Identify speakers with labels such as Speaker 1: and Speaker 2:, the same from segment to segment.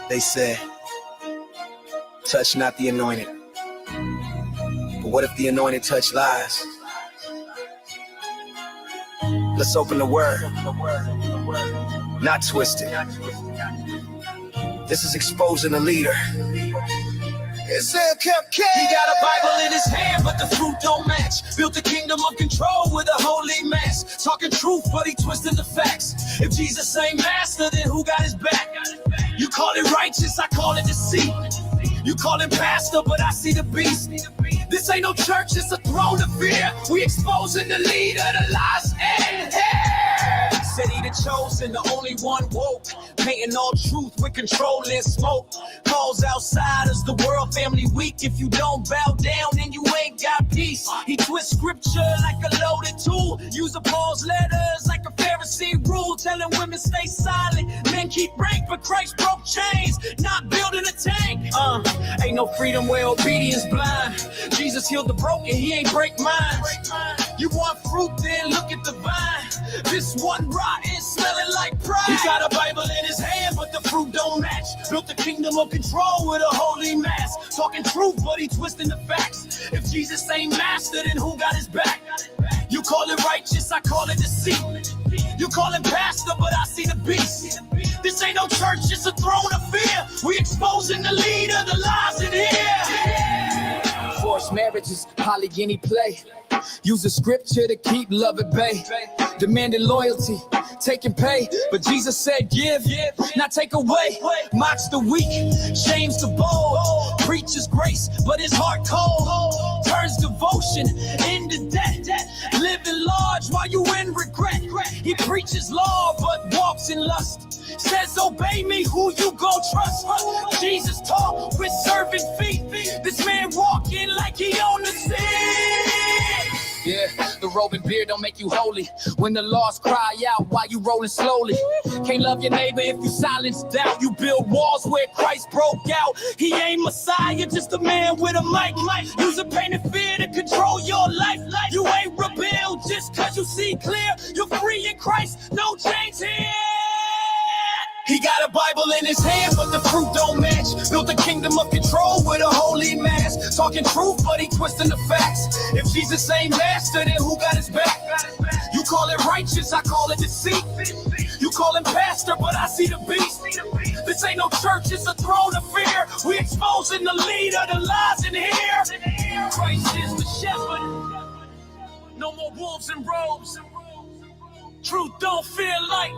Speaker 1: They said, touch not the anointed. But what if the anointed touch lies? Let's open the word, not twist it. This is exposing the leader. It said, he got a Bible in his hand, but the fruit don't match. Built a kingdom of control with a holy mask. Talking truth, but he twisting the facts. If Jesus ain't master, then who got his back? You call it righteous, I call it deceit. You call him pastor, but I see the beast. This ain't no church, it's a throne of fear. We exposing the leader, the lies and hair. Said he the chosen, the only one woke. Painting all truth with control and smoke. Calls outsiders, the world family weak. If you don't bow down, then you ain't got peace. He twists scripture like a loaded tool. Use Paul's letters like a Pharisee rule. Telling women stay silent, men keep rank, but Christ broke chains. Not building a tank. Ain't no freedom where obedience blind. Jesus healed the broken, he ain't break minds. You want fruit, then look at the vine. This one rotten, smelling like pride. He got a Bible in his hand, but the fruit don't match. Built a kingdom of control with a holy mask. Talking truth, but he twisting the facts. If Jesus ain't master, then who got his back? You call it righteous, I call it deceit. You call him pastor, but I see the beast. This ain't no church, it's a throne of fear. We exposing the leader, the lies in here. Forced marriages, polygyny play. Use the scripture to keep love at bay. Demanding loyalty, taking pay. But Jesus said give, not take away. Mocks the weak, shames the bold. Preaches grace, but his heart cold. Turns devotion into debt. Living large while you in regret. He preaches law, but walks in lust. Says obey me, who you gon' trust? Jesus taught with servant feet. This man walking like he on the scene. Yeah, the robe and beard don't make you holy. When the lost cry out while you rolling slowly. Can't love your neighbor if you silence doubt. You build walls where Christ broke out. He ain't Messiah, just a man with a mic. Use a pain and fear to control your life. You ain't rebelled just cause you see clear. You're free in Christ, no chains here. He got a Bible in his hand, but the fruit don't match. Built a kingdom of control with a holy mask. Talking truth, but he twisting the facts. If Jesus ain't master, then who got his back? You call it righteous, I call it deceit. You call him pastor, but I see the beast. This ain't no church, it's a throne of fear. We exposing the leader, the lies in here. Christ is the shepherd. No more wolves and robes. Truth don't feel like.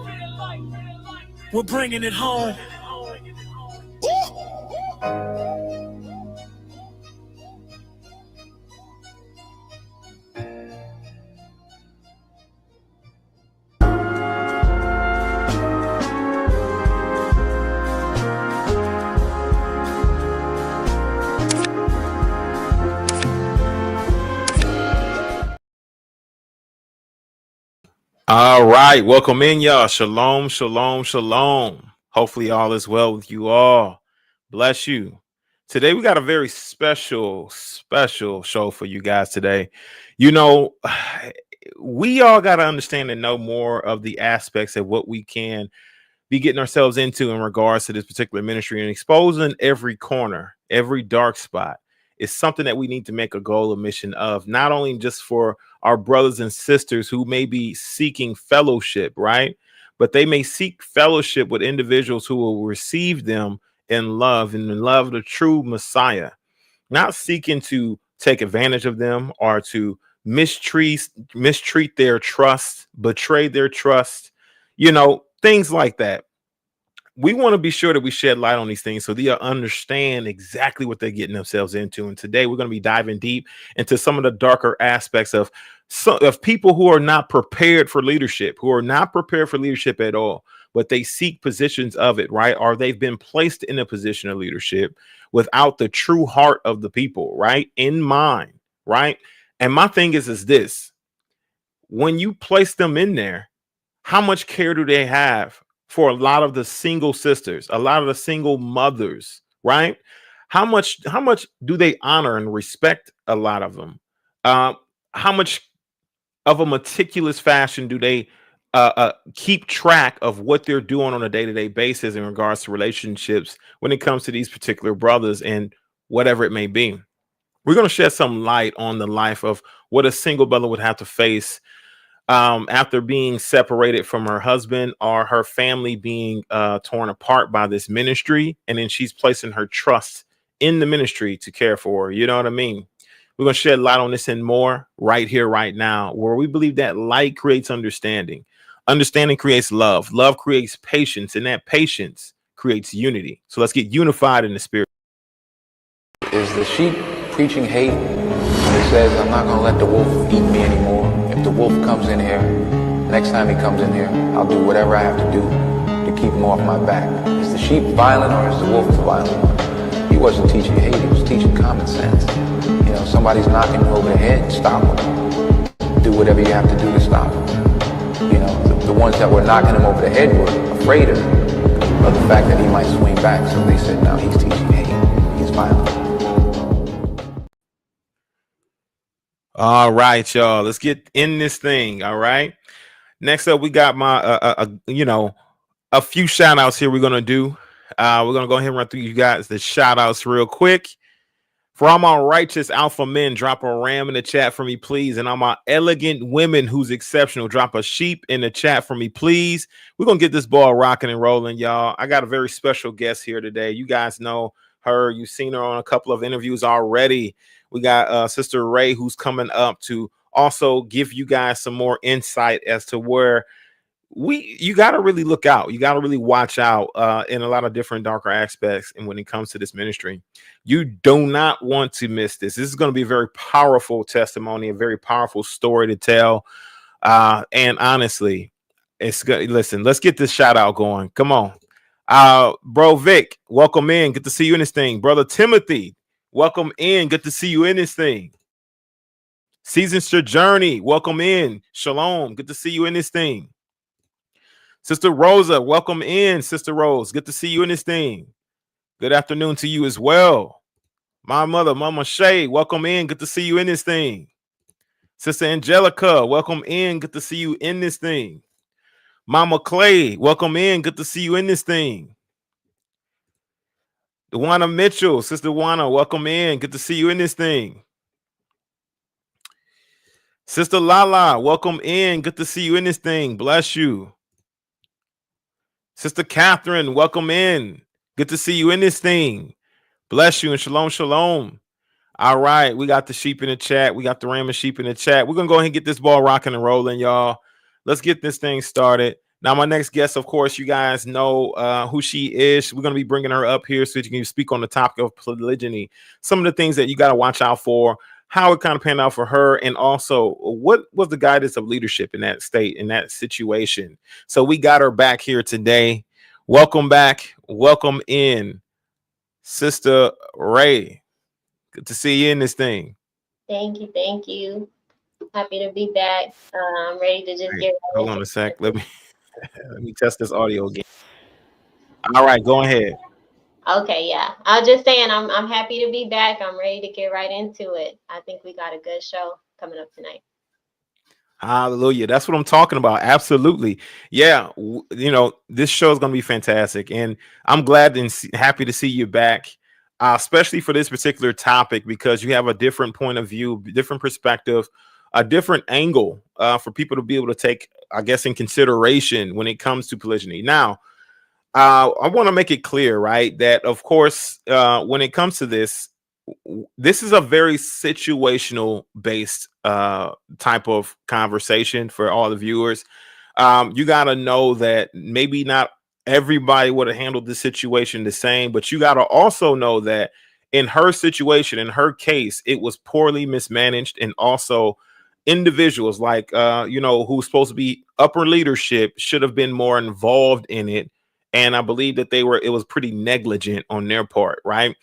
Speaker 1: We're bringing it home.
Speaker 2: All right, welcome in, y'all. Shalom, shalom, shalom. Hopefully all is well with you all. Bless you. Today we got a very special show for you guys today. You know, we all got to understand and know more of the aspects of what we can be getting ourselves into in regards to this particular ministry and exposing every corner, every dark spot, is something that we need to make a goal, a mission of, not only just for our brothers and sisters who may be seeking fellowship, right? But they may seek fellowship with individuals who will receive them in love, and in love the true Messiah, not seeking to take advantage of them or to mistreat their trust, betray their trust, things like that. We want to be sure that we shed light on these things so they understand exactly what they're getting themselves into. And today we're going to be diving deep into some of the darker aspects of people who are not prepared for leadership, at all, but they seek positions of it, right? Or they've been placed in a position of leadership without the true heart of the people, right, in mind, right? And my thing is this: when you place them in there, how much care do they have for a lot of the single sisters, a lot of the single mothers, right? How much do they honor and respect a lot of them? How much of a meticulous fashion do they keep track of what they're doing on a day-to-day basis in regards to relationships when it comes to these particular brothers and whatever it may be? We're going to shed some light on the life of what a single brother would have to face after being separated from her husband, or her family being torn apart by this ministry, and then she's placing her trust in the ministry to care for her. You know what I mean? We're going to shed light on this and more right here, right now, where we believe that light creates understanding. Understanding creates love. Love creates patience, and that patience creates unity. So let's get unified in the spirit.
Speaker 3: Is the sheep preaching hate? It says, I'm not going to let the wolf eat me anymore. If the wolf comes in here, next time he comes in here, I'll do whatever I have to do to keep him off my back. Is the sheep violent, or is the wolf the violent one? He wasn't teaching hate, he was teaching common sense. Somebody's knocking you over the head, stop them. Do whatever you have to do to stop them. The ones that were knocking him over the head were afraid of the fact that he might swing back. So they said, no, he's teaching hate, he's violent.
Speaker 2: All right, y'all, let's get in this thing. All right. Next up, we got a few shout outs here we're going to do. We're going to go ahead and run through you guys the shout outs real quick. For all my righteous alpha men, drop a ram in the chat for me, please. And all my elegant women who's exceptional, drop a sheep in the chat for me, please. We're going to get this ball rocking and rolling, y'all. I got a very special guest here today. You guys know her. You've seen her on a couple of interviews already. We got Sister Raye, who's coming up to also give you guys some more insight as to where you got to really look out. You got to really watch out in a lot of different darker aspects. And when it comes to this ministry, you do not want to miss this. This is going to be a very powerful testimony, a very powerful story to tell. And honestly, it's good. Listen, let's get this shout out going. Come on. Bro Vic, welcome in. Good to see you in this thing. Brother Timothy, welcome in. Good to see you in this thing. Seasons to Journey, welcome in. Shalom. Good to see you in this thing. Sister Rosa, welcome in. Sister Rose, good to see you in this thing. Good afternoon to you as well. My mother, Mama Shay, welcome in. Good to see you in this thing. Sister Angelica, welcome in. Good to see you in this thing. Mama Clay, welcome in. Good to see you in this thing. Dewana Mitchell, Sister Dewana, welcome in. Good to see you in this thing. Sister Lala, welcome in. Good to see you in this thing. Bless you. Sister Catherine, welcome in. Good to see you in this thing. Bless you and shalom, shalom. All right, we got the sheep in the chat. We got the ram and sheep in the chat. We're going to go ahead and get this ball rocking and rolling, y'all. Let's get this thing started. Now, my next guest, of course, you guys know who she is. We're going to be bringing her up here so she can speak on the topic of polygyny. Some of the things that you got to watch out for, how it kind of panned out for her, and also what was the guidance of leadership in that state, in that situation. So we got her back here today. Welcome back. Welcome in, Sister Raye. Good to see you in this thing.
Speaker 4: Thank you. Thank you. Happy to be back. I'm ready to just get.
Speaker 2: Hold on a sec. Let me test this audio again. All right, go ahead.
Speaker 4: Okay, yeah. I was just saying I'm happy to be back. I'm ready to get right into it. I think we got a good show coming up tonight.
Speaker 2: Hallelujah. That's what I'm talking about. Absolutely. Yeah. This show is going to be fantastic. And I'm glad and happy to see you back. especially for this particular topic, because you have a different point of view, different perspective, a different angle for people to be able to take, I guess, in consideration when it comes to polygyny. Now, I want to make it clear, right, that of course, when it comes to this, this is a very situational based type of conversation for all the viewers. You got to know that maybe not everybody would have handled the situation the same, but you got to also know that in her situation, in her case, it was poorly mismanaged, and also individuals like who's supposed to be upper leadership should have been more involved in it. And I believe that it was pretty negligent on their part, right?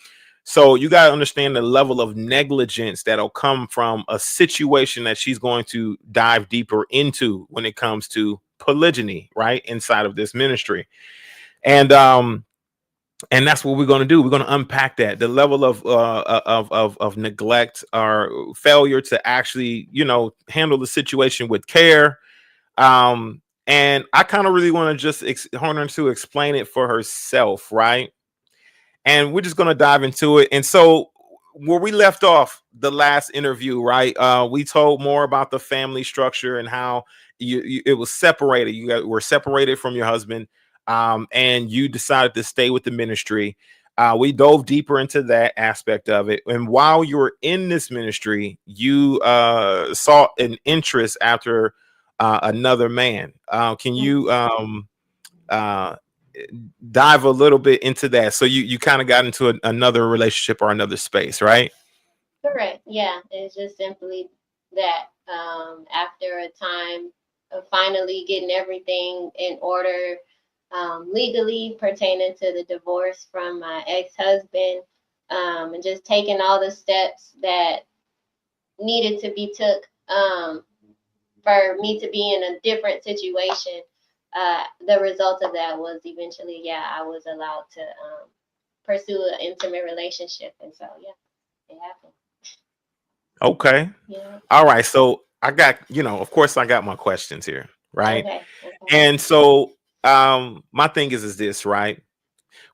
Speaker 2: So you got to understand the level of negligence that'll come from a situation that she's going to dive deeper into when it comes to polygyny, right, inside of this ministry. And that's what we're going to do. We're going to unpack that, the level of neglect or failure to actually, handle the situation with care. And I kind of really want to just want her to explain it for herself, right? And we're just going to dive into it. And so where we left off the last interview, right, we told more about the family structure and how it was separated. You were separated from your husband, and you decided to stay with the ministry. We dove deeper into that aspect of it. And while you were in this ministry, you saw an interest after another man. Can you dive a little bit into that? So you kind of got into another relationship or another space, right?
Speaker 4: Correct. Yeah, it's just simply that after a time of finally getting everything in order legally pertaining to the divorce from my ex-husband, and just taking all the steps that needed to be took for me to be in a different situation. The result of that was eventually, I was allowed to pursue an intimate relationship. And so, it happened.
Speaker 2: Okay.
Speaker 4: Yeah.
Speaker 2: All right. So I got, of course I got my questions here, right?
Speaker 4: Okay.
Speaker 2: And so my thing is this, right?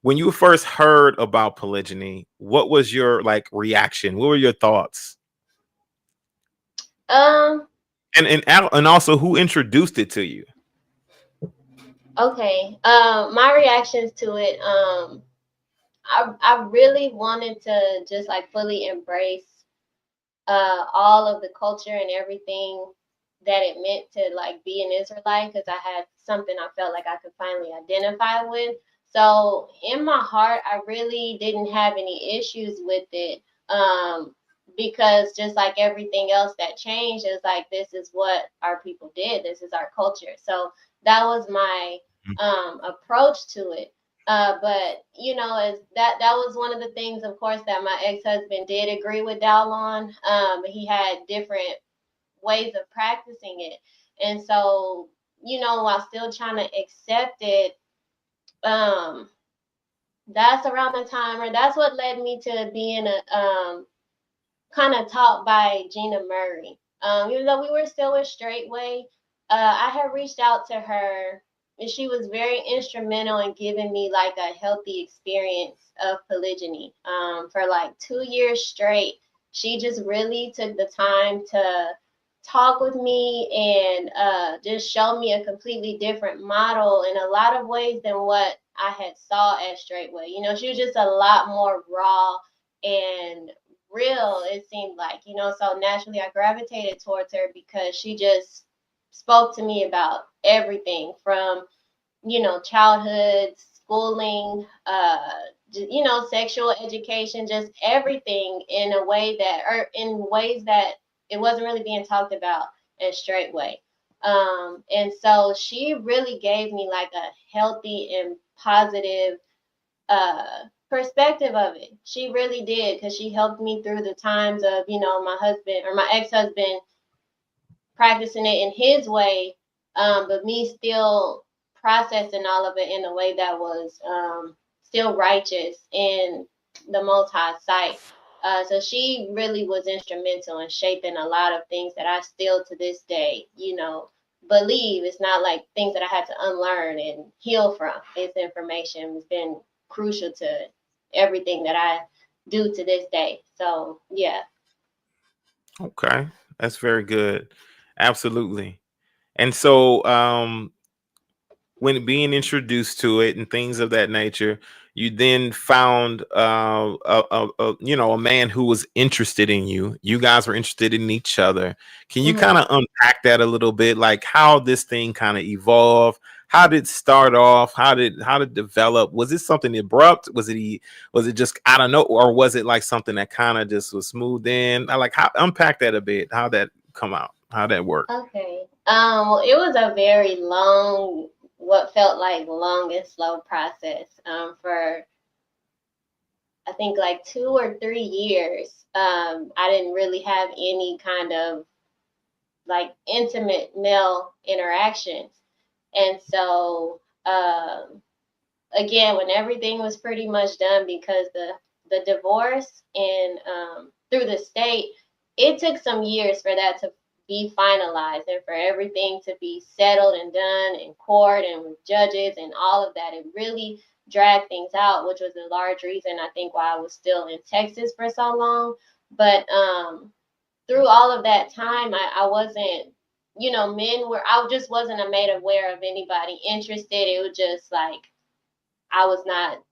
Speaker 2: When you first heard about polygyny, what was your reaction? What were your thoughts? And also, who introduced it to you?
Speaker 4: Okay. My reactions to it, I really wanted to just fully embrace all of the culture and everything that it meant to be an Israelite, because I had something I felt like I could finally identify with. So in my heart, I really didn't have any issues with it, because just like everything else that changed, is this is what our people did. This is our culture. So that was my approach to it. But as that was one of the things, of course, that my ex-husband did agree with Dowell on. He had different ways of practicing it. And so, while still trying to accept it, that's around the time, or that's what led me to being kind of taught by Gina Murray. Even though we were still with Straightway, I had reached out to her, and she was very instrumental in giving me a healthy experience of polygyny. For 2 years straight, she just really took the time to talk with me and just show me a completely different model in a lot of ways than what I had saw at Straightway. She was just a lot more raw and real, it seemed like, so naturally I gravitated towards her because she just spoke to me about everything from, childhood, schooling, sexual education, just everything in a way that, or in ways that it wasn't really being talked about at Straightway. And so she really gave me a healthy and positive perspective of it. She really did, because she helped me through the times of, my husband or my ex-husband practicing it in his way, but me still processing all of it in a way that was still righteous in the Most High sight. So she really was instrumental in shaping a lot of things that I still to this day, believe. It's not like things that I had to unlearn and heal from. It's information. It's been crucial to everything that I do to this day. So yeah.
Speaker 2: Okay, that's very good. Absolutely. And so, when being introduced to it and things of that nature, you then found a man who was interested in you. You guys were interested in each other. Can you
Speaker 4: Mhm.
Speaker 2: kind of unpack that a little bit, like how this thing kind of evolved? How did it start off? How did it develop? Was it something abrupt? Was it just, I don't know, or was it like something that kind of just was smooth in? I like, how unpack that a bit, how that come out, how that worked.
Speaker 4: Okay. Well, it was a very long, what felt like long and slow process. For I think like 2 or 3 years, I didn't really have any kind of like intimate male interactions. And so, again, when everything was pretty much done, because the divorce and through the state, it took some years for that to be finalized and for everything to be settled and done in court and with judges and all of that. It really dragged things out, which was a large reason I think why I was still in Texas for so long. But through all of that time, I wasn't, I just wasn't made aware of anybody interested. It was just like I was not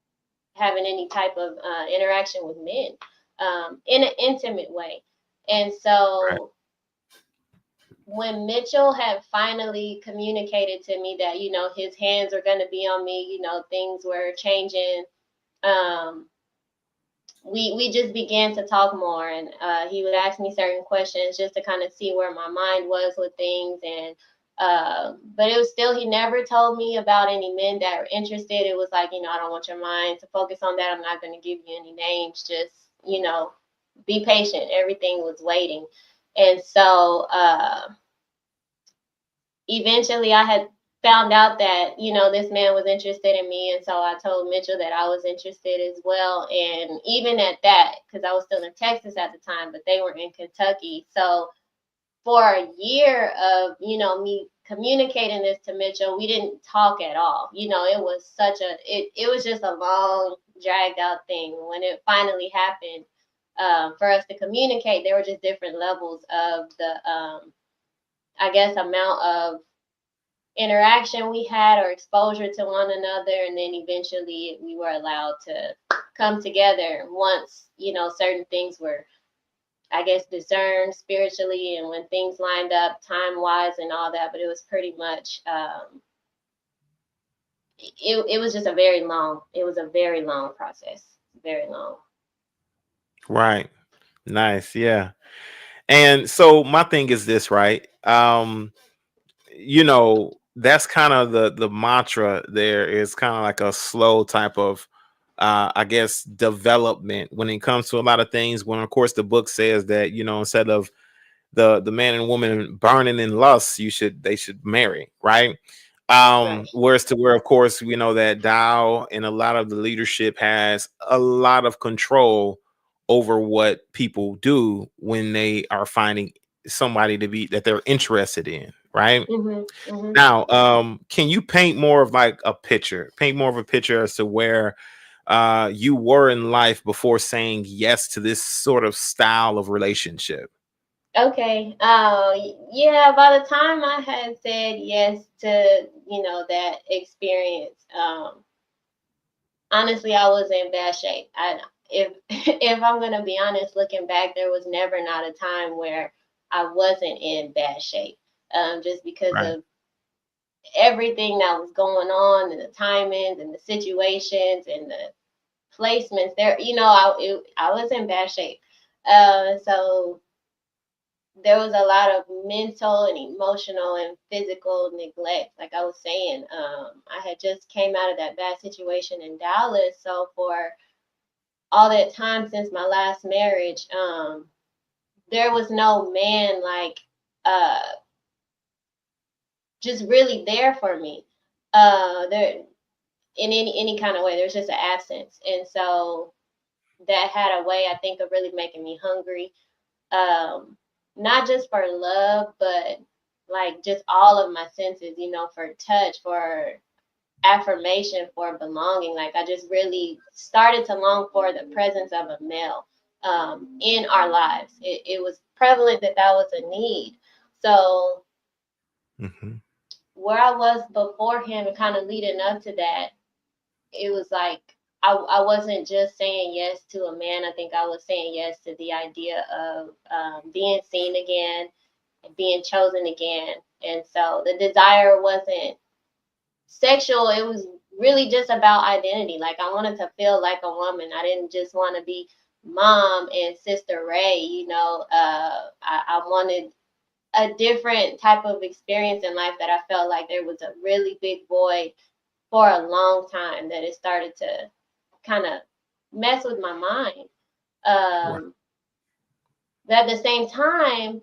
Speaker 4: having any type of interaction with men in an intimate way. And
Speaker 2: Right.
Speaker 4: so when Mitchell had finally communicated to me that, his hands are going to be on me, things were changing. Um, we just began to talk more, and he would ask me certain questions just to kind of see where my mind was with things. And but it was still, he never told me about any men that were interested. It was like, I don't want your mind to focus on that. I'm not going to give you any names. Just, be patient. Everything was waiting. And so eventually I had found out that, this man was interested in me. And so I told Mitchell that I was interested as well. And even at that, because I was still in Texas at the time, but they were in Kentucky. So for a year of, me communicating this to Mitchell, we didn't talk at all. It was it was just a long, dragged out thing. When it finally happened, for us to communicate, there were just different levels of the, I guess, amount of interaction we had or exposure to one another. And then eventually we were allowed to come together once, certain things were, I guess, discerned spiritually and when things lined up time wise and all that. But it was pretty much, it was just it was a very long process, very long.
Speaker 2: Right. Nice. Yeah. And so my thing is this, right? That's kind of the mantra there, is kind of like a slow type of I guess development when it comes to a lot of things. When of course the book says that, instead of the man and woman burning in lust, they should marry, right?
Speaker 4: Right.
Speaker 2: Whereas to where, of course, we know that Dow and a lot of the leadership has a lot of control over what people do when they are finding somebody to be that they're interested in, right?
Speaker 4: Hmm. Hmm.
Speaker 2: Now, can you paint more of like a picture, as to where you were in life before saying yes to this sort of style of relationship?
Speaker 4: Okay. Yeah, by the time I had said yes to, that experience, honestly, I was in bad shape. If if I'm gonna be honest, looking back, there was never not a time where I wasn't in bad shape. Just because
Speaker 2: Right.
Speaker 4: of everything that was going on and the timings and the situations and the placements there, I was in bad shape. So there was a lot of mental and emotional and physical neglect. Like I was saying, I had just came out of that bad situation in Dallas. So for all that time since my last marriage, there was no man like uh, just really there for me. There in any kind of way. There's just an absence, and so that had a way, I think, of really making me hungry. Um, Not just for love, but like just all of my senses, for touch, for affirmation for belonging. Like I just really started to long for the presence of a male in our lives. It was prevalent that was a need. So where I was before him and kind of leading up to that, it was like I wasn't just saying yes to a man. I think I was saying yes to the idea of being seen again and being chosen again. And so the desire wasn't sexual. It was really just about identity. Like I wanted to feel like a woman. I didn't just want to be mom and sister Raye. You know, I wanted a different type of experience in life that I felt like there was a really big void for a long time, that it started to kind of mess with my mind. But at the same time,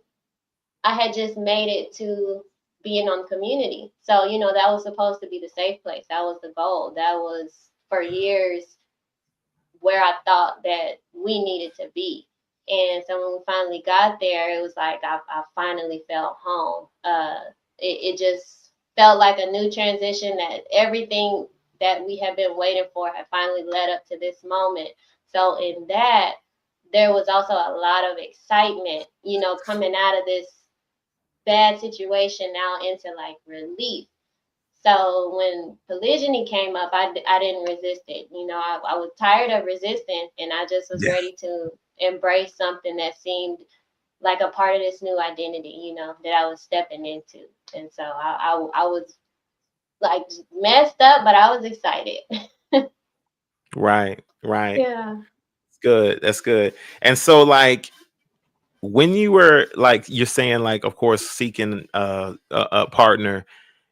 Speaker 4: I had just made it to being on community. So, you know, that was supposed to be the safe place. That was the goal. That was for years where I thought that we needed to be. And so when we finally got there, it was like I finally felt home. It just felt like a new transition, that everything that we had been waiting for had finally led up to this moment. So in that, there was also a lot of excitement, you know, coming out of this bad situation now into like relief. So when polygyny came up, I didn't resist it. You know, I was tired of resisting, and I just was ready to embrace something that seemed like a part of this new identity, you know, that I was stepping into. And so I was like messed up, but I was excited.
Speaker 2: Right.
Speaker 4: Yeah.
Speaker 2: Good. That's good. And so like when you were like, you're saying like, of course, seeking a partner,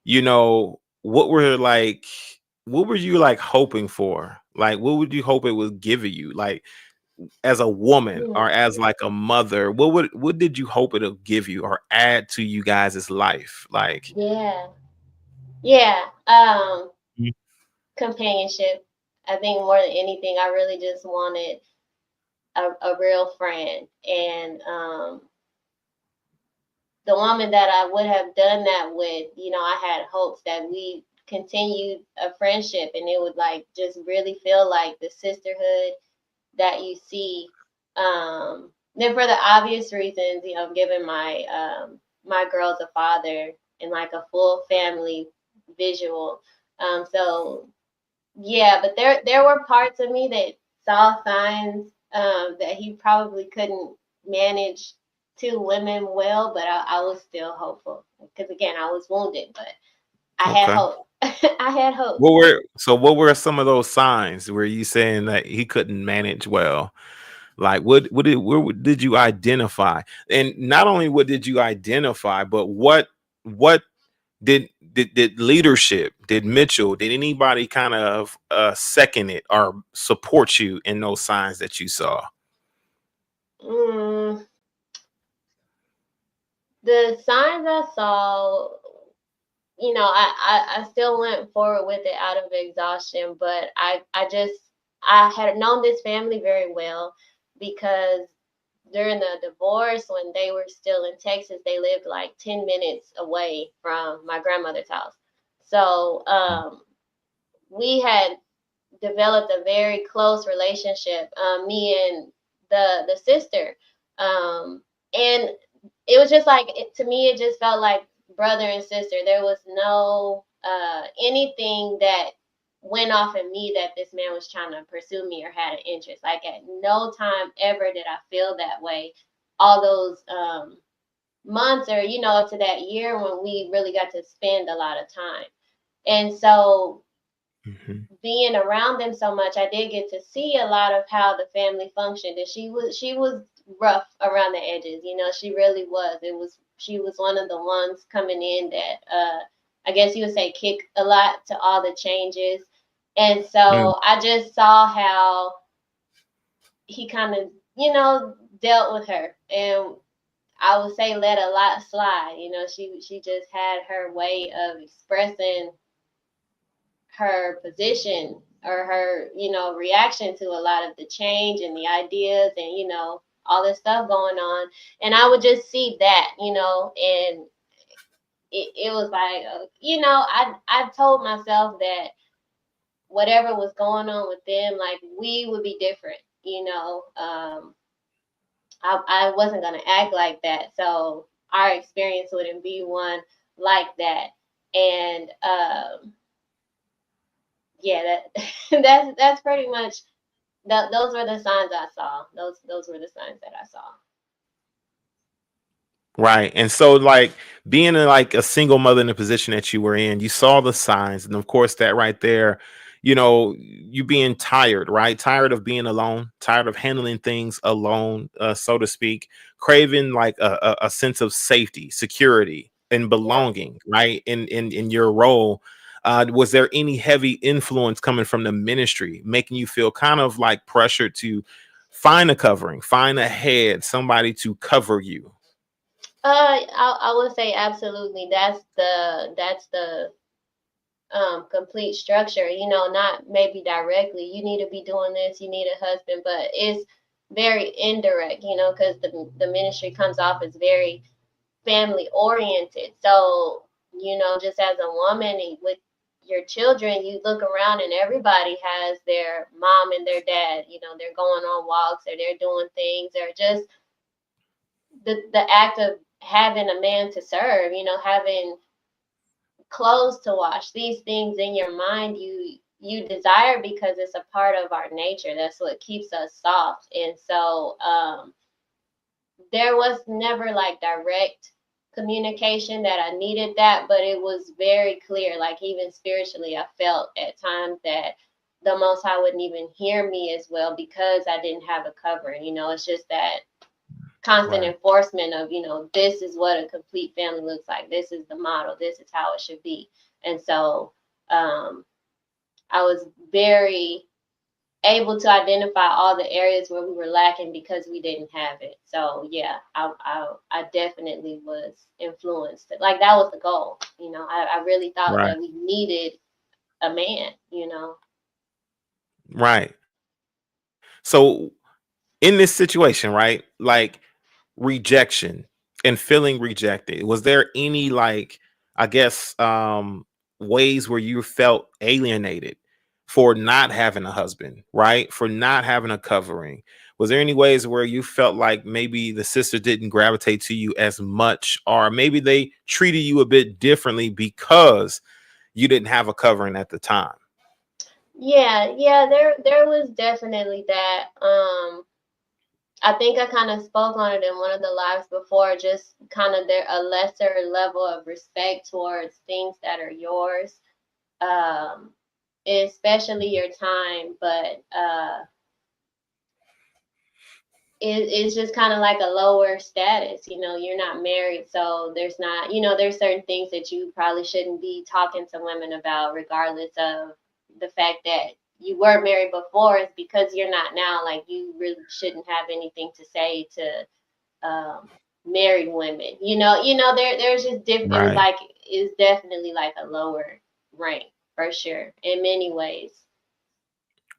Speaker 2: you know, what were you like hoping for? Like, what would you hope it would give you? Like as a woman or as like a mother, what did you hope it'll give you or add to you guys' life? Like,
Speaker 4: Yeah. Companionship. I think more than anything, I really just wanted a real friend. And the woman that I would have done that with, you know, I had hopes that we continued a friendship, and it would like just really feel like the sisterhood that you see. Then for the obvious reasons, you know, giving my girls a father and like a full family visual. So yeah, but there were parts of me that saw signs that he probably couldn't manage two women well, but I was still hopeful, because again, I was wounded, but I had
Speaker 2: okay.
Speaker 4: hope. I had hope.
Speaker 2: What were some of those signs? Were you saying that he couldn't manage well? Like what did you identify? And not only what did you identify, but what did leadership, did Mitchell, did anybody kind of second it or support you in those signs that you saw?
Speaker 4: The signs I saw, you know, I still went forward with it out of exhaustion, but I had known this family very well, because during the divorce, when they were still in Texas, they lived like 10 minutes away from my grandmother's house. So we had developed a very close relationship, me and the sister. And it was just like, to me, it just felt like brother and sister. There was no anything that went off in me that this man was trying to pursue me or had an interest. Like at no time ever did I feel that way. All those months, or you know, to that year when we really got to spend a lot of time. And so being around them so much, I did get to see a lot of how the family functioned. And she was rough around the edges. You know, she really was. She was one of the ones coming in that I guess you would say kick a lot to all the changes. And so I just saw how he kind of, you know, dealt with her. And I would say let a lot slide. You know, she just had her way of expressing her position or her, you know, reaction to a lot of the change and the ideas and, you know, all this stuff going on. And I would just see that, you know, and it was like, you know, I told myself that whatever was going on with them, like we would be different, you know. I wasn't gonna act like that, so our experience wouldn't be one like that. And yeah, that's pretty much those were the signs I saw. Those were the signs that I saw.
Speaker 2: Right. And so like being in like a single mother in the position that you were in, you saw the signs. And of course that right there, you know, you being tired, right? Tired of being alone, tired of handling things alone, so to speak, craving like a sense of safety, security, and
Speaker 4: Yep.
Speaker 2: belonging, right? In your role. Was there any heavy influence coming from the ministry, making you feel kind of like pressured to find a covering, find a head, somebody to cover you?
Speaker 4: I would say absolutely. That's the complete structure. You know, not maybe directly. You need to be doing this. You need a husband, but it's very indirect. You know, because the ministry comes off as very family oriented. So you know, just as a woman with your children, you look around and everybody has their mom and their dad. You know, they're going on walks or they're doing things or just the act of having a man to serve, you know, having clothes to wash, these things in your mind you desire because it's a part of our nature. That's what keeps us soft. And so there was never like direct communication that I needed that, but it was very clear, like even spiritually, I felt at times that the Most High wouldn't even hear me as well because I didn't have a covering. You know, it's just that constant
Speaker 2: Right.
Speaker 4: enforcement of, you know, this is what a complete family looks like. This is the model. This is how it should be. And so I was very able to identify all the areas where we were lacking because we didn't have it. So yeah, I definitely was influenced. Like that was the goal. You know, I really thought
Speaker 2: Right.
Speaker 4: that we needed a man, you know.
Speaker 2: Right. So in this situation, right? Like rejection and feeling rejected. Was there any like I guess ways where you felt alienated for not having a husband, right? For not having a covering? Was there any ways where you felt like maybe the sister didn't gravitate to you as much, or maybe they treated you a bit differently because you didn't have a covering at the time?
Speaker 4: Yeah, there was definitely that. I think I kind of spoke on it in one of the lives before, just kind of there a lesser level of respect towards things that are yours, um, especially your time. But it's just kind of like a lower status. You know, you're not married, so there's not, you know, there's certain things that you probably shouldn't be talking to women about, regardless of the fact that you were married before. It's because you're not now. Like you really shouldn't have anything to say to married women. There's just different. It was
Speaker 2: Right.
Speaker 4: like it's definitely like a lower rank for sure in many ways.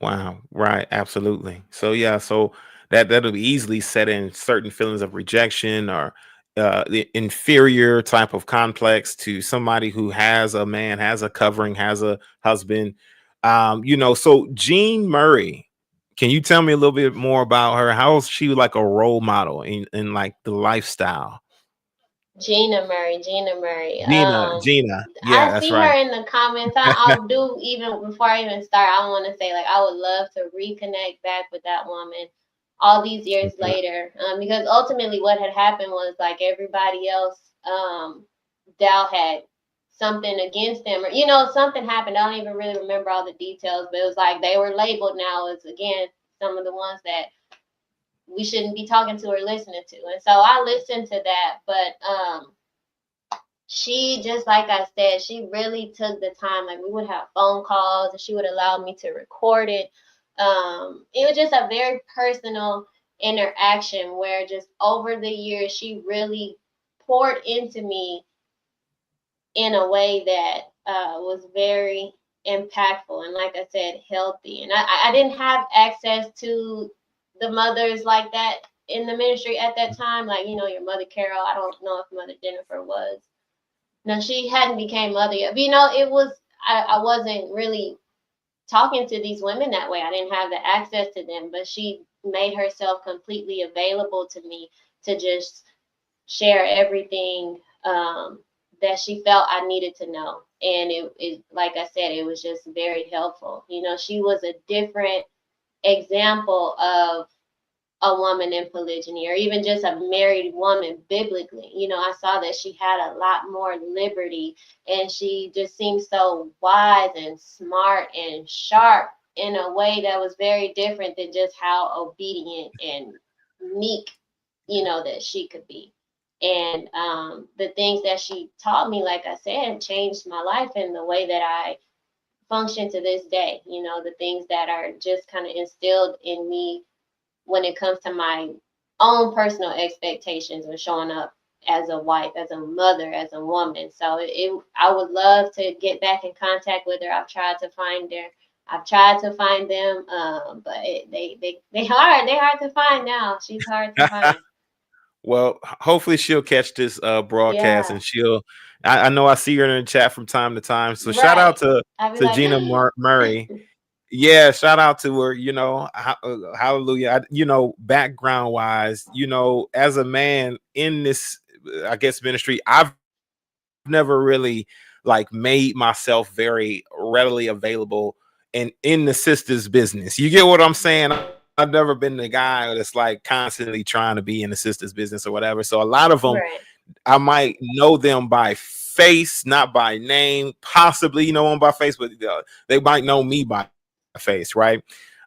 Speaker 2: Wow. Right. Absolutely. So yeah. So that'll easily set in certain feelings of rejection or the inferior type of complex to somebody who has a man, has a covering, has a husband. So Jean Murray, can you tell me a little bit more about her? How is she like a role model in like the lifestyle?
Speaker 4: Gina Murray.
Speaker 2: Gina. Yeah,
Speaker 4: I
Speaker 2: that's
Speaker 4: see her
Speaker 2: right.
Speaker 4: in the comments. I'll do even before I even start. I want to say like I would love to reconnect back with that woman all these years
Speaker 2: Okay.
Speaker 4: later, because ultimately what had happened was like everybody else, Dow had something against them, or something happened. I don't even really remember all the details, but it was like they were labeled now as again some of the ones that we shouldn't be talking to or listening to, and so I listened to that, but she, just like I said, she really took the time. Like we would have phone calls and she would allow me to record it. It was just a very personal interaction where just over the years she really poured into me in a way that was very impactful and, like I said, healthy. And I didn't have access to the mothers like that in the ministry at that time. Like, your Mother Carol, I don't know if Mother Jennifer was No, she hadn't became mother yet. But, you know, it was, I wasn't really talking to these women that way. I didn't have the access to them, but she made herself completely available to me to just share everything that she felt I needed to know. And it, like I said, it was just very helpful. You know, she was a different example of a woman in polygyny, or even just a married woman biblically. You know, I saw that she had a lot more liberty, and she just seemed so wise and smart and sharp in a way that was very different than just how obedient and meek, you know, that she could be. And the things that she taught me, like I said, changed my life in the way that I function to this day. You know, the things that are just kind of instilled in me when it comes to my own personal expectations of showing up as a wife, as a mother, as a woman. So I would love to get back in contact with her. I've tried to find her. I've tried to find them, but they hard to find now. She's hard to find.
Speaker 2: Well, hopefully she'll catch this broadcast,
Speaker 4: Yeah,
Speaker 2: and I know I see her in the chat from time to time. So shout out
Speaker 4: right. I'd be
Speaker 2: to
Speaker 4: like,
Speaker 2: Gina Murray. Yeah, shout out to her. You know, hallelujah. You know, background wise, you know, as a man in this, I guess, ministry, I've never really like made myself very readily available and in the sister's business. You get what I'm saying? I've never been the guy that's like constantly trying to be in the sister's business or whatever. So a lot of them,
Speaker 4: right,
Speaker 2: I might know them by face, not by name. Possibly, you know, them by face, but they might know me by face, right?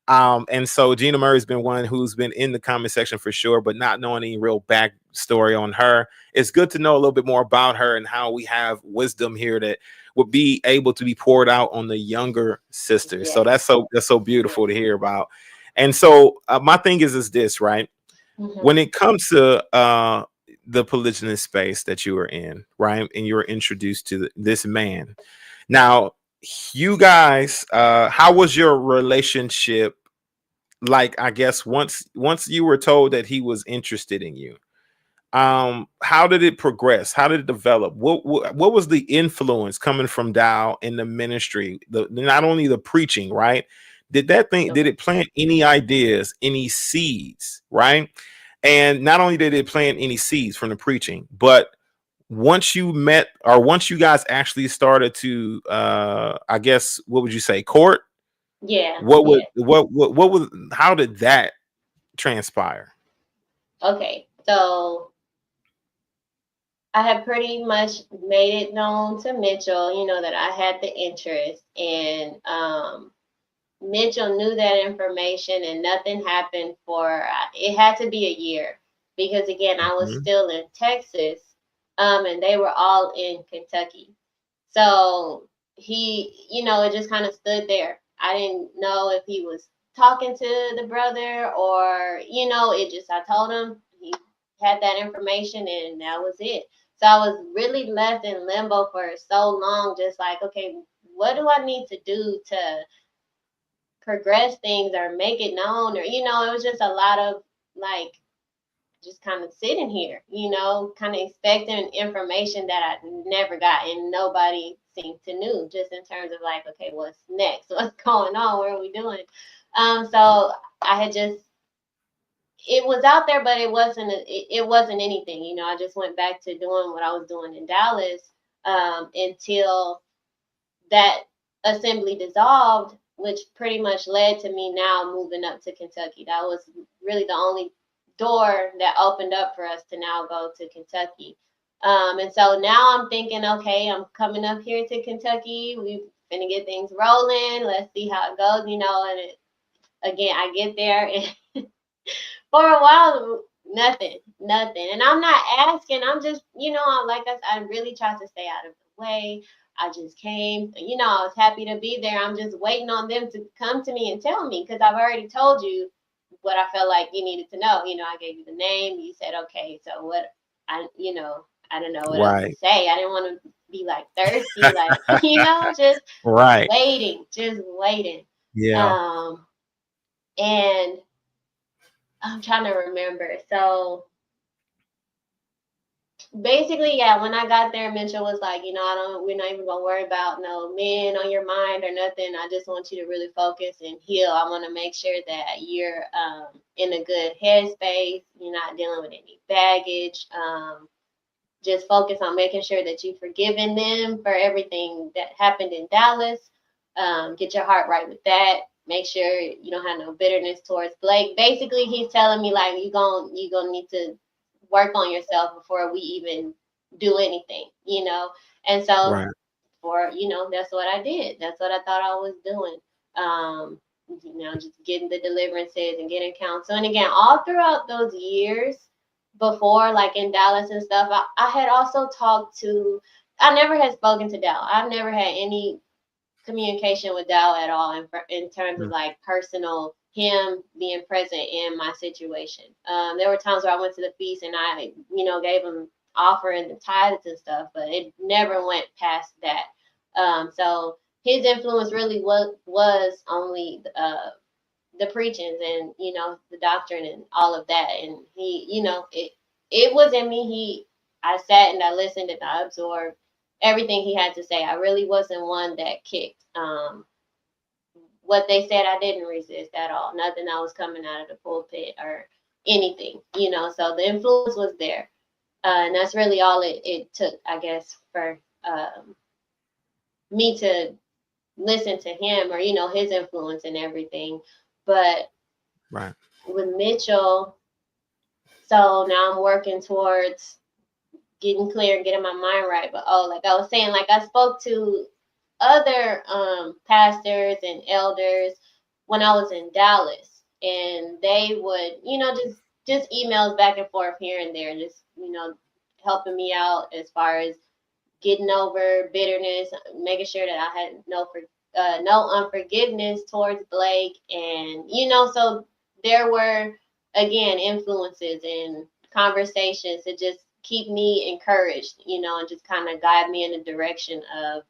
Speaker 2: And so Gina Murray's been one who's been in the comment section for sure, but not knowing any real backstory on her. It's good to know a little bit more about her and how we have wisdom here that would be able to be poured out on the younger sisters. So
Speaker 4: yes,
Speaker 2: that's so beautiful to hear about. And so my thing is this, right?
Speaker 4: mm-hmm.
Speaker 2: When it comes to the polygynous space that you were in, right, and you were introduced to this man. Now, you guys, how was your relationship? Like, I guess once you were told that he was interested in you, how did it progress? How did it develop? What was the influence coming from Dowell in the ministry? Not only the preaching, right? Did it plant any ideas, any seeds, right? And not only did it plant any seeds from the preaching, but once you met, or once you guys actually started to I guess, what would you say, court?
Speaker 4: Yeah,
Speaker 2: What
Speaker 4: yeah.
Speaker 2: would what was how did that transpire?
Speaker 4: Okay, so I had pretty much made it known to Mitchell, you know, that I had the interest, and Mitchell knew that information, and nothing happened for it had to be a year, because again, I was
Speaker 2: Mhm.
Speaker 4: still in Texas, and they were all in Kentucky. So he, you know, it just kind of stood there. I didn't know if he was talking to the brother, or, you know, it just, I told him he had that information, and that was it. So I was really left in limbo for so long, just like, okay, what do I need to do to progress things or make it known? Or, you know, it was just a lot of like just kind of sitting here, you know, kind of expecting information that I never got, and nobody seemed to knew, just in terms of like, okay, what's next? What's going on? What are we doing? So I had just, it was out there, but it wasn't anything, you know. I just went back to doing what I was doing in Dallas, until that assembly dissolved, which pretty much led to me now moving up to Kentucky. That was really the only door that opened up for us to now go to Kentucky. And so now I'm thinking, okay, I'm coming up here to Kentucky. We're gonna get things rolling. Let's see how it goes, you know. And again, I get there, and for a while, nothing. And I'm not asking. I'm just, you know, like I really tried to stay out of the way. I just came, you know, I was happy to be there. I'm just waiting on them to come to me and tell me, because I've already told you what I felt like you needed to know. You know, I gave you the name. You said, okay, so what? You know, I don't know what else to
Speaker 2: Right.
Speaker 4: say. I didn't want to be like thirsty, like, you know,
Speaker 2: Right.
Speaker 4: just waiting.
Speaker 2: Yeah.
Speaker 4: Um, and I'm trying to remember. So basically, yeah, when I got there, Mitchell was like, you know, we're not even gonna worry about no men on your mind or nothing. I just want you to really focus and heal. I want to make sure that you're in a good headspace. You're not dealing with any baggage. Just focus on making sure that you've forgiven them for everything that happened in Dallas. Get your heart right with that. Make sure you don't have no bitterness towards Blake. Basically, he's telling me like you gonna need to work on yourself before we even do anything, you know. And so
Speaker 2: Right.
Speaker 4: that's what I did. That's what I thought I was doing. Just getting the deliverances and getting counsel. And again, all throughout those years before, like in Dallas and stuff, I had also talked to. I never had spoken to Dowell. I've never had any communication with Dowell at all in terms of like personal him being present in my situation. There were times where I went to the feast and I, gave him offering the tithes and stuff, but it never went past that. So his influence really was only the preachings and the doctrine and all of that. And he, it was in me. I sat and I listened and I absorbed everything he had to say. I really wasn't one that kicked. What they said, I didn't resist at all. Nothing that was coming out of the pulpit or anything, So the influence was there, and that's really all it took, I guess, for me to listen to him or his influence and everything. But
Speaker 2: Right.
Speaker 4: with Mitchell, so now I'm working towards getting clear and getting my mind right. But like I was saying, like I spoke to other pastors and elders when I was in Dallas, and they would, just emails back and forth here and there, just helping me out as far as getting over bitterness, making sure that I had no unforgiveness towards Blake, and so there were again influences and conversations to just keep me encouraged, and just kind of guide me in the direction of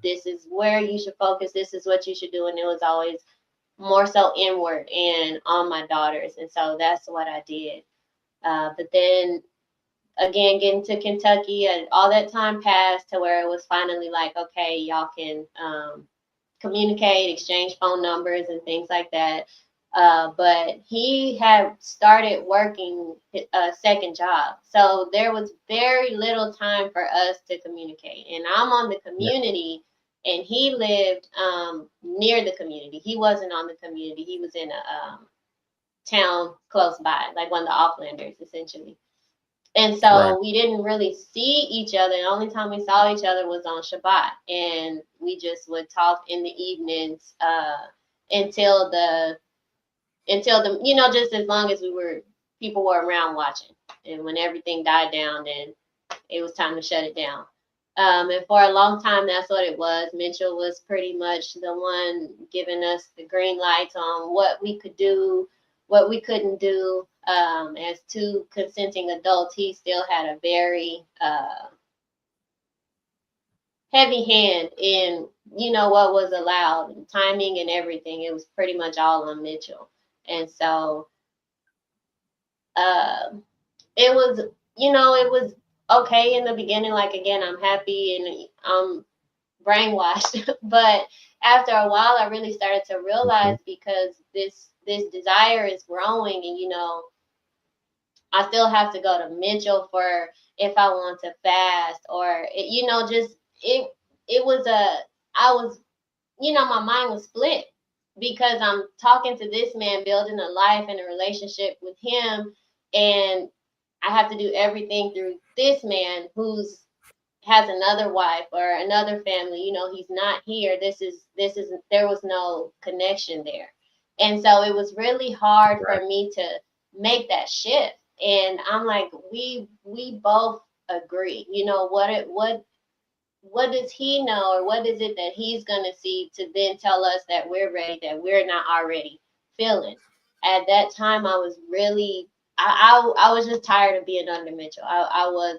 Speaker 4: this is where you should focus, this is what you should do. And it was always more so inward and on my daughters. And so that's what I did. But then again, getting to Kentucky, and all that time passed to where it was finally like, okay, y'all can communicate, exchange phone numbers and things like that. But he had started working a second job. So there was very little time for us to communicate. And I'm on the community, and he lived near the community. He wasn't on the community. He was in a town close by, like one of the offlanders, essentially. And so we didn't really see each other. The only time we saw each other was on Shabbat. And we just would talk in the evenings until the, just as long as people were around watching. And when everything died down, then it was time to shut it down. And for a long time, that's what it was. Mitchell was pretty much the one giving us the green lights on what we could do, what we couldn't do. As two consenting adults, he still had a very heavy hand in, what was allowed, and timing and everything. It was pretty much all on Mitchell. And so it was, it was okay in the beginning. Like, again, I'm happy and I'm brainwashed. But after a while, I really started to realize, because this desire is growing, and, I still have to go to Mitchell for if I want to fast, or, I was, my mind was split, because I'm talking to this man, building a life and a relationship with him, and I have to do everything through this man who's has another wife or another family. He's not here. There was no connection there. And so it was really hard for me to make that shift. And I'm like, we both agree, what does he know, or what is it that he's going to see to then tell us that we're ready, that we're not already feeling? At that time, I was really, I was just tired of being under Mitchell.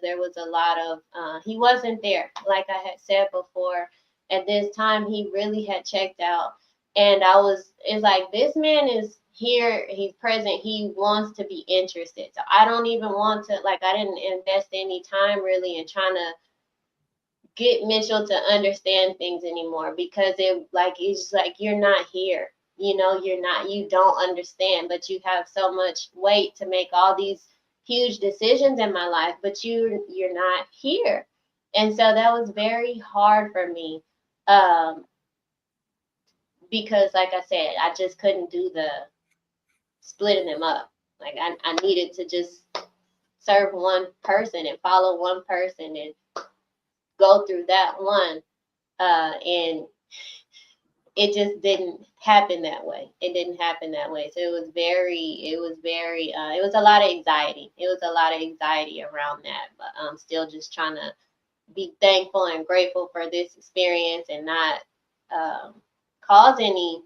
Speaker 4: There was a lot of, he wasn't there. Like I had said before, at this time, he really had checked out. And it's like, this man is here, he's present, he wants to be interested. So I don't even want to, like, I didn't invest any time really in trying to get Mitchell to understand things anymore, because it's like, you're not here. You don't understand, but you have so much weight to make all these huge decisions in my life, but you're not here. And so that was very hard for me. Because like I said, I just couldn't do the splitting them up. Like I needed to just serve one person and follow one person and go through that one. And it just didn't happen that way. It didn't happen that way. So it was a lot of anxiety. It was a lot of anxiety around that. But I'm still just trying to be thankful and grateful for this experience and not cause any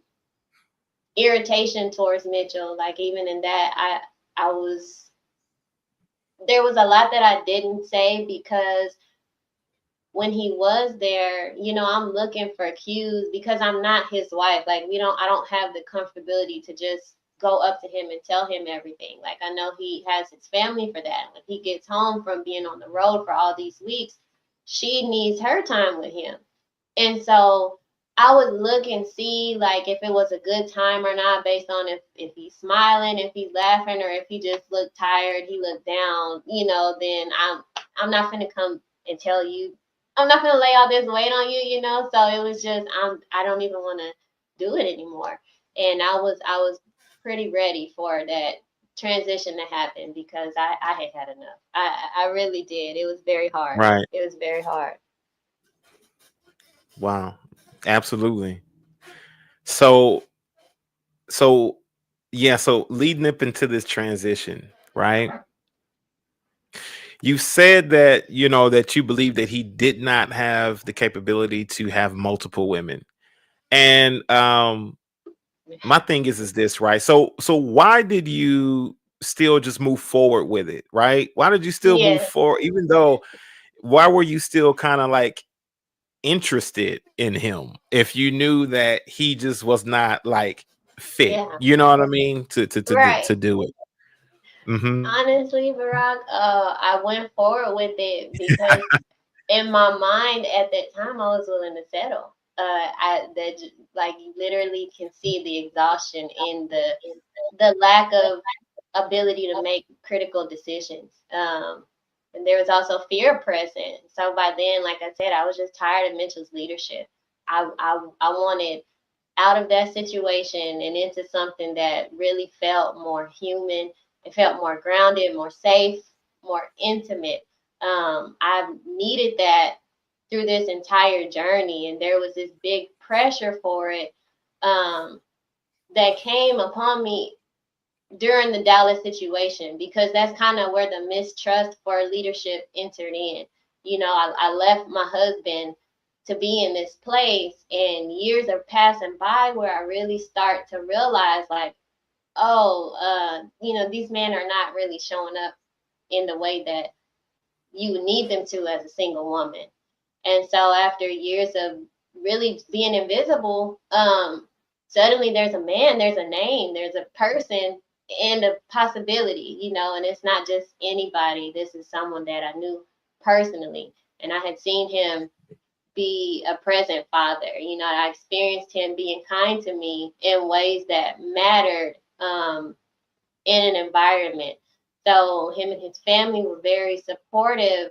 Speaker 4: irritation towards Mitchell. Like even in that, there was a lot that I didn't say, because when he was there, I'm looking for cues, because I'm not his wife. Like I don't have the comfortability to just go up to him and tell him everything. Like I know he has his family for that. When he gets home from being on the road for all these weeks, she needs her time with him. And so I would look and see like if it was a good time or not, based on if he's smiling, if he's laughing, or if he just looked tired, he looked down, then I'm not gonna come and tell you. I'm not gonna lay all this weight on you, So it was just I don't even want to do it anymore. And I was pretty ready for that transition to happen, because I had enough. I really did. It was very hard.
Speaker 2: Right.
Speaker 4: It was very hard.
Speaker 2: Wow. Absolutely. So yeah, so leading up into this transition, right? You said that, that you believe that he did not have the capability to have multiple women. And my thing is this, right? So why did you still just move forward with it, right? Why did you still move forward, even though, why were you still kind of like interested in him if you knew that he just was not like fit?
Speaker 4: Yeah.
Speaker 2: You know what I mean? To
Speaker 4: Right.
Speaker 2: do it. Mm-hmm.
Speaker 4: Honestly, Barack, I went forward with it because in my mind at that time I was willing to settle. You literally can see the exhaustion in the lack of ability to make critical decisions. And there was also fear present. So by then, like I said, I was just tired of Mitchell's leadership. I wanted out of that situation and into something that really felt more human. It felt more grounded, more safe, more intimate. I've needed that through this entire journey, and there was this big pressure for it that came upon me during the Dallas situation, because that's kind of where the mistrust for leadership entered in. I left my husband to be in this place, and years are passing by where I really start to realize like, these men are not really showing up in the way that you would need them to as a single woman. And so after years of really being invisible, suddenly there's a man, there's a name, there's a person, and a possibility, and it's not just anybody. This is someone that I knew personally, and I had seen him be a present father. I experienced him being kind to me in ways that mattered in an environment. So him and his family were very supportive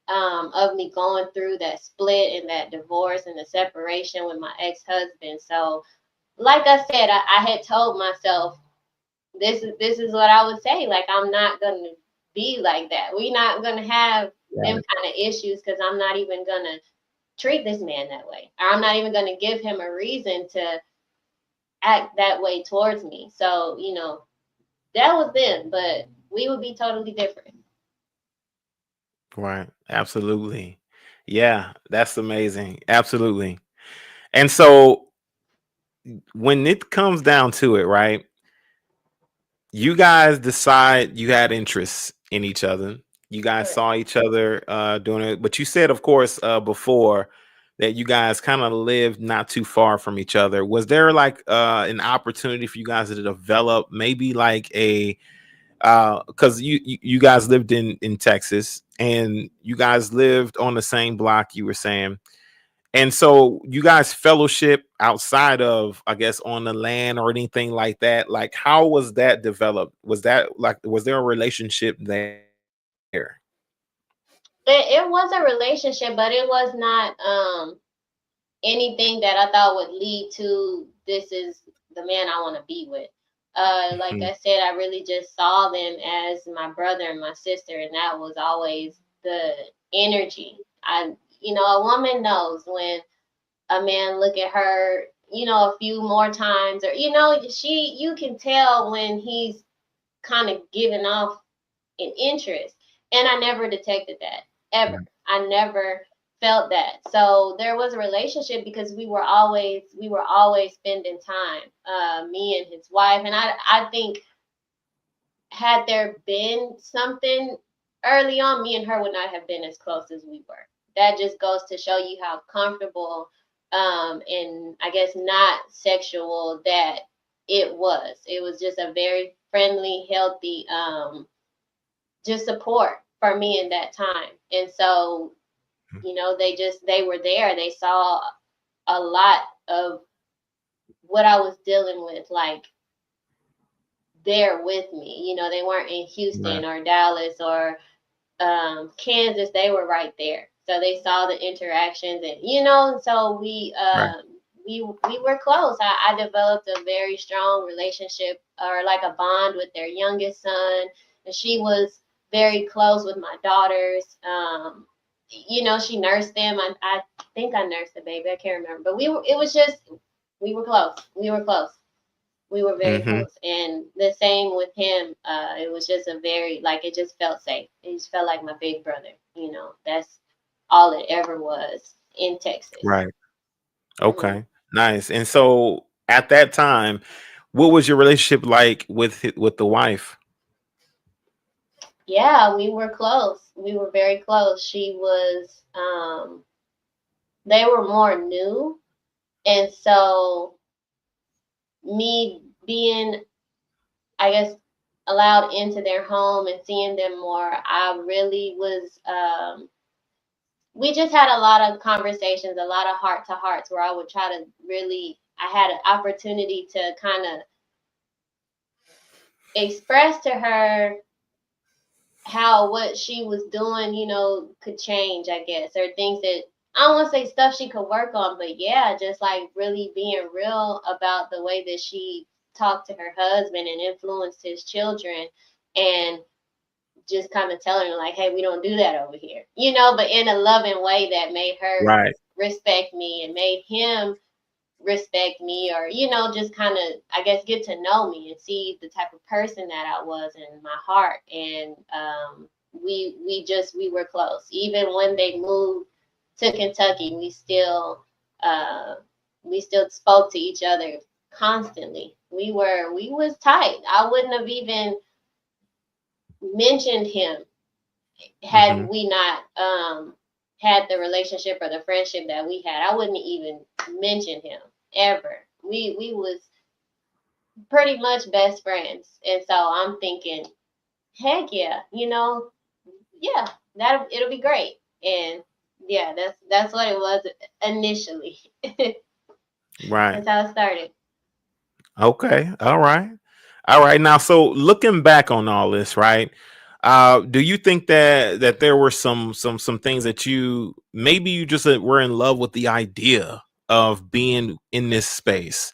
Speaker 4: of me going through that split and that divorce and the separation with my ex-husband. So like I said, I had told myself, this is what I would say. Like, I'm not going to be like that. We're not going to have them kind of issues, because I'm not even going to treat this man that way. Or I'm not even going to give him a reason to act that way towards me. So, that was then, but we would be totally different.
Speaker 2: Right. Absolutely. Yeah, that's amazing. Absolutely. And so when it comes down to it, right? You guys decide you had interests in each other. You guys saw each other doing it. But you said, of course, before that you guys kind of lived not too far from each other. Was there like an opportunity for you guys to develop maybe like a because you guys lived in Texas and you guys lived on the same block, you were saying, and so you guys fellowship outside of, I guess, on the land or anything like that? Like, how was that developed? Was that like, was there a relationship there?
Speaker 4: It was a relationship, but it was not anything that I thought would lead to this is the man I want to be with. Like
Speaker 2: Mhm.
Speaker 4: I said, I really just saw them as my brother and my sister, and that was always the energy. A woman knows when a man look at her, a few more times, or you can tell when he's kind of giving off an interest. And I never detected that ever.
Speaker 2: Mhm.
Speaker 4: I never felt that. So there was a relationship because we were always spending time, me and his wife. And I think had there been something early on, me and her would not have been as close as we were. That just goes to show you how comfortable and I guess not sexual that it was. It was just a very friendly, healthy just support for me in that time. And so, they were there. They saw a lot of what I was dealing with, like there with me. They weren't in
Speaker 2: Right.
Speaker 4: Houston or Dallas or Kansas. They were right there. So they saw the interactions, and so
Speaker 2: Right.
Speaker 4: we were close. I developed a very strong relationship, or like a bond, with their youngest son, and she was very close with my daughters. She nursed them. I think I nursed the baby. I can't remember, but it was just we were close. We were close. We were very
Speaker 2: Hmm.
Speaker 4: close. And the same with him. It was just it just felt safe. It just felt like my big brother. That's all it ever was in Texas.
Speaker 2: Right.
Speaker 4: Hmm.
Speaker 2: Okay. Nice. And so at that time, what was your relationship like with the wife?
Speaker 4: Yeah, we were close. We were very close. They were more new. And so me being, I guess, allowed into their home and seeing them more, I really was, we just had a lot of conversations, a lot of heart to hearts where I would try to really, I had an opportunity to kind of express to her how what she was doing, could change, I guess, or things that I don't want to say stuff she could work on, but yeah, just like really being real about the way that she talked to her husband and influenced his children, and just kind of telling her like, hey, we don't do that over here, but in a loving way that made her
Speaker 2: Right.
Speaker 4: respect me and made him respect me, or just kind of, I guess, get to know me and see the type of person that I was in my heart. And we were close. Even when they moved to Kentucky, uh we still spoke to each other constantly. We was tight. I wouldn't have even mentioned him had
Speaker 2: Hmm.
Speaker 4: we not had the relationship or the friendship that we had. I wouldn't even mention him ever. We was pretty much best friends. And so I'm thinking, heck yeah, yeah, it'll be great. And yeah, that's what it was initially.
Speaker 2: Right.
Speaker 4: That's how it started.
Speaker 2: Okay. All right. All right. Now, so looking back on all this, right? Do you think that there were some things that you just were in love with the idea of being in this space?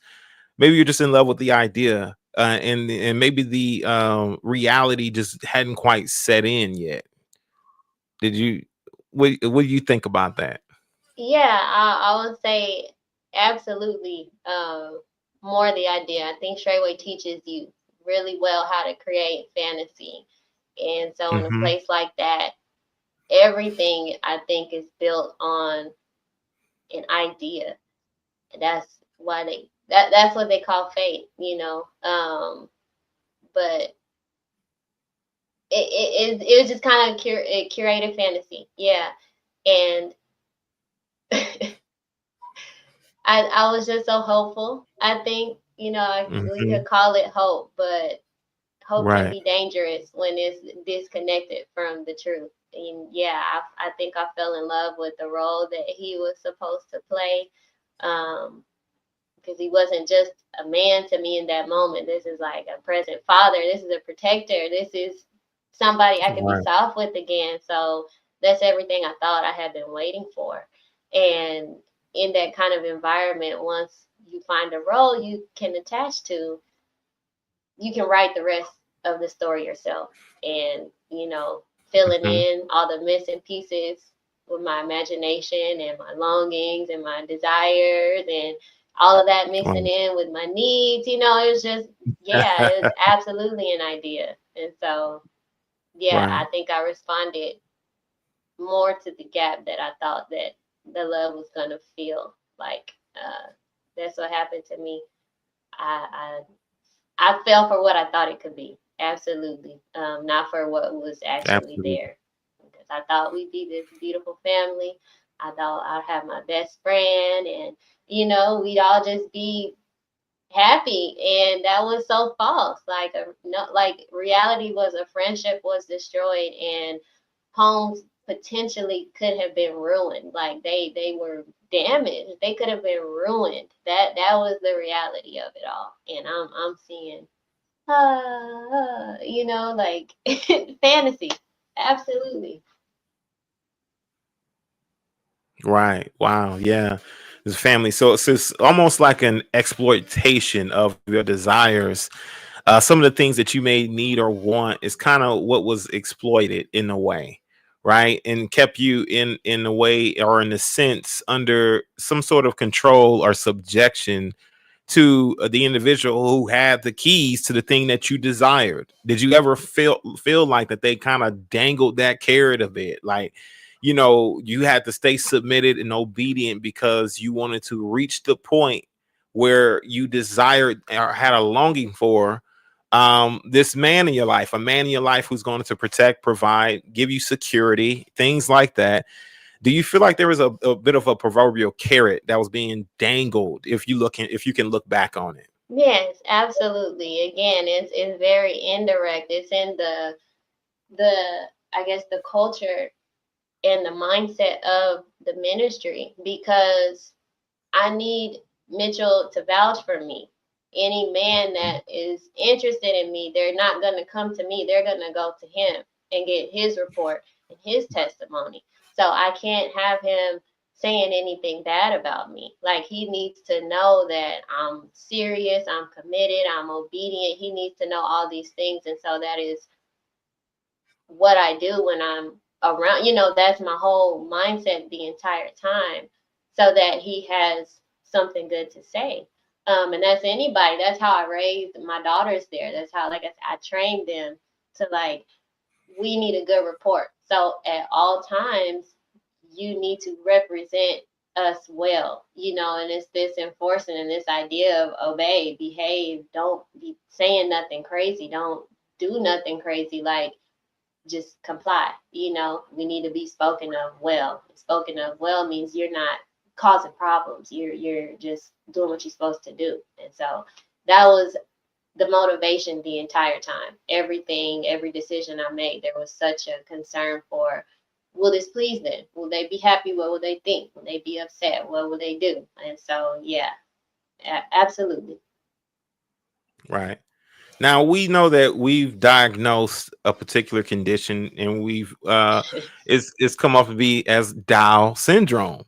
Speaker 2: Maybe you're just in love with the idea, and maybe the reality just hadn't quite set in yet. Did you? What do you think about that?
Speaker 4: Yeah, I would say absolutely, more the idea. I think Straightway teaches you really well how to create fantasy. And so in a
Speaker 2: Hmm.
Speaker 4: place like that, everything I think is built on an idea. That's why that's what they call fate. But it was just kind of curated fantasy. Yeah. And I was just so hopeful. I think, we
Speaker 2: Hmm.
Speaker 4: could call it hope, but hope can
Speaker 2: Right.
Speaker 4: be dangerous when it's disconnected from the truth. And yeah, I think I fell in love with the role that he was supposed to play. Because he wasn't just a man to me in that moment. This is like a present father. This is a protector. This is somebody I could be
Speaker 2: Right.
Speaker 4: soft with again. So that's everything I thought I had been waiting for. And in that kind of environment, once you find a role you can attach to, you can write the rest of the story yourself. And, filling
Speaker 2: Hmm.
Speaker 4: in all the missing pieces with my imagination and my longings and my desires and all of that mixing in with my needs, it was just, yeah, it was absolutely an idea. And so, yeah, I
Speaker 2: Right.
Speaker 4: think I responded more to the gap that I thought that the love was going to feel like. That's what happened to me. I I fell for what I thought it could be. Absolutely. Not for what was actually
Speaker 2: Absolutely.
Speaker 4: there. Because I thought we'd be this beautiful family. I thought I'd have my best friend and, we'd all just be happy. And that was so false. Like no, like reality was a friendship was destroyed and homes potentially could have been ruined. Like they were damaged. They could have been ruined. That was the reality of it all. And I'm seeing like fantasy. Absolutely.
Speaker 2: Right. Wow. Yeah. This family. So it's almost like an exploitation of your desires. Some of the things that you may need or want is kind of what was exploited in a way, right? And kept you in a way or in a sense under some sort of control or subjection to the individual who had the keys to the thing that you desired. Did you ever feel like that they kind of dangled that carrot a bit, like, you had to stay submitted and obedient because you wanted to reach the point where you desired or had a longing for this man in your life, a man in your life who's going to protect, provide, give you security, things like that. Do you feel like there was a bit of a proverbial carrot that was being dangled, if you can look back on it?
Speaker 4: Yes, absolutely. Again, it's very indirect. It's in the I guess the culture and the mindset of the ministry because I need Mitchell to vouch for me. Any man that is interested in me, they're not going to come to me. They're going to go to him and get his report and his testimony. So I can't have him saying anything bad about me. Like he needs to know that I'm serious, I'm committed, I'm obedient. He needs to know all these things. And so that is what I do when I'm around, that's my whole mindset the entire time so that he has something good to say. And that's anybody. That's how I raised my daughters there. That's how, like I trained them to like, we need a good report. So at all times, you need to represent us well, and it's this enforcing and this idea of obey, behave, don't be saying nothing crazy, don't do nothing crazy. Like, just comply. We need to be spoken of well. Spoken of well means you're not causing problems. You're just doing what you're supposed to do. And so that was the motivation the entire time. Everything, every decision I made, there was such a concern for, will this please them? Will they be happy? What will they think? Will they be upset? What will they do? And so, yeah, absolutely.
Speaker 2: Right. Now we know that we've diagnosed a particular condition, and we've it's come off to be as Dow syndrome.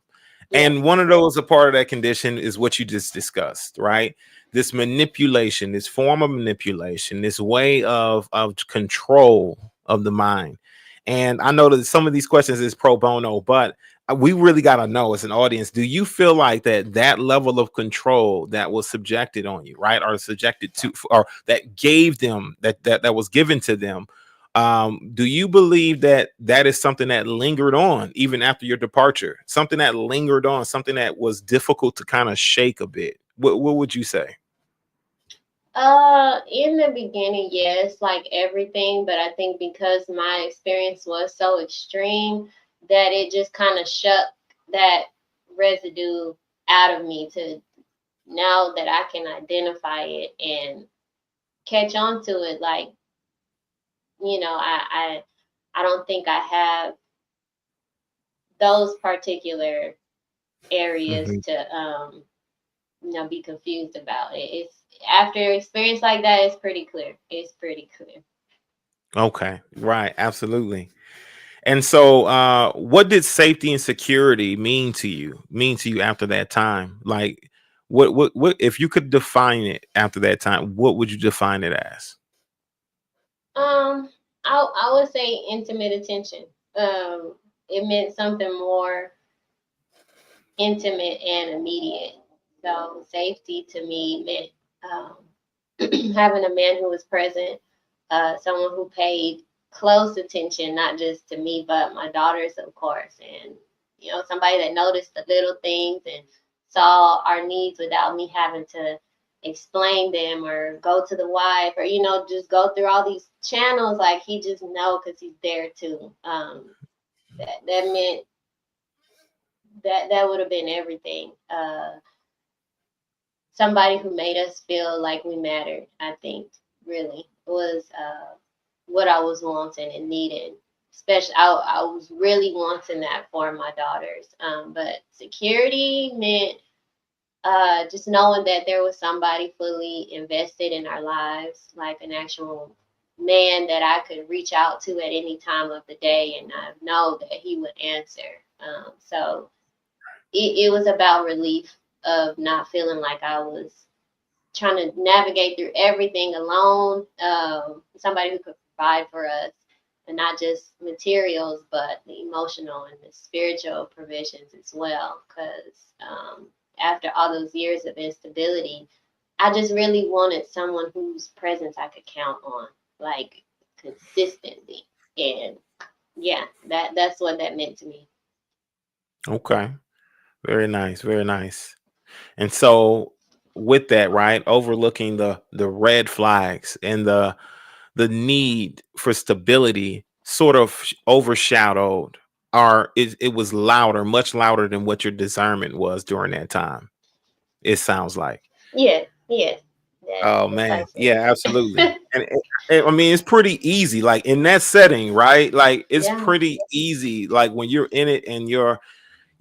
Speaker 4: Yes.
Speaker 2: And one of those, a part of that condition, is what you just discussed, right? This manipulation, this form of manipulation, this way of control of the mind. And I know that some of these questions is pro bono, but we really got to know as an audience, do you feel like that level of control that was subjected on you, right, or subjected to, or that gave them that was given to them, do you believe that is something that lingered on even after your departure, something that lingered on, something that was difficult to kind of shake a bit? What would you say?
Speaker 4: In the beginning, yes, like everything, but I think because my experience was so extreme that it just kind of shut that residue out of me to now that I can identify it and catch on to it. Like, you know, I don't think I have those particular areas
Speaker 2: Mhm.
Speaker 4: to you know, be confused about it. It's after experience like that, it's pretty clear. It's pretty clear.
Speaker 2: Okay, right, absolutely. And so, what did safety and security mean to you? Mean to you after that time? Like, what? If you could define it after that time, what would you define it as?
Speaker 4: Um, I would say intimate attention. It meant something more intimate and immediate. So safety to me meant having a man who was present, someone who paid close attention, not just to me, but my daughters, of course, and you know, somebody that noticed the little things and saw our needs without me having to explain them or go to the wife or you know just go through all these channels. Like he just know because he's there too. That meant that would have been everything. Somebody who made us feel like we mattered, I think, really was what I was wanting and needing. Especially, I was really wanting that for my daughters. But security meant just knowing that there was somebody fully invested in our lives, like an actual man that I could reach out to at any time of the day and I know that he would answer. So it was about relief of not feeling like I was trying to navigate through everything alone. Somebody who could provide for us, and not just materials, but the emotional and the spiritual provisions as well. Because after all those years of instability, I just really wanted someone whose presence I could count on, like consistently. And yeah, that's what that meant to me.
Speaker 2: Okay, very nice, very nice. And so, with that, right, overlooking the red flags and the need for stability, sort of overshadowed, or it was louder, much louder than what your discernment was during that time. It sounds like.
Speaker 4: Yeah, yeah, that
Speaker 2: Oh man,
Speaker 4: precisely.
Speaker 2: yeah, absolutely. And I mean, it's pretty easy, like in that setting, right? Like it's
Speaker 4: Yeah.
Speaker 2: pretty easy, like when you're in it and you're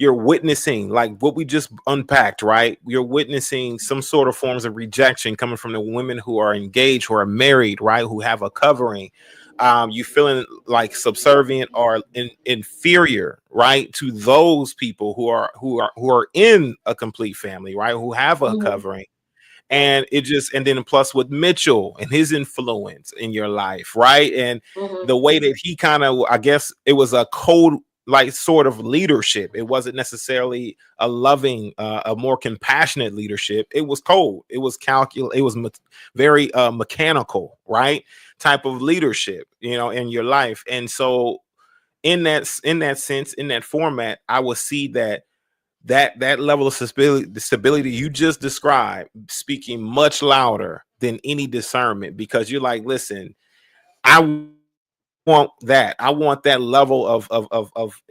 Speaker 2: witnessing like what we just unpacked, right? You're witnessing some sort of forms of rejection coming from the women who are engaged, who are married, right? Who have a covering. You feeling like subservient or inferior, right, to those people who are in a complete family, right? Who have a
Speaker 4: Hmm.
Speaker 2: covering. And it just, and then plus with Mitchell and his influence in your life, right? And
Speaker 4: Hmm.
Speaker 2: the way that he kind of, I guess it was a code like sort of leadership. It wasn't necessarily a loving, a more compassionate leadership. It was cold. It was it was very mechanical, right? Type of leadership, you know, in your life. And so in that sense, in that format, I would see that level of stability, the stability you just described, speaking much louder than any discernment, because you're like, listen, I want that. I want that level of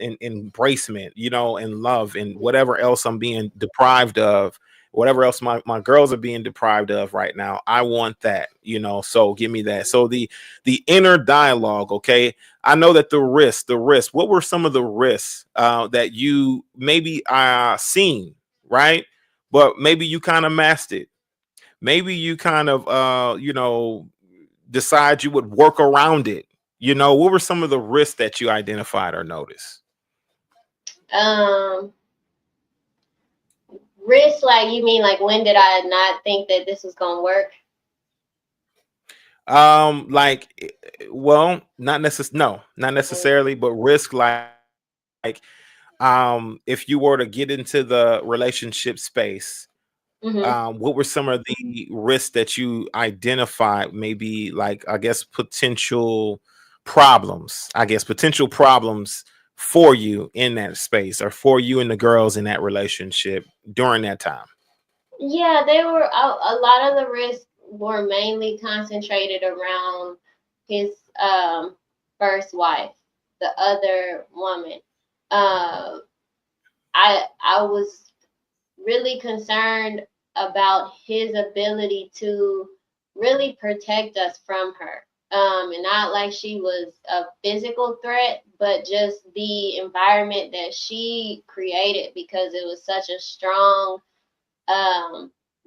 Speaker 2: embracement, you know, and love and whatever else I'm being deprived of, whatever else my girls are being deprived of right now. I want that, you know. So give me that. So the inner dialogue, okay. I know that the risk, what were some of the risks that you maybe seen, right? But maybe you kind of masked it. Maybe you kind of decide you would work around it. You know, what were some of the risks that you identified or noticed?
Speaker 4: Um, Risk, like you mean like when did I not think that this was gonna work?
Speaker 2: Like, well, not necessarily, but risk like, if you were to get into the relationship space,
Speaker 4: Mm-hmm.
Speaker 2: what were some of the risks that you identified? Maybe like, I guess, potential problems for you in that space, or for you and the girls in that relationship during that time.
Speaker 4: Yeah, they were a lot of the risks were mainly concentrated around his first wife, the other woman. Uh, I was really concerned about his ability to really protect us from her. And not like she was a physical threat, but just the environment that she created, because it was such a strong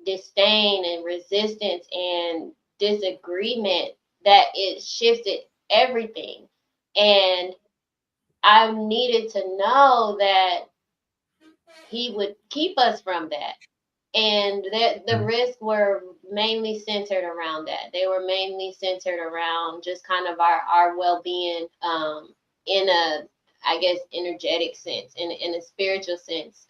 Speaker 4: disdain and resistance and disagreement that it shifted everything. And I needed to know that he would keep us from that. And that the risks were mainly centered around that. They were mainly centered around just kind of our well-being, in a, I guess, energetic sense, in a spiritual sense.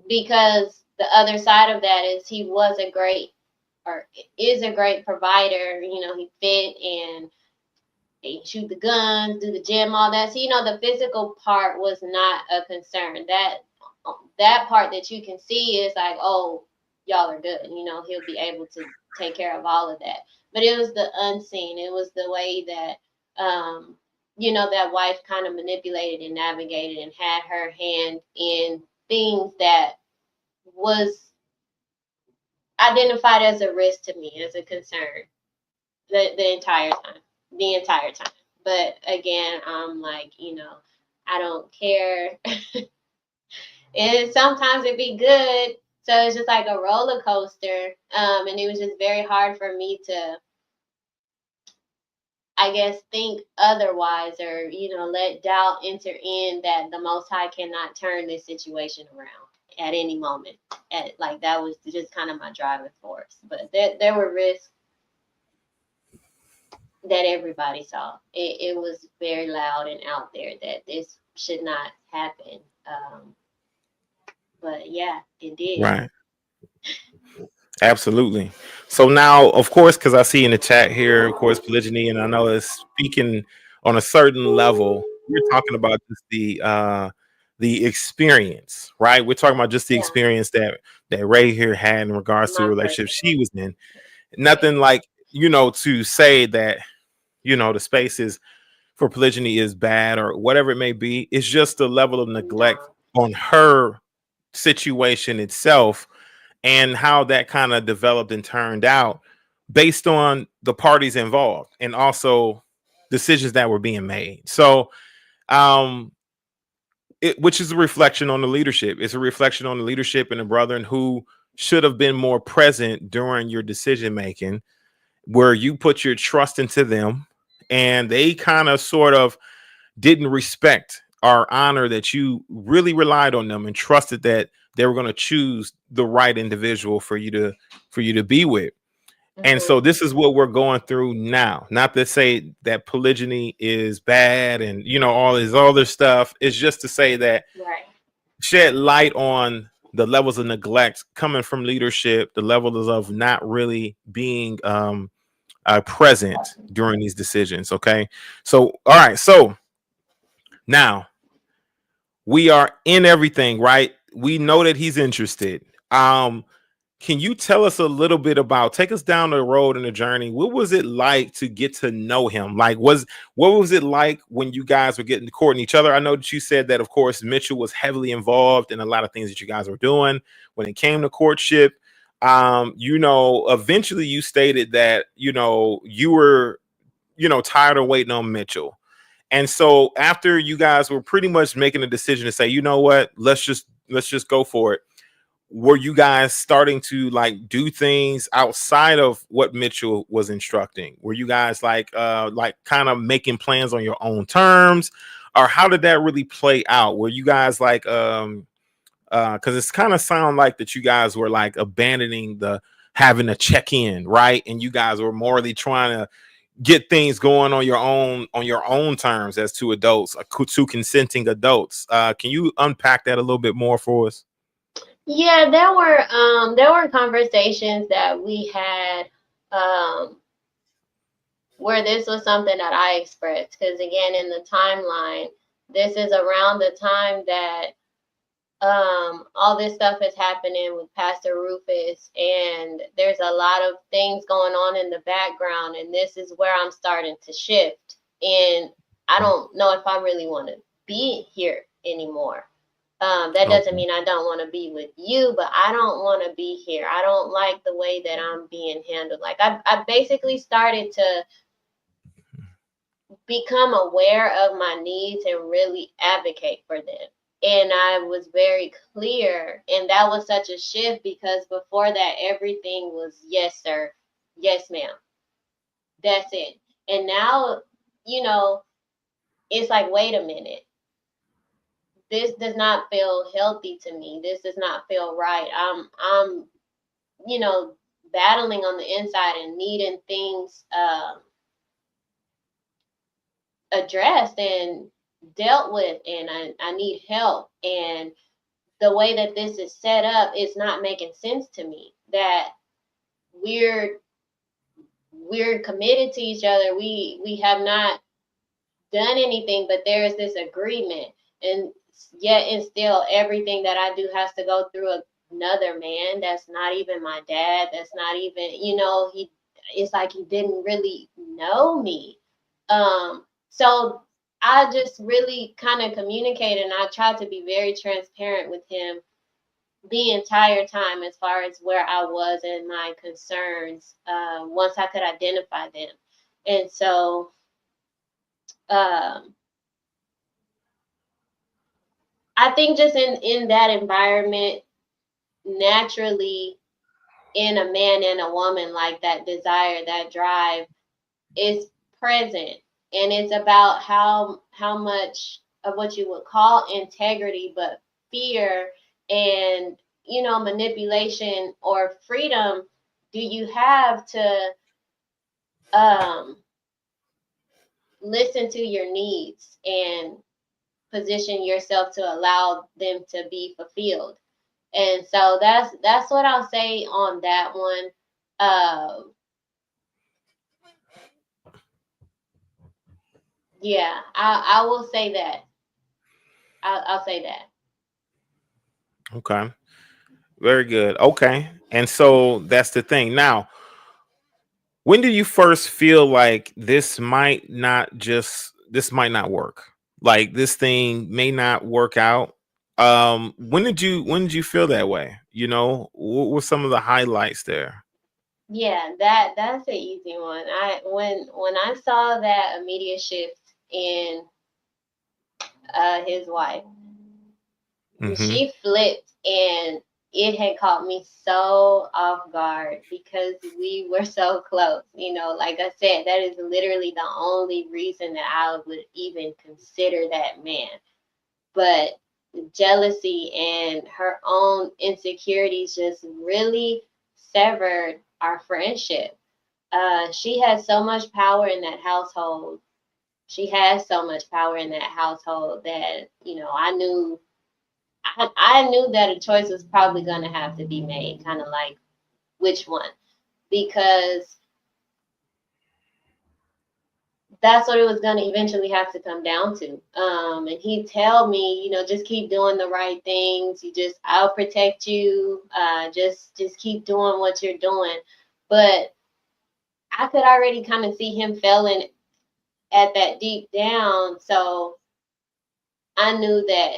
Speaker 4: Because the other side of that is he was a great, or is a great provider. You know, he fed and he shoot the guns, do the gym, all that. So, you know, the physical part was not a concern. That part that you can see is like, oh, y'all are good. You know, he'll be able to take care of all of that. But it was the unseen. It was the way that, you know, that wife kind of manipulated and navigated and had her hand in things that was identified as a risk to me, as a concern, the entire time. But again, I'm like, you know, I don't care. And sometimes it'd be good. So it's just like a roller coaster. And it was just very hard for me to, I guess, think otherwise, or, you know, let doubt enter in that the Most High cannot turn this situation around at any moment. Like, that was just kind of my driving force. But there were risks that everybody saw. It was very loud and out there that this should not happen. But yeah, it did.
Speaker 2: Right. Absolutely. So now, of course, because I see in the chat here, of course, polygyny, and I know it's speaking on a certain level. We're talking about just the experience, right? We're talking about just the experience that Raye here had in regards to the relationship she was in. Nothing like, you know, to say that, you know, the spaces for polygyny is bad or whatever it may be. It's just the level of neglect on her situation itself, and how that kind of developed and turned out based on the parties involved and also decisions that were being made. So, which is a reflection on the leadership. It's a reflection on the leadership and the brethren who should have been more present during your decision making, where you put your trust into them and they kind of sort of didn't respect or honor that you really relied on them and trusted that they were going to choose the right individual for you to be with. And so this is what we're going through now. Not to say that polygyny is bad and, you know, all this other stuff. It's just to say that shed light on the levels of neglect coming from leadership, the levels of not really being present during these decisions. Okay. So, all right. So now we are in everything, right? We know that he's interested. Can you tell us a little bit about, take us down the road in the journey? What was it like to get to know him? Like, what was it like when you guys were getting courting each other? I know that you said that, of course, Mitchell was heavily involved in a lot of things that you guys were doing when it came to courtship. You know, eventually you stated that, you know, you were, you know, tired of waiting on Mitchell. And so after you guys were pretty much making a decision to say, you know what, let's just go for it. Were you guys starting to like do things outside of what Mitchell was instructing? Were you guys like kind of making plans on your own terms, or how did that really play out? Were you guys like, because it's kind of sound like that you guys were like abandoning the having a check-in, right? And you guys were morally trying to get things going on your own terms as two adults, two consenting adults. Can you unpack that a little bit more for us?
Speaker 4: Yeah, there were conversations that we had where this was something that I expressed, because again, in the timeline, this is around the time that all this stuff is happening with Pastor Rufus, and there's a lot of things going on in the background, and this is where I'm starting to shift, and I don't know if I really want to be here anymore. That doesn't
Speaker 2: Okay.
Speaker 4: mean I don't want to be with you, but I don't want to be here. I don't like the way that I'm being handled. Like I basically started to become aware of my needs and really advocate for them. And I was very clear. And that was such a shift because before that, everything was yes, sir. Yes, ma'am. That's it. And now, you know, it's like, wait a minute. This does not feel healthy to me. This does not feel right. I'm, you know, battling on the inside and needing things addressed and dealt with, and I need help. And the way that this is set up is not making sense to me. That we're committed to each other. We have not done anything, but there is this agreement, and yet and still everything that I do has to go through another man that's not even my dad, that's not even, you know, it's like he didn't really know me. So I just really kind of communicated, and I tried to be very transparent with him the entire time as far as where I was and my concerns, once I could identify them. And so um, I think just in that environment, naturally, in a man and a woman, like that desire, that drive is present. And it's about how much of what you would call integrity, but fear and, you know, manipulation or freedom do you have to um, listen to your needs and position yourself to allow them to be fulfilled. And so that's what I'll say on that one. Yeah, I will say that. I'll say that.
Speaker 2: Okay. Very good. Okay. And so that's the thing. Now, when did you first feel like this might not work? Like this thing may not work out. When did you feel that way? You know, what were some of the highlights there?
Speaker 4: Yeah, that's an easy one. When I saw that immediate shift in his wife,
Speaker 2: Mm-hmm.
Speaker 4: she flipped, and it had caught me so off guard because we were so close. You know, like I said, that is literally the only reason that I would even consider that man. But jealousy and her own insecurities just really severed our friendship. She had so much power in that household. She has so much power in that household that, you know, I knew that a choice was probably going to have to be made, kind of like which one, because that's what it was going to eventually have to come down to. And he'd tell me, you know, just keep doing the right things. I'll protect you. Just keep doing what you're doing. But I could already kind of see him failing at that deep down. So I knew that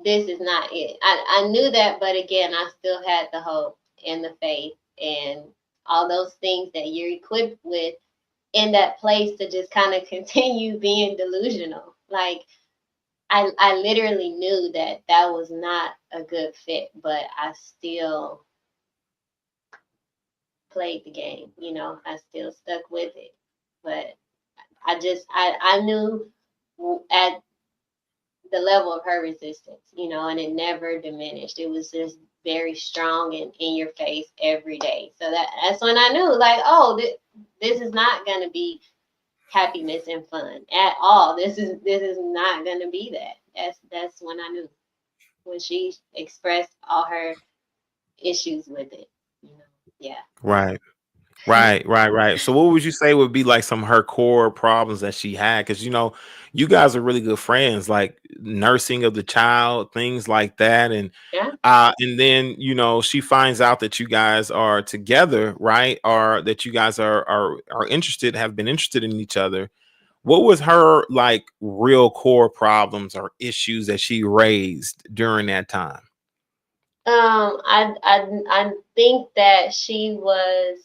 Speaker 4: this is not it. I knew that, but again, I still had the hope and the faith and all those things that you're equipped with in that place to just kind of continue being delusional. Like I literally knew that that was not a good fit, but I still played the game, you know, I still stuck with it. But I knew at the level of her resistance, you know, and it never diminished. It was just very strong and in your face every day. So that's when I knew, like, oh, this is not going to be happiness and fun at all. This is not going to be that. That's when I knew, when she expressed all her issues with it. You know, yeah.
Speaker 2: Right. Right. So what would you say would be like some of her core problems that she had? Because you know, you guys are really good friends, like nursing of the child, things like that.
Speaker 4: Yeah.
Speaker 2: And then, you know, she finds out that you guys are together, right? Or that you guys are interested, have been interested in each other. what was her like real core problems or issues that she raised during that time?
Speaker 4: I think that she was,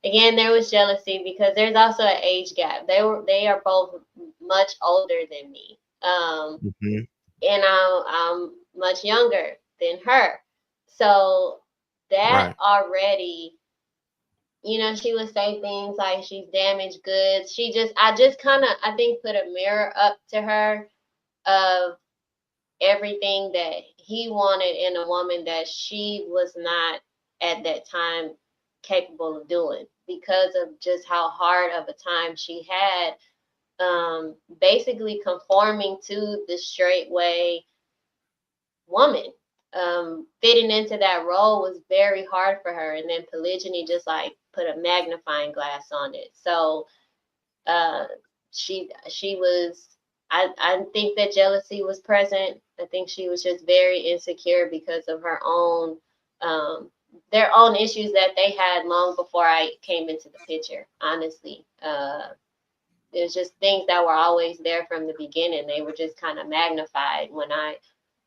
Speaker 4: again, there was jealousy because there's also an age gap. They are both much older than me.
Speaker 2: Mhm.
Speaker 4: And I'm much younger than her. So that
Speaker 2: Right.
Speaker 4: already, she would say things like she's damaged goods. I just kind of, I think, put a mirror up to her of everything that he wanted in a woman that she was not at that time capable of doing because of just how hard of a time she had, basically conforming to the Straightway woman. Fitting into that role was very hard for her, and then polygyny just like put a magnifying glass on it. So she was, I think that jealousy was present. I think she was just very insecure because of her own their own issues that they had long before I came into the picture, honestly. There's just things that were always there from the beginning. They were just kind of magnified when I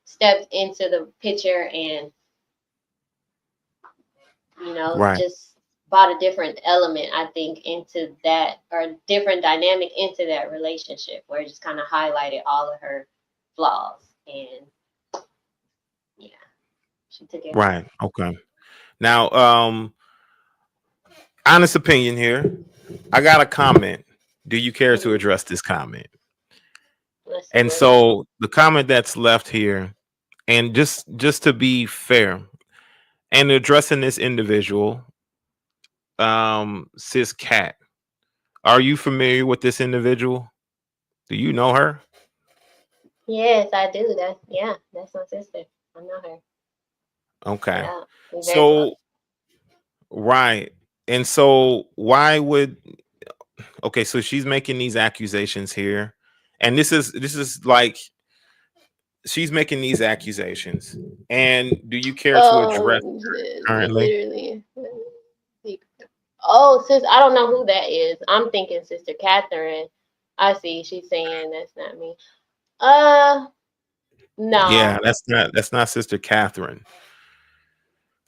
Speaker 4: stepped into the picture and
Speaker 2: Right.
Speaker 4: just brought a different element, I think, into that, or different dynamic into that relationship, where it just kind of highlighted all of her flaws. And yeah, she took it home.
Speaker 2: Right. Okay. Now, honest opinion here. I got a comment. Do you care to
Speaker 4: Mhm.
Speaker 2: address this comment?
Speaker 4: Let's see
Speaker 2: And
Speaker 4: what it is.
Speaker 2: so the comment that's left here, and just to be fair, and addressing this individual, sis cat. Are you familiar with this individual? Do you know her?
Speaker 4: Yes, I do. That's my sister. I know her.
Speaker 2: Okay.
Speaker 4: Yeah, we're very close.
Speaker 2: So right. And so why would okay, so she's making these accusations here. And this is like she's making these accusations. And do you care to address currently?
Speaker 4: Literally. Oh, sis, I don't know who that is. I'm thinking Sister Catherine. I see. She's saying that's not me. Uh,
Speaker 2: Yeah,
Speaker 4: no.
Speaker 2: that's not Sister Catherine.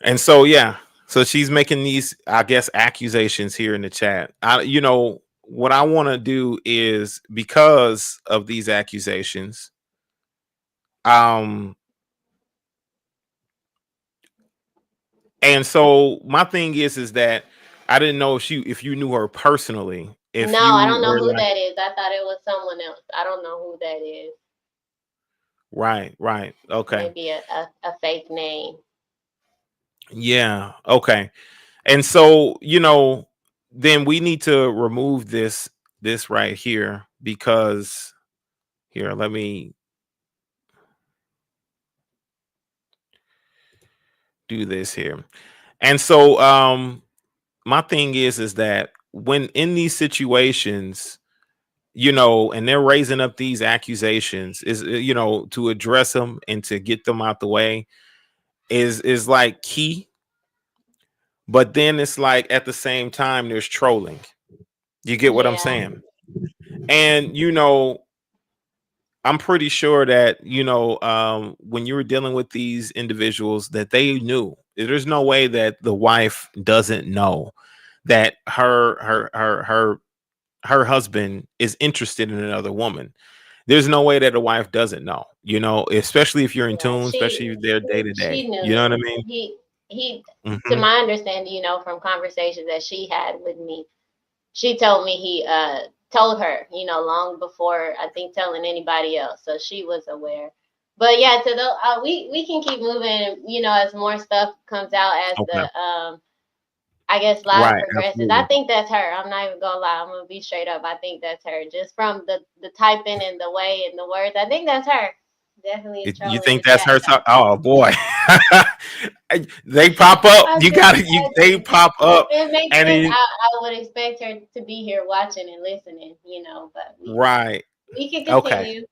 Speaker 2: And so yeah, so she's making these, I guess, accusations here in the chat. What I want to do is, because of these accusations, um, and so my thing is that I didn't know if you knew her personally, if
Speaker 4: No, I
Speaker 2: you
Speaker 4: don't know
Speaker 2: were
Speaker 4: who
Speaker 2: like,
Speaker 4: that is. I thought it was someone else. I don't know who that is.
Speaker 2: right, okay,
Speaker 4: Maybe a fake name.
Speaker 2: yeah, okay. And so, then we need to remove this right here, because here, let me do this here. And so my thing is that when in these situations, and they're raising up these accusations, is to address them and to get them out the way is like key. But then it's like at the same time there's trolling. You get what I'm
Speaker 4: Yeah.
Speaker 2: saying? And I'm pretty sure that when you were dealing with these individuals, that they knew. There's no way that the wife doesn't know that her husband is interested in another woman. There's no way that a wife doesn't know, especially if you're in
Speaker 4: Yeah,
Speaker 2: tune, especially if they're day to
Speaker 4: she
Speaker 2: day. You know what I
Speaker 4: knew.
Speaker 2: mean?
Speaker 4: He to
Speaker 2: Hmm.
Speaker 4: my understanding, from conversations that she had with me, she told me he told her, long before I think telling anybody else. So she was aware. But yeah, to the we can keep moving, as more stuff comes out as
Speaker 2: Okay.
Speaker 4: the I guess live
Speaker 2: Right.
Speaker 4: progresses. I
Speaker 2: Absolutely.
Speaker 4: think that's her. I'm not even gonna lie. I'm gonna be straight up. I think that's her. Just from the typing and the way and the words. I think that's her. Definitely is
Speaker 2: You
Speaker 4: trolling the
Speaker 2: think that's
Speaker 4: chat
Speaker 2: her?
Speaker 4: though.
Speaker 2: Oh boy, they pop up.
Speaker 4: I
Speaker 2: You
Speaker 4: just
Speaker 2: got it. They
Speaker 4: imagine
Speaker 2: pop up,
Speaker 4: it makes
Speaker 2: and
Speaker 4: sense.
Speaker 2: then
Speaker 4: I would expect her to be here watching and listening, but
Speaker 2: right.
Speaker 4: we can
Speaker 2: Okay.
Speaker 4: continue.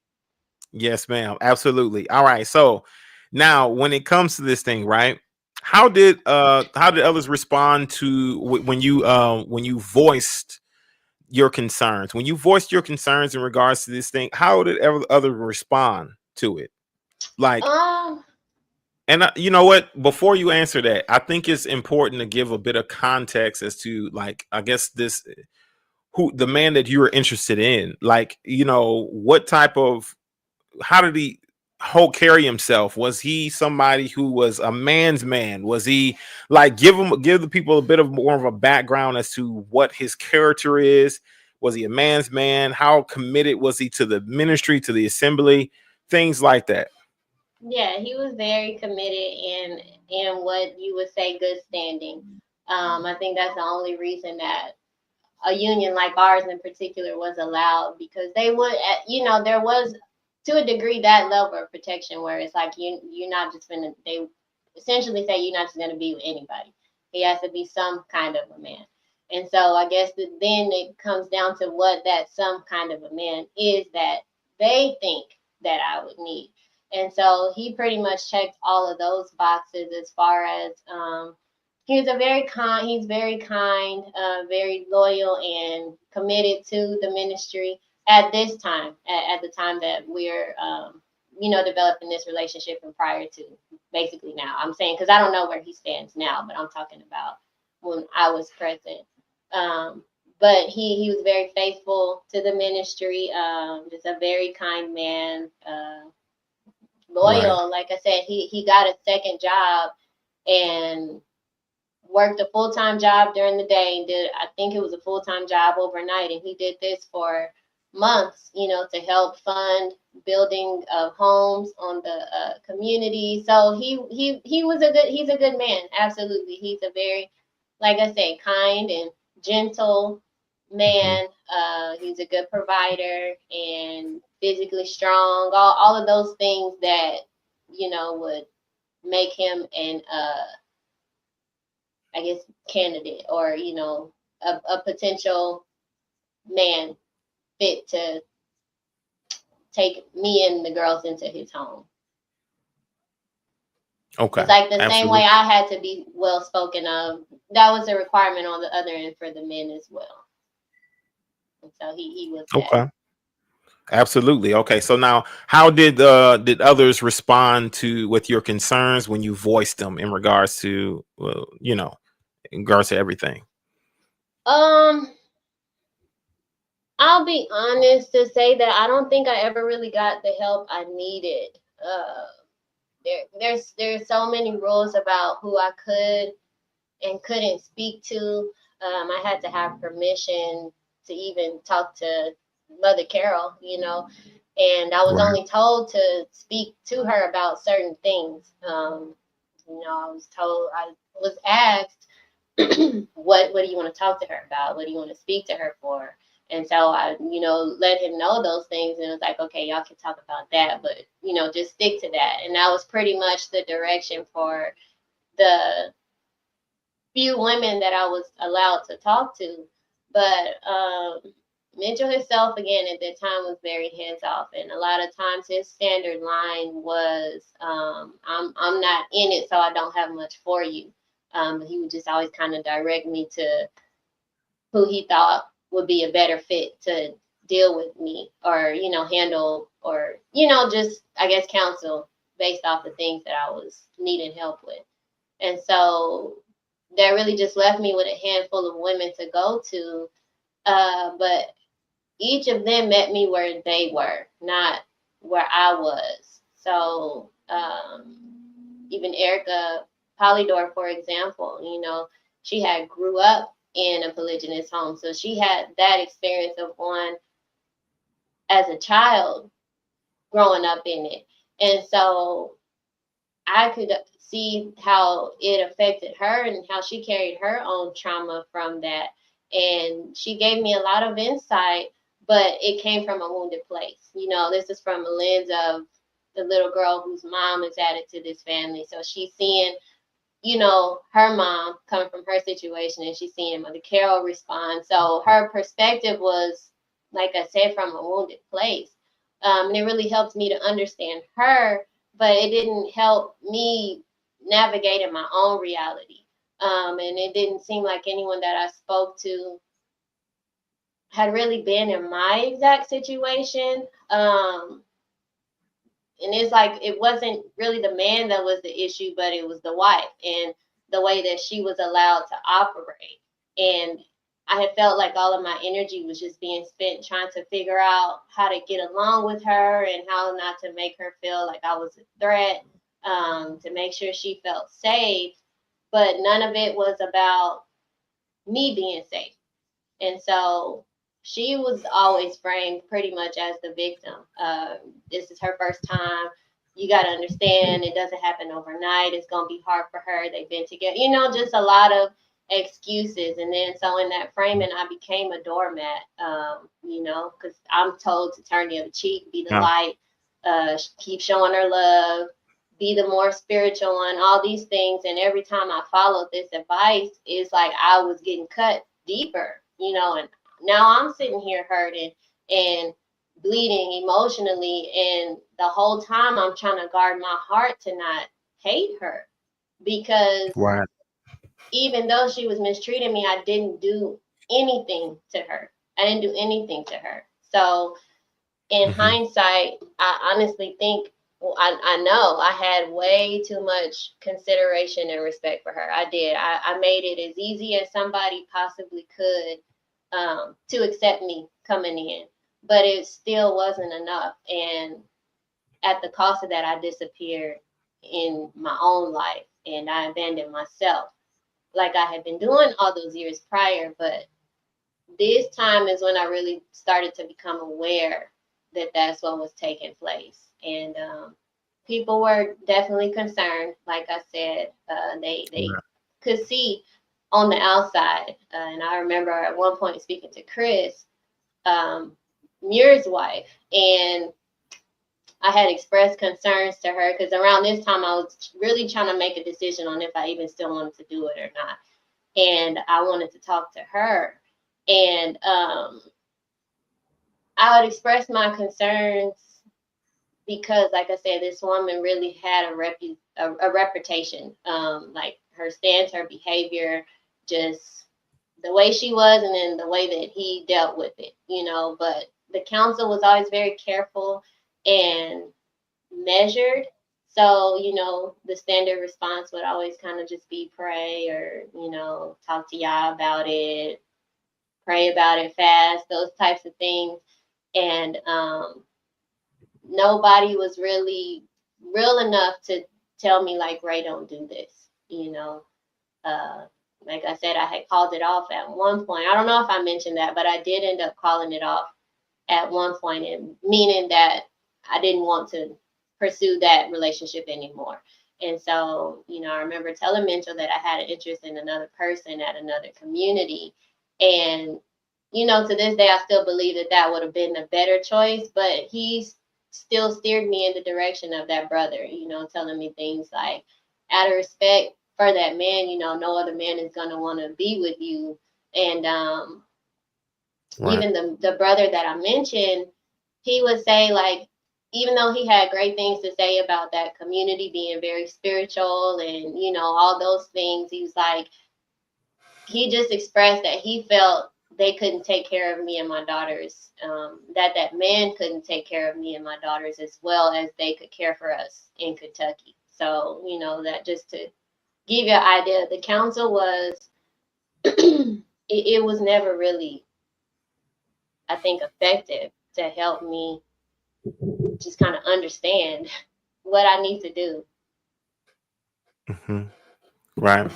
Speaker 2: Yes, ma'am. Absolutely. All right. So now, when it comes to this thing, right? How did others respond to when you voiced your concerns? When you voiced your concerns in regards to this thing, how did others respond to it? Like, and you know what? Before you answer that, I think it's important to give a bit of context as to, like, I guess who the man that you were interested in, like, you know, what type of, how did he carry himself? Was he somebody who was a man's man? Was he, like, give the people a bit of more of a background as to what his character is? Was he a man's man? How committed was he to the ministry, to the assembly, things like that?
Speaker 4: Yeah, he was very committed in what you would say good standing. I think that's the only reason that a union like ours in particular was allowed, because they would, you know, there was to a degree that level of protection where it's like you're not just gonna, they essentially say you're not just gonna be with anybody. He has to be some kind of a man. And so I guess then it comes down to what that some kind of a man is that they think that I would need. And so he pretty much checked all of those boxes as far as he's very kind, very loyal and committed to the ministry at this time, at the time that we're developing this relationship, and prior to basically now. I'm saying, because I don't know where he stands now, but I'm talking about when I was present. But he was very faithful to the ministry, just a very kind man, loyal. Right. Like I said, he got a second job and worked a full-time job during the day, and I think it was a full-time job overnight, and he did this for months, you know, to help fund building of homes on the community. So he's a good man. Absolutely. He's a very, like I say, kind and gentle man. He's a good provider and physically strong, all of those things that, you know, would make him an I guess candidate, or, you know, a potential man fit to take me and the girls into his home.
Speaker 2: Okay.
Speaker 4: It's like the
Speaker 2: Absolutely.
Speaker 4: same way I had to be well spoken of. That was a requirement on the other end for the men as well. And so he was that.
Speaker 2: Okay. Absolutely. Okay. So now, how did others respond with your concerns when you voiced them in regards to, you know, in regards to everything?
Speaker 4: I'll be honest to say that I don't think I ever really got the help I needed. There's so many rules about who I could and couldn't speak to. I had to have permission to even talk to Mother Carol, you know, and I was
Speaker 2: Right.
Speaker 4: only told to speak to her about certain things. You know, I was asked, what do you want to talk to her about? What do you want to speak to her for? And so I, you know, let him know those things, and it was like, okay, y'all can talk about that, but, you know, just stick to that. And that was pretty much the direction for the few women that I was allowed to talk to. But Mitchell himself, again, at that time was very hands off, and a lot of times his standard line was, I'm not in it, so I don't have much for you. But he would just always kind of direct me to who he thought would be a better fit to deal with me, or, you know, handle, or, you know, just, I guess, counsel based off the things that I was needing help with. And so that really just left me with a handful of women to go to. But each of them met me where they were, not where I was. So even Erica Polydor, for example, you know, she had grew up in a polygynous home. So she had that experience of one as a child growing up in it. And so I could see how it affected her and how she carried her own trauma from that. And she gave me a lot of insight, but it came from a wounded place. You know, this is from a lens of the little girl whose mom is added to this family. So she's seeing, you know, her mom come from her situation, and she's seeing Mother Carol respond. So her perspective was, like I said, from a wounded place. And it really helped me to understand her, but it didn't help me navigate in my own reality. And it didn't seem like anyone that I spoke to had really been in my exact situation. And it's like it wasn't really the man that was the issue, but it was the wife and the way that she was allowed to operate. And I had felt like all of my energy was just being spent trying to figure out how to get along with her and how not to make her feel like I was a threat, to make sure she felt safe. But none of it was about me being safe. And so she was always framed pretty much as the victim. This is her first time. You got to understand, it doesn't happen overnight. It's going to be hard for her. They've been together, just a lot of excuses. And then so in that framing, I became a doormat, because I'm told to turn the other cheek, be the light, keep showing her love, be the more spiritual one, all these things. And every time I followed this advice, it's like I was getting cut deeper, and now I'm sitting here hurting and bleeding emotionally. And the whole time I'm trying to guard my heart to not hate her, because even though she was mistreating me, I didn't do anything to her. I didn't do anything to her. So in hindsight, I honestly think, well, I know I had way too much consideration and respect for her. I did. I made it as easy as somebody possibly could, to accept me coming in, but it still wasn't enough. And at the cost of that, I disappeared in my own life and I abandoned myself like I had been doing all those years prior. But this time is when I really started to become aware that that's what was taking place. And people were definitely concerned. Like I said, they could see on the outside. And I remember at one point speaking to Chris, Muir's wife, and I had expressed concerns to her because around this time I was really trying to make a decision on if I even still wanted to do it or not. And I wanted to talk to her. And I would express my concerns because, like I said, this woman really had a reputation, like her stance, her behavior, just the way she was, and then the way that he dealt with it, But the counsel was always very careful and measured. So, the standard response would always kind of just be pray or, talk to Yah about it, pray about it, fast, those types of things. And nobody was really real enough to tell me like, Ray, don't do this, like I said, I had called it off at one point. I don't know if I mentioned that, but I did end up calling it off at one point, and meaning that I didn't want to pursue that relationship anymore. And so, I remember telling Mitchell that I had an interest in another person at another community. And, to this day, I still believe that that would have been a better choice, but he's still steered me in the direction of that brother, telling me things like, out of respect for that man, no other man is going to want to be with you. And even the brother that I mentioned, he would say, like, even though he had great things to say about that community being very spiritual and, all those things, he was like, he just expressed that he felt they couldn't take care of me and my daughters, that man couldn't take care of me and my daughters as well as they could care for us in Kentucky. So, that just to give you an idea, the counsel was, it was never really, I think, effective to help me just kind of understand what I need to do.
Speaker 2: Right.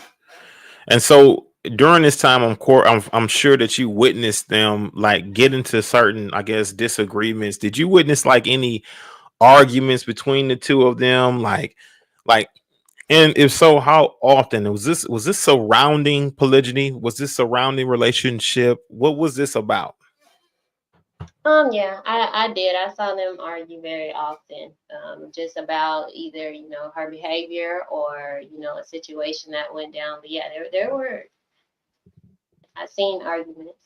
Speaker 2: And so during this time on court, I'm sure that you witnessed them like get into certain, I guess, disagreements. Did you witness like any arguments between the two of them? Like, and if so, how often was this surrounding polygyny? Was this surrounding relationship? What was this about?
Speaker 4: Yeah, I did. I saw them argue very often, just about either, her behavior or, a situation that went down. But yeah, there were, I've seen arguments.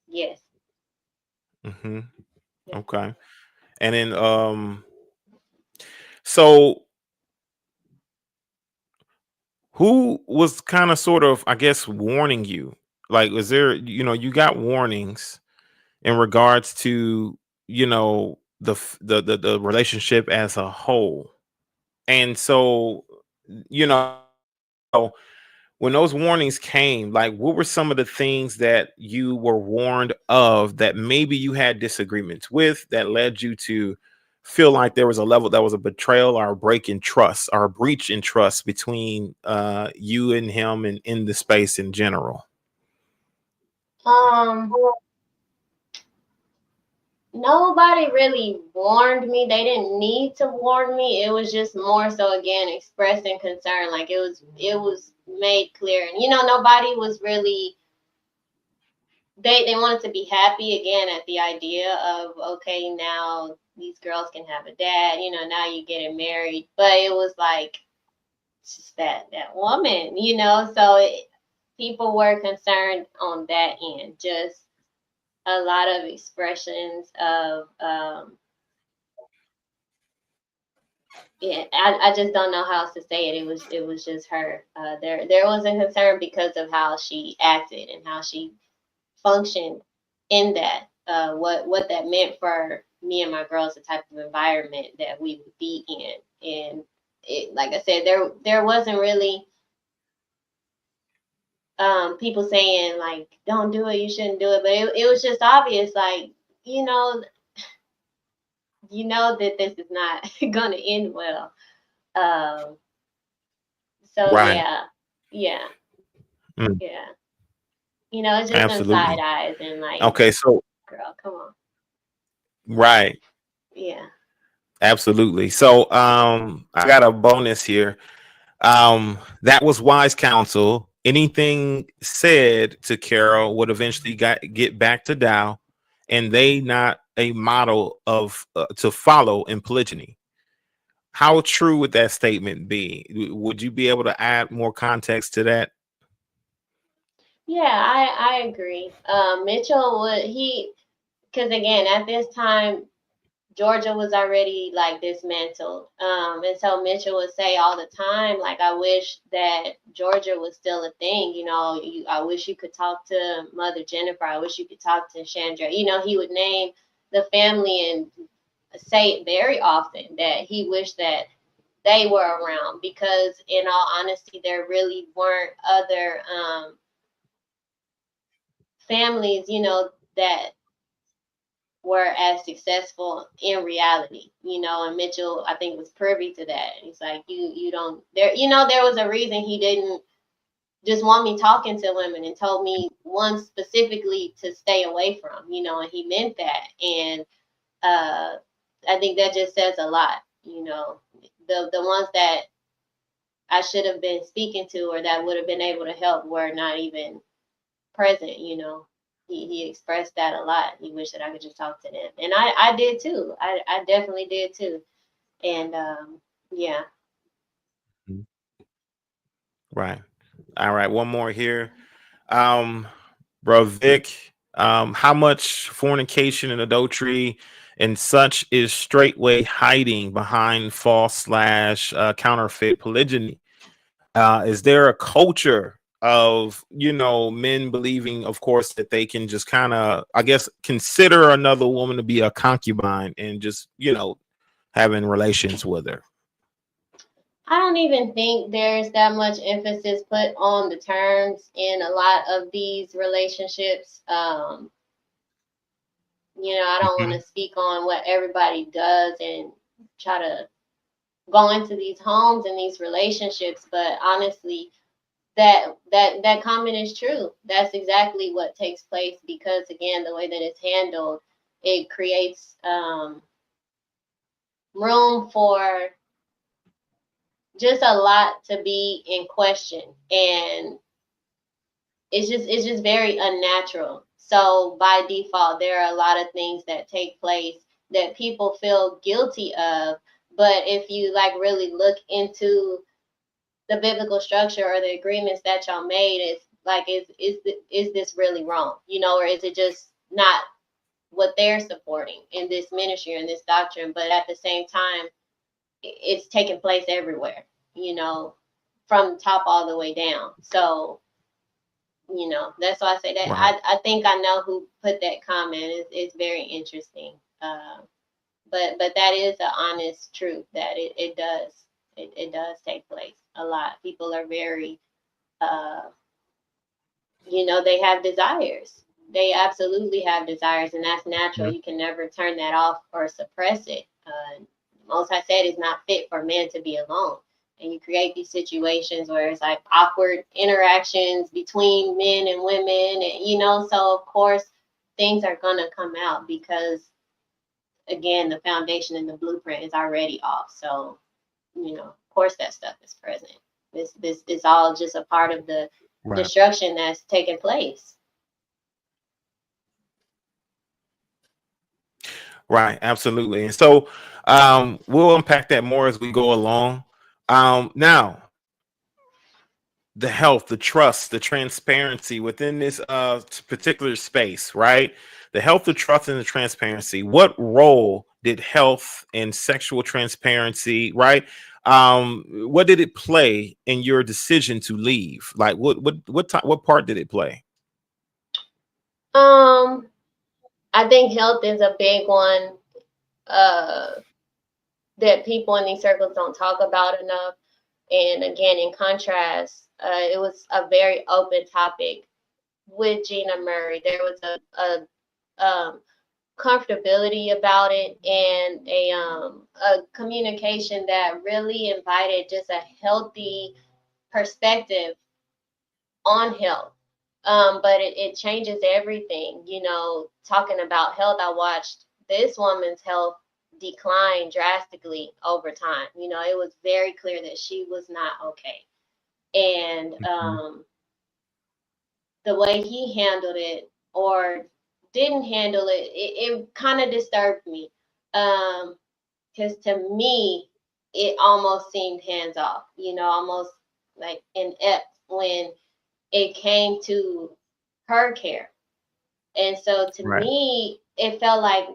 Speaker 4: Yes.
Speaker 2: Yeah. Okay. And then, so who was kind of sort of, I guess, warning you? Like, was there, you got warnings. in regards to, you know, the relationship as a whole. And so, you know, when those warnings came, like, what were some of the things that you were warned of that maybe you had disagreements with that led you to feel like there was a level that was a betrayal or a break in trust or a breach in trust between you and him and in the space in general?
Speaker 4: Um, Nobody really warned me. They didn't need to warn me. It was just more so, again, expressing concern. Like it was made clear, and nobody was really. They wanted to be happy again at the idea of, okay, now these girls can have a dad. Now you're getting married, but it was like it's just that woman. So people were concerned on that end. Just a lot of expressions of yeah, I just don't know how else to say it. It was just her. There was a concern because of how she acted and how she functioned in that. What that meant for me and my girls, the type of environment that we would be in, and like I said, there wasn't really people saying like, don't do it, you shouldn't do it, but it was just obvious, like you know that this is not gonna end well. Um, so
Speaker 2: Right.
Speaker 4: yeah.
Speaker 2: Mm,
Speaker 4: Yeah. It's just them side
Speaker 2: absolutely.
Speaker 4: eyes and like,
Speaker 2: Okay, so
Speaker 4: girl, come on.
Speaker 2: right.
Speaker 4: Yeah.
Speaker 2: Absolutely. So I got a bonus here. That was wise counsel. Anything said to Carol would eventually get back to Dow, and they not a model of to follow in polygyny. How true would that statement be? Would you be able to add more context to that?
Speaker 4: Yeah, I agree. Mitchell because again, at this time, Georgia was already like dismantled. And so Mitchell would say all the time, like, I wish that Georgia was still a thing. I wish you could talk to Mother Jennifer. I wish you could talk to Chandra. He would name the family and say it very often that he wished that they were around, because in all honesty, there really weren't other families, that were as successful in reality, and Mitchell, I think, was privy to that. He's like, you don't there, there was a reason he didn't just want me talking to women and told me one specifically to stay away from, and he meant that. And I think that just says a lot, the ones that I should have been speaking to or that would have been able to help were not even present. He expressed that a lot. He wished that I could just talk to them, and I did too. I definitely did too. And yeah.
Speaker 2: Mhm. Right. All right. One more here. Um, Bro Vic, how much fornication and adultery and such is Straightway hiding behind false slash counterfeit polygyny? Is there a culture of, men believing, of course, that they can just kind of, I guess, consider another woman to be a concubine and just, having relations with her?
Speaker 4: I don't even think there's that much emphasis put on the terms in a lot of these relationships. I don't want
Speaker 2: Mhm.
Speaker 4: to speak on what everybody does and try to go into these homes and these relationships, but honestly, that comment is true. That's exactly what takes place, because again, the way that it's handled, it creates room for just a lot to be in question, and it's just very unnatural. So by default, there are a lot of things that take place that people feel guilty of. But if you like really look into the biblical structure or the agreements that y'all made, it's like, is this really wrong? Or is it just not what they're supporting in this ministry or in this doctrine? But at the same time, it's taking place everywhere, from top all the way down. So You know, that's why I say that.
Speaker 2: Right.
Speaker 4: I think I know who put that comment. It's very interesting. But that is an honest truth that it does take place a lot. People are very, you know, they have desires. They absolutely have desires, and that's natural. You can never turn that off or suppress it. Most High said it's not fit for men to be alone. And you create these situations where it's like awkward interactions between men and women, and you know, so of course things are gonna come out because again, the foundation and the blueprint is already off. So, you know, of course that stuff is present. This is all just a part of the destruction that's taking place.
Speaker 2: Right, absolutely. And so we'll unpack that more as we go along. Now, the health, the trust, the transparency within this particular space, right? The health, the trust, and the transparency. What role did health and sexual transparency, right? What did it play in your decision to leave? Like, what part did it play?
Speaker 4: I think health is a big one that people in these circles don't talk about enough. And again, in contrast, it was a very open topic with Gina Murray. There was a comfortability about it, and a communication that really invited just a healthy perspective on health. But it changes everything. You know, talking about health, I watched this woman's health decline drastically over time. You know, it was very clear that she was not okay. And the way he handled it or didn't handle it, it kind of disturbed me. Because to me, it almost seemed hands off, you know, almost like inept when it came to her care. And so to me, it felt like,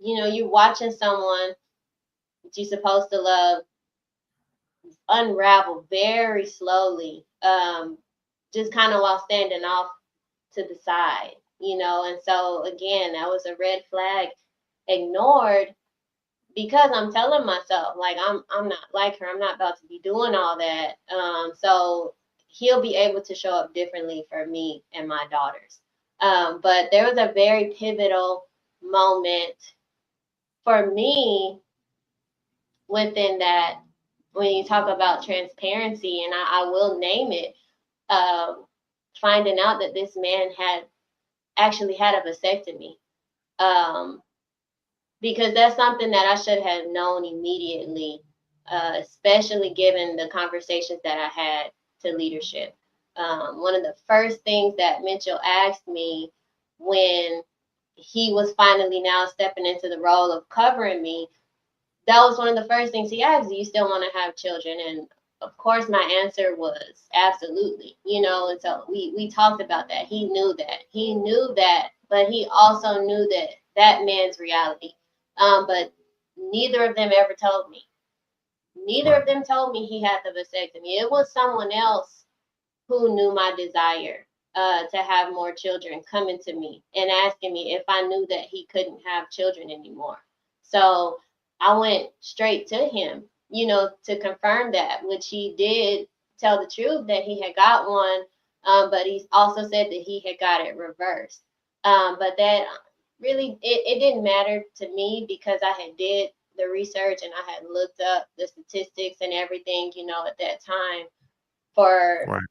Speaker 4: you know, you're watching someone that you're supposed to love unravel very slowly, just kind of while standing off to the side, you know. And so again, that was a red flag ignored because I'm telling myself, like, I'm not like her. I'm not about to be doing all that. So he'll be able to show up differently for me and my daughters. But there was a very pivotal moment for me within that when you talk about transparency, and I will name it, finding out that this man had actually had a vasectomy. Because that's something that I should have known immediately, especially given the conversations that I had to leadership. One of the first things that Mitchell asked me when he was finally now stepping into the role of covering me, that was one of the first things he asked, do you still want to have children? And of course, my answer was absolutely, you know, and so we talked about that. He knew that, but he also knew that man's reality. But neither of them ever told me. Neither of them told me he had the vasectomy. It was someone else who knew my desire to have more children coming to me and asking me if I knew that he couldn't have children anymore. So I went straight to him, you know, to confirm that, which he did tell the truth that he had got one, but he also said that he had got it reversed. But that really, it didn't matter to me because I had did the research and I had looked up the statistics and everything, you know, at that time for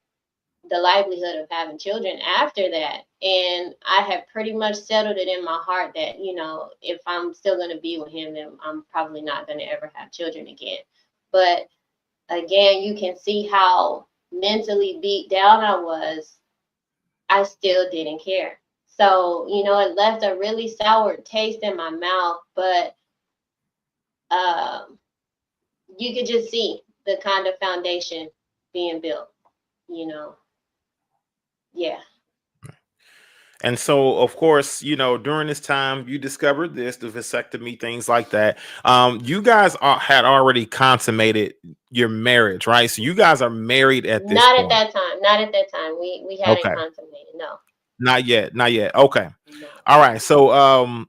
Speaker 4: the livelihood of having children after that. And I had pretty much settled it in my heart that, you know, if I'm still going to be with him, then I'm probably not going to ever have children again. But again, you can see how mentally beat down I was. I still didn't care. So, you know, it left a really sour taste in my mouth, but you could just see the kind of foundation being built, you know. Yeah.
Speaker 2: And so, of course, you know, during this time, you discovered this, the vasectomy, things like that. You guys had already consummated your marriage, right? So you guys are married at this point.
Speaker 4: Not at that time. not at that time. We hadn't
Speaker 2: Okay.
Speaker 4: consummated. No.
Speaker 2: Not yet. Not yet. Okay.
Speaker 4: No.
Speaker 2: All right. So,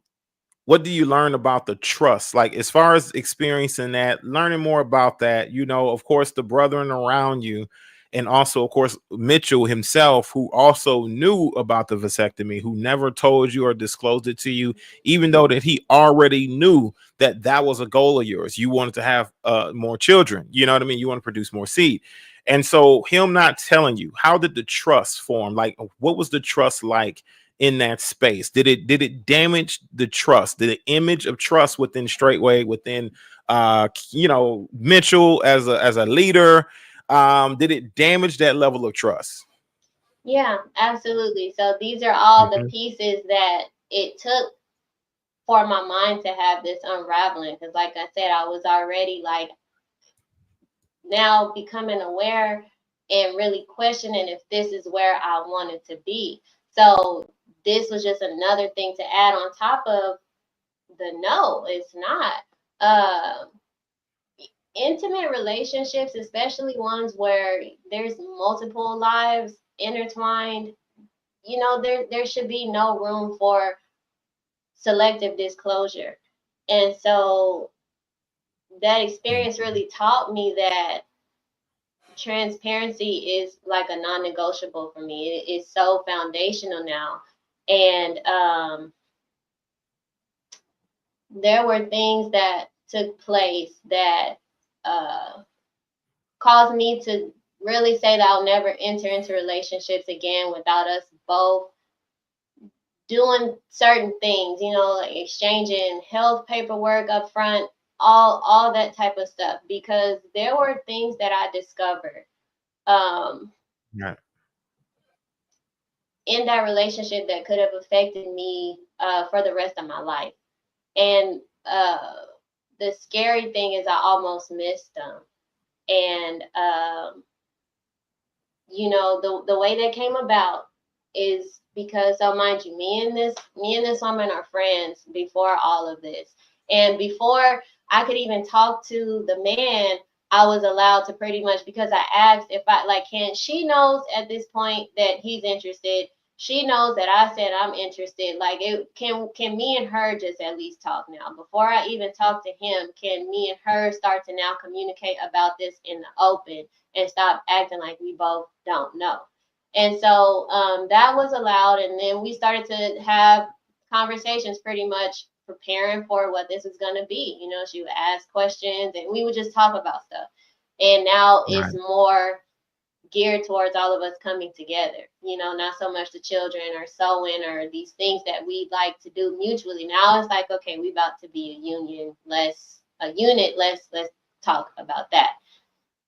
Speaker 2: what do you learn about the trust? Like, as far as experiencing that, learning more about that, of course, the brethren around you, and also, of course, Mitchell himself, who also knew about the vasectomy, who never told you or disclosed it to you, even though that he already knew that that was a goal of yours. You wanted to have more children. You know what I mean? You want to produce more seed. And so him not telling you, how did the trust form? Like, what was the trust like in that space? Did it damage the trust, the image of trust within Straightway, within Mitchell as a leader? Did it damage that level of trust?
Speaker 4: Yeah, absolutely. So these are all the pieces that it took for my mind to have this unraveling, because like I said, I was already like now becoming aware and really questioning if this is where I wanted to be. So this was just another thing to add on top of the no, it's not. Intimate relationships, especially ones where there's multiple lives intertwined, there should be no room for selective disclosure. And so that experience really taught me that transparency is like a non-negotiable for me. It is so foundational now. And there were things that took place that caused me to really say that I'll never enter into relationships again without us both doing certain things, like exchanging health paperwork up front, all that type of stuff, because there were things that I discovered
Speaker 2: Yeah.
Speaker 4: in that relationship that could have affected me for the rest of my life. And the scary thing is I almost missed them. And the way that came about is because, so mind you, me and this woman are friends before all of this. And before I could even talk to the man, I was allowed to pretty much, because I asked if she knows at this point that he's interested. She knows that I said I'm interested. Like, can me and her just at least talk now? Before I even talk to him, can me and her start to now communicate about this in the open and stop acting like we both don't know? And so that was allowed. And then we started to have conversations pretty much preparing for what this is going to be. She would ask questions and we would just talk about stuff. And now it's more geared towards all of us coming together, not so much the children or sewing or these things that we like to do mutually. Now it's like, okay, we about to be a union, let's talk about that.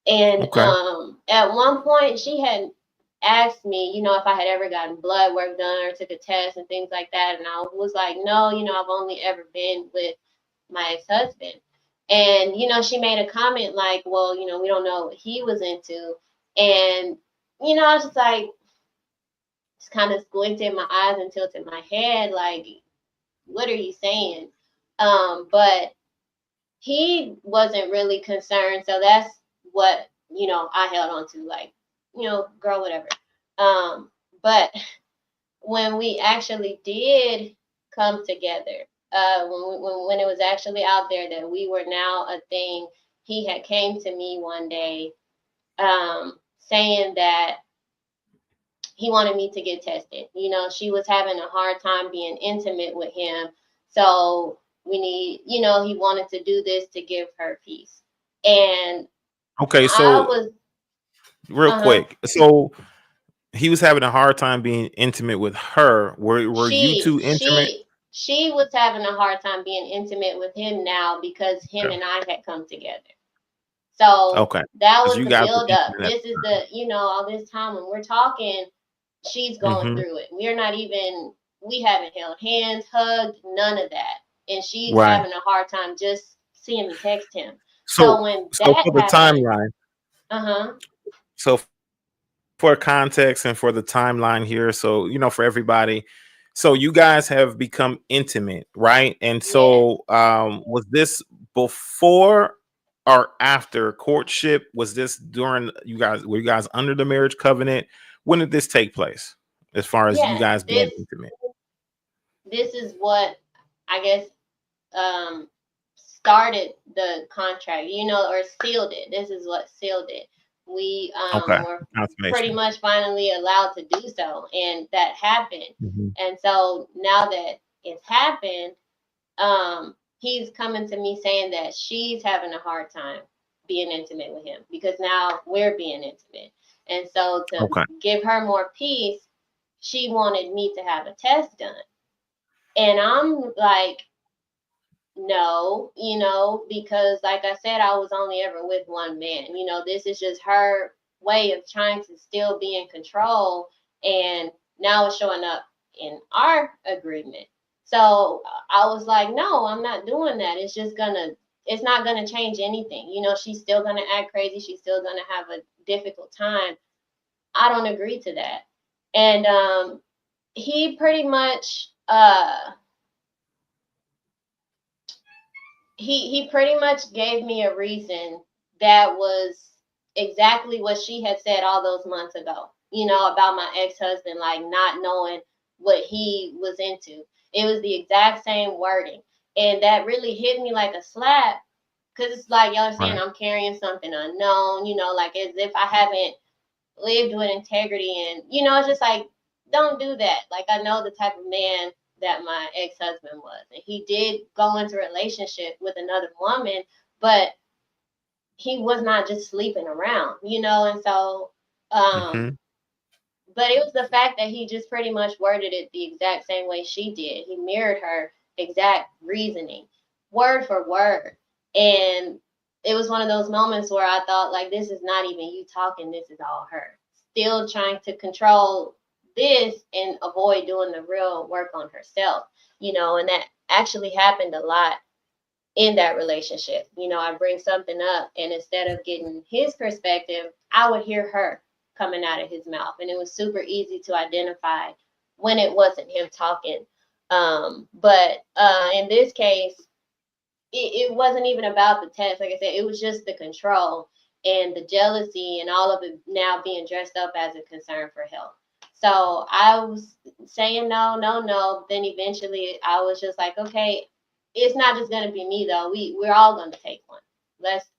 Speaker 4: And at one point she had asked me, if I had ever gotten blood work done or took a test and things like that. And I was like, no, I've only ever been with my ex-husband. And, she made a comment like, well, we don't know what he was into. And, I was just like, just kind of squinted my eyes and tilted my head, like, what are you saying? But he wasn't really concerned. So that's what, I held on to, like, girl, whatever. But when we actually did come together, when it was actually out there that we were now a thing, he had came to me one day saying that he wanted me to get tested. She was having a hard time being intimate with him. So we need, he wanted to do this to give her peace. And
Speaker 2: okay, so real quick. So he was having a hard time being intimate with her. Were you two intimate?
Speaker 4: She was having a hard time being intimate with him now because him and I had come together. So that was the build up. This is the, all this time when we're talking, she's going through it. We haven't held hands, hugged, none of that. And she's having a hard time just seeing me text him. So when that
Speaker 2: for the
Speaker 4: happened,
Speaker 2: timeline. So for context and for the timeline here, so for everybody, so you guys have become intimate, right? And so was this before or after courtship? Was this during were you guys under the marriage covenant? When did this take place? As far as you
Speaker 4: Yeah,
Speaker 2: guys being intimate?
Speaker 4: this is what I guess started the contract, or sealed it. This is what sealed it. We
Speaker 2: Okay.
Speaker 4: were pretty
Speaker 2: Confirmation.
Speaker 4: much finally allowed to do so, and that happened. And so now that it's happened, he's coming to me saying that she's having a hard time being intimate with him because now we're being intimate. And so to give her more peace, she wanted me to have a test done. And I'm like, no, because like I said, I was only ever with one man. This is just her way of trying to still be in control. And now it's showing up in our agreement. So I was like, no, I'm not doing that. It's not gonna change anything. She's still gonna act crazy. She's still gonna have a difficult time. I don't agree to that. And he pretty much he pretty much gave me a reason that was exactly what she had said all those months ago, about my ex-husband, like not knowing what he was into. It was the exact same wording. And that really hit me like a slap, because it's like y'all are saying I'm carrying something unknown, like as if I haven't lived with integrity. And, it's just like, don't do that. Like, I know the type of man that my ex-husband was. And he did go into a relationship with another woman, but he was not just sleeping around, and so but it was the fact that he just pretty much worded it the exact same way she did. He mirrored her exact reasoning, word for word. And it was one of those moments where I thought, like, this is not even you talking, this is all her. Still trying to control this and avoid doing the real work on herself, and that actually happened a lot in that relationship. I bring something up, and instead of getting his perspective, I would hear her coming out of his mouth. And it was super easy to identify when it wasn't him talking. But in this case, it wasn't even about the test. Like I said, it was just the control and the jealousy and all of it now being dressed up as a concern for health. So I was saying no. Then eventually I was just like, okay, it's not just going to be me though. We're all going to take one.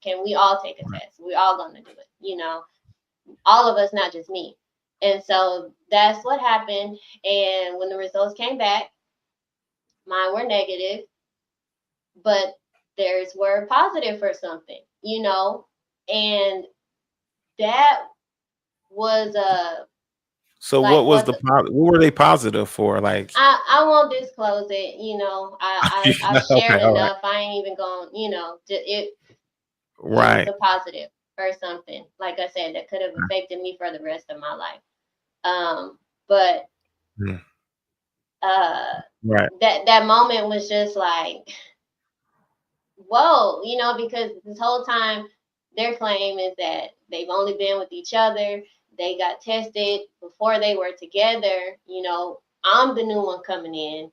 Speaker 4: Can we all take a test? We're all going to do it, all of us, not just me. And so that's what happened. And when the results came back, mine were negative, but theirs were positive for something, and that was
Speaker 2: so
Speaker 4: like,
Speaker 2: what were they positive for? Like,
Speaker 4: I won't disclose it, I've shared
Speaker 2: okay,
Speaker 4: enough. I ain't even going, it was a positive or something, like I said, that could have affected me for the rest of my life. But that moment was just like, whoa, because this whole time their claim is that they've only been with each other. They got tested before they were together. I'm the new one coming in.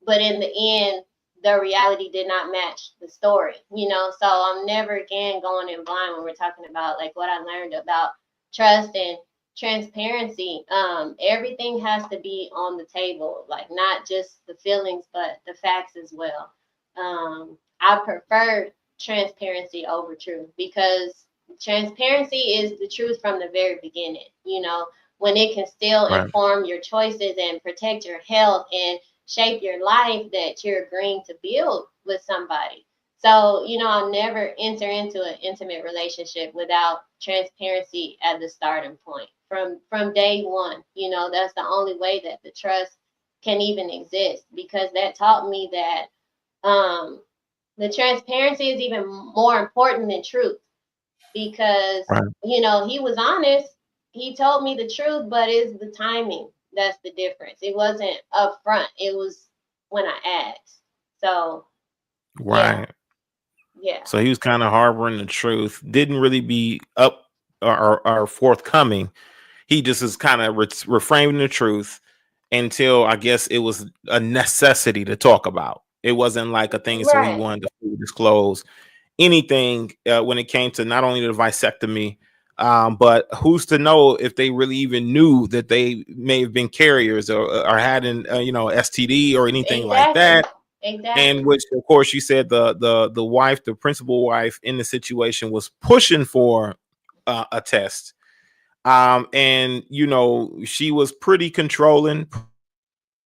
Speaker 4: But in the end, the reality did not match the story, so I'm never again going in blind when we're talking about like what I learned about trust and transparency. Everything has to be on the table, like not just the feelings, but the facts as well. I prefer transparency over truth, because transparency is the truth from the very beginning, when it can still inform your choices and protect your health and shape your life that you're agreeing to build with somebody. So, I'll never enter into an intimate relationship without transparency at the starting point. From day one, that's the only way that the trust can even exist, because that taught me that the transparency is even more important than truth, because, he was honest. He told me the truth, but it's the timing that's the difference. It wasn't upfront. It was when I asked. So, yeah.
Speaker 2: So he was kind of harboring the truth, didn't really be up or forthcoming. He just is kind of reframing the truth until I guess it was a necessity to talk about. It wasn't like a thing so he wanted to fully disclose. anything when it came to not only the vasectomy, but who's to know if they really even knew that they may have been carriers or had an STD or anything like
Speaker 4: Exactly.
Speaker 2: that. And
Speaker 4: Exactly.
Speaker 2: which, of course, you said the wife, the principal wife in the situation, was pushing for a test. And she was pretty controlling,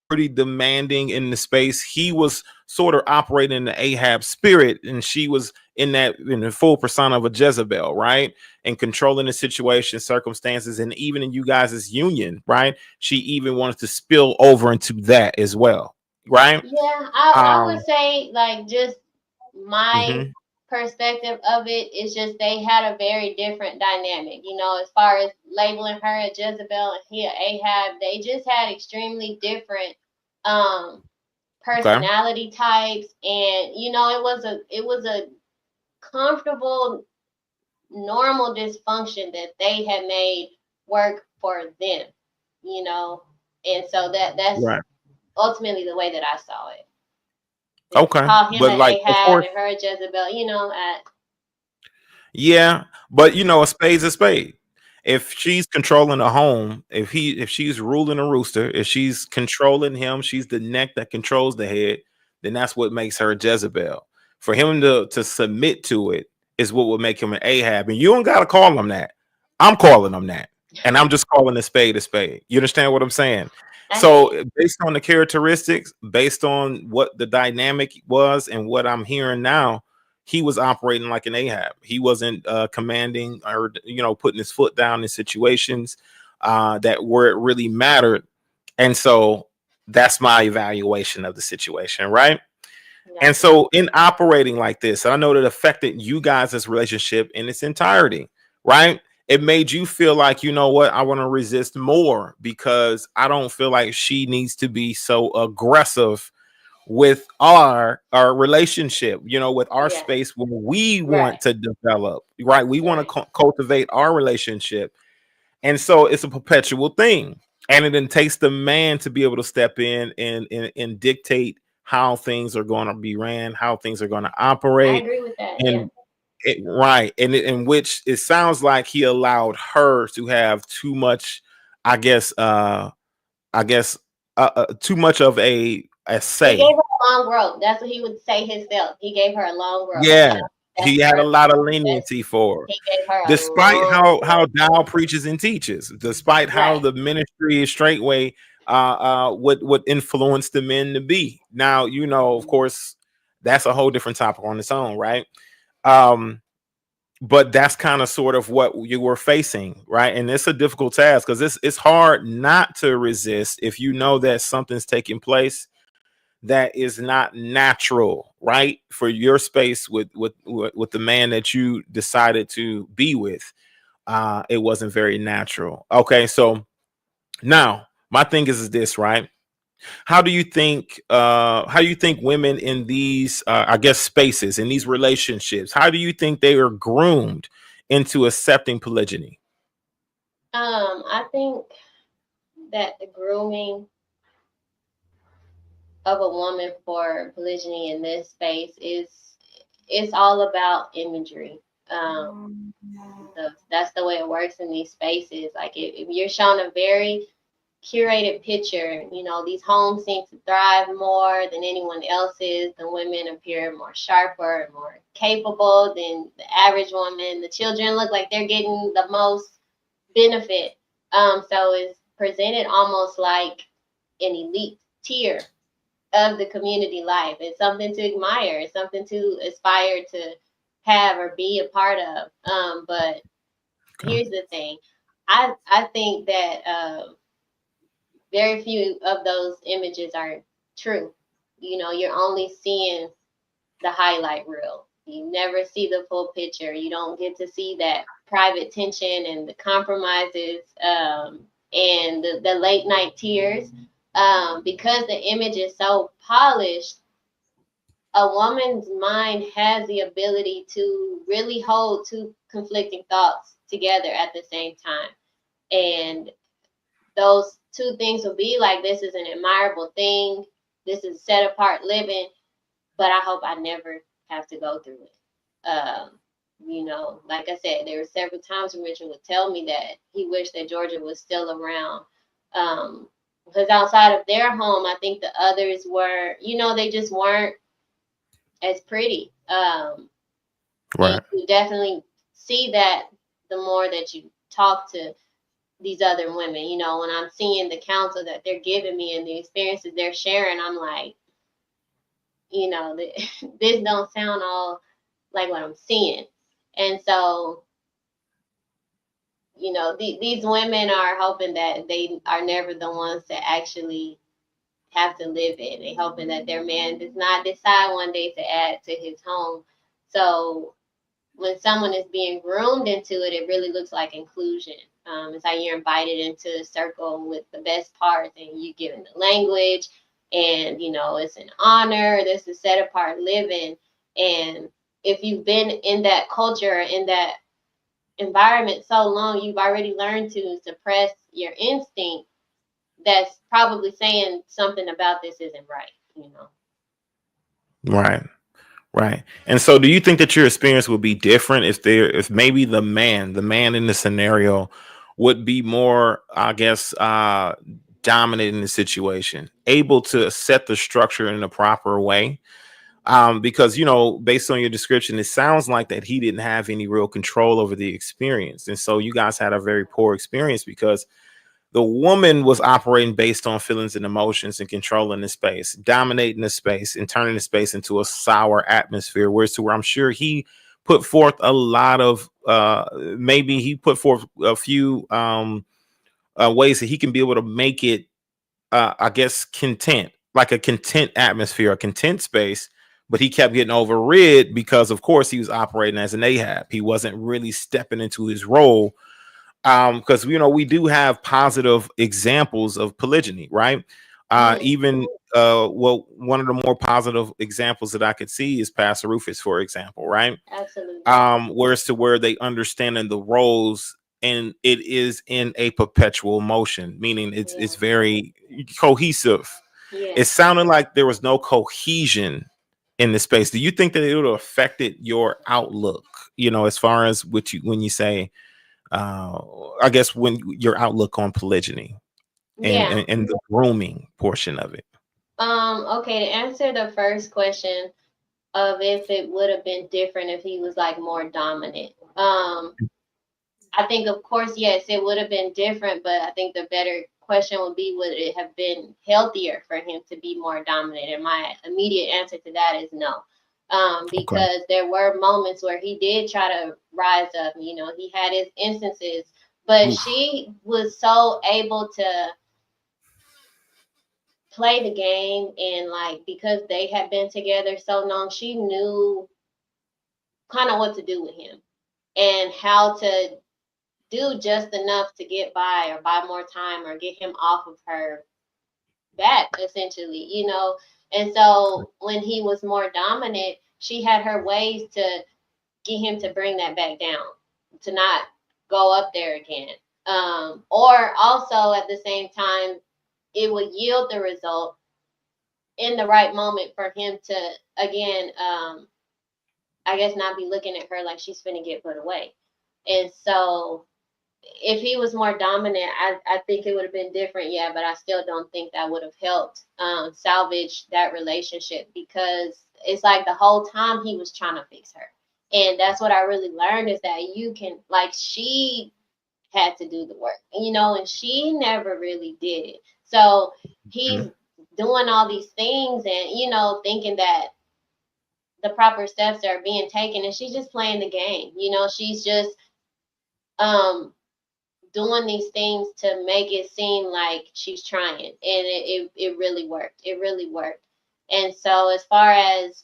Speaker 2: pretty demanding in the space. He was sort of operating in the Ahab spirit, and she was in the full persona of a Jezebel, right? And controlling the situation, circumstances, and even in you guys' union, right? She even wanted to spill over into that as well, right?
Speaker 4: Yeah, I would
Speaker 2: Um,
Speaker 4: say, like, just my
Speaker 2: mhm.
Speaker 4: perspective of it is just they had a very different dynamic, as far as labeling her a Jezebel and he a Ahab. They just had extremely different um
Speaker 2: Okay.
Speaker 4: personality types, and it was a comfortable, normal dysfunction that they had made work for them, and so that's
Speaker 2: Right.
Speaker 4: ultimately the way that I saw it. To
Speaker 2: Okay.
Speaker 4: call him
Speaker 2: But
Speaker 4: an
Speaker 2: like, of
Speaker 4: Ahab
Speaker 2: course,
Speaker 4: and her a Jezebel,
Speaker 2: yeah, but a spade's a spade. If she's controlling a home, if she's ruling a rooster, if she's controlling him, she's the neck that controls the head, then that's what makes her a Jezebel. For him to submit to it is what would make him an Ahab. And you don't gotta call him that. I'm calling him that. And I'm just calling a spade a spade. You understand what I'm saying?
Speaker 4: I hear
Speaker 2: So
Speaker 4: you.
Speaker 2: based on the characteristics, based on what the dynamic was and what I'm hearing now, he was operating like an Ahab. He wasn't commanding or putting his foot down in situations that where it really mattered. And so that's my evaluation of the situation, right? And
Speaker 4: Gotcha.
Speaker 2: so in operating like this, I know that affected you guys' relationship in its entirety, right? It made you feel like, you know what, I want to resist more because I don't feel like she needs to be so aggressive with our relationship, with our
Speaker 4: Yeah.
Speaker 2: space where we want
Speaker 4: Right.
Speaker 2: to develop, right? We want to
Speaker 4: Right.
Speaker 2: cultivate our relationship. And so it's a perpetual thing. And it then takes the man to be able to step in and dictate how things are going to be ran, how things are going to
Speaker 4: I
Speaker 2: operate.
Speaker 4: agree with that. Yeah.
Speaker 2: And right. And in which it sounds like he allowed her to have too much, I guess, I guess, too much of a
Speaker 4: He
Speaker 2: say.
Speaker 4: gave her a long rope. That's what he would say himself. He gave her a long rope.
Speaker 2: Yeah,
Speaker 4: That's
Speaker 2: he had a
Speaker 4: perfect.
Speaker 2: lot of
Speaker 4: That's,
Speaker 2: leniency for her.
Speaker 4: he gave her a
Speaker 2: Despite
Speaker 4: long
Speaker 2: how
Speaker 4: rope.
Speaker 2: Dowell preaches and teaches, despite how
Speaker 4: Right.
Speaker 2: the ministry is Straightway would influence the men to be. Now, of course, that's a whole different topic on its own, right? Um, but that's kind of sort of what you were facing, right? And it's a difficult task because it's hard not to resist if you know that something's taking place that is not natural, right? For your space with the man that you decided to be with. It wasn't very natural. Okay, so now my thing is this, right? How do you think women in these I guess spaces, in these relationships, how do you think they are groomed into accepting polygyny?
Speaker 4: I think that the grooming of a woman for polygyny in this space is it's all about imagery. That's the way it works in these spaces. Like if you're shown a very curated picture, these homes seem to thrive more than anyone else's. The women appear more sharper and more capable than the average woman. The children look like they're getting the most benefit. So it's presented almost like an elite tier of the community life. It's something to admire. It's something to aspire to have or be a part of. But
Speaker 2: Okay.
Speaker 4: here's the thing. I think that very few of those images are true. You're only seeing the highlight reel. You never see the full picture. You don't get to see that private tension and the compromises, and the late night tears, because the image is so polished. A woman's mind has the ability to really hold two conflicting thoughts together at the same time. And those two things will be like, this is an admirable thing. This is set apart living, but I hope I never have to go through it. You know, like I said, there were several times when Richard would tell me that he wished that Georgia was still around. Because outside of their home, I think the others were, you know, they just weren't as pretty. And
Speaker 2: Right.
Speaker 4: you definitely see that the more that you talk to these other women, you know, when I'm seeing the counsel that they're giving me and the experiences they're sharing, I'm like, you know, this don't sound all like what I'm seeing. And so, you know, these women are hoping that they are never the ones to actually have to live it. They hoping that their man does not decide one day to add to his home. So when someone is being groomed into it, it really looks like inclusion. It's how you're invited into a circle with the best parts, and you given the language, and you know it's an honor. This is set apart living, and if you've been in that culture, in that environment so long, you've already learned to suppress your instinct. That's probably saying something about this isn't right. You know.
Speaker 2: Right. Right. And so do you think that your experience would be different if maybe the man in the scenario would be more, I guess, dominant in the situation, able to set the structure in the proper way? Because, you know, based on your description, it sounds like that he didn't have any real control over the experience. And so you guys had a very poor experience because the woman was operating based on feelings and emotions and controlling the space, dominating the space, and turning the space into a sour atmosphere. Whereas to where I'm sure he put forth a lot of, maybe he put forth a few ways that he can be able to make it, I guess, content, like a content atmosphere, a content space. But he kept getting overrid because, of course, he was operating as an Ahab. He wasn't really stepping into his role, because you know we do have positive examples of polygyny, right? Even well, one of the more positive examples that I could see is Pastor Rufus, for example, right?
Speaker 4: Absolutely.
Speaker 2: Whereas to where they understanding the roles, and it is in a perpetual motion, meaning it's very cohesive.
Speaker 4: Yeah.
Speaker 2: It sounded like there was no cohesion in the space. Do you think that it would have affected your outlook, you know, as far as what you when you say, I guess, when your outlook on polygyny and,
Speaker 4: Yeah.
Speaker 2: and the grooming portion of it?
Speaker 4: Okay, to answer the first question of if it would have been different if he was like more dominant. I think of course, yes, it would have been different, but I think the better question would be, would it have been healthier for him to be more dominant? And my immediate answer to that is no. Because there were moments where he did try to rise up, you know, he had his instances, but she was so able to play the game, and like because they had been together so long, she knew kind of what to do with him and how to do just enough to get by or buy more time or get him off of her back, essentially, you know. And so when he was more dominant, she had her ways to get him to bring that back down, to not go up there again. Or also at the same time, it would yield the result in the right moment for him to, again, I guess not be looking at her like she's finna get put away. And so if he was more dominant, I think it would have been different, yeah, but I still don't think that would have helped salvage that relationship, because it's like the whole time he was trying to fix her. And that's what I really learned, is that you can, like, she had to do the work, you know, and she never really did it. So he's doing all these things and, you know, thinking that the proper steps are being taken, and she's just playing the game. You know, she's just doing these things to make it seem like she's trying, and it really worked. It really worked. And so as far as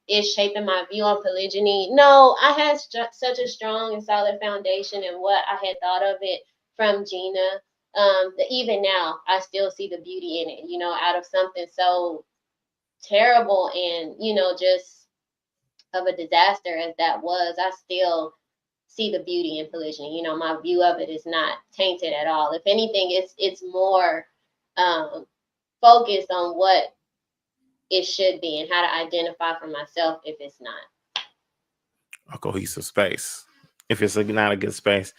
Speaker 4: it shaping my view on polygyny, no, I had such a strong and solid foundation in what I had thought of it from Gina, that even now I still see the beauty in it, you know, out of something so terrible and, you know, just of a disaster as that was. I still see the beauty in polygyny. You know, my view of it is not tainted at all. If anything, it's more focused on what it should be and how to identify for myself if it's not.
Speaker 2: a cohesive space. If it's not a good space.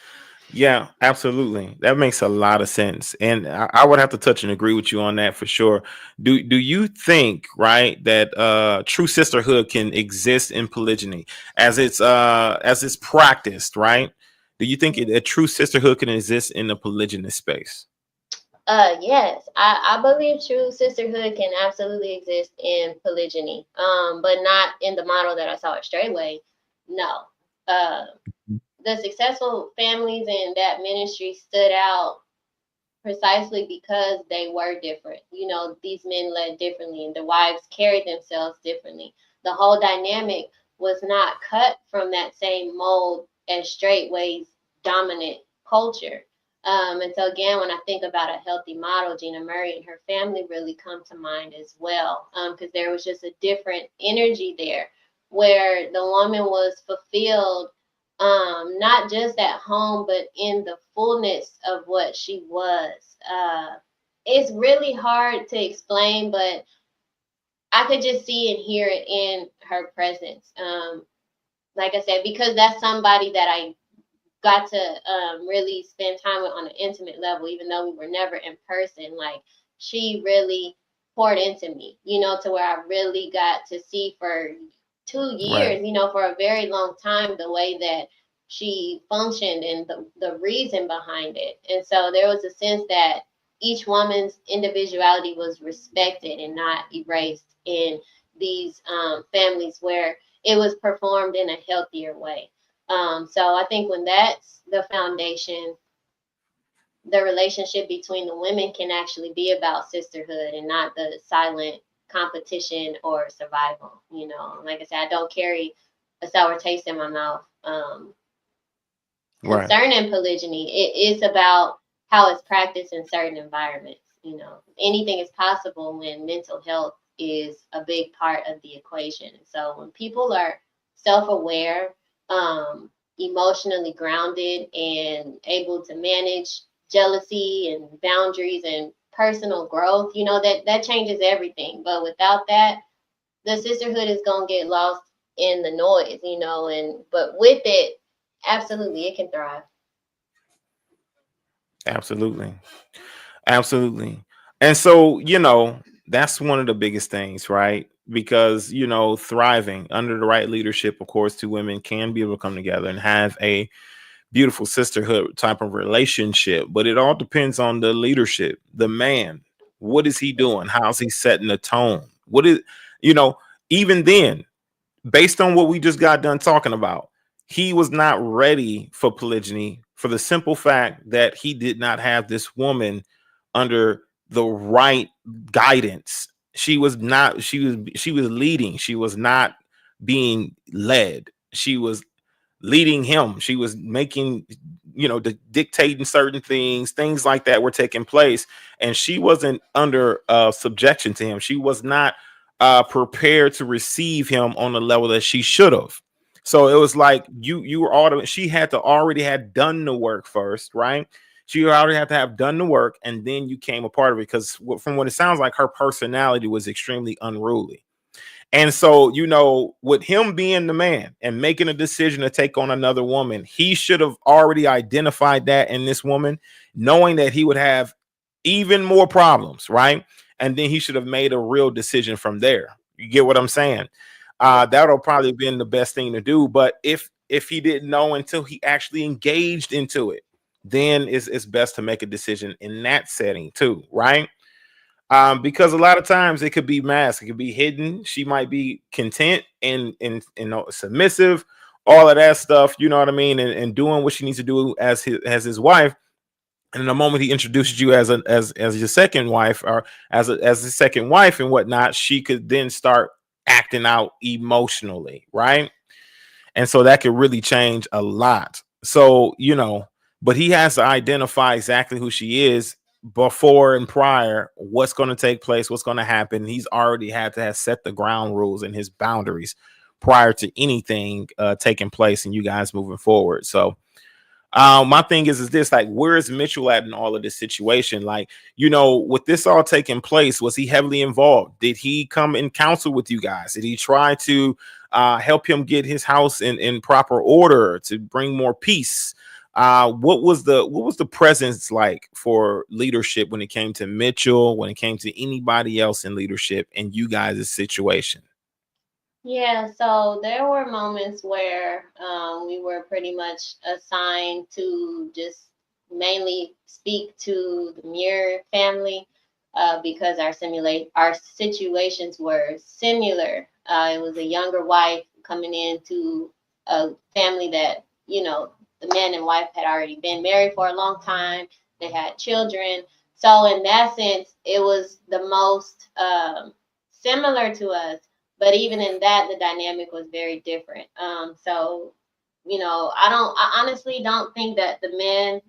Speaker 2: Yeah, absolutely. That makes a lot of sense. And I would have to touch and agree with you on that for sure. Do you think, right, that true sisterhood can exist in polygyny as it's practiced, right? Do you think a true sisterhood can exist in the polygynous space?
Speaker 4: Yes, I believe true sisterhood can absolutely exist in polygyny, but not in the model that I saw at Straightway. No. Uh, the successful families in that ministry stood out precisely because they were different. You know, these men led differently and the wives carried themselves differently. The whole dynamic was not cut from that same mold as Straightway's dominant culture. And so again, when I think about a healthy model, Gina Murray and her family really come to mind as well, because there was just a different energy there where the woman was fulfilled, not just at home, but in the fullness of what she was. It's really hard to explain, but I could just see and hear it in her presence. Like I said, because that's somebody that I got to really spend time with on an intimate level, even though we were never in person. Like, she really poured into me, you know, to where I really got to see for 2 years,
Speaker 2: Right.
Speaker 4: you know, for a very long time, the way that she functioned and the reason behind it. And so there was a sense that each woman's individuality was respected and not erased in these families where it was performed in a healthier way. So I think when that's the foundation, the relationship between the women can actually be about sisterhood and not the silent competition or survival. You know, like I said, I don't carry a sour taste in my mouth
Speaker 2: Right.
Speaker 4: concerning polygyny. It is about how it's practiced in certain environments. You know, anything is possible when mental health is a big part of the equation. So when people are self-aware, emotionally grounded, and able to manage jealousy and boundaries and personal growth, you know, that changes everything. But without that, the sisterhood is gonna get lost in the noise, you know, but with it, absolutely it can thrive.
Speaker 2: Absolutely. Absolutely. And so, that's one of the biggest things, right? Because, thriving under the right leadership, of course, two women can be able to come together and have a beautiful sisterhood type of relationship. But it all depends on the leadership, the man. What is he doing? How's he setting the tone? What is, you know, even then, based on what we just got done talking about, he was not ready for polygyny for the simple fact that he did not have this woman under the right guidance. She was not, she was leading. She was not being led. She was leading him. She was making, dictating certain things like that were taking place. And she wasn't under subjection to him. She was not prepared to receive him on the level that she should have. So it was like you were she had to already had done the work first, right? She already had to have done the work, and then you came a part of it, because from what it sounds like, her personality was extremely unruly. And so, with him being the man and making a decision to take on another woman, he should have already identified that in this woman, knowing that he would have even more problems, right? And then he should have made a real decision from there. You get what I'm saying? That'll probably been the best thing to do. But if he didn't know until he actually engaged into it, then it's best to make a decision in that setting too, right? Because a lot of times it could be masked, it could be hidden. She might be content and submissive, all of that stuff, you know what I mean, and doing what she needs to do as his wife. And in the moment he introduces you as your second wife, or as a second wife and whatnot, she could then start acting out emotionally, right? And so that could really change a lot. So, but he has to identify exactly who she is before and prior, what's going to take place, what's going to happen. He's already had to have set the ground rules and his boundaries prior to anything taking place and you guys moving forward. So My thing is this, like, where is Mitchell at in all of this situation? Like, with this all taking place, was he heavily involved? Did he come in counsel with you guys? Did he try to help him get his house in proper order to bring more peace? What was the presence like for leadership when it came to Mitchell, when it came to anybody else in leadership in you guys' situation?
Speaker 4: Yeah, so there were moments where we were pretty much assigned to just mainly speak to the Muir family because our situations were similar. It was a younger wife coming into a family that, the man and wife had already been married for a long time. They had children. So in that sense, it was the most similar to us, but even in that, the dynamic was very different. So, I honestly don't think that the man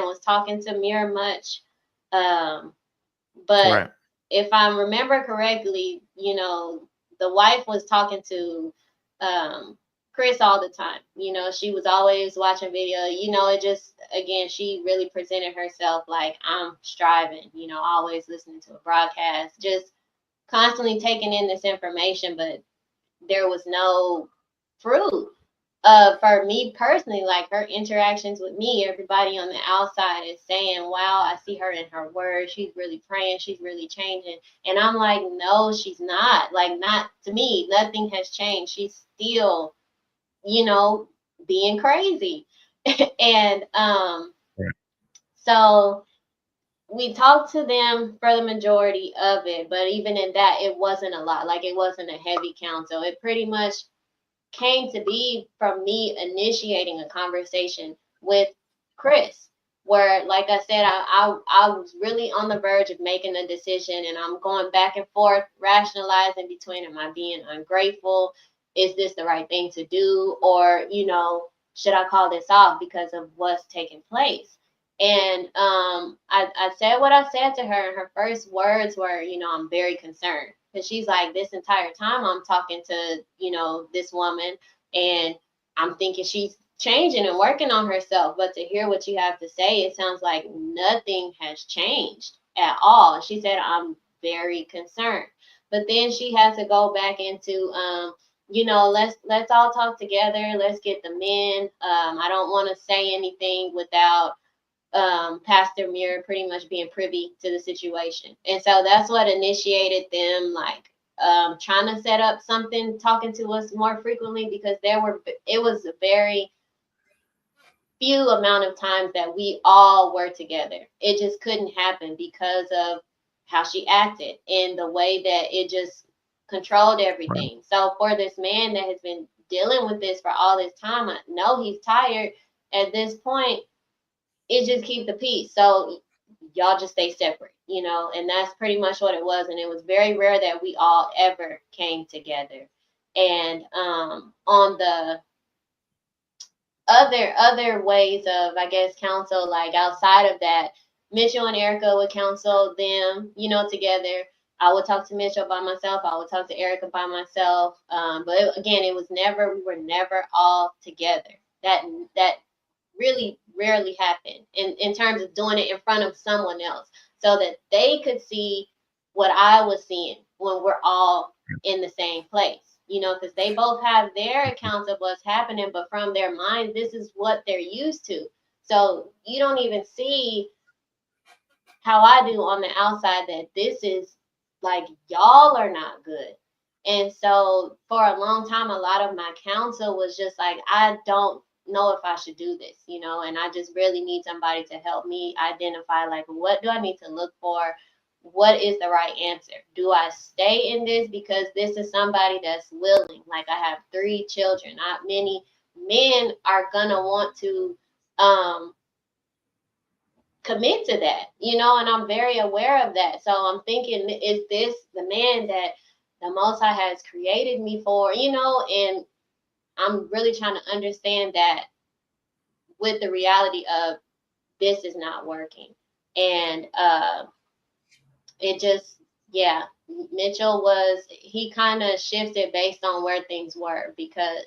Speaker 4: was talking to Mira much. But
Speaker 2: Right.
Speaker 4: if I remember correctly, the wife was talking to Chris all the time. She was always watching video. It just, again, she really presented herself like, I'm striving, always listening to a broadcast, just constantly taking in this information, but there was no fruit. For me personally, like her interactions with me, everybody on the outside is saying, wow, I see her in her word. She's really praying. She's really changing. And I'm like, no, she's not. Like, not to me. Nothing has changed. She's still, being crazy. And
Speaker 2: Right.
Speaker 4: so we talked to them for the majority of it, but even in that, it wasn't a lot. Like, it wasn't a heavy counsel. It pretty much came to be from me initiating a conversation with Chris, where, like I said, I was really on the verge of making a decision, and I'm going back and forth, rationalizing between, am I being ungrateful? Is this the right thing to do? Or, should I call this off because of what's taking place? And I said what I said to her, and her first words were, I'm very concerned. Because she's like, this entire time I'm talking to, this woman, and I'm thinking she's changing and working on herself. But to hear what you have to say, it sounds like nothing has changed at all. She said, I'm very concerned. But then she had to go back into, let's all talk together. Let's get the men. I don't want to say anything without Pastor Muir pretty much being privy to the situation. And so that's what initiated them, like, trying to set up something, talking to us more frequently, because it was a very few amount of times that we all were together. It just couldn't happen because of how she acted and the way that it just controlled
Speaker 2: Right.
Speaker 4: everything. So for this man that has been dealing with this for all this time, I know he's tired at this point. It just keep the peace. So y'all just stay separate, and that's pretty much what it was. And it was very rare that we all ever came together. And on the other ways of, I guess, counsel, like outside of that, Mitchell and Erica would counsel them, together. I would talk to Mitchell by myself. I would talk to Erica by myself. But again, we were never all together. That really rarely happen in terms of doing it in front of someone else, so that they could see what I was seeing when we're all in the same place, because they both have their accounts of what's happening, but from their mind, this is what they're used to. So you don't even see how I do on the outside that this is like, y'all are not good. And so for a long time, a lot of my counsel was just like, I don't know if I should do this, and I just really need somebody to help me identify, like, what do I need to look for? What is the right answer? Do I stay in this because this is somebody that's willing? Like, I have 3 children. Not many men are gonna want to commit to that, and I'm very aware of that. So I'm thinking, is this the man that the Most High has created me for, and I'm really trying to understand that with the reality of this is not working. And it just, yeah, Mitchell he kind of shifted based on where things were,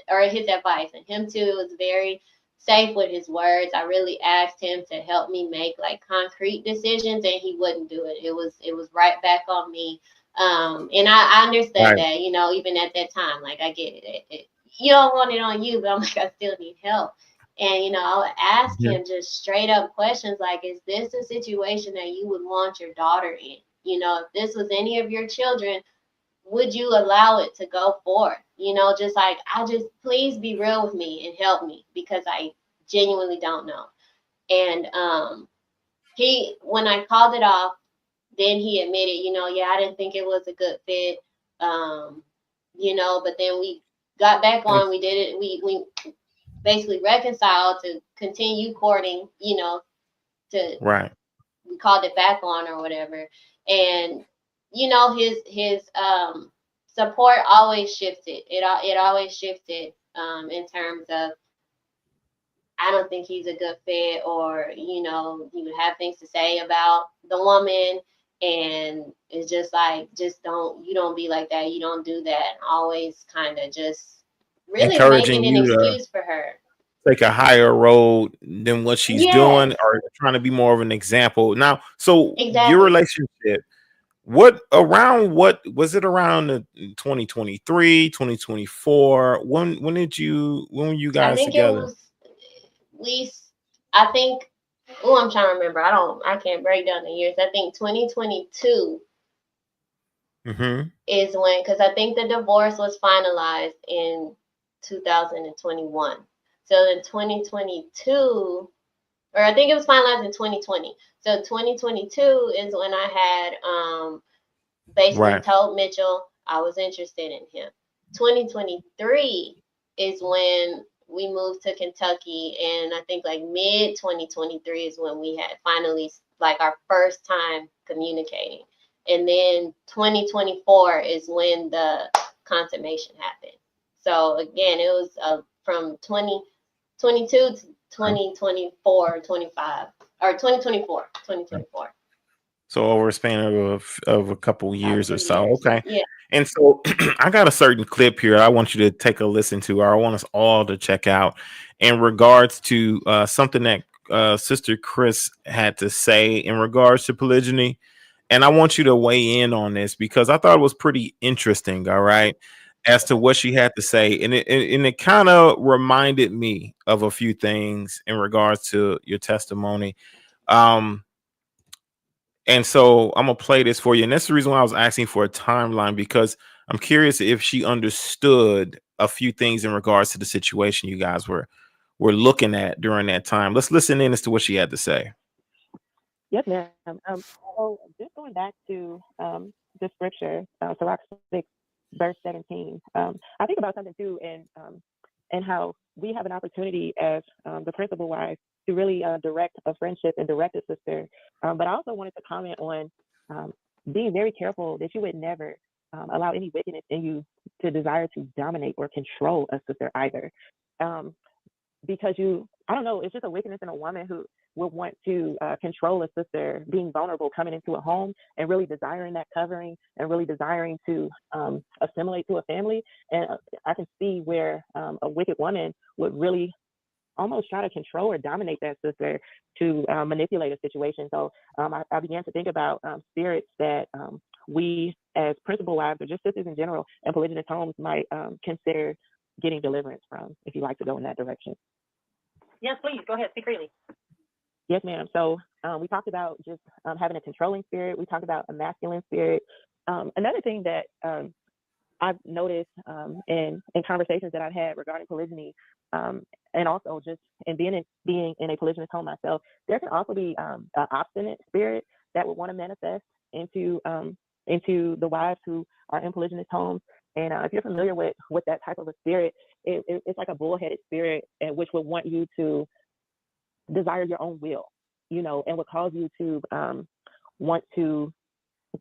Speaker 4: or his advice, and him too was very safe with his words. I really asked him to help me make like concrete decisions, and he wouldn't do it. It was right back on me. And I understood
Speaker 2: Right.
Speaker 4: that, even at that time, like I get it. You don't want it on you, but I'm like, I still need help. And, I would ask
Speaker 2: Mhm.
Speaker 4: him just straight up questions like, is this a situation that you would want your daughter in? If this was any of your children, would you allow it to go forth? Just like, please be real with me and help me, because I genuinely don't know. And when I called it off, then he admitted, yeah, I didn't think it was a good fit. But then we got back
Speaker 2: And-
Speaker 4: on, we did it, we basically reconciled to continue courting, to
Speaker 2: right.
Speaker 4: we called it back on or whatever. And his support always shifted. It always shifted in terms of, I don't think he's a good fit, or he would have things to say about the woman. And it's just like, you don't be like that, you don't do that. And always kind of just really
Speaker 2: Encouraging
Speaker 4: making an
Speaker 2: you to
Speaker 4: excuse for her.
Speaker 2: take a higher road than what she's doing,
Speaker 4: Yes,
Speaker 2: or trying to be more of an example. Now, so your
Speaker 4: exactly.
Speaker 2: relationship, what was it, around the 2023, 2024? When were you
Speaker 4: I
Speaker 2: guys
Speaker 4: think it
Speaker 2: together?
Speaker 4: was least, I think, oh, I'm trying to remember. I can't break down the years. I think 2022
Speaker 2: Mm-hmm.
Speaker 4: is when, because I think the divorce was finalized in 2021. So in 2022, or I think it was finalized in 2020. So 2022 is when I had basically
Speaker 2: Right.
Speaker 4: told Mitchell I was interested in him. 2023 is when we moved to Kentucky, and I think like mid 2023 is when we had finally like our first time communicating. And then 2024 is when the consummation happened. So again, it was from 2022 to 2024, 25, or 2024, 2024.
Speaker 2: So over a span of a couple
Speaker 4: About
Speaker 2: years or
Speaker 4: 3
Speaker 2: so.
Speaker 4: years.
Speaker 2: Okay.
Speaker 4: Yeah.
Speaker 2: And so I got a certain clip here I want you to take a listen to, or I want us all to check out, in regards to something that Sister Chris had to say in regards to polygyny. And I want you to weigh in on this, because I thought it was pretty interesting, all right, as to what she had to say. And it kind of reminded me of a few things in regards to your testimony. Um, and so I'm gonna play this for you. And that's the reason why I was asking for a timeline, because I'm curious if she understood a few things in regards to the situation you guys were looking at during that time. Let's listen in as to what she had to say.
Speaker 5: Yes, ma'am. So just going back to the scripture, Sirach 6, verse 17, I think about something too, and how we have an opportunity as the principal wife to really direct a friendship and direct a sister. But I also wanted to comment on being very careful that you would never allow any wickedness in you to desire to dominate or control a sister either. Because I don't know, it's just a wickedness in a woman who would want to control a sister being vulnerable coming into a home and really desiring that covering and really desiring to assimilate to a family. And I can see where a wicked woman would really almost try to control or dominate that sister to manipulate a situation. So I began to think about spirits that we as principal wives, or just sisters in general, in polygynous homes might consider getting deliverance from, if you like to go in that direction.
Speaker 6: Yes, please go ahead. Speak freely.
Speaker 5: Yes, ma'am. So we talked about just having a controlling spirit. We talked about a masculine spirit. Another thing that I've noticed in conversations that I've had regarding polygyny, and also just in being in a polygynous home myself, there can also be an obstinate spirit that would want to manifest into the wives who are in polygynous homes. And if you're familiar with that type of a spirit, it's like a bullheaded spirit, which would want you to desire your own will, and would cause you to want to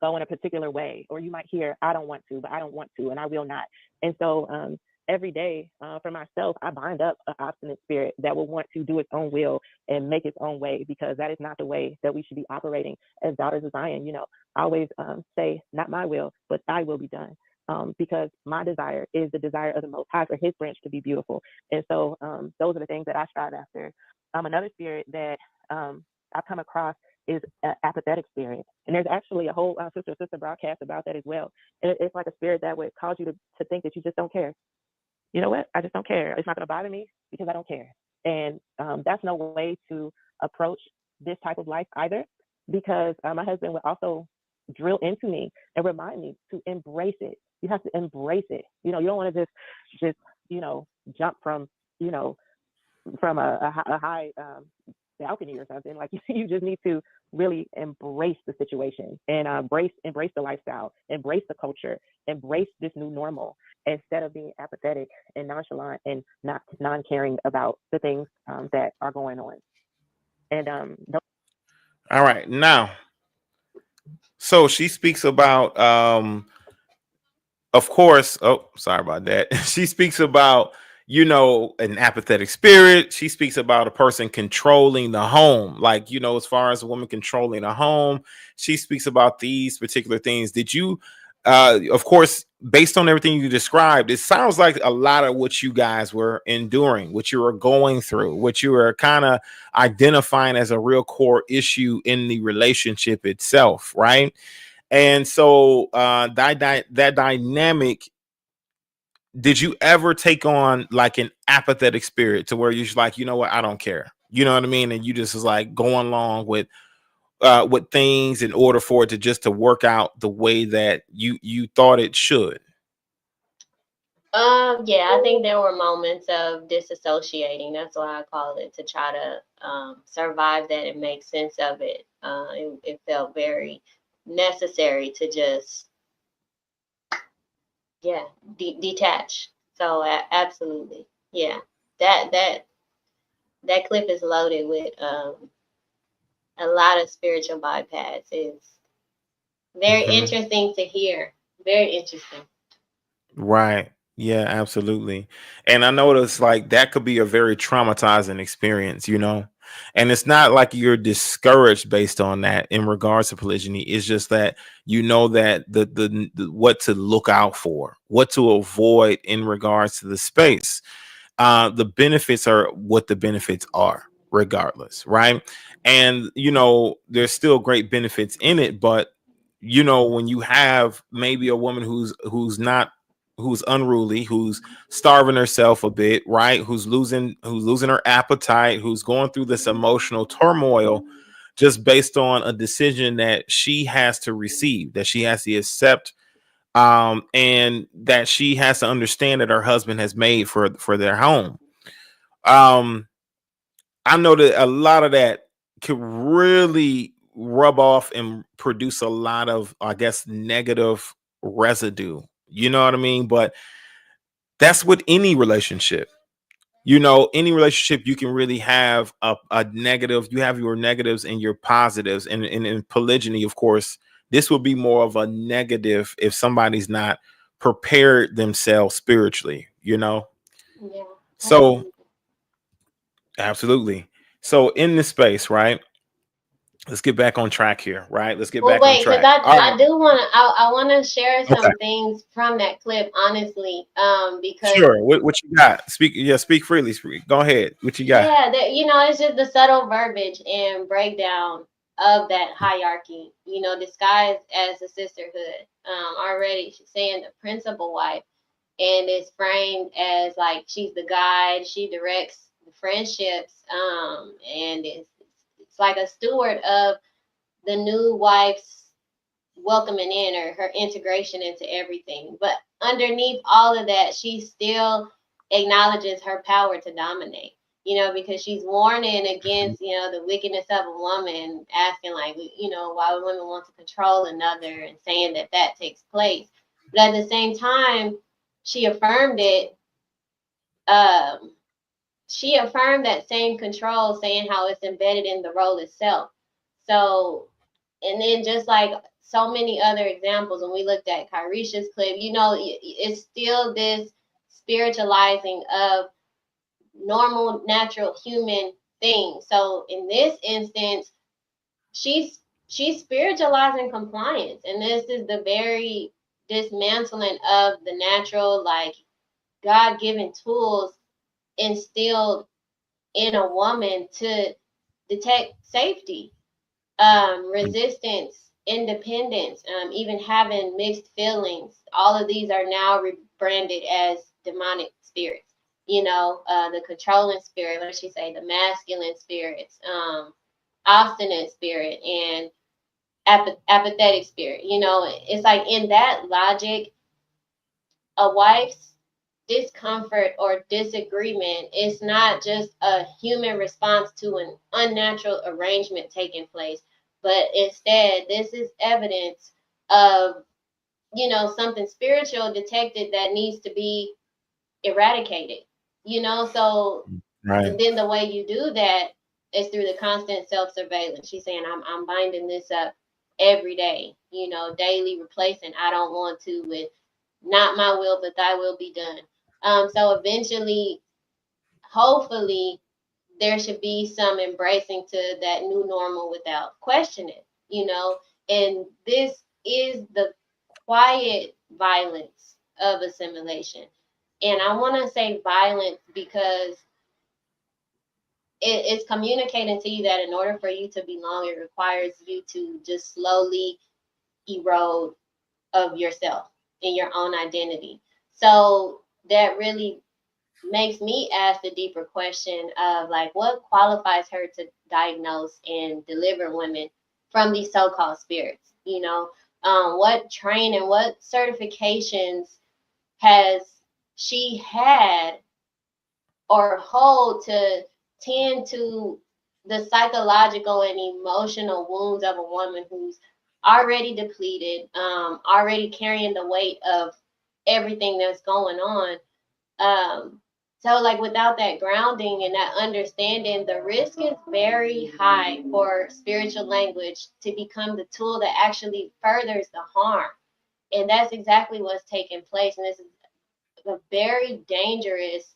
Speaker 5: go in a particular way. Or you might hear, I don't want to, but I don't want to, and I will not. And so every day for myself, I bind up an obstinate spirit that will want to do its own will and make its own way, because that is not the way that we should be operating as daughters of Zion. I always say, not my will, but thy will be done. because my desire is the desire of the Most High for His branch to be beautiful. And so those are the things that I strive after. Another spirit that I've come across is an apathetic spirit. And there's actually a whole sister broadcast about that as well. And it's like a spirit that would cause you to think that you just don't care. You know what? I just don't care. It's not going to bother me because I don't care. And that's no way to approach this type of life either, because my husband would also drill into me and remind me to embrace it. You have to embrace it. You know, you don't want to just jump from from a high balcony or something. Like you just need to really embrace the situation and embrace the lifestyle, embrace the culture, embrace this new normal, instead of being apathetic and nonchalant and not non-caring about the things that are going on. And
Speaker 2: all right, now, so she speaks about of course, oh, sorry about that. She speaks about, an apathetic spirit. She speaks about a person controlling the home. Like, as far as a woman controlling a home, she speaks about these particular things. Did you, of course, based on everything you described, it sounds like a lot of what you guys were enduring, what you were going through, what you were kind of identifying as a real core issue in the relationship itself, right? And so that dynamic, did you ever take on like an apathetic spirit to where you're just like, you know what, I don't care. You know what I mean? And you just was like going along with things in order for it to work out the way that you thought it should.
Speaker 4: Yeah, I think there were moments of disassociating. That's why I call it, to try to survive that and make sense of it. It felt very necessary to just, detach. So absolutely, yeah. That clip is loaded with a lot of spiritual bypass. It's very interesting to hear. Very interesting.
Speaker 2: Right. Yeah, absolutely. And I noticed like that could be a very traumatizing experience, and it's not like you're discouraged based on that in regards to polygyny. It's just that that the what to look out for, what to avoid in regards to the space. The benefits are what the benefits are, regardless, right? And there's still great benefits in it, but when you have maybe a woman who's unruly, who's starving herself a bit, right? Who's losing her appetite, who's going through this emotional turmoil just based on a decision that she has to receive, that she has to accept, and that she has to understand that her husband has made for their home. I know that a lot of that could really rub off and produce a lot of, I guess, negative residue. You know what I mean? But that's with any relationship. Any relationship, you can really have a negative. You have your negatives and your positives. And in polygyny, of course, this would be more of a negative if somebody's not prepared themselves spiritually,
Speaker 4: Yeah.
Speaker 2: So absolutely. So in this space, right? Let's get back on track here, right? Let's get back on
Speaker 4: Wait, because
Speaker 2: track.
Speaker 4: I do want to, I want to share some
Speaker 2: Okay.
Speaker 4: things from that clip, honestly, because
Speaker 2: Sure. What you got? Speak freely. Go ahead. What you got?
Speaker 4: yeah, it's just the subtle verbiage and breakdown of that hierarchy, disguised as a sisterhood. Already she's saying the principal wife, and it's framed as like she's the guide, she directs the friendships, and it's like a steward of the new wife's welcoming in, or her integration into everything. But underneath all of that, she still acknowledges her power to dominate, because she's warning against, the wickedness of a woman, asking like, why would women want to control another, and saying that takes place. But at the same time, she affirmed it. She affirmed that same control, saying how it's embedded in the role itself. So, and then just like so many other examples, when we looked at Kyrisha's clip, it's still this spiritualizing of normal, natural human things. So in this instance, she's spiritualizing compliance, and this is the very dismantling of the natural, like God-given tools instilled in a woman to detect safety, resistance, independence, even having mixed feelings. All of these are now rebranded as demonic spirits. You know, the controlling spirit, what did she say? The masculine spirits, obstinate spirit, and apathetic spirit. You know, it's like in that logic, a wife's discomfort or disagreement is not just a human response to an unnatural arrangement taking place, but instead this is evidence of, you know, something spiritual detected that needs to be eradicated, you know. So
Speaker 2: Right.
Speaker 4: and then the way you do that is through the constant self-surveillance. She's saying, I'm binding this up every day, you know, daily replacing I don't want to with not my will, but thy will be done. So eventually, hopefully, there should be some embracing to that new normal without questioning, you know, and this is the quiet violence of assimilation. And I want to say violence because it's communicating to you that in order for you to belong, it requires you to just slowly erode of yourself and your own identity. So that really makes me ask the deeper question of like, what qualifies her to diagnose and deliver women from these so-called spirits? You know, what training, what certifications has she had or hold to tend to the psychological and emotional wounds of a woman who's already depleted, already carrying the weight of everything that's going on. So like without that grounding and that understanding, the risk is very high for spiritual language to become the tool that actually furthers the harm. And that's exactly what's taking place. And this is a very dangerous,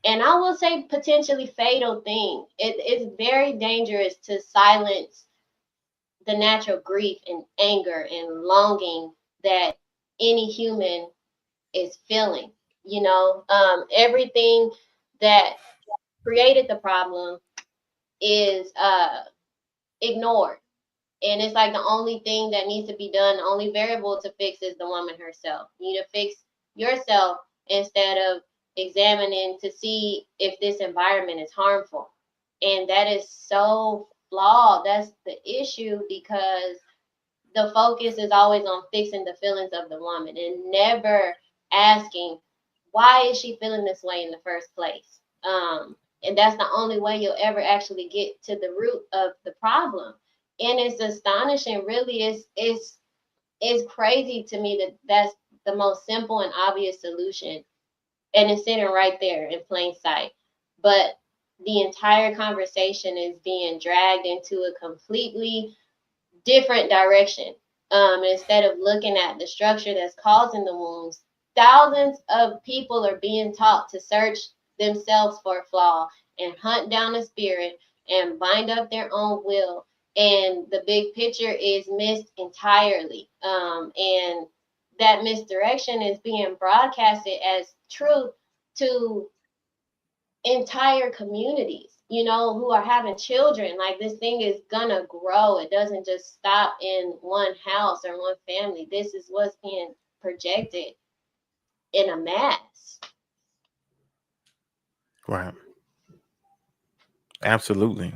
Speaker 4: and I will say potentially fatal thing. It's very dangerous to silence the natural grief and anger and longing that any human is feeling. You know, everything that created the problem is ignored. And it's like the only thing that needs to be done, the only variable to fix is the woman herself. You need to fix yourself instead of examining to see if this environment is harmful. And that is so flawed. That's the issue because the focus is always on fixing the feelings of the woman and never asking, why is she feeling this way in the first place? And that's the only way you'll ever actually get to the root of the problem. And it's astonishing, really. It's crazy to me that that's the most simple and obvious solution, and it's sitting right there in plain sight. But the entire conversation is being dragged into a completely different direction. Instead of looking at the structure that's causing the wounds, thousands of people are being taught to search themselves for a flaw and hunt down a spirit and bind up their own will. And the big picture is missed entirely. And that misdirection is being broadcasted as truth to entire communities, you know, who are having children. Like this thing is gonna grow. It doesn't just stop in one house or one family. This is what's being projected in a mass.
Speaker 2: Right. Absolutely.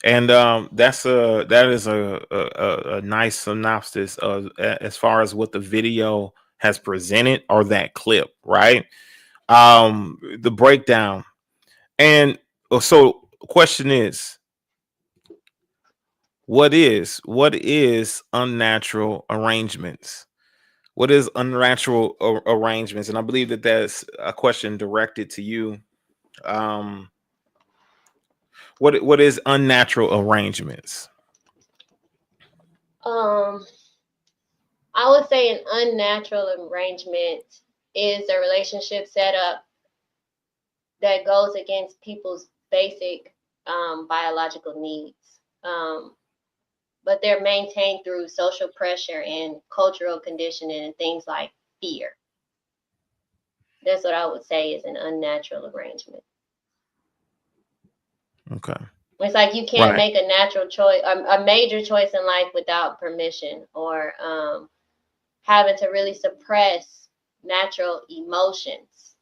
Speaker 2: And that is a nice synopsis of as far as what the video has presented or that clip, right? The breakdown. And so question is, what is unnatural arrangements? What is unnatural arrangements? And I believe that that's a question directed to you. What is unnatural arrangements?
Speaker 4: Um, I would say an unnatural arrangement is a relationship setup that goes against people's basic biological needs. but they're maintained through social pressure and cultural conditioning and things like fear. That's what I would say is an unnatural arrangement.
Speaker 2: Okay.
Speaker 4: It's like you can't make a natural choice, a major choice in life without permission, or having to really suppress natural emotions.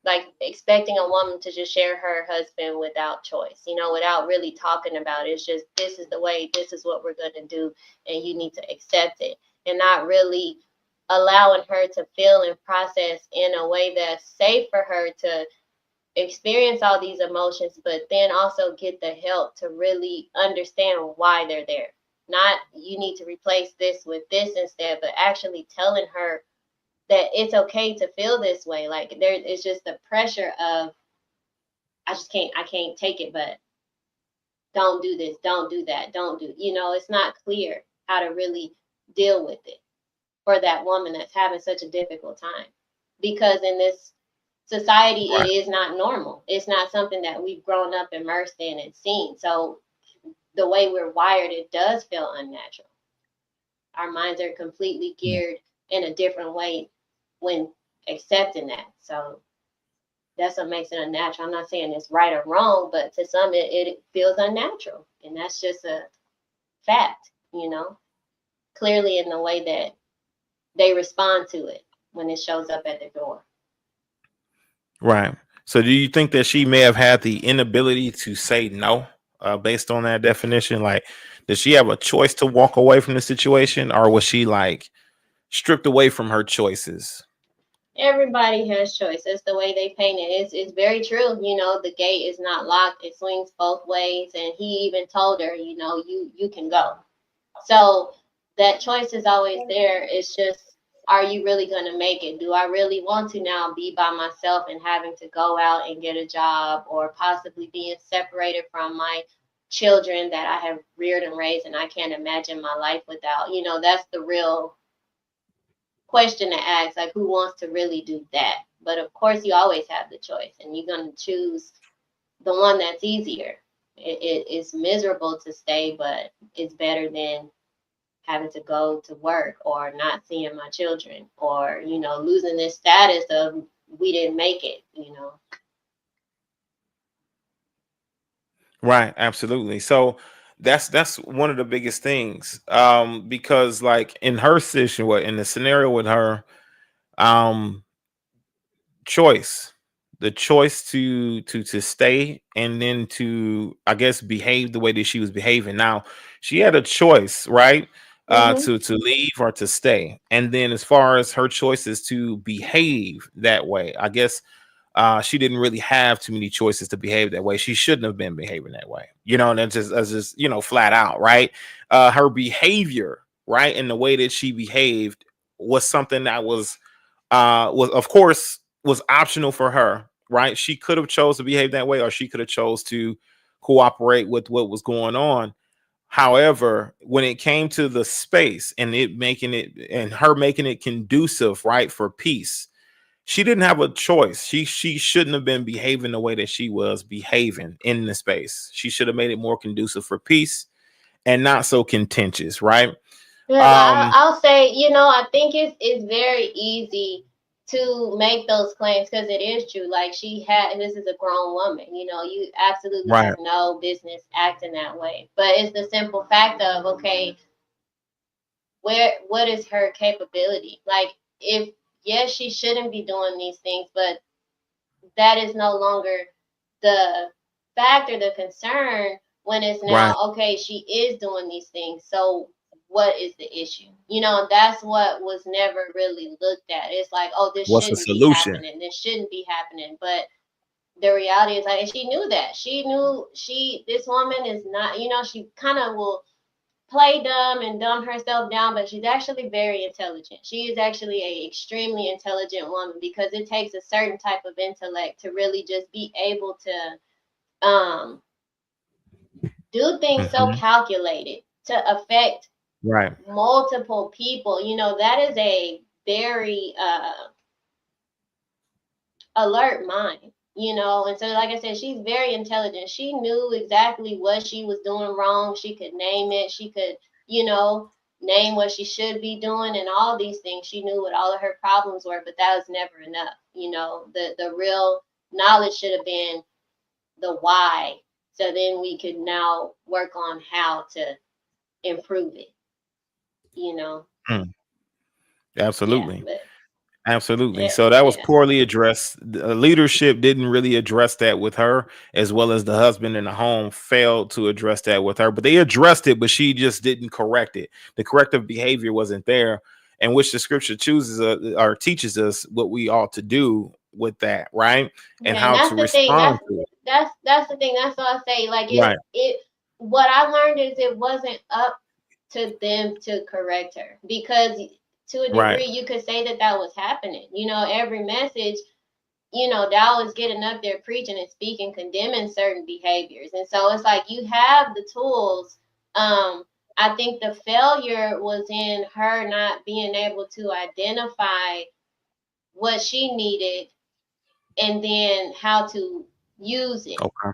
Speaker 4: Like expecting a woman to just share her husband without choice, you know, without really talking about it. It's just, this is the way, this is what we're going to do, and you need to accept it, and not really allowing her to feel and process in a way that's safe for her to experience all these emotions, but then also get the help to really understand why they're there. Not you need to replace this with this instead, but actually telling her that it's okay to feel this way. Like there is just the pressure of I can't take it, but don't do this, don't do that, don't do, you know, it's not clear how to really deal with it for that woman that's having such a difficult time. Because in this society, it is not normal. It's not something that we've grown up immersed in and seen. So the way we're wired, it does feel unnatural. Our minds are completely geared in a different way when accepting that. So that's what makes it unnatural. I'm not saying it's right or wrong, but to some it feels unnatural. And that's just a fact, you know, clearly in the way that they respond to it when it shows up at their door.
Speaker 2: Right. So do you think that she may have had the inability to say no based on that definition? Like, does she have a choice to walk away from the situation, or was she like stripped away from her choices?
Speaker 4: Everybody has choices. The way they paint it is very true. You know, the gate is not locked. It swings both ways. And he even told her, you know, you can go. So that choice is always there. It's just, are you really going to make it? Do I really want to now be by myself and having to go out and get a job, or possibly being separated from my children that I have reared and raised, and I can't imagine my life without? You know, that's the real question to ask, like, who wants to really do that? But of course, you always have the choice, and you're going to choose the one that's easier. It is miserable to stay, but it's better than having to go to work, or not seeing my children, or, you know, losing this status of we didn't make it, you know.
Speaker 2: Right, absolutely. So that's one of the biggest things. Because like in her situation, what in the scenario with her, um, choice, the choice to stay, and then to, I guess, behave the way that she was behaving. Now she had a choice, right?
Speaker 4: Mm-hmm.
Speaker 2: To leave or to stay. And then as far as her choices to behave that way, I guess she didn't really have too many choices to behave that way. She shouldn't have been behaving that way, you know, and that's just, you know, flat out, right? Her behavior, right, and the way that she behaved was something that was of course was optional for her, right? She could have chose to behave that way, or she could have chose to cooperate with what was going on. However, when it came to the space and it making it, and her making it conducive, right, for peace, she didn't have a choice. She shouldn't have been behaving the way that she was behaving in the space. She should have made it more conducive for peace and not so contentious, right?
Speaker 4: Yeah, but I'll say, you know, I think it's very easy to make those claims because it is true. Like this is a grown woman, you know, you absolutely
Speaker 2: Right.
Speaker 4: have no business acting that way. But it's the simple fact of, okay, what is her capability? Like, if yes, she shouldn't be doing these things, but that is no longer the factor, the concern, when it's
Speaker 2: Right.
Speaker 4: now, okay, she is doing these things. So what is the issue? You know, that's what was never really looked at. It's like, oh, this
Speaker 2: What's the
Speaker 4: shouldn't be
Speaker 2: solution?
Speaker 4: happening. This shouldn't be happening. But the reality is, like, and she knew that. She knew this woman is not, you know, she kind of will play dumb and dumb herself down, but she's actually very intelligent. She is actually a extremely intelligent woman, because it takes a certain type of intellect to really just be able to do things so
Speaker 2: Mhm.
Speaker 4: calculated to affect
Speaker 2: Right.
Speaker 4: multiple people. You know, that is a very alert mind. you know. And so, like I said, she's very intelligent. She knew exactly what she was doing wrong. She could name it. She could, you know, name what she should be doing and all these things. She knew what all of her problems were, but that was never enough. You know, the real knowledge should have been the why. So then we could now work on how to improve it, you know.
Speaker 2: Mm,
Speaker 4: Yeah,
Speaker 2: absolutely.
Speaker 4: but
Speaker 2: Absolutely.
Speaker 4: yeah,
Speaker 2: So that was
Speaker 4: yeah.
Speaker 2: poorly addressed. The leadership didn't really address that with her, as well as the husband in the home failed to address that with her. But they addressed it, but she just didn't correct it. The corrective behavior wasn't there, and which the scripture chooses or teaches us what we ought to do with that, right? And
Speaker 4: Yeah, and
Speaker 2: how
Speaker 4: that's
Speaker 2: to
Speaker 4: the thing.
Speaker 2: respond to it.
Speaker 4: That's the thing. That's what I say. Like
Speaker 2: Right.
Speaker 4: it what I learned is it wasn't up to them to correct her, because to a
Speaker 2: Right.
Speaker 4: degree you could say that that was happening. You know, every message, you know, Dowell is getting up there preaching and speaking, condemning certain behaviors, and so it's like you have the tools. I think the failure was in her not being able to identify what she needed and then how to use it.
Speaker 2: Okay.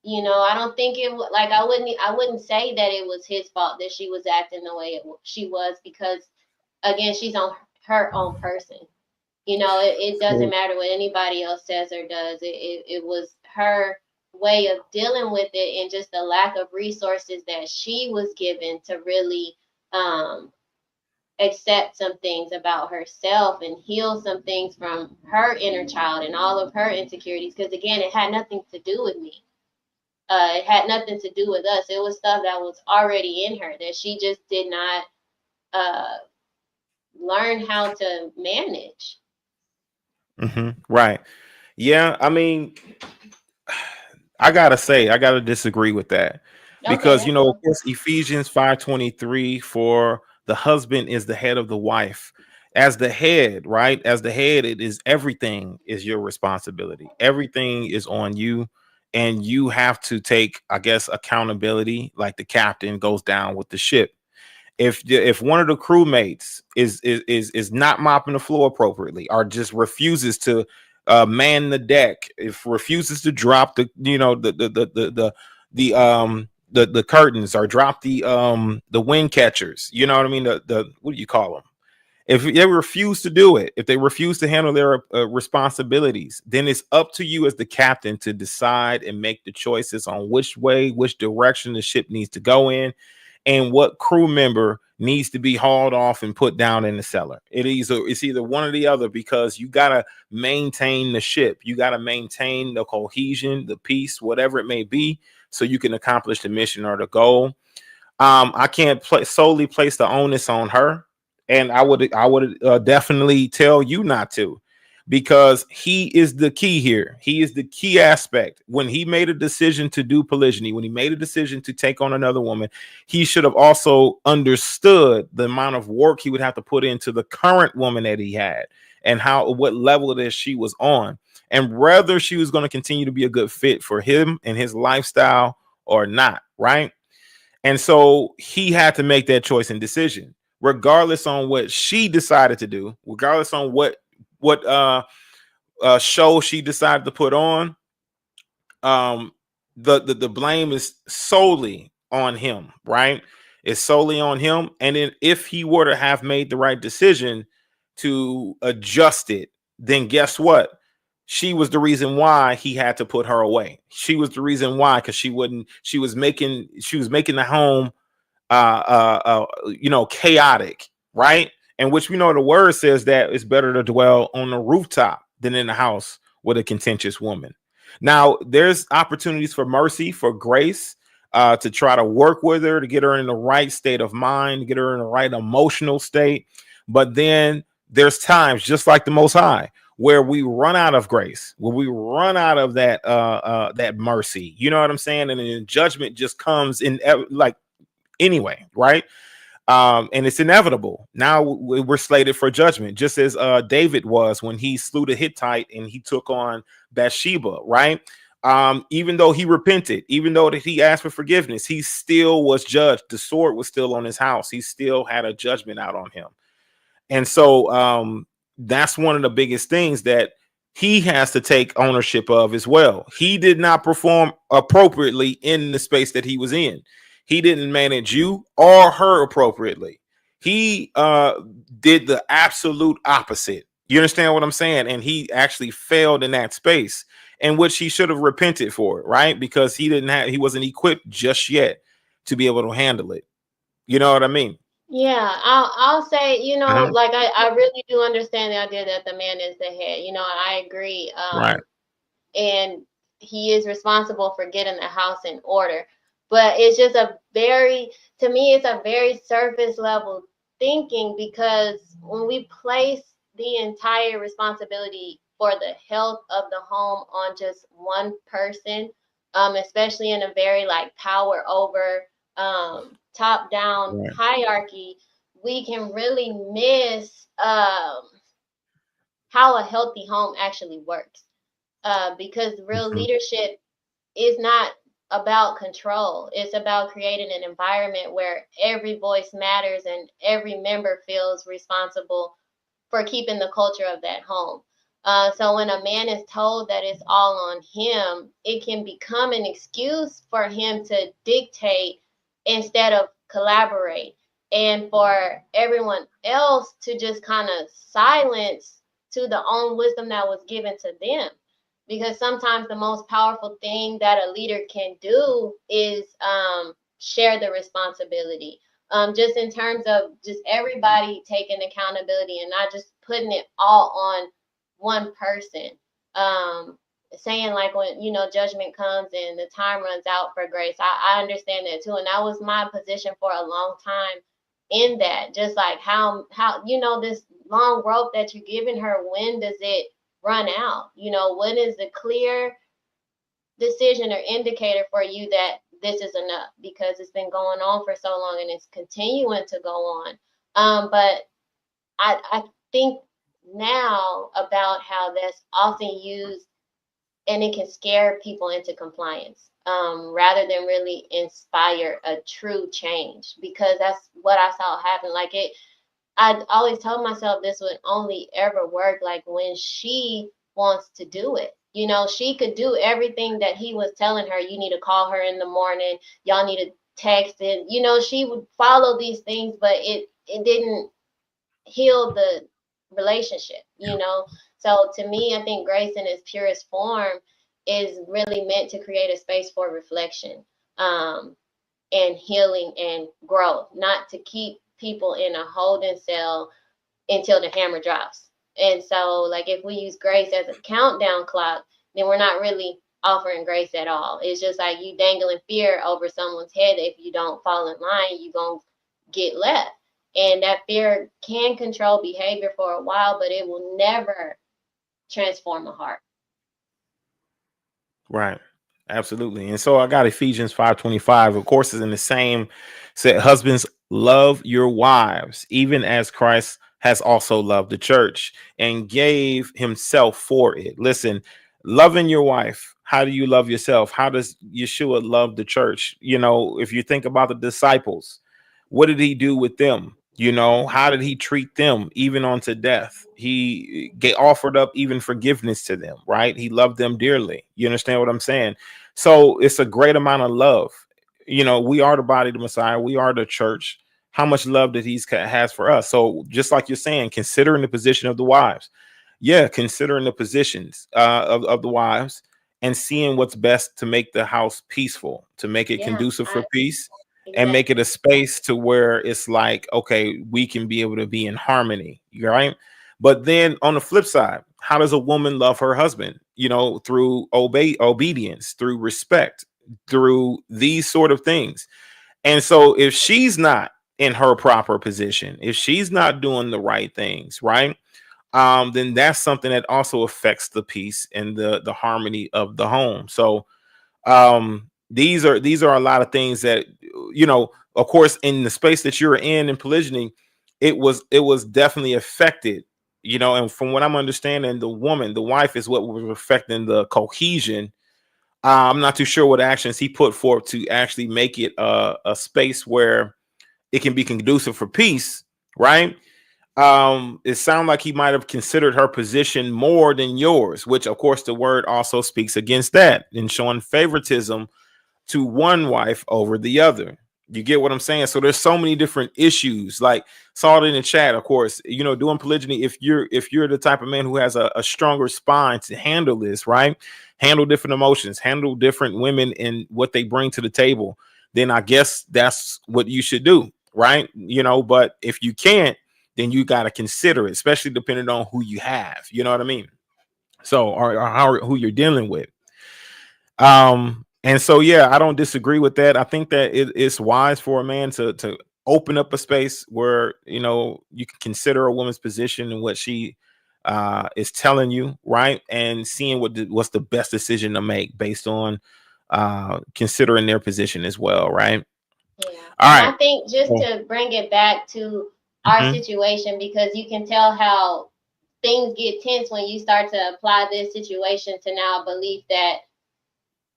Speaker 4: You know, I don't think it was like I wouldn't say that it was his fault that she was acting the way she was, because again, she's on her own person. You know, it doesn't
Speaker 2: So,
Speaker 4: matter what anybody else says or does. It was her way of dealing with it, and just the lack of resources that she was given to really um accept some things about herself and heal some things from her inner child and all of her insecurities, because again, it had nothing to do with me. It had nothing to do with us. It was stuff that was already in her that she just did not uh, learn how to manage.
Speaker 2: right. Yeah. I mean, I gotta disagree with that,
Speaker 4: Okay,
Speaker 2: because
Speaker 4: that's
Speaker 2: of
Speaker 4: cool.
Speaker 2: course, Ephesians 5:23, for the husband is the head of the wife. As the head, right? As the head, it is everything is your responsibility. Everything is on you, and you have to take, I guess, accountability. Like the captain goes down with the ship. If one of the crewmates is not mopping the floor appropriately, or just refuses to man the deck, if refuses to drop the the curtains, or drop the wind catchers, you know what I mean, the what do you call them, if they refuse to do it, if they refuse to handle their responsibilities, then it's up to you as the captain to decide and make the choices on which direction the ship needs to go in, and what crew member needs to be hauled off and put down in the cellar. It's either one or the other, because you got to maintain the ship. You got to maintain the cohesion, the peace, whatever it may be, so you can accomplish the mission or the goal. I can't solely place the onus on her, and I would definitely tell you not to, because he is the key here. He is the key aspect. When he made a decision to do polygyny, when he made a decision to take on another woman, he should have also understood the amount of work he would have to put into the current woman that he had, and what level that she was on, and whether she was going to continue to be a good fit for him and his lifestyle or not, right? And so he had to make that choice and decision, regardless on what she decided to do, regardless on what show she decided to put on. Um, the blame is solely on him, right? It's solely on him. And then if he were to have made the right decision to adjust it, then guess what? She was the reason why he had to put her away. She was the reason why, because she was making the home chaotic, right? And which we know the word says that it's better to dwell on the rooftop than in the house with a contentious woman. Now, there's opportunities for mercy, for grace, to try to work with her, to get her in the right state of mind, to get her in the right emotional state. But then there's times, just like the Most High, where we run out of grace, where we run out of that mercy. You know what I'm saying? And then judgment just comes in, like, anyway, right? And it's inevitable. Now we're slated for judgment, just as David was when he slew the Hittite and he took on Bathsheba, right? Even though he repented, even though that he asked for forgiveness, he still was judged. The sword was still on his house. He still had a judgment out on him. And so that's one of the biggest things, that he has to take ownership of as well. He did not perform appropriately in the space that he was in. He didn't manage you or her appropriately. He did the absolute opposite. You understand what I'm saying? And he actually failed in that space, in which he should have repented for it, right? Because he wasn't equipped just yet to be able to handle it. You know what I mean?
Speaker 4: Yeah, I'll say,
Speaker 2: Mhm.
Speaker 4: like I really do understand the idea that the man is the head. I agree.
Speaker 2: Right.
Speaker 4: And he is responsible for getting the house in order. But it's just to me, it's a very surface level thinking, because when we place the entire responsibility for the health of the home on just one person, especially in a very like power over, top down
Speaker 2: Right.
Speaker 4: hierarchy, we can really miss how a healthy home actually works. Because real
Speaker 2: Mhm.
Speaker 4: leadership is not about control. It's about creating an environment where every voice matters and every member feels responsible for keeping the culture of that home. So when a man is told that it's all on him, it can become an excuse for him to dictate instead of collaborate, and for everyone else to just kind of silence to the own wisdom that was given to them. Because sometimes the most powerful thing that a leader can do is share the responsibility, just in terms of just everybody taking accountability and not just putting it all on one person. Saying like, when judgment comes and the time runs out for grace, I understand that too, and that was my position for a long time. In that, just like how this long rope that you're giving her, when does it run out? When is the clear decision or indicator for you that this is enough, because it's been going on for so long and it's continuing to go on. But I think now about how that's often used, and it can scare people into compliance, rather than really inspire a true change, because that's what I saw happen. I always told myself this would only ever work like when she wants to do it. She could do everything that he was telling her. You need to call her in the morning. Y'all need to text it. She would follow these things, but it didn't heal the relationship. So to me, I think grace in its purest form is really meant to create a space for reflection, and healing and growth, not to keep people in a holding cell until the hammer drops. And so, like, if we use grace as a countdown clock, then we're not really offering grace at all. It's just like you dangling fear over someone's head. If you don't fall in line, you're going to get left. And that fear can control behavior for a while, but it will never transform a heart.
Speaker 2: Right. Absolutely. And so I got Ephesians 5:25. Of course, is in the same said, husbands, love your wives, even as Christ has also loved the church and gave himself for it. Listen, loving your wife. How do you love yourself? How does Yeshua love the church? If you think about the disciples, what did he do with them? How did he treat them even unto death? He offered up even forgiveness to them, right? He loved them dearly. You understand what I'm saying? So it's a great amount of love. We are the body of the Messiah. We are the church. How much love that he has for us. So just like you're saying, considering the position of the wives. Yeah, considering the positions of the wives and seeing what's best to make the house peaceful, to make it
Speaker 4: Yeah,
Speaker 2: conducive for peace, and make it
Speaker 4: exactly.
Speaker 2: a space to where it's like, okay, we can be able to be in harmony, right? But then on the flip side, how does a woman love her husband? Through obedience, through respect, through these sort of things. And so if she's not in her proper position, if she's not doing the right things, right? Then that's something that also affects the peace and the harmony of the home. So these are a lot of things that, of course, in the space that you're in polygyny, it was definitely affected, and from what I'm understanding, the wife is what was affecting the cohesion. I'm not too sure what actions he put forth to actually make it a space where it can be conducive for peace, right? it sounded like he might have considered her position more than yours, which of course the word also speaks against that and showing favoritism to one wife over the other. You get what I'm saying? So there's so many different issues. Like, saw it in the chat, of course, you know, doing polygyny, if you're the type of man who has a stronger spine to handle this, right? Handle different emotions, handle different women and what they bring to the table, then I guess that's what you should do, right? You know, but if you can't, then you got to consider it, especially depending on who you have. You know what I mean? So, or who you're dealing with. And so, yeah, I don't disagree with that. I think that it's wise for a man to open up a space where, you know, you can consider a woman's position and what she is telling you, right? And seeing what's the best decision to make based on considering their position as well, right?
Speaker 4: Yeah.
Speaker 2: All
Speaker 4: And
Speaker 2: right.
Speaker 4: I think just to bring it back to our
Speaker 2: Mhm.
Speaker 4: situation, because you can tell how things get tense when you start to apply this situation to now a belief that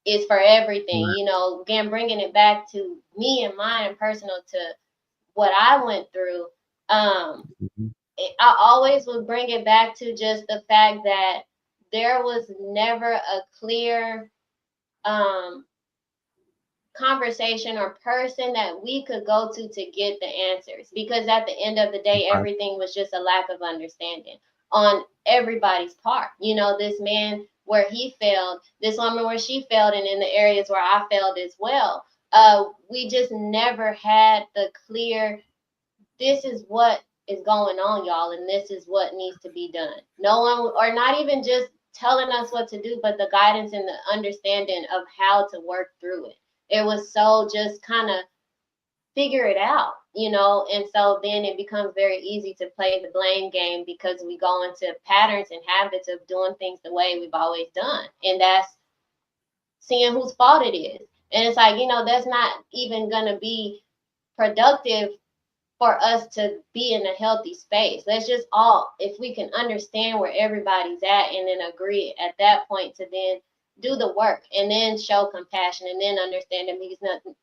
Speaker 4: is for everything.
Speaker 2: Right.
Speaker 4: You know, again, bringing it back to me and mine personal to what I went through.
Speaker 2: Mhm.
Speaker 4: I always would bring it back to just the fact that there was never a clear um, conversation or person that we could go to get the answers, because at the end of the day
Speaker 2: Right.
Speaker 4: everything was just a lack of understanding on everybody's part. You know, this man where he failed, this woman where she failed, and in the areas where I failed as well. We just never had the clear, this is what is going on, y'all, and this is what needs to be done. No one, or not even just telling us what to do, but the guidance and the understanding of how to work through it. It was so just kind of figure it out, you know, and so then it becomes very easy to play the blame game because we go into patterns and habits of doing things the way we've always done. And that's seeing whose fault it is. And it's like, you know, that's not even going to be productive for us to be in a healthy space. Let's just all, if we can understand where everybody's at and then agree at that point to then do the work and then show compassion and then understand them,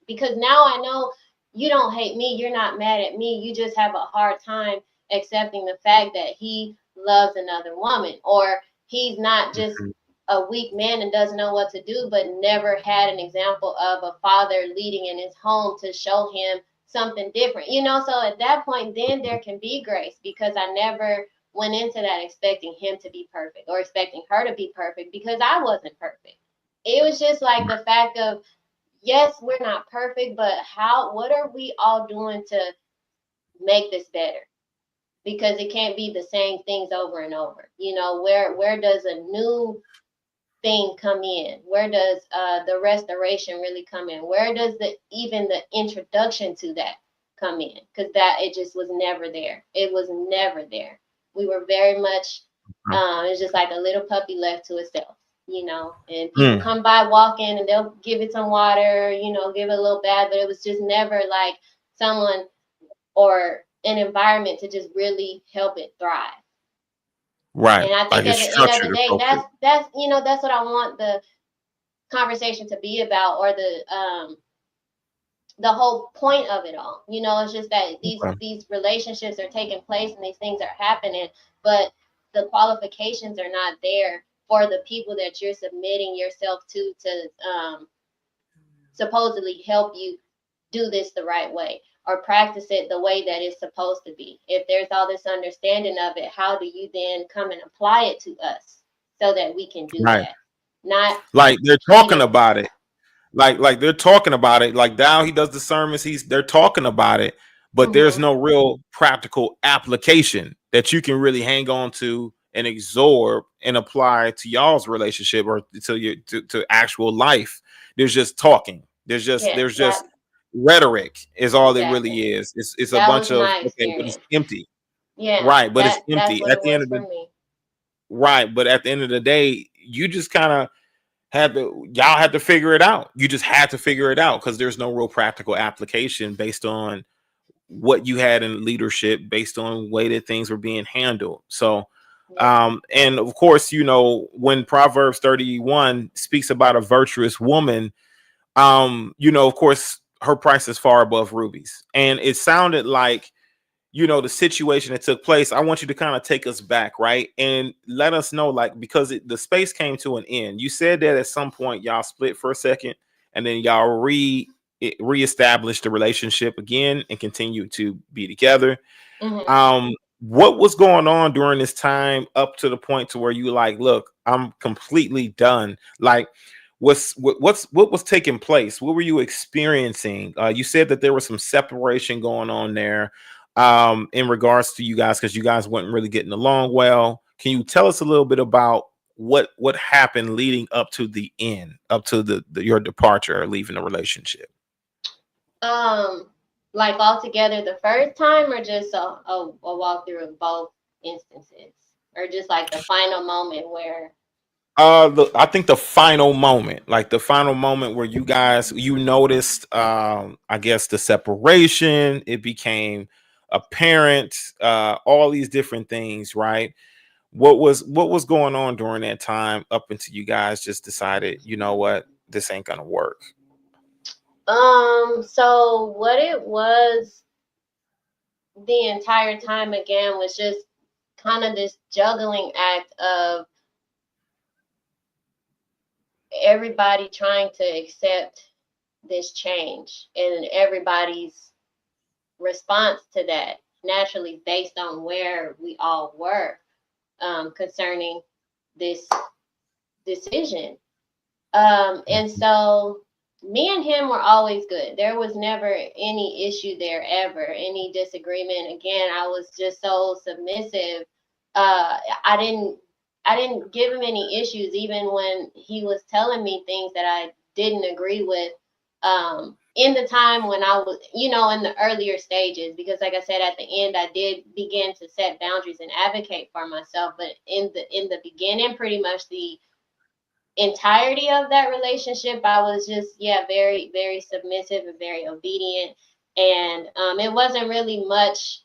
Speaker 4: because now I know you don't hate me, you're not mad at me, you just have a hard time accepting the fact that he loves another woman, or he's not just
Speaker 2: Mhm.
Speaker 4: a weak man and doesn't know what to do, but never had an example of a father leading in his home to show him something different, you know. So at that point, then there can be grace, because I never went into that expecting him to be perfect or expecting her to be perfect, because I wasn't perfect. It was just like the fact of, yes, we're not perfect, but what are we all doing to make this better? Because it can't be the same things over and over. You know, where does a new thing come in? Where does the restoration really come in? Where does even the introduction to that come in? Because that, it just was never there. It was never there. We were very much it's just like a little puppy left to itself, you know. And people
Speaker 2: Mm.
Speaker 4: come by walking and they'll give it some water, you know, give it a little bath, but it was just never like someone or an environment to just really help it thrive.
Speaker 2: Right.
Speaker 4: And I
Speaker 2: Like
Speaker 4: think
Speaker 2: it's
Speaker 4: at the end of
Speaker 2: structured
Speaker 4: the day,
Speaker 2: appropriate.
Speaker 4: that's you know, that's what I want the conversation to be about, or the whole point of it all. You know, it's just that
Speaker 2: Okay.
Speaker 4: these relationships are taking place and these things are happening, but the qualifications are not there for the people that you're submitting yourself to supposedly help you do this the right way or practice it the way that it's supposed to be. If there's all this understanding of it, how do you then come and apply it to us so that we can do
Speaker 2: Right.
Speaker 4: that? Not,
Speaker 2: Like they're
Speaker 4: you
Speaker 2: talking
Speaker 4: know,
Speaker 2: about it. Like they're talking about it. Like Dow, he does the sermons. They're talking about it, but there's
Speaker 4: mm-hmm,
Speaker 2: no real practical application that you can really hang on to and absorb and apply to y'all's relationship or to actual life. There's just talking.
Speaker 4: yeah,
Speaker 2: There's just rhetoric is all it
Speaker 4: exactly.
Speaker 2: really is. It's a
Speaker 4: That
Speaker 2: bunch
Speaker 4: was
Speaker 2: of
Speaker 4: my
Speaker 2: okay, but it's
Speaker 4: experience.
Speaker 2: empty.
Speaker 4: Yeah,
Speaker 2: Right, but it's
Speaker 4: that's
Speaker 2: empty
Speaker 4: what
Speaker 2: at
Speaker 4: it
Speaker 2: the end
Speaker 4: was
Speaker 2: of
Speaker 4: for
Speaker 2: the
Speaker 4: me.
Speaker 2: right. But at the end of the day, you just kind of y'all had to figure it out. You just had to figure it out because there's no real practical application based on what you had in leadership, based on the way that things were being handled. So
Speaker 4: Yeah.
Speaker 2: and of course, you know, when Proverbs 31 speaks about a virtuous woman, you know, of course her price is far above rubies. And it sounded like, you know, the situation that took place, I want you to kind of take us back, right? And let us know, like, because the space came to an end. You said that at some point y'all split for a second, and then y'all reestablished the relationship again and continued to be together. What was going on during this time up to the point to where you like, look, I'm completely done? Like, what was taking place? What were you experiencing? You said that there was some separation going on there in regards to you guys, because you guys weren't really getting along well. Can you tell us a little bit about what happened leading up to the end, up to your departure or leaving the relationship?
Speaker 4: Like altogether the first time, or just a walkthrough of both instances, or just like the final moment where
Speaker 2: I think the final moment, like the final moment where you guys, you noticed, I guess the separation, it became apparent, all these different things, right? What was going on during that time up until you guys just decided, you know what, this ain't gonna work?
Speaker 4: so what it was the entire time again was just kind of this juggling act of everybody trying to accept this change, and everybody's response to that naturally based on where we all were concerning this decision. And so me and him were always good. There was never any issue there, ever any disagreement. Again, I was just so submissive. I didn't give him any issues, even when he was telling me things that I didn't agree with. In the time when I was, you know, in the earlier stages, because like I said, at the end, I did begin to set boundaries and advocate for myself. But in the beginning, pretty much the entirety of that relationship, I was just, very, very submissive and very obedient. And it wasn't really much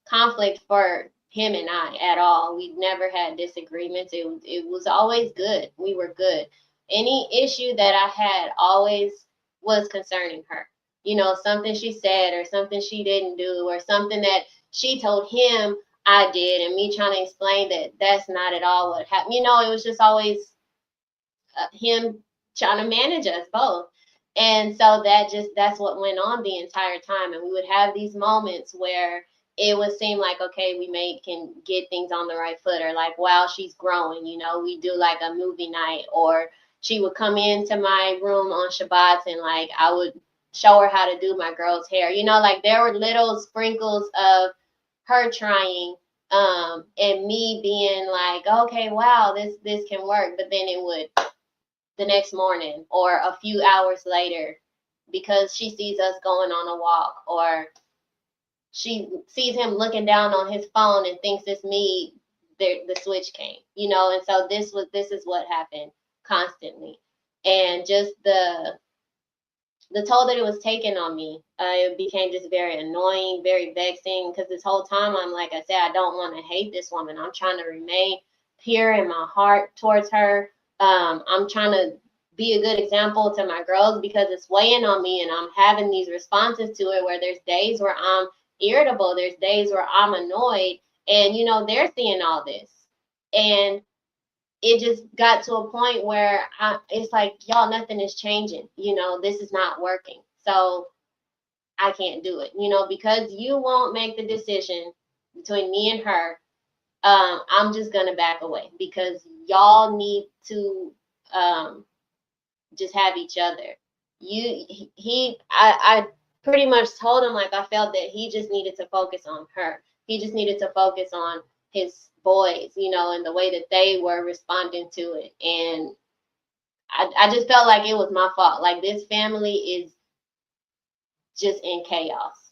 Speaker 4: conflict for him and I at all. We've never had disagreements. It was always good. We were good. Any issue that I had always was concerning her. You know, something she said or something she didn't do or something that she told him I did, and me trying to explain that that's not at all what happened. You know, it was just always him trying to manage us both. And so that's what went on the entire time. And we would have these moments where it would seem like, okay, we can get things on the right foot, or like, wow, she's growing, you know, we do like a movie night, or she would come into my room on Shabbats and like I would show her how to do my girl's hair. You know, like there were little sprinkles of her trying and me being like, okay, wow, this can work. But then it would the next morning or a few hours later, because she sees us going on a walk, or she sees him looking down on his phone and thinks it's me, the switch came, you know. And so this is what happened constantly. And just the toll that it was taking on me, it became just very annoying, very vexing, because this whole time I'm like I said, I don't want to hate this woman. I'm trying to remain pure in my heart towards her. I'm trying to be a good example to my girls, because it's weighing on me, and I'm having these responses to it where there's days where I'm irritable, there's days where I'm annoyed, and you know, they're seeing all this. And it just got to a point where it's like, y'all, nothing is changing. You know, this is not working. So I can't do it, you know, because you won't make the decision between me and her. I'm just going to back away, because y'all need to just have each other. I pretty much told him, like, I felt that he just needed to focus on her. He just needed to focus on his boys, you know, and the way that they were responding to it. And I just felt like it was my fault. Like, this family is just in chaos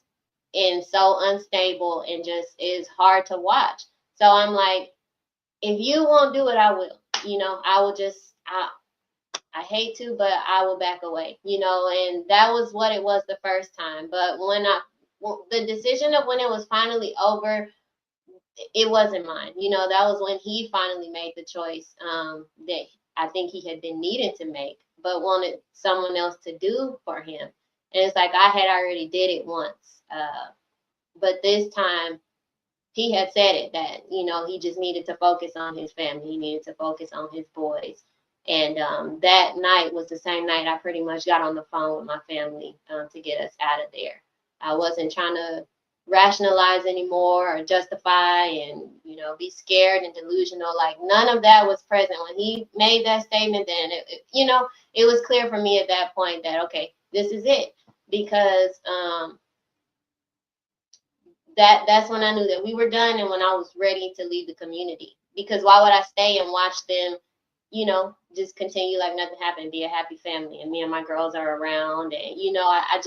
Speaker 4: and so unstable and just is hard to watch. So I'm like, if you won't do it, I will. You know, I will just, I hate to, but I will back away, you know. And that was what it was the first time. But the decision of when it was finally over, it wasn't mine. You know, that was when he finally made the choice that I think he had been needing to make, but wanted someone else to do for him. And it's like I had already did it once. But this time he had said it that, you know, he just needed to focus on his family. He needed to focus on his boys. And that night was the same night I pretty much got on the phone with my family to get us out of there. I wasn't trying to rationalize anymore or justify and, you know, be scared and delusional. Like, none of that was present. When he made that statement, then, you know, it was clear for me at that point that, okay, this is it. Because that's when I knew that we were done and when I was ready to leave the community. Because why would I stay and watch them, you know, just continue like nothing happened, be a happy family, and me and my girls are around, and, you know, I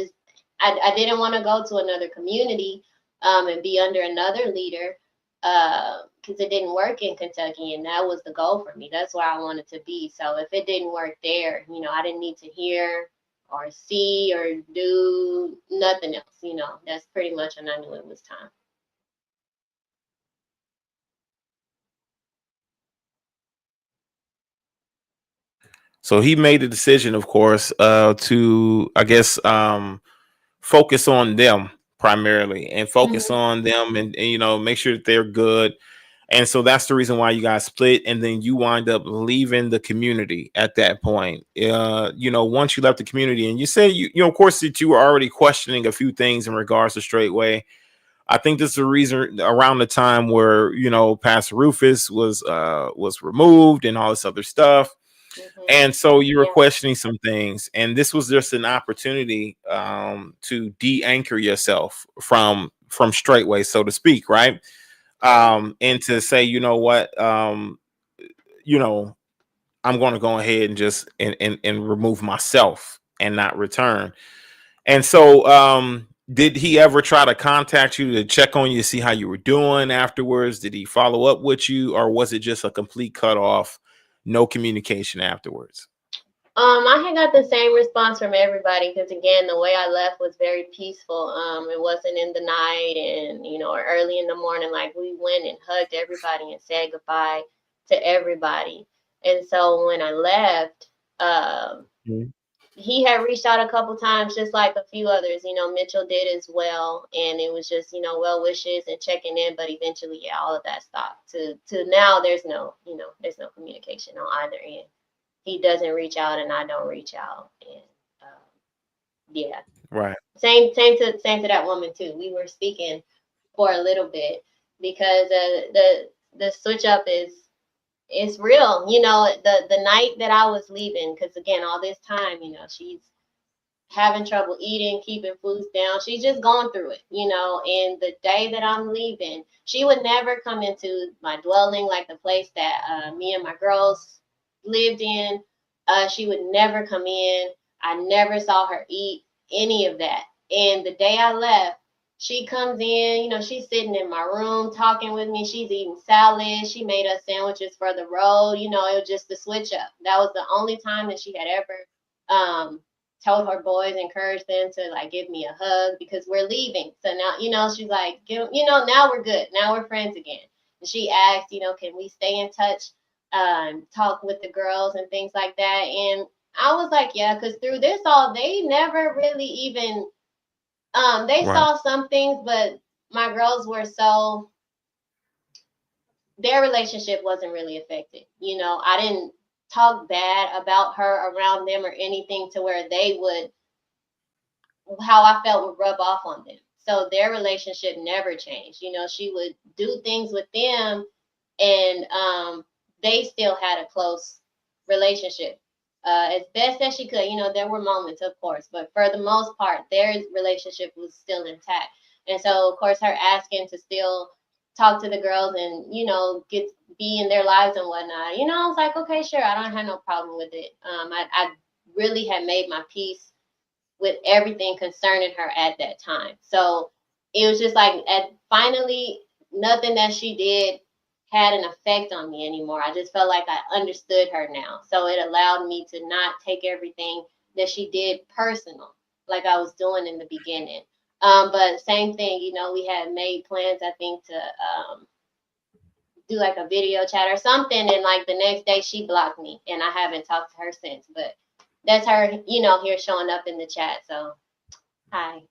Speaker 4: didn't want to go to another community and be under another leader because it didn't work in Kentucky, and that was the goal for me. That's where I wanted to be. So if it didn't work there, you know, I didn't need to hear or see or do nothing else. You know, that's pretty much when I knew it was time.
Speaker 2: So he made the decision, of course, to, I guess, focus on them primarily and focus on them and, you know, make sure that they're good. And so that's the reason why you guys split. And then you wind up leaving the community at that point. You know, once you left the community, and you said, you know, of course, that you were already questioning a few things in regards to Straightway. I think this is the reason around the time where, you know, Pastor Rufus was removed and all this other stuff. And so you were questioning some things, and this was just an opportunity to de-anchor yourself from Straightway, so to speak, right? And to say, you know what, you know, I'm going to go ahead and just and remove myself and not return. And so, did he ever try to contact you to check on you, see how you were doing afterwards? Did he follow up with you, or was it just a complete cutoff, no communication afterwards?
Speaker 4: I had got the same response from everybody because, again, the way I left was very peaceful. It wasn't in the night and, you know, or early in the morning. Like, we went and hugged everybody and said goodbye to everybody. And so when I left, he had reached out a couple times, just like a few others. You know, Mitchell did as well. And it was just, you know, well wishes and checking in. But eventually, yeah, all of that stopped. To now, there's no, you know, there's no communication on either end. He doesn't reach out and I don't reach out. And yeah.
Speaker 2: Right.
Speaker 4: Same to that woman too. We were speaking for a little bit because the switch up is real. You know, the night that I was leaving, because again, all this time, you know, she's having trouble eating, keeping foods down. She's just going through it, you know. And the day that I'm leaving, she would never come into my dwelling, like the place that me and my girls lived in. She would never come in. I never saw her eat any of that. And the day I left, she comes in, you know, she's sitting in my room talking with me. She's eating salad. She made us sandwiches for the road. You know, it was just the switch up. That was the only time that she had ever told her boys, encouraged them to like give me a hug because we're leaving. So now, you know, she's like, you know, now we're good. Now we're friends again. And she asked, you know, can we stay in touch, talk with the girls and things like that. And I was like, yeah, because through this all, they never really even, they saw some things, but my girls were so, their relationship wasn't really affected. You know, I didn't talk bad about her around them or anything to where they would, how I felt would rub off on them. So their relationship never changed. You know, she would do things with them and they still had a close relationship as best as she could. You know, there were moments, of course, but for the most part, their relationship was still intact. And so, of course, her asking to still talk to the girls and, you know, be in their lives and whatnot, you know, I was like, okay, sure, I don't have no problem with it. I really had made my peace with everything concerning her at that time. So it was just like, finally, nothing that she did had an effect on me anymore. I just felt like I understood her now. So it allowed me to not take everything that she did personal, like I was doing in the beginning. But same thing, you know, we had made plans, I think, to do like a video chat or something. And like the next day she blocked me and I haven't talked to her since. But that's her, you know, here showing up in the chat. So, hi.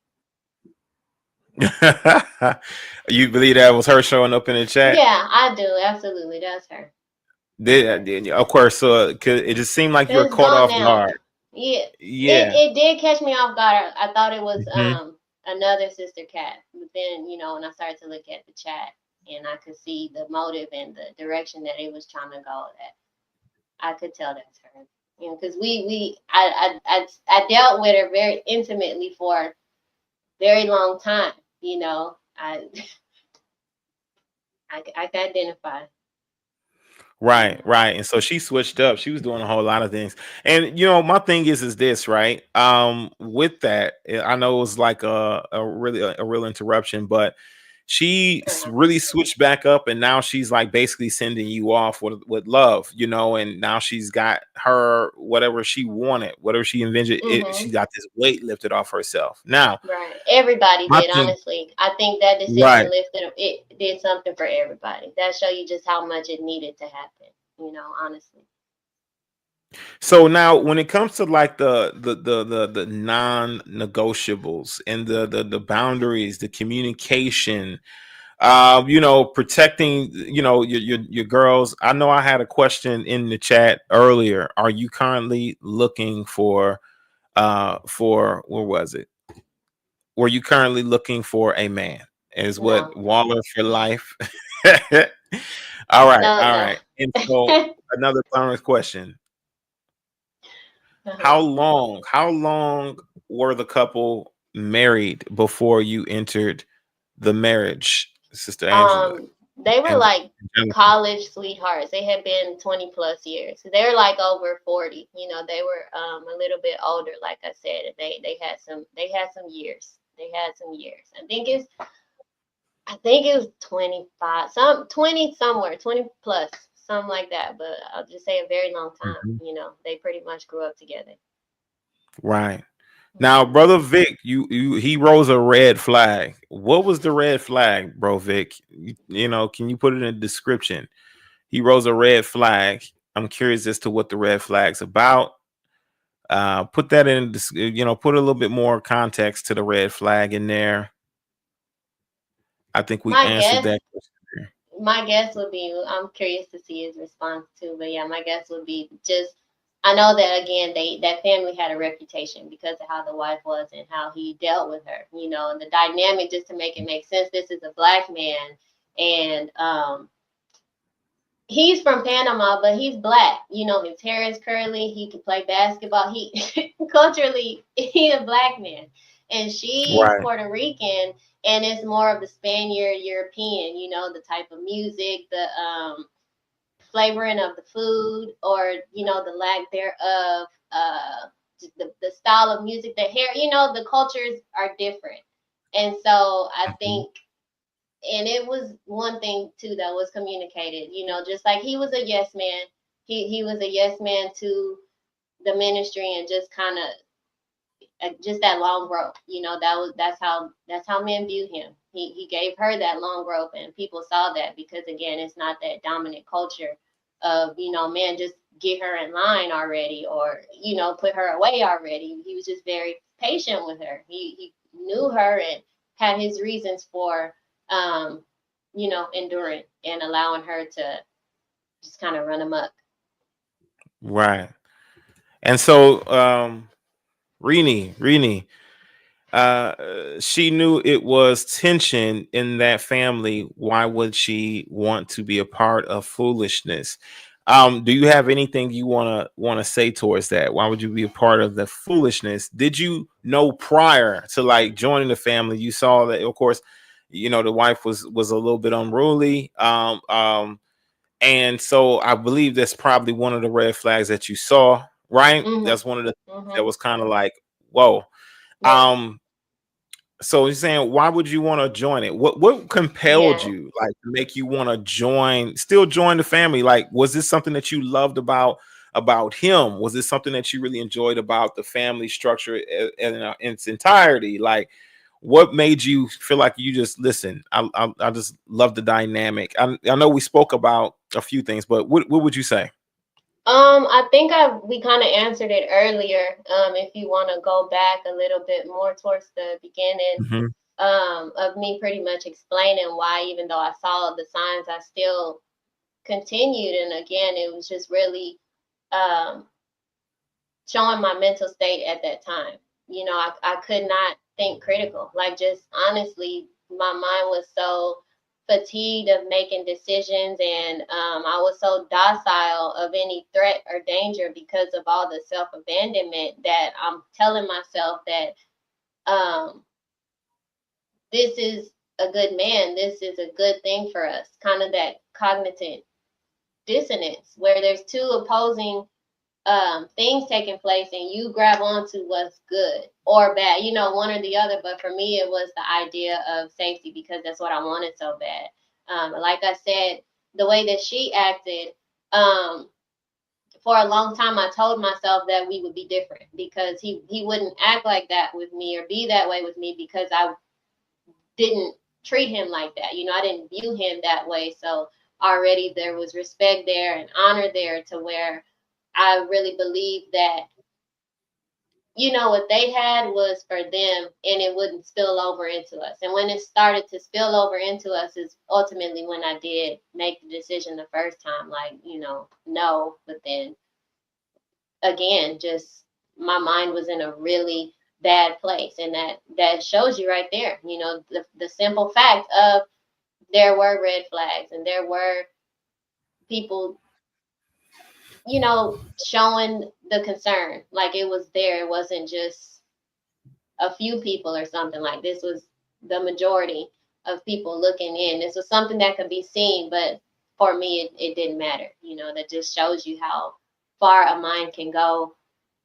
Speaker 2: You believe that was her showing up in the chat?
Speaker 4: Yeah, I do. Absolutely. That's her.
Speaker 2: Of course. So 'cause it just seemed like you were
Speaker 4: It's
Speaker 2: caught
Speaker 4: gone
Speaker 2: off
Speaker 4: now.
Speaker 2: guard.
Speaker 4: Yeah.
Speaker 2: Yeah.
Speaker 4: It did catch me off guard. I thought it was
Speaker 2: Mhm.
Speaker 4: another sister cat. But then, when I started to look at the chat and I could see the motive and the direction that it was trying to go, that I could tell that's her. Because I dealt with her very intimately for a very long time. I I can identify.
Speaker 2: Right, right. And so she switched up. She was doing a whole lot of things. And my thing is this, right? With that, I know it was like a real interruption, but she really switched back up, and now she's like basically sending you off with love, and now she's got her whatever she wanted, whatever she envisioned. She
Speaker 4: Mm-hmm.
Speaker 2: got this weight lifted off herself. Now,
Speaker 4: Right. Everybody
Speaker 2: my
Speaker 4: did,
Speaker 2: thing,
Speaker 4: honestly. I think that
Speaker 2: right.
Speaker 4: decision lifted it did something for everybody. That show you just how much it needed to happen, honestly.
Speaker 2: So now, when it comes to like the non-negotiables and the boundaries, the communication, protecting, your girls. I know I had a question in the chat earlier. Are you currently looking for where was it? Were you currently looking for a man? Is what
Speaker 4: No.
Speaker 2: Waller for life? All right,
Speaker 4: No,
Speaker 2: all
Speaker 4: no.
Speaker 2: right. And so another final question. How
Speaker 4: Uh-huh.
Speaker 2: long were the couple married before you entered the marriage, Sister Angela?
Speaker 4: They were
Speaker 2: And
Speaker 4: like
Speaker 2: Jennifer?
Speaker 4: college sweethearts. They had been 20 plus years. They're like over 40. They were a little bit older, like I said. They had some years. They had some years. I think it was 25, 20 somewhere, 20 plus, something like that. But I'll just say a very long time.
Speaker 2: Mhm.
Speaker 4: They pretty much grew up together.
Speaker 2: Right. Now,
Speaker 4: Mhm.
Speaker 2: brother Vic, he rose a red flag. What was the red flag, bro, Vic? Can you put it in a description? He rose a red flag. I'm curious as to what the red flag's about. Put that in, put a little bit more context to the red flag in there. I think we
Speaker 4: My
Speaker 2: answered
Speaker 4: guess,
Speaker 2: that question.
Speaker 4: my guess would be, I'm curious to see his response too. But yeah, my guess would be just, I know that again, that family had a reputation because of how the wife was and how he dealt with her, and the dynamic, just to make it make sense. This is a black man, and he's from Panama, but he's black. His hair is curly. He can play basketball. He culturally, he's a black man, and she's
Speaker 2: Right.
Speaker 4: Puerto Rican, and it's more of the Spaniard European. The type of music, the flavoring of the food, or the lack thereof. The style of music, the hair. The cultures are different, and so I
Speaker 2: Mhm.
Speaker 4: think, and it was one thing too that was communicated, just like he was a yes man. He was a yes man to the ministry, and just kind of just that long rope. That's how men view him. He gave her that long rope, and people saw that, because again, it's not that dominant culture of, man, just get her in line already, or put her away already. He was just very patient with her. He knew her and had his reasons for enduring and allowing her to just kind of run amok.
Speaker 2: Right. And so, Rini, she knew it was tension in that family. Why would she want to be a part of foolishness? Do you have anything you wanna say towards that? Why would you be a part of the foolishness? Did you know prior to like joining the family? You saw that, of course, the wife was a little bit unruly. And so I believe that's probably one of the red flags that you saw, right?
Speaker 4: Mhm.
Speaker 2: That's one of the things that
Speaker 4: Mhm.
Speaker 2: was kind of like, whoa.
Speaker 4: Right.
Speaker 2: Um, so you're saying, why would you want to join it? What compelled
Speaker 4: Yeah.
Speaker 2: you, like, to make you want to still join the family? Like, was this something that you loved about him? Was this something that you really enjoyed about the family structure in its entirety? Like, what made you feel like you just listen? I just love the dynamic. I know we spoke about a few things, but what would you say?
Speaker 4: I think we kind of answered it earlier. If you want to go back a little bit more towards the beginning,
Speaker 2: Mhm.
Speaker 4: of me pretty much explaining why, even though I saw the signs, I still continued. And again, it was just really showing my mental state at that time. You know, I could not think critical. Like, just honestly, my mind was so fatigued of making decisions, and I was so docile of any threat or danger because of all the self-abandonment that I'm telling myself that this is a good man, this is a good thing for us. Kind of that cognitive dissonance where there's two opposing things taking place, and you grab onto what's good or bad, you know, one or the other. But for me, it was the idea of safety, because that's what I wanted so bad. Like I said, the way that she acted, for a long time, I told myself that we would be different, because he wouldn't act like that with me or be that way with me, because I didn't treat him like that. You know, I didn't view him that way. So already there was respect there and honor there, to where I really believe that, you know, what they had was for them, and it wouldn't spill over into us. And when it started to spill over into us is ultimately when I did make the decision the first time, like, you know, no. But then again, just my mind was in a really bad place. And that shows you right there, you know, the simple fact of there were red flags, and there were people, you know, showing the concern. Like, it was there. It wasn't just a few people or something. Like, this was the majority of people looking in. This was something that could be seen, but for me, it didn't matter. You know, that just shows you how far a mind can go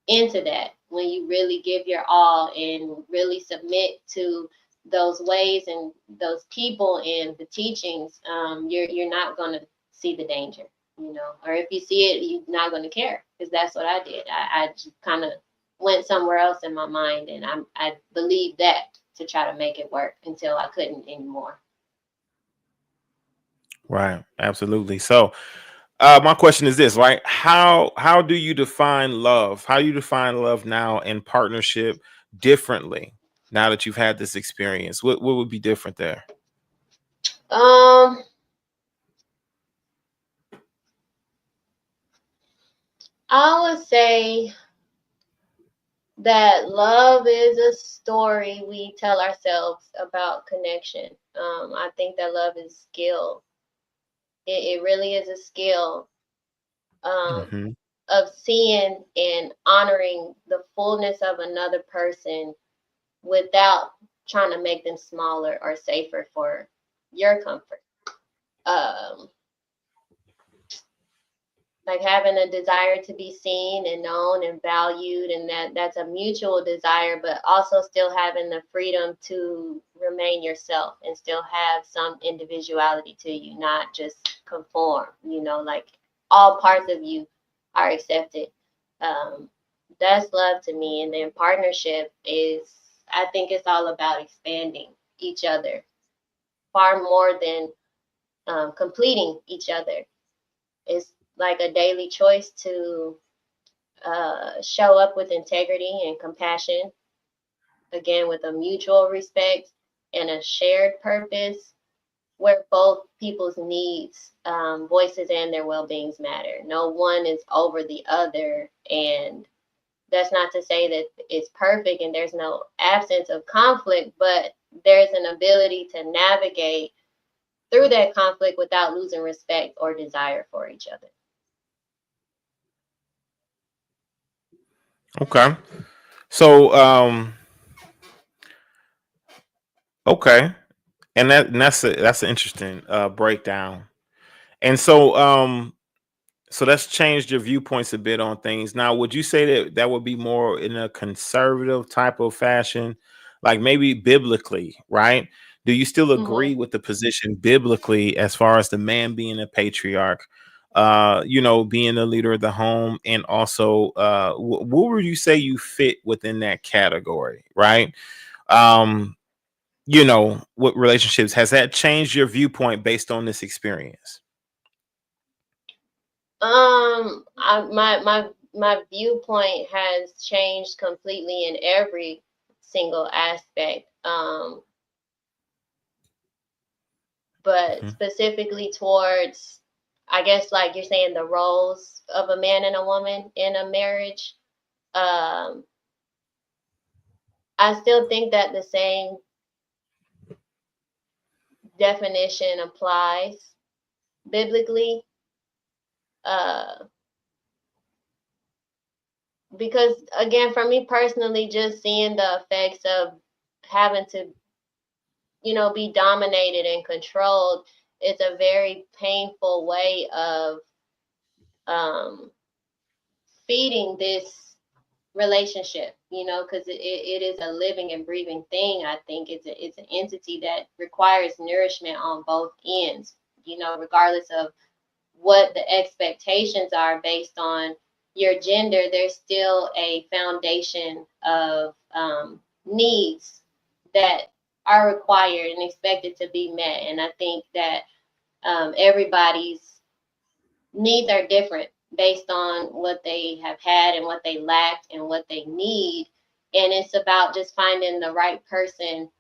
Speaker 4: into that when you really give your all and really submit to those ways and those people and the teachings. You're not going to see the danger, you know, or if you see it, you're not going to care, because that's what I did. I just kind of went somewhere else in my mind, and I believed that to try to make it work until I couldn't anymore.
Speaker 2: Right. Absolutely. So my question is this, right? How do you define love? How do you define love now in partnership differently now that you've had this experience? What would be different there?
Speaker 4: Um, I would say that love is a story we tell ourselves about connection. I think that love is skill. It really is a skill,
Speaker 2: Hmm.
Speaker 4: of seeing and honoring the fullness of another person without trying to make them smaller or safer for your comfort. Um, like having a desire to be seen and known and valued, and that's a mutual desire, but also still having the freedom to remain yourself and still have some individuality to you, not just conform, you know, like all parts of you are accepted. um, that's love to me. And then partnership is, I think it's all about expanding each other far more than completing each other. It's like a daily choice to show up with integrity and compassion, again, with a mutual respect and a shared purpose, where both people's needs, voices, and their well-beings matter. No one is over the other. And that's not to say that it's perfect and there's no absence of conflict, but there's an ability to navigate through that conflict without losing respect or desire for each other.
Speaker 2: Okay. So okay. And that's an interesting breakdown. And so that's changed your viewpoints a bit on things. Now, would you say that that would be more in a conservative type of fashion, like maybe biblically, right? Do you still
Speaker 4: Mm-hmm.
Speaker 2: agree with the position biblically as far as the man being a patriarch, being the leader of the home, and also what would you say you fit within that category, right? Um, what relationships has that changed your viewpoint based on this experience?
Speaker 4: My viewpoint has changed completely in every single aspect. but specifically towards, I guess, like you're saying, the roles of a man and a woman in a marriage. I still think that the same definition applies biblically, because again, for me personally, just seeing the effects of having to, be dominated and controlled, it's a very painful way of feeding this relationship, because it is a living and breathing thing. I think it's an entity that requires nourishment on both ends, regardless of what the expectations are based on your gender. There's still a foundation of needs that are required and expected to be met. And I think that everybody's needs are different based on what they have had and what they lacked and what they need. And it's about just finding the right person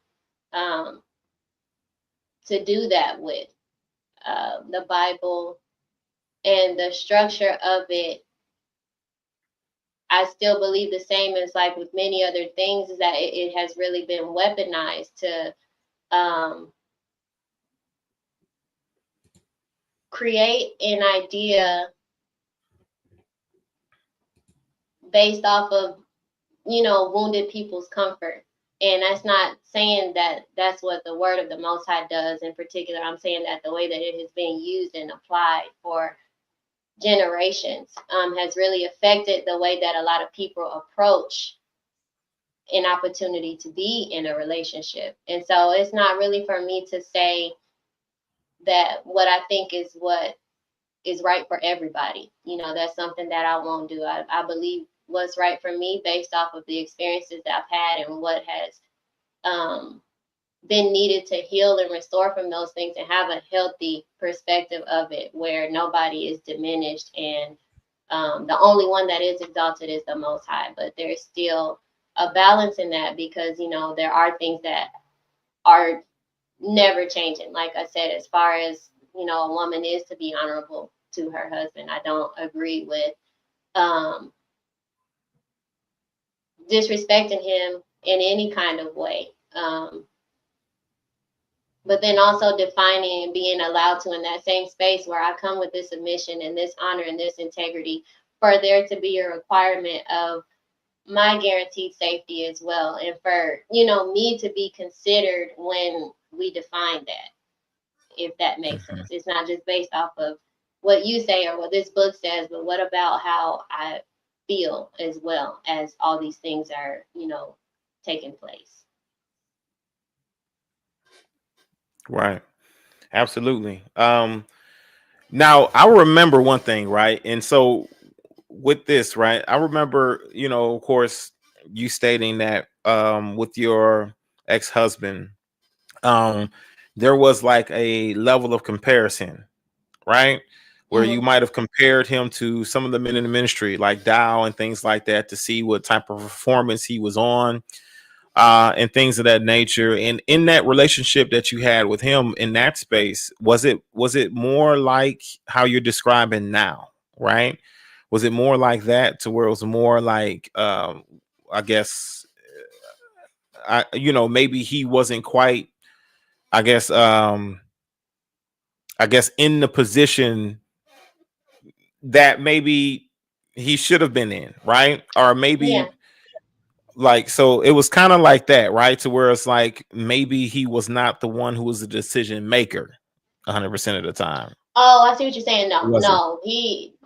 Speaker 4: to do that with. The Bible and the structure of it, I still believe the same as like with many other things, is that it has really been weaponized to create an idea based off of, wounded people's comfort. And that's not saying that that's what the word of the Most High does in particular. I'm saying that the way that it has been used and applied for generations has really affected the way that a lot of people approach an opportunity to be in a relationship. And so it's not really for me to say that what I think is what is right for everybody. That's something that I won't do. I believe what's right for me based off of the experiences that I've had and what has been needed to heal and restore from those things, and have a healthy perspective of it where nobody is diminished, and the only one that is exalted is the Most High. But there's still a balance in that, because there are things that are never changing. Like I said, as far as a woman is to be honorable to her husband, I don't agree with disrespecting him in any kind of way. But then also defining and being allowed to, in that same space where I come with this submission and this honor and this integrity, for there to be a requirement of my guaranteed safety as well, and for me to be considered when we define that, if that makes sense. It's not just based off of what you say or what this book says, but what about how I feel as well, as all these things are taking place.
Speaker 2: Right. Absolutely. Now I remember one thing, right? And so with this, right, I remember, of course, you stating that with your ex-husband, there was like a level of comparison, right? Where you might have compared him to some of the men in the ministry, like Dowell and things like that, to see what type of performance he was on, and things of that nature. And in that relationship that you had with him in that space, was it more like how you're describing now, right? Was it more like that, to where it was more like, I guess, maybe he wasn't quite, I guess, in the position that maybe he should have been in, right? Or maybe like, so it was kind of like that, right? To where it's like maybe he was not the one who was the decision maker 100% of the time.
Speaker 4: Oh, I see what you're saying.
Speaker 2: Was it?
Speaker 4: No,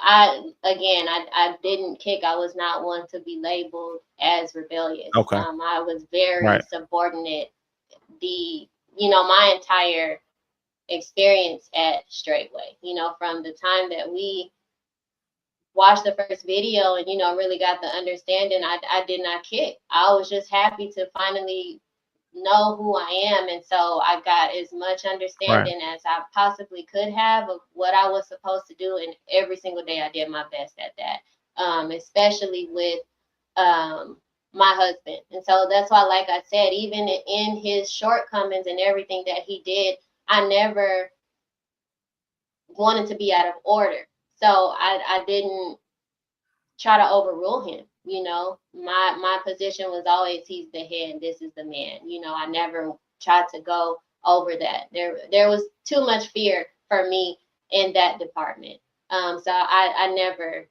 Speaker 4: I didn't kick. I was not one to be labeled as rebellious.
Speaker 2: Okay.
Speaker 4: I was very
Speaker 2: Right.
Speaker 4: subordinate. My entire experience at Straightway, from the time that we watched the first video and, really got the understanding, I did not kick. I was just happy to finally know who I am. And so I got as much understanding as I possibly could have of what I was supposed to do. And every single day I did my best at that, especially with my husband. And so that's why, like I said, even in his shortcomings and everything that he did, I never wanted to be out of order. So I didn't try to overrule him. You know, my position was always he's the head, this is the man. You know, I never tried to go over that. There was too much fear for me in that department. So I never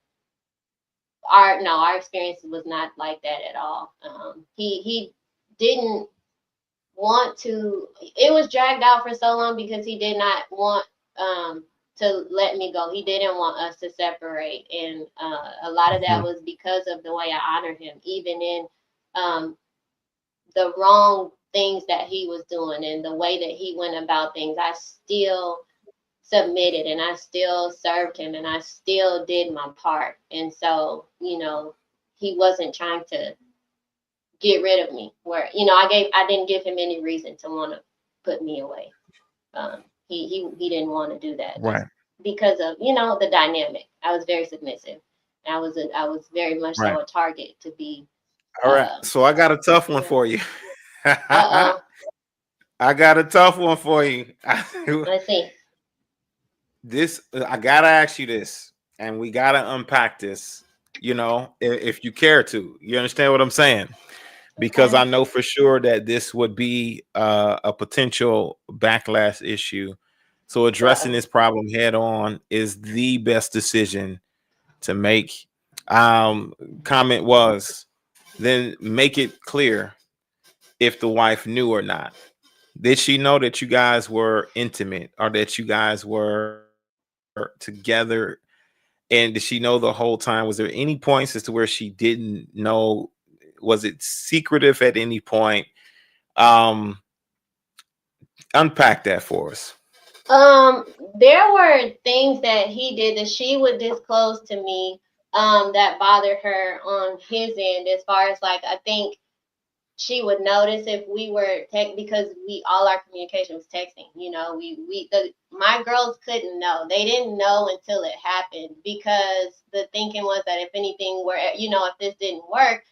Speaker 4: our experience was not like that at all. He didn't want to. It was dragged out for so long because he did not want to let me go. He didn't want us to separate, and a lot of that was because of the way I honored him, even in the wrong things that he was doing and the way that he went about things. I still submitted and I still served him and I still did my part. And so, you know, he wasn't trying to get rid of me, where, you know, I didn't give him any reason to want to put me away. He didn't want to do that,
Speaker 2: Right.
Speaker 4: because of, you know, the dynamic. I was very submissive. I was very much
Speaker 2: Right.
Speaker 4: so a target to be.
Speaker 2: All right. So I got a tough one for you.
Speaker 4: Uh-oh.
Speaker 2: I got a tough one for you.
Speaker 4: Let's see.
Speaker 2: I gotta ask you this, and we gotta unpack this, you know, if you care to. You understand what I'm saying? Because
Speaker 4: Okay.
Speaker 2: I know for sure that this would be a potential backlash issue. So addressing this problem head on is the best decision to make. Comment was, then make it clear if the wife knew or not. Did she know that you guys were intimate, or that you guys were together? And did she know the whole time? Was there any points as to where she didn't know? Was it secretive at any point? Unpack that for us.
Speaker 4: There were things that he did that she would disclose to me, that bothered her on his end, as far as, like, I think she would notice if we were because all our communication was texting. You know, my girls couldn't know. They didn't know until it happened, because the thinking was that if anything were, you know, if this didn't work,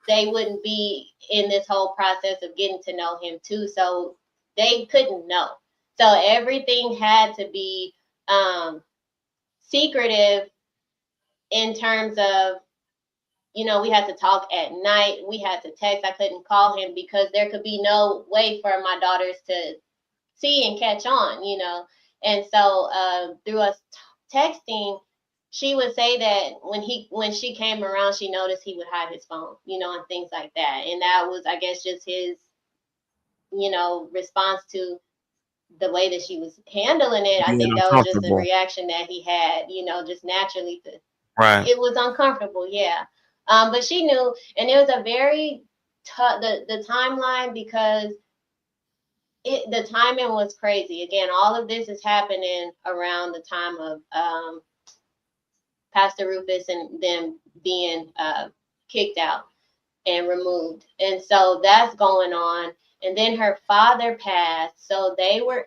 Speaker 4: they wouldn't be in this whole process of getting to know him too. So they couldn't know. So everything had to be secretive, in terms of, you know, we had to talk at night. We had to text. I couldn't call him because there could be no way for my daughters to see and catch on, you know. And so through us texting, she would say that when she came around, she noticed he would hide his phone, you know, and things like that. And that was, I guess, just his, you know, response to the way that she was handling it. I
Speaker 2: Being
Speaker 4: think that was just the
Speaker 2: uncomfortable.
Speaker 4: reaction that he had, you know, just naturally to.
Speaker 2: Right.
Speaker 4: It was uncomfortable, yeah. But she knew, and it was a very tough, the timeline, because the timing was crazy. Again, all of this is happening around the time of Pastor Rufus and them being kicked out and removed. And so that's going on. And then her father passed. So they were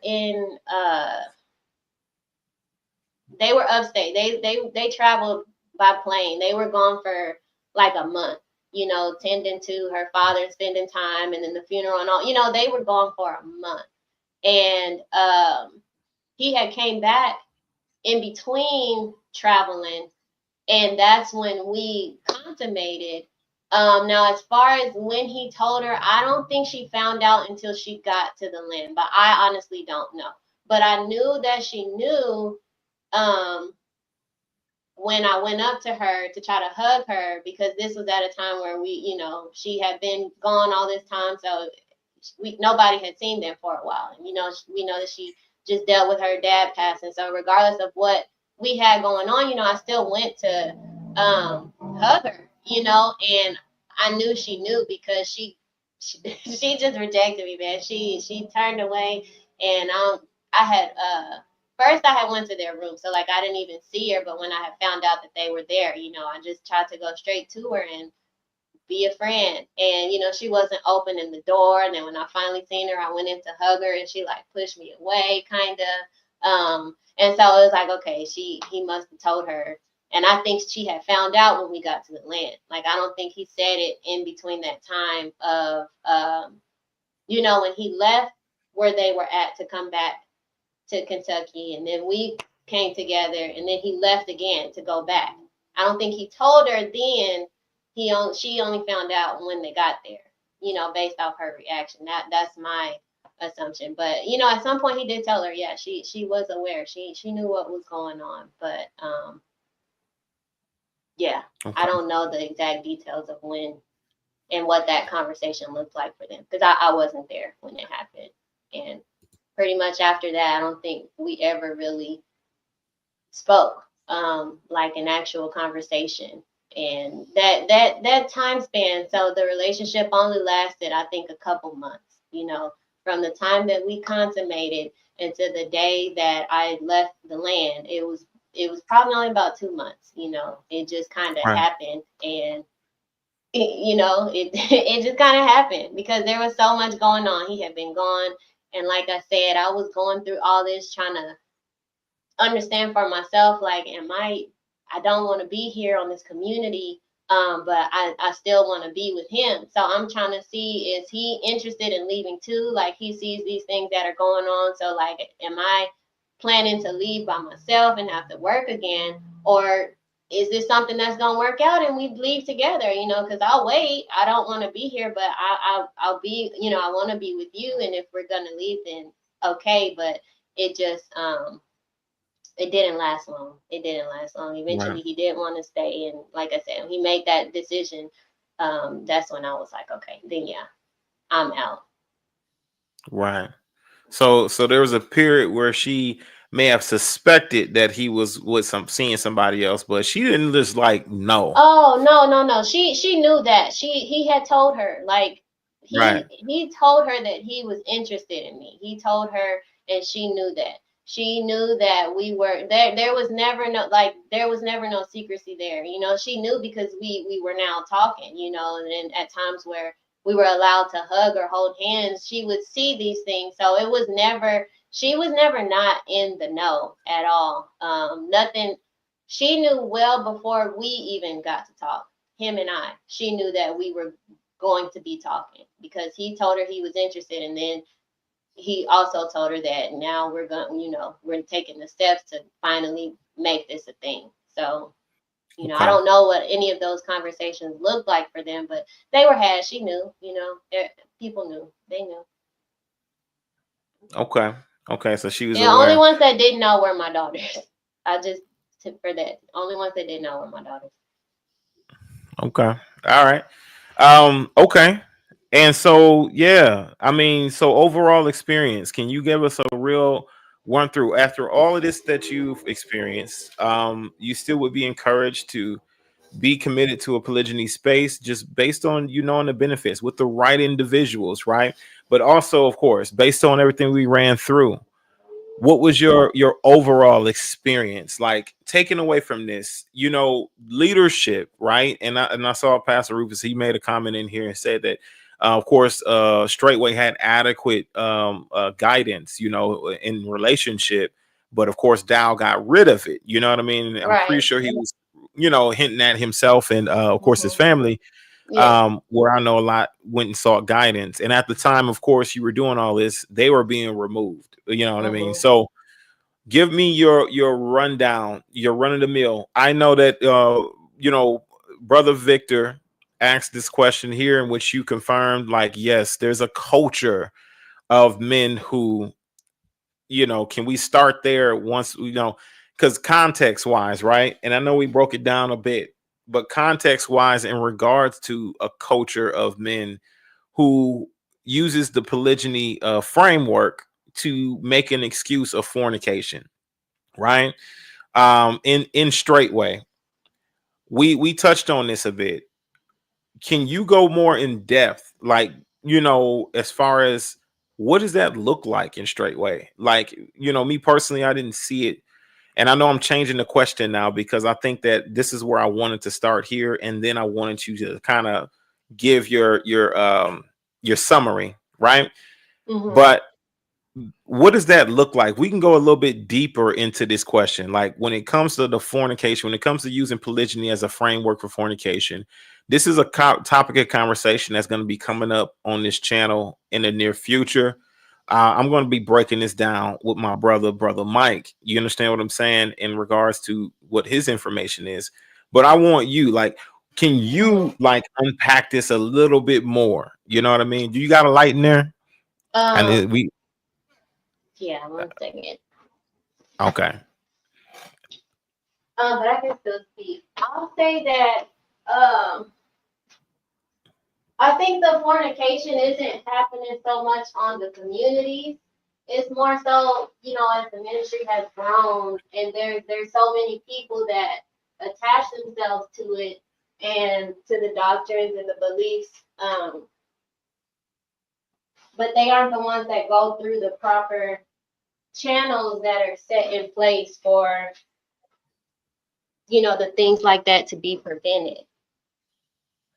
Speaker 4: upstate. They traveled by plane. They were gone for like a month, you know, tending to her father, spending time, and then the funeral and all. You know, they were gone for a month. And he had came back in between traveling, and that's when we consummated. Now, as far as when he told her, I don't think she found out until she got to the land, but I honestly don't know. But I knew that she knew when I went up to her to try to hug her, because this was at a time where we, you know, she had been gone all this time, so nobody had seen them for a while. And, you know, we know that she just dealt with her dad passing. So regardless of what we had going on, you know, I still went to hug her, you know, and I knew she knew, because she just rejected me, man. She turned away, and I had first I had went to their room, so like I didn't even see her. But when I had found out that they were there, you know, I just tried to go straight to her and be a friend. And, you know, she wasn't opening the door. And then when I finally seen her, I went in to hug her, and she like pushed me away, kind of. And so it was like, okay, he must have told her. And I think she had found out when we got to the land. Like, I don't think he said it in between that time of, you know, when he left. where they were at to come back to Kentucky. And then we came together, and then he left again to go back. I don't think he told her then. She only found out when they got there, you know, based off her reaction. That's my assumption. But, you know, at some point he did tell her, yeah, she was aware. She knew what was going on. But yeah,
Speaker 2: Okay.
Speaker 4: I don't know the exact details of when and what that conversation looked like for them, because I wasn't there when it happened. And pretty much after that, I don't think we ever really spoke, like an actual conversation. And that time span, so the relationship only lasted, I think, a couple months, you know, from the time that we consummated into the day that I left the land. It was probably only about 2 months, you know. It just kind of
Speaker 2: Right.
Speaker 4: happened. And you know, it just kind of happened because there was so much going on. He had been gone, and like I said, I was going through all this trying to understand for myself, like, I don't want to be here on this community, but I still want to be with him. So I'm trying to see, is he interested in leaving too? Like, he sees these things that are going on. So like, am I planning to leave by myself and have to work again? Or is this something that's going to work out and we leave together, you know, because I'll wait. I don't want to be here, but I'll be, you know, I want to be with you. And if we're going to leave, then okay. But it just, it didn't last long. Eventually,
Speaker 2: Right.
Speaker 4: he did want to stay. And like I said, when he made that decision, that's when I was like, okay, then yeah, I'm out.
Speaker 2: Right. So there was a period where she may have suspected that he was with seeing somebody else, but she didn't just like know.
Speaker 4: Oh, no. She knew that. He had told her, like,
Speaker 2: Right.
Speaker 4: he told her that he was interested in me. He told her, and she knew that. She knew that we were there. There was never no secrecy there. You know, she knew because we were now talking, you know, and then at times where we were allowed to hug or hold hands, she would see these things. So she was never not in the know at all. Nothing. She knew well before we even got to talk, him and I. She knew that we were going to be talking because he told her he was interested. And then he also told her that now we're going, you know, we're taking the steps to finally make this a thing. So, you know, I
Speaker 2: Okay.
Speaker 4: don't know what any of those conversations looked like for them, but they were had. She knew, you know, people knew, they knew.
Speaker 2: Okay. Okay. So she was
Speaker 4: The only
Speaker 2: aware.
Speaker 4: ones that didn't know were my daughters. I just tip for that. Only ones that didn't know were my daughters.
Speaker 2: Okay. All right. Okay. And so, yeah, I mean, so overall experience, can you give us a real run through after all of this that you've experienced? You still would be encouraged to be committed to a polygyny space just based on, you knowing the benefits with the right individuals, right? But also, of course, based on everything we ran through, what was your overall experience like taken away from this, you know, leadership, right? And I saw Pastor Rufus, he made a comment in here and said that of course Straightway had adequate guidance, you know, in relationship, but of course Dowell got rid of it, you know what I mean? I'm pretty
Speaker 4: Right.
Speaker 2: sure he was, you know, hinting at himself and of course his
Speaker 4: Mm-hmm.
Speaker 2: family,
Speaker 4: Yeah.
Speaker 2: where I know a lot went and sought guidance. And at the time, of course, you were doing all this, they were being removed. You know what I mean?
Speaker 4: Mm-hmm.
Speaker 2: So give me your rundown, your run of the mill. I know that you know, Brother Victor asked this question here in which you confirmed, like, yes, there's a culture of men who, you know, can we start there once, you know, because context wise, right? And I know we broke it down a bit, but context wise, in regards to a culture of men who uses the polygyny framework to make an excuse of fornication, right? In Straightway, we touched on this a bit. Can you go more in depth, like, you know, as far as what does that look like in Straightway? Like, you know, me personally, I didn't see it. And I know I'm changing the question now because I think that this is where I wanted to start here, and then I wanted you to kind of give your summary, right?
Speaker 4: Mm-hmm.
Speaker 2: But what does that look like? We can go a little bit deeper into this question. Like when it comes to the fornication, when it comes to using polygyny as a framework for fornication, this is a topic of conversation that's going to be coming up on this channel in the near future. I'm going to be breaking this down with my brother Mike. You understand what I'm saying in regards to what his information is. But I want you, like, can you like unpack this a little bit more? You know what I mean? Do you got a light in there? And we
Speaker 4: Yeah, 1 second.
Speaker 2: okay.
Speaker 4: But I can still speak. I'll say that I think the fornication isn't happening so much on the communities. It's more so, you know, as the ministry has grown and there's so many people that attach themselves to it and to the doctrines and the beliefs, but they aren't the ones that go through the proper channels that are set in place for, you know, the things like that to be prevented.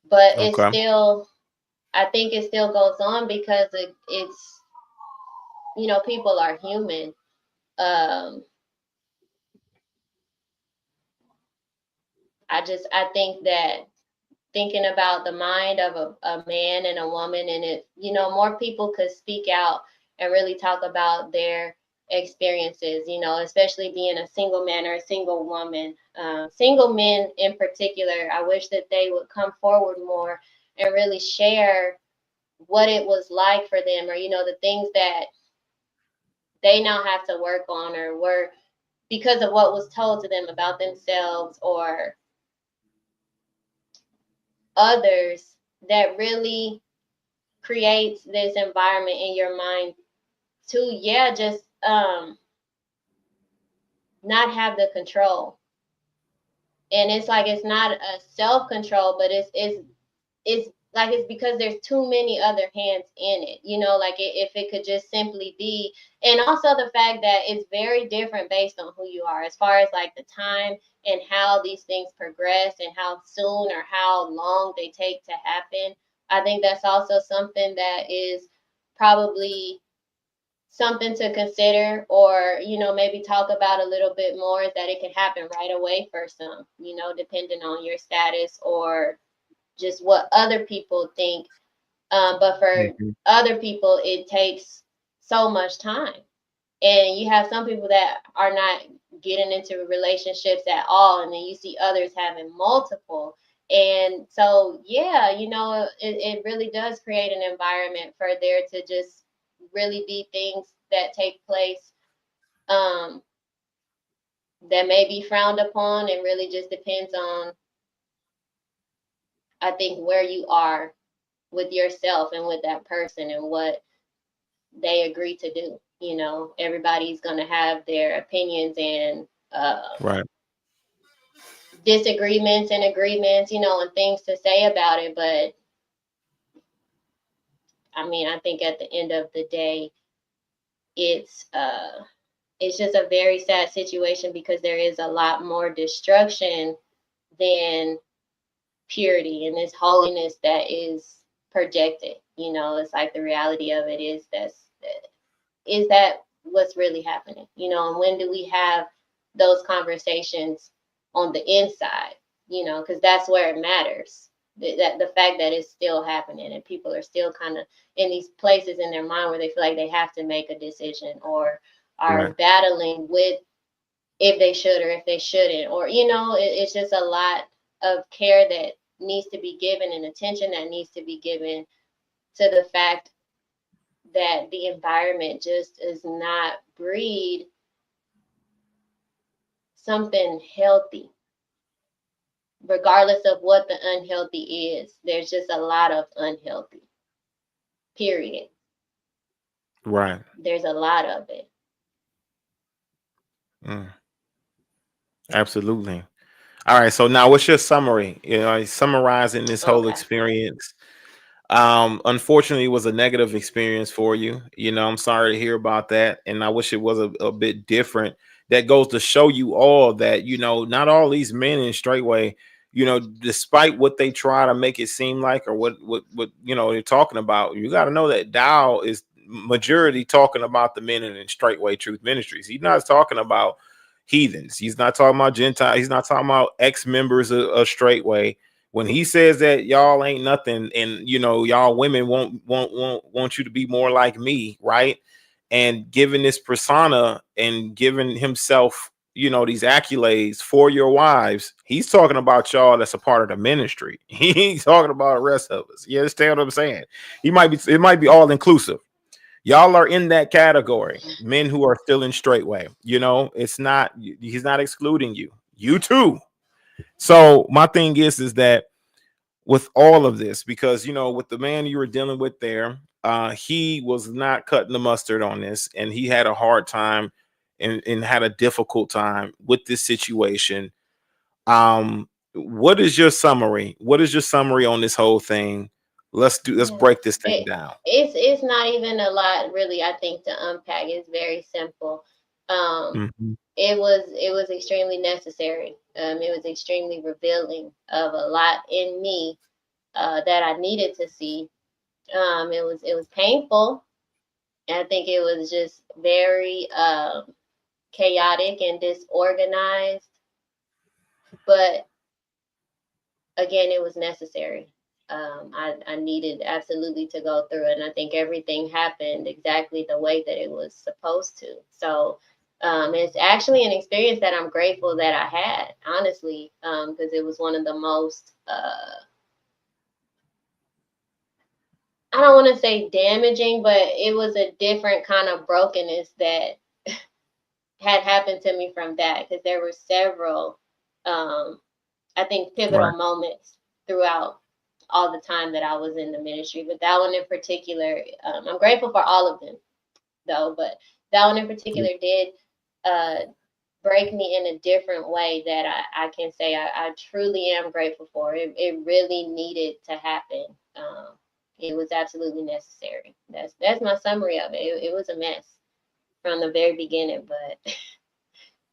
Speaker 4: But it's
Speaker 2: Okay.
Speaker 4: still, I think it still goes on because it's, you know, people are human. I think that thinking about the mind of a man and a woman, and it, you know, more people could speak out and really talk about their experiences, you know, especially being a single man or a single woman. Single men in particular, I wish that they would come forward more and really share what it was like for them, or, you know, the things that they now have to work on or were because of what was told to them about themselves or others, that really creates this environment in your mind to, yeah, just not have the control. And it's like, it's not a self-control, but it's like, it's because there's too many other hands in it, you know, like if it could just simply be. And also the fact that it's very different based on who you are, as far as like the time and how these things progress and how soon or how long they take to happen. I think that's also something that is probably something to consider, or, you know, maybe talk about a little bit more, is that it can happen right away for some, you know, depending on your status or just what other people think. But for other people, it takes so much time. And you have some people that are not getting into relationships at all. And then you see others having multiple. And so, yeah, you know, it really does create an environment for there to just really be things that take place that may be frowned upon, and really just depends on, I think, where you are with yourself and with that person and what they agree to do. You know, everybody's going to have their opinions and
Speaker 2: Right.
Speaker 4: disagreements and agreements, you know, and things to say about it. But I mean, I think at the end of the day, it's just a very sad situation, because there is a lot more destruction than purity and this holiness that is projected. You know, it's like the reality of it is that what's really happening, you know. And when do we have those conversations on the inside, you know, because that's where it matters, that the fact that it's still happening and people are still kind of in these places in their mind where they feel like they have to make a decision, or are
Speaker 2: Right.
Speaker 4: battling with if they should or if they shouldn't, or, you know, it's just a lot of care that needs to be given and attention that needs to be given to the fact that the environment just does not breed something healthy. Regardless of what the unhealthy is, there's just a lot of unhealthy, period.
Speaker 2: Right.
Speaker 4: There's a lot of it.
Speaker 2: Absolutely. All right. So now what's your summary? You know, summarizing this whole
Speaker 4: Okay.
Speaker 2: experience. Unfortunately, it was a negative experience for you. You know, I'm sorry to hear about that. And I wish it was a bit different. That goes to show you all that, you know, not all these men in Straightway, you know, despite what they try to make it seem like, or what you know, they're talking about, you got to know that Dowell is majority talking about the men in Straightway Truth Ministries. He's not talking about heathens. He's not talking about Gentiles. He's not talking about ex-members of Straightway. When he says that y'all ain't nothing, and, you know, y'all women want you to be more like me, right? and giving this persona and giving himself, you know, these accolades for your wives. He's talking about y'all that's a part of the ministry. He ain't talking about the rest of us. You understand what I'm saying? It might be all inclusive. Y'all are in that category. Men who are still in Straightway. You know, he's not excluding you. You too. So my thing is that with all of this, because, you know, with the man you were dealing with there, he was not cutting the mustard on this, and he had a hard time and had a difficult time with this situation. What is your summary? What is your summary on this whole thing? Let's break this thing down.
Speaker 4: It's not even a lot, really, I think, to unpack. It's very simple. It was extremely necessary. It was extremely revealing of a lot in me that I needed to see. It was painful. I think it was just very chaotic and disorganized. But again, it was necessary. I needed absolutely to go through it. And I think everything happened exactly the way that it was supposed to. So it's actually an experience that I'm grateful that I had, honestly, because it was one of the most, I don't want to say damaging, but it was a different kind of brokenness that had happened to me from that, because there were several, I think, pivotal moments throughout all the time that I was in the ministry. But that one in particular, I'm grateful for all of them, though, but that one in particular did break me in a different way that I can say I truly am grateful for. It really needed to happen. It was absolutely necessary. That's my summary of it. It was a mess from the very beginning, but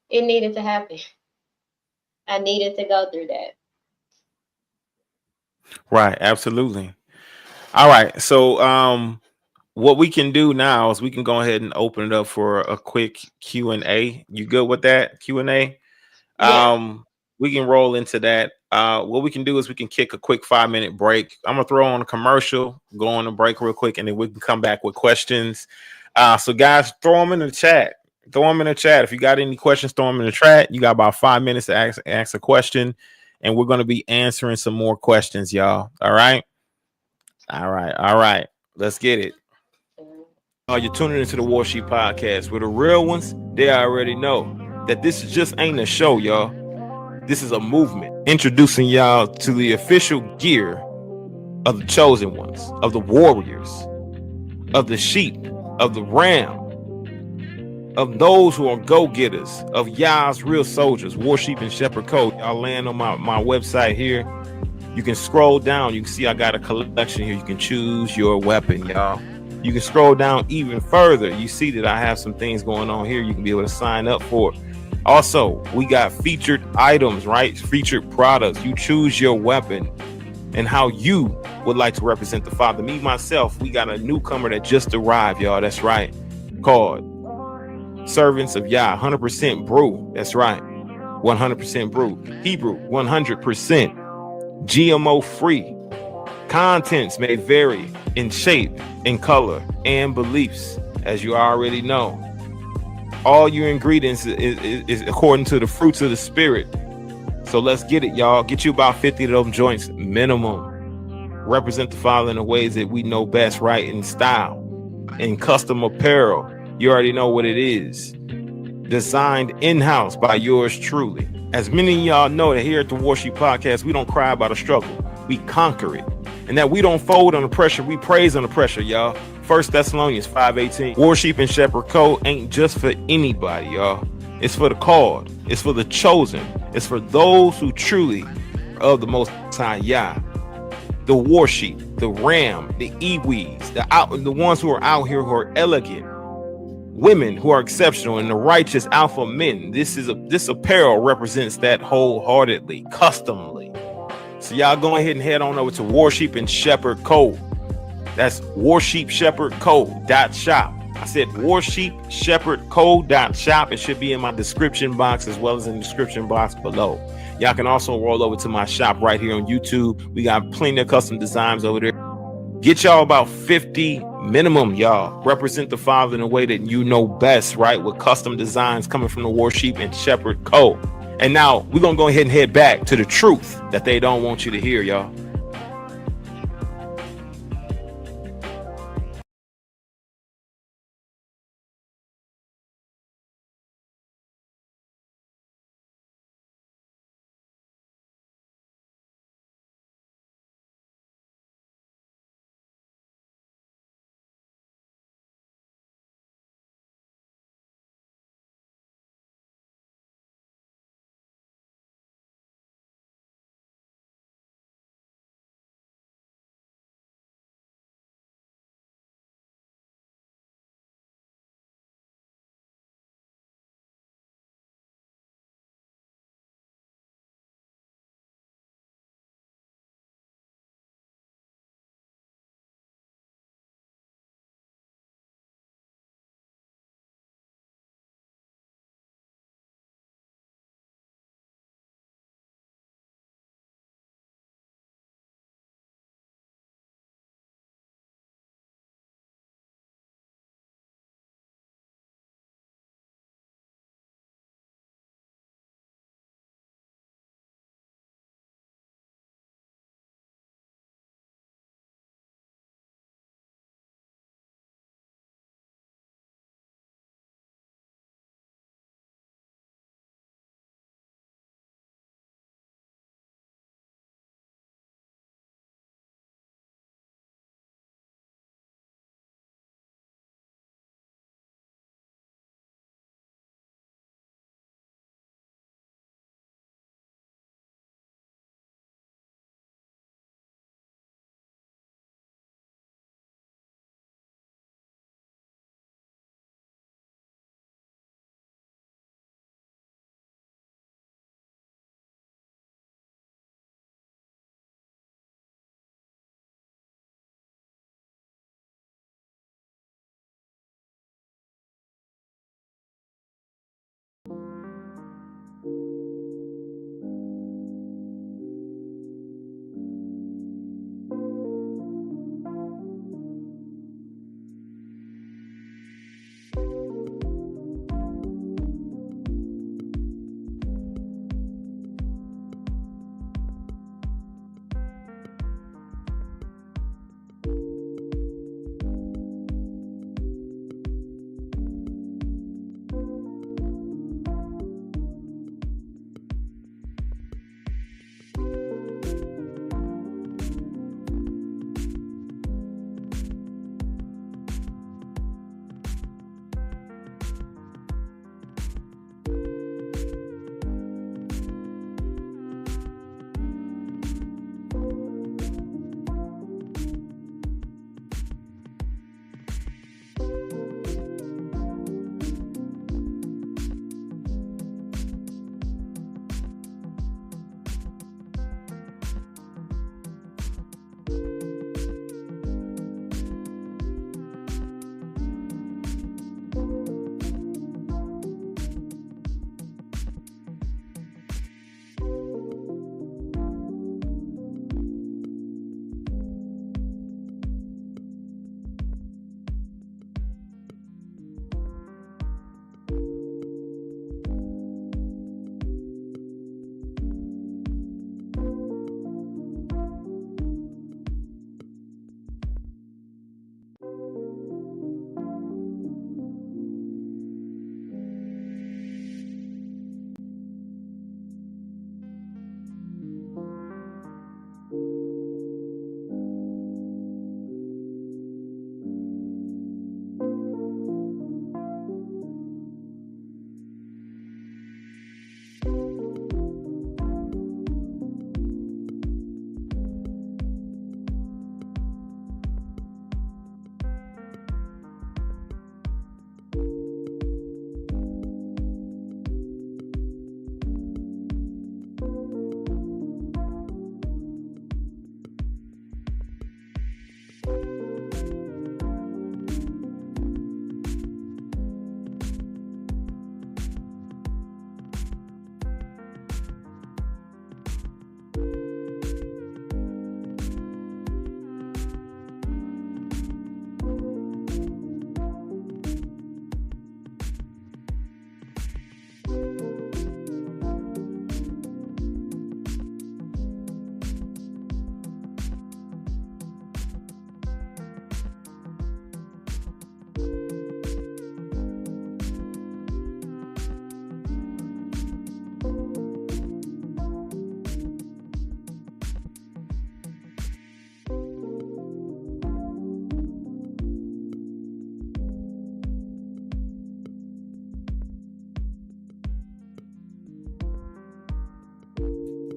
Speaker 4: it needed to happen. I needed to go through that.
Speaker 2: Right, absolutely. All right, so what we can do now is we can go ahead and open it up for a quick Q&A. You good with that Q&A?
Speaker 4: Yeah.
Speaker 2: We can roll into that. What we can do is we can kick a quick 5-minute break. I'm gonna throw on a commercial, go on a break real quick, and then we can come back with questions. So guys, throw them in the chat. If you got any questions, throw them in the chat. You got about 5 minutes to ask a question, and we're gonna be answering some more questions, y'all. All right. Let's get it. You're tuning into the Warsheep podcast. With the real ones, they already know that this just ain't a show, y'all. This is a movement. Introducing y'all to the official gear of the chosen ones, of the warriors, of the sheep, of the ram, of those who are go-getters, of y'all's real soldiers, Warsheep and Shepherd Code. Y'all land on my website here. You can scroll down. You can see I got a collection here. You can choose your weapon, y'all. You can scroll down even further. You see that I have some things going on here. You can be able to sign up for. Also, we got featured items, right? Featured products. You choose your weapon and how you would like to represent the Father. Me, myself, we got a newcomer that just arrived, y'all. That's right. Called Servants of Yah, 100% brew. That's right. 100% brew. Hebrew, 100%. GMO free. Contents may vary in shape, in color, and beliefs, as you already know. All your ingredients is according to the fruits of the spirit. So let's get it, y'all. Get you about 50 of them joints minimum. Represent the Father in the ways that we know best, right? In style, in custom apparel. You already know what it is. Designed in-house by yours truly. As many of y'all know that here at the Warsheep podcast, we don't cry about a struggle. We conquer it. And that we don't fold under pressure. We praise under pressure, y'all. 1 Thessalonians 5:18. Warsheep and Shepherd Code ain't just for anybody, y'all. It's for the called. It's for the chosen. It's for those who truly are of the Most High Yah. The Warsheep, the ram, the Ewees, the ones who are out here who are elegant. Women who are exceptional, and the righteous alpha men. This apparel represents that wholeheartedly, customly. So y'all go ahead and head on over to Warsheep and Shepherd Code. That's warsheepshepherdcode.shop. I said warsheepshepherdcode.shop. It should be in my description box as well as in the description box below. Y'all can also roll over to my shop right here on YouTube. We got plenty of custom designs over there. Get y'all about 50 Minimum, y'all. Represent the Father in a way that you know best, right? With custom designs coming from the Warsheep and Shepherd Co. And now we're going to go ahead and head back to the truth that they don't want you to hear, y'all.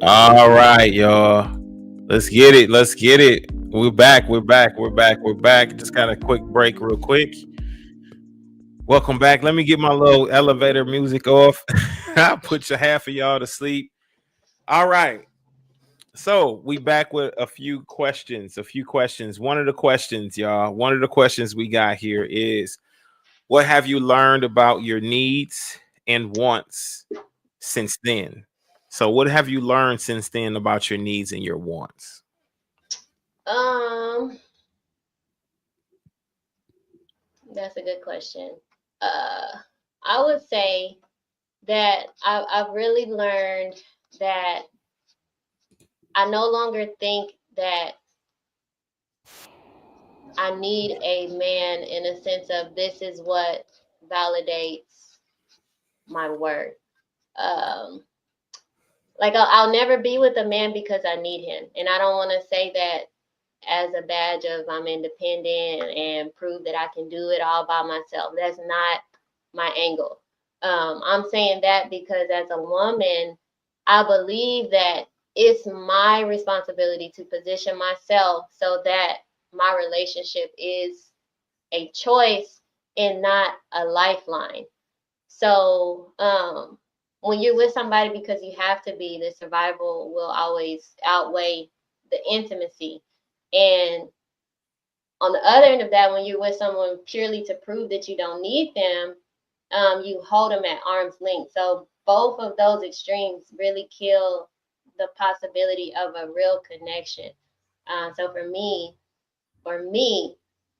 Speaker 2: All right, y'all. Let's get it. Let's get it. We're back. We're back. We're back. We're back. Just got a quick break, real quick. Welcome back. Let me get my little elevator music off. I'll put your half of y'all to sleep. All right. So we back with a few questions. One of the questions, y'all. One of the questions we got here is, what have you learned about your needs and wants since then? So what have you learned since then about your needs and your wants?
Speaker 4: That's a good question. I would say that I've really learned that I no longer think that I need a man in a sense of this is what validates my worth. Like I'll never be with a man because I need him. And I don't want to say that as a badge of I'm independent and prove that I can do it all by myself. That's not my angle. I'm saying that because as a woman, I believe that it's my responsibility to position myself so that my relationship is a choice and not a lifeline. So when you're with somebody because you have to be, the survival will always outweigh the intimacy. And on the other end of that, when you're with someone purely to prove that you don't need them, you hold them at arm's length. So both of those extremes really kill the possibility of a real connection. So for me,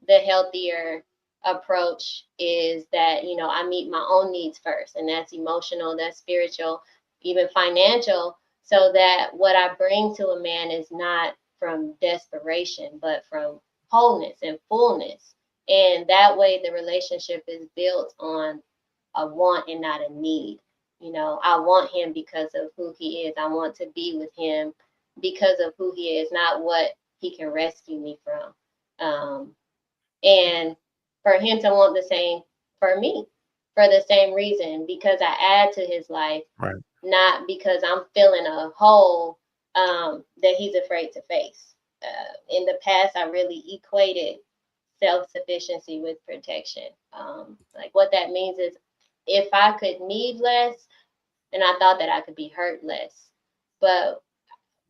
Speaker 4: the healthier approach is that, you know, I meet my own needs first, and that's emotional, that's spiritual, even financial, so that what I bring to a man is not from desperation, but from wholeness and fullness. And that way the relationship is built on a want and not a need. You know, I want him because of who he is. I want to be with him because of who he is, not what he can rescue me from. And for him to want the same for me, for the same reason, because I add to his life,
Speaker 2: Right.
Speaker 4: not because I'm filling a hole that he's afraid to face. In the past, I really equated self-sufficiency with protection. Like what that means is if I could need less, then I thought that I could be hurt less. But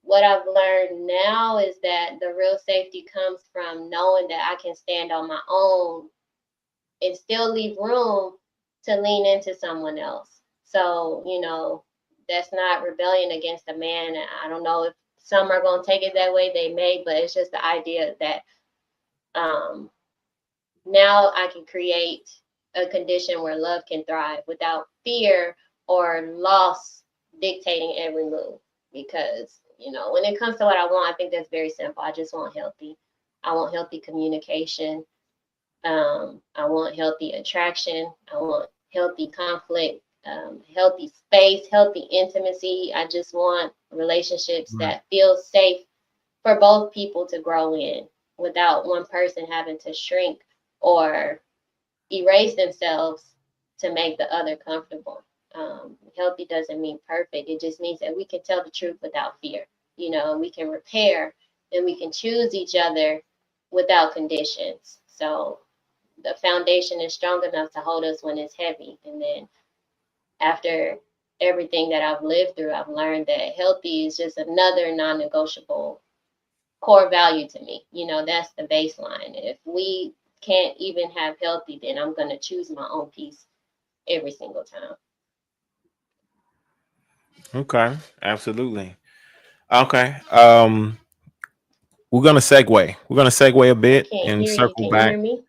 Speaker 4: what I've learned now is that the real safety comes from knowing that I can stand on my own and still leave room to lean into someone else. So, you know, that's not rebellion against a man. I don't know if some are going to take it that way, they may, but it's just the idea that now I can create a condition where love can thrive without fear or loss dictating every move. Because, you know, when it comes to what I want, I think that's very simple. I just want healthy. I want healthy communication. I want healthy attraction. I want healthy conflict, healthy space, healthy intimacy. I just want relationships that feel safe for both people to grow in without one person having to shrink or erase themselves to make the other comfortable. Healthy doesn't mean perfect. It just means that we can tell the truth without fear. You know, we can repair and we can choose each other without conditions. So the foundation is strong enough to hold us when it's heavy. And then after everything that I've lived through, I've learned that healthy is just another non-negotiable core value to me. You know, that's the baseline. If we can't even have healthy, then I'm going to choose my own peace every single time.
Speaker 2: Okay, absolutely. Okay. We're gonna segue. We're gonna segue a bit
Speaker 4: Can't
Speaker 2: and
Speaker 4: hear you.
Speaker 2: circle
Speaker 4: Can you
Speaker 2: back.
Speaker 4: hear me?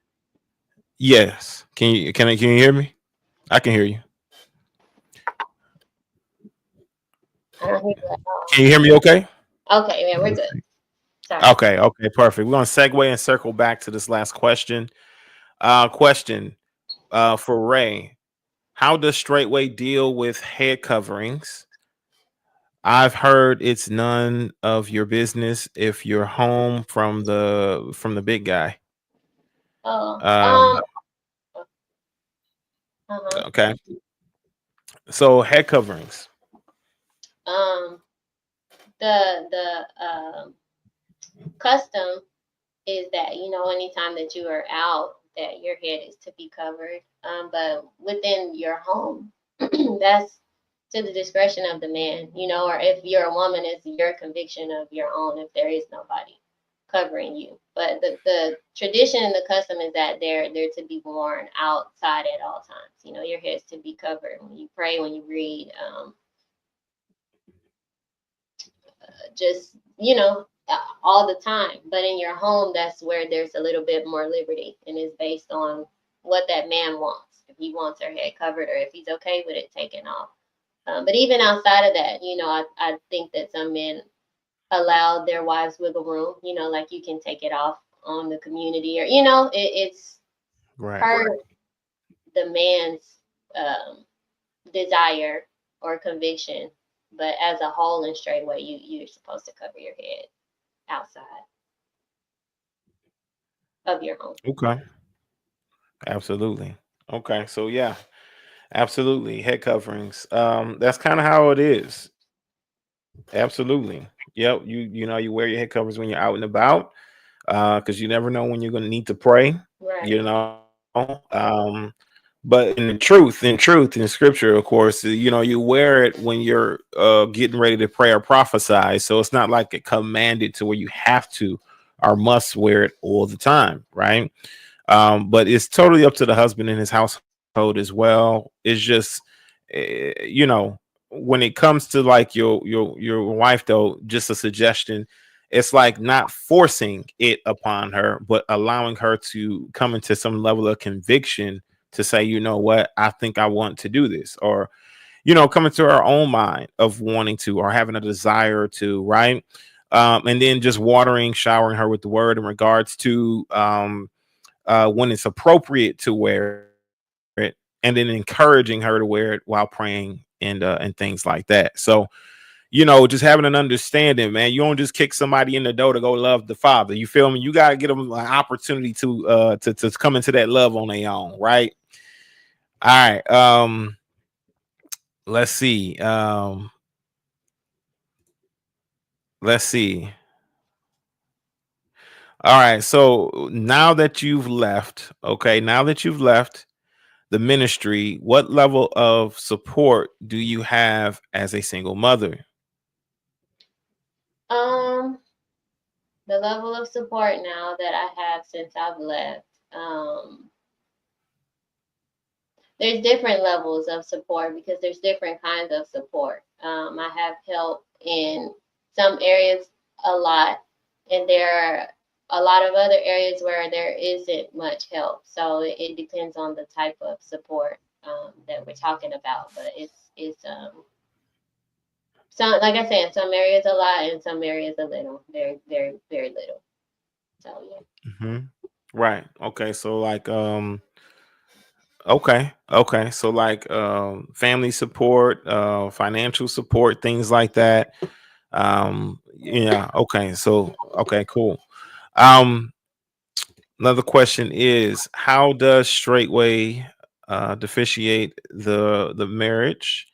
Speaker 2: Yes. Can you hear me? I can hear you.
Speaker 4: I don't hear you at all.
Speaker 2: Can you hear me okay?
Speaker 4: Okay, yeah, we're good. Sorry.
Speaker 2: Okay, perfect. We're gonna segue and circle back to this last question. Question for Ray. How does Straightway deal with head coverings? I've heard it's none of your business if you're home from the big guy.
Speaker 4: Oh,
Speaker 2: Okay. So head coverings.
Speaker 4: the custom is that, you know, anytime that you are out, that your head is to be covered. But within your home, that's to the discretion of the man, you know, or if you're a woman, it's your conviction of your own if there is nobody covering you. But the tradition and the custom is that they're to be worn outside at all times. You know, your head's to be covered when you pray, when you read, just, you know, all the time. But in your home, that's where there's a little bit more liberty, and it's based on what that man wants. If he wants her head covered, or if he's okay with it taken off. But even outside of that, you know, I think that some men allow their wives wiggle room, you know, like you can take it off on the community, or, you know, it's
Speaker 2: Right.
Speaker 4: per the man's desire or conviction. But as a whole and straightway, you're supposed to cover your head outside of your home.
Speaker 2: Okay. Absolutely. Okay. So yeah, absolutely. Head coverings. That's kind of how it is. Absolutely. Yep. You know, you wear your head covers when you're out and about, because you never know when you're gonna need to pray,
Speaker 4: Right.
Speaker 2: you know. Um, but in scripture, of course, you know, you wear it when you're getting ready to pray or prophesy. So it's not like it commanded to where you have to or must wear it all the time, right? But it's totally up to the husband and his household as well. It's just, you know, when it comes to like your wife, though, just a suggestion. It's like not forcing it upon her, but allowing her to come into some level of conviction to say, you know what, I think I want to do this, or, you know, coming to her own mind of wanting to or having a desire to, right? And then just showering her with the word in regards to when it's appropriate to wear it, and then encouraging her to wear it while praying and things like that. So, you know, just having an understanding, man. You don't just kick somebody in the door to go love the Father. You feel me? You got to get them an opportunity to come into that love on their own, right? All right. Let's see. Let's see. All right. So now that you've left, okay, now that you've left the ministry, what level of support do you have as a single mother?
Speaker 4: Um, the level of support now that I have since I've left, there's different levels of support because there's different kinds of support. I have help in some areas a lot, and there are a lot of other areas where there isn't much help. So it depends on the type of support that we're talking about. But it's some, like I said, in some areas a lot, in some areas a little, very, very, very little. So yeah.
Speaker 2: Hmm. Right. Okay. So like okay. So like family support, financial support, things like that. Yeah, okay. So okay, cool. Um Another question is, how does Straightway differentiate the marriage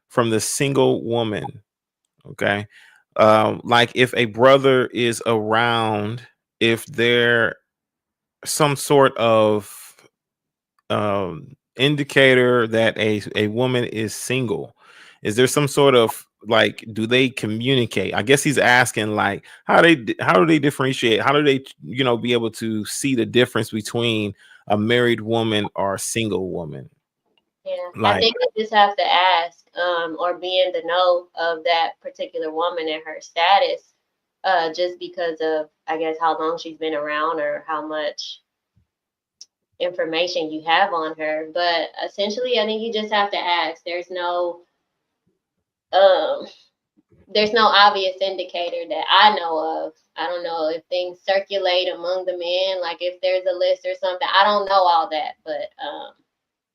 Speaker 2: from the single woman? Okay. Like if a brother is around, if there some sort of indicator that a woman is single, is there some sort of like, do they communicate? I guess he's asking like how do they differentiate, how do they, you know, be able to see the difference between a married woman or a single woman?
Speaker 4: Yeah, I
Speaker 2: Like,
Speaker 4: think you just have to ask, or be in the know of that particular woman and her status, just because of, I guess, how long she's been around or how much information you have on her. But essentially, I think you just have to ask. Um, there's no obvious indicator that I know of. I don't know if things circulate among the men, like if there's a list or something. I don't know all that, but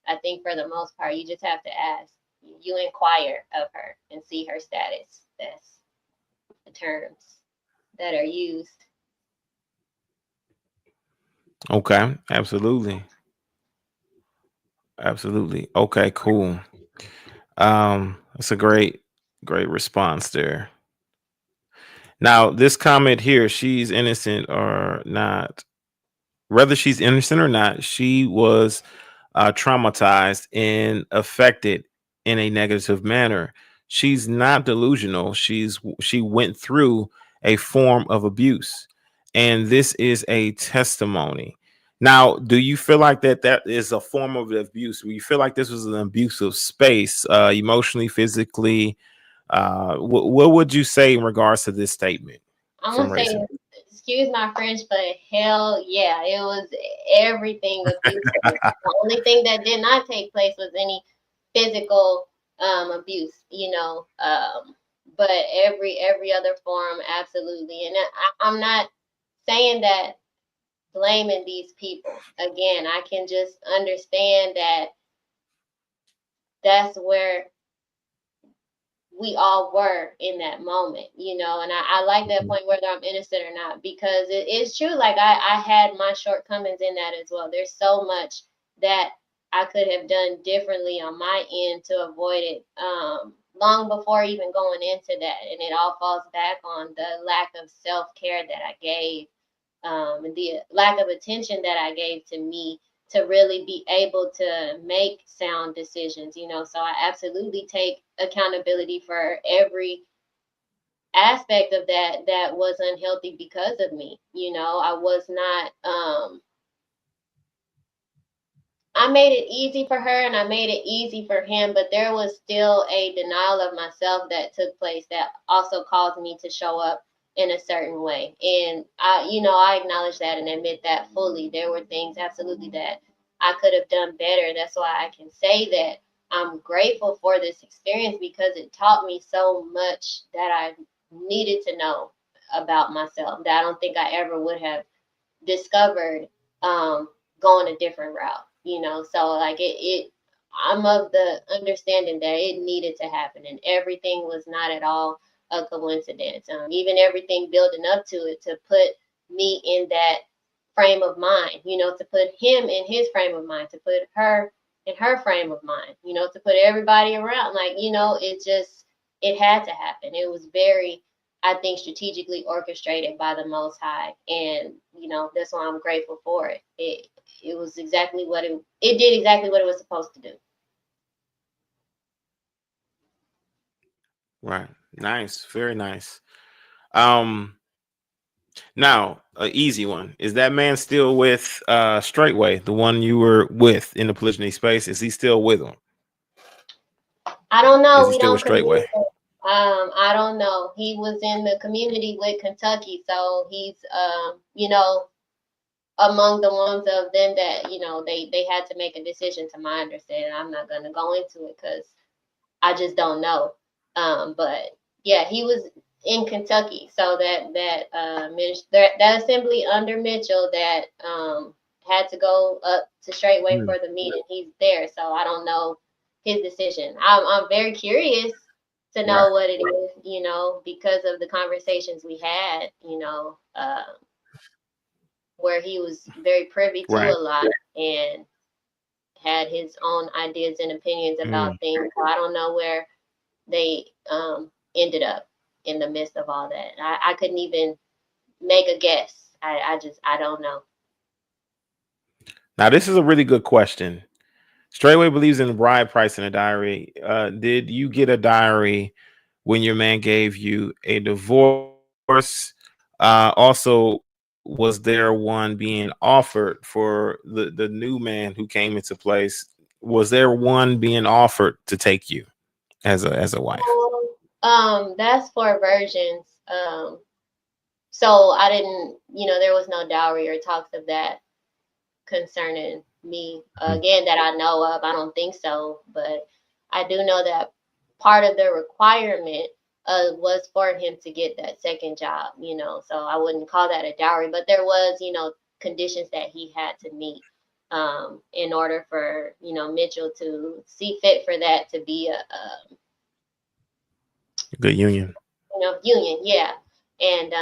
Speaker 4: I think for the most part, you just have to ask. You inquire of her and see her status. That's the terms that are used.
Speaker 2: okay, absolutely. Okay, cool. That's a great response there. Now, this comment here, she's innocent or not, whether she's innocent or not, she was traumatized and affected in a negative manner. She's not delusional. She went through a form of abuse, and this is a testimony. Now, do you feel like that is a form of abuse? Do you feel like this was an abusive space, emotionally, physically? What would you say in regards to this statement
Speaker 4: I'm
Speaker 2: from
Speaker 4: gonna
Speaker 2: Race?
Speaker 4: say, excuse my French, but hell yeah, it was everything abusive. The only thing that did not take place was any physical abuse, but every other form, absolutely. And I'm not saying that blaming these people. Again, I can just understand that that's where we all were in that moment, and I like that point, whether I'm innocent or not, because it is true. Like I had my shortcomings in that as well. There's so much that I could have done differently on my end to avoid it, long before even going into that. And it all falls back on the lack of self-care that I gave, and the lack of attention that I gave to me to really be able to make sound decisions, So I absolutely take accountability for every aspect of that was unhealthy because of me. I was not, I made it easy for her and I made it easy for him, but there was still a denial of myself that took place that also caused me to show up in a certain way. And I acknowledge that and admit that fully. There were things absolutely that I could have done better. That's why I can say that I'm grateful for this experience, because it taught me so much that I needed to know about myself that I don't think I ever would have discovered, going a different route. So like I'm of the understanding that it needed to happen, and everything was not at all a coincidence. Even everything building up to it, to put me in that frame of mind, to put him in his frame of mind, to put her in her frame of mind, to put everybody around, like, it had to happen. It was very, I think, strategically orchestrated by the Most High, and that's why I'm grateful for it. It was exactly what it did exactly what it was supposed to do.
Speaker 2: Right. Nice. Very nice. Now, an easy one. Is that man still with Straightway, the one you were with in the polygyny space? Is he still with him?
Speaker 4: I don't know.
Speaker 2: Is he
Speaker 4: We
Speaker 2: still with
Speaker 4: don't
Speaker 2: Straightway?
Speaker 4: communicate. I don't know. He was in the community with Kentucky, so he's among the ones of them that they had to make a decision. To my understanding, I'm not going to go into it because I just don't know. But yeah, he was in Kentucky, so that assembly under Mitchell that had to go up to Straightway for the meeting. He's there, so I don't know his decision. I'm very curious to know what it is, because of the conversations we had, where he was very privy to
Speaker 2: Right.
Speaker 4: a lot and had his own ideas and opinions about things. So I don't know where they ended up in the midst of all that. I couldn't even make a guess. I don't know.
Speaker 2: Now, this is a really good question. Straightway believes in the bride price in a diary. Did you get a diary when your man gave you a divorce? Also, was there one being offered for the new man who came into place? Was there one being offered to take you as a wife?
Speaker 4: That's for virgins. So I didn't, there was no dowry or talks of that concerning me, again, that I know of. I don't think so, but I do know that part of the requirement was for him to get that second job, so I wouldn't call that a dowry, but there was, conditions that he had to meet, in order for, Mitchell to see fit for that to be a
Speaker 2: Good union.
Speaker 4: union. Yeah. And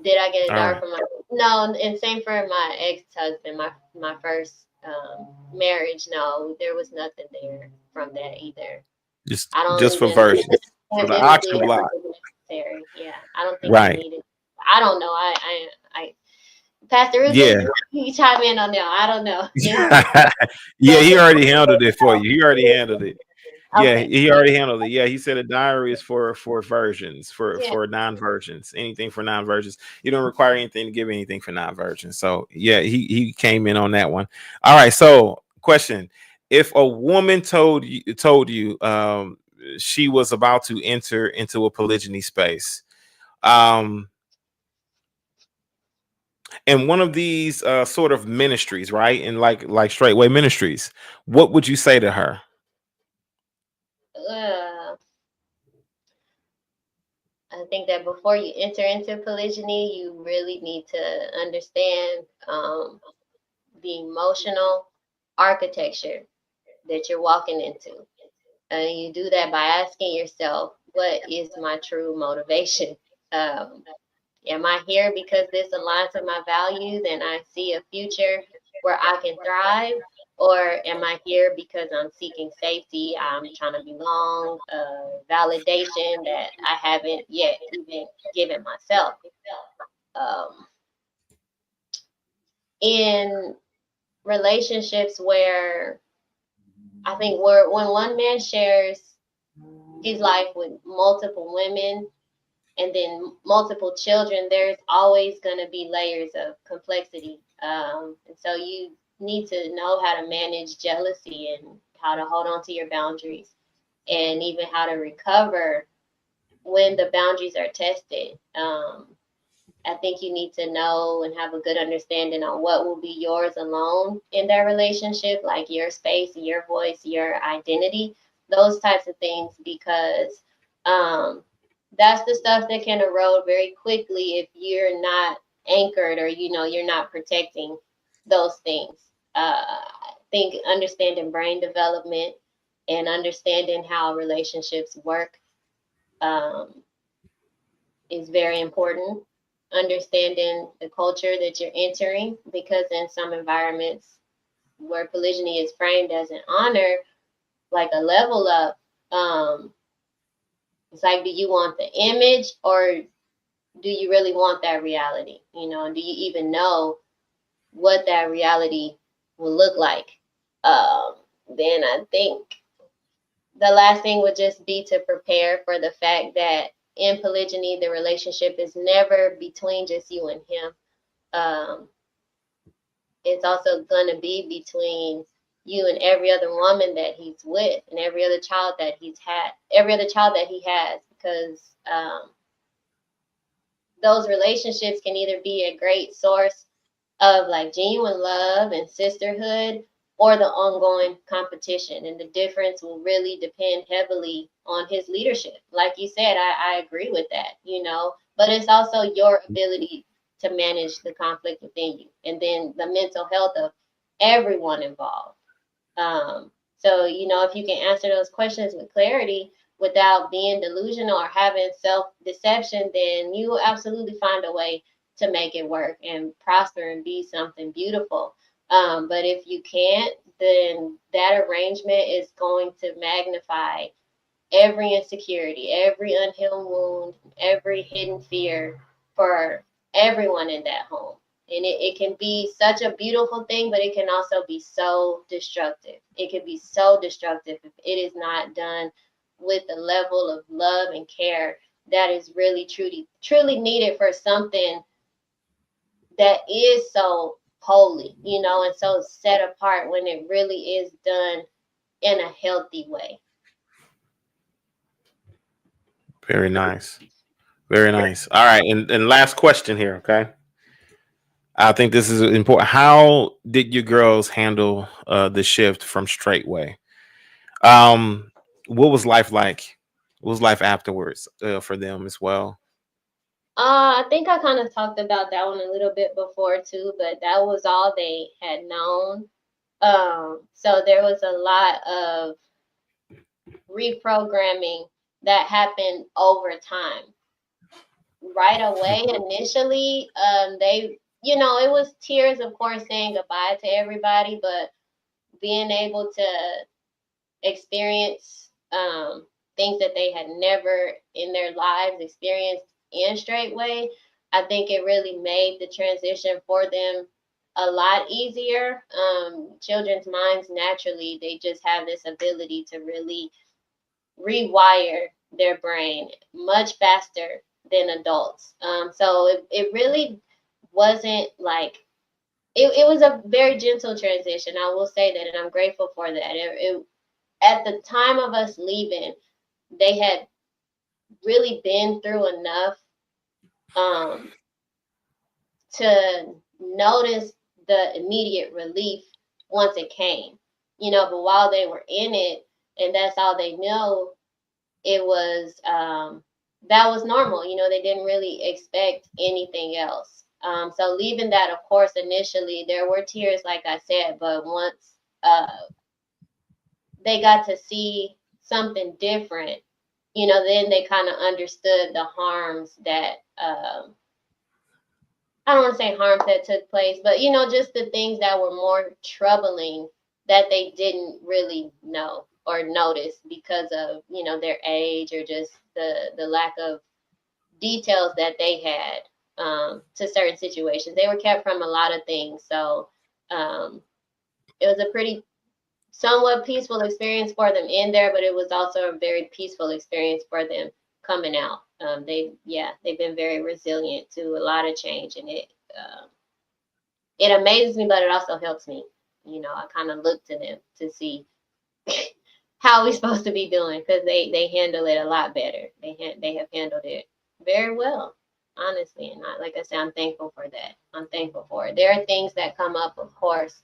Speaker 4: did I get a
Speaker 2: All
Speaker 4: dowry
Speaker 2: right.
Speaker 4: from my, no, and same for my ex-husband, my first marriage. No, there was nothing there from that either.
Speaker 2: Just
Speaker 4: I don't
Speaker 2: just for
Speaker 4: even
Speaker 2: virgins. For
Speaker 4: have
Speaker 2: the
Speaker 4: vividly
Speaker 2: auction block.
Speaker 4: necessary. Yeah, I don't think you
Speaker 2: Right.
Speaker 4: need it. I don't know. I Pastor
Speaker 2: Yeah.
Speaker 4: Ruben, you chime in on that. I don't know. Just
Speaker 2: Yeah,
Speaker 4: go
Speaker 2: he
Speaker 4: ahead.
Speaker 2: already handled it for you. He already handled it. Yeah,
Speaker 4: Okay.
Speaker 2: he already handled it. Yeah, he said a diary is for virgins,
Speaker 4: Yeah.
Speaker 2: for non-virgins, anything for non-virgins. You don't require anything to give anything for non-virgins. So yeah, he came in on that one. All right. So question: if a woman told you she was about to enter into a polygyny space, um, in one of these sort of ministries, right? And like Straightway Ministries, what would you say to her?
Speaker 4: Uh, I think that before you enter into polygyny, you really need to understand the emotional architecture that you're walking into. And you do that by asking yourself, what is my true motivation? Um, Am I here because this aligns with my values and I see a future where I can thrive? Or am I here because I'm seeking safety? I'm trying to belong, validation that I haven't yet even given myself. Um, in relationships where I think when one man shares his life with multiple women, and then multiple children, there's always going to be layers of complexity. And so you need to know how to manage jealousy and how to hold on to your boundaries and even how to recover when the boundaries are tested. I think you need to know and have a good understanding on what will be yours alone in that relationship, like your space, your voice, your identity, those types of things, because um, that's the stuff that can erode very quickly if you're not anchored or you're not protecting those things. I think understanding brain development and understanding how relationships work um, is very important. Understanding the culture that you're entering, because in some environments where polygyny is framed as an honor, like a level up, it's like, do you want the image or do you really want that reality? Do you even know what that reality will look like? Um, then I think the last thing would just be to prepare for the fact that in polygyny, the relationship is never between just you and him. Um, it's also going to be between you and every other woman that he's with and every other child that every other child that he has, because those relationships can either be a great source of like genuine love and sisterhood or the ongoing competition. And the difference will really depend heavily on his leadership. Like you said, I agree with that, but it's also your ability to manage the conflict within you and then the mental health of everyone involved. So, if you can answer those questions with clarity without being delusional or having self-deception, then you will absolutely find a way to make it work and prosper and be something beautiful. But if you can't, then that arrangement is going to magnify every insecurity, every unhealed wound, every hidden fear for everyone in that home. And it can be such a beautiful thing, but it can also be so destructive. It can be so destructive if it is not done with the level of love and care that is really truly needed for something that is so holy, and so set apart when it really is done in a healthy way.
Speaker 2: Very nice. Very nice. All right. And last question here. Okay. I think this is important. How did you girls handle the shift from Straightway? Um, what was life like? What was life afterwards for them as well?
Speaker 4: I think I kind of talked about that one a little bit before too, but that was all they had known. So there was a lot of reprogramming that happened over time. Right away, initially, it was tears, of course, saying goodbye to everybody, but being able to experience things that they had never in their lives experienced in Straightway, I think it really made the transition for them a lot easier. Children's minds naturally, they just have this ability to really rewire their brain much faster than adults. So it really wasn't like, it was a very gentle transition. I will say that, and I'm grateful for that. At the time of us leaving, they had really been through enough to notice the immediate relief once it came, but while they were in it and that's all they knew, it was that was normal. They didn't really expect anything else. So leaving that, of course, initially there were tears, like I said, but once they got to see something different, then they kind of understood the harms that I don't want to say harms that took place, but just the things that were more troubling that they didn't really know or notice because of their age or just the lack of details that they had to certain situations. They were kept from a lot of things, so it was a pretty somewhat peaceful experience for them in there, but it was also a very peaceful experience for them coming out. They've been very resilient to a lot of change, and it amazes me, but it also helps me. I kind of look to them to see how we're supposed to be doing, because they handle it a lot better. They have handled it very well, honestly. And like I said, I'm thankful for that. I'm thankful for it. There are things that come up, of course,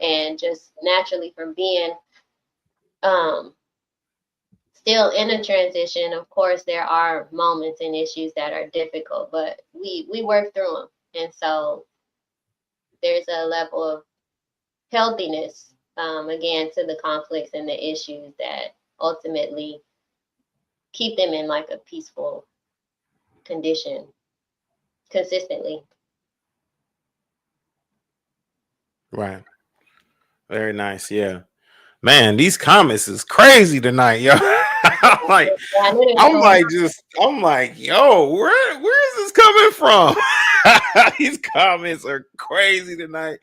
Speaker 4: and just naturally from being still in a transition, of course, there are moments and issues that are difficult, but we work through them. And so there's a level of healthiness, again, to the conflicts and the issues that ultimately keep them in like a peaceful condition consistently.
Speaker 2: Right. Very nice. Yeah. Man, these comments is crazy tonight, yo. I'm like, yo, where is this coming from? These comments are crazy tonight.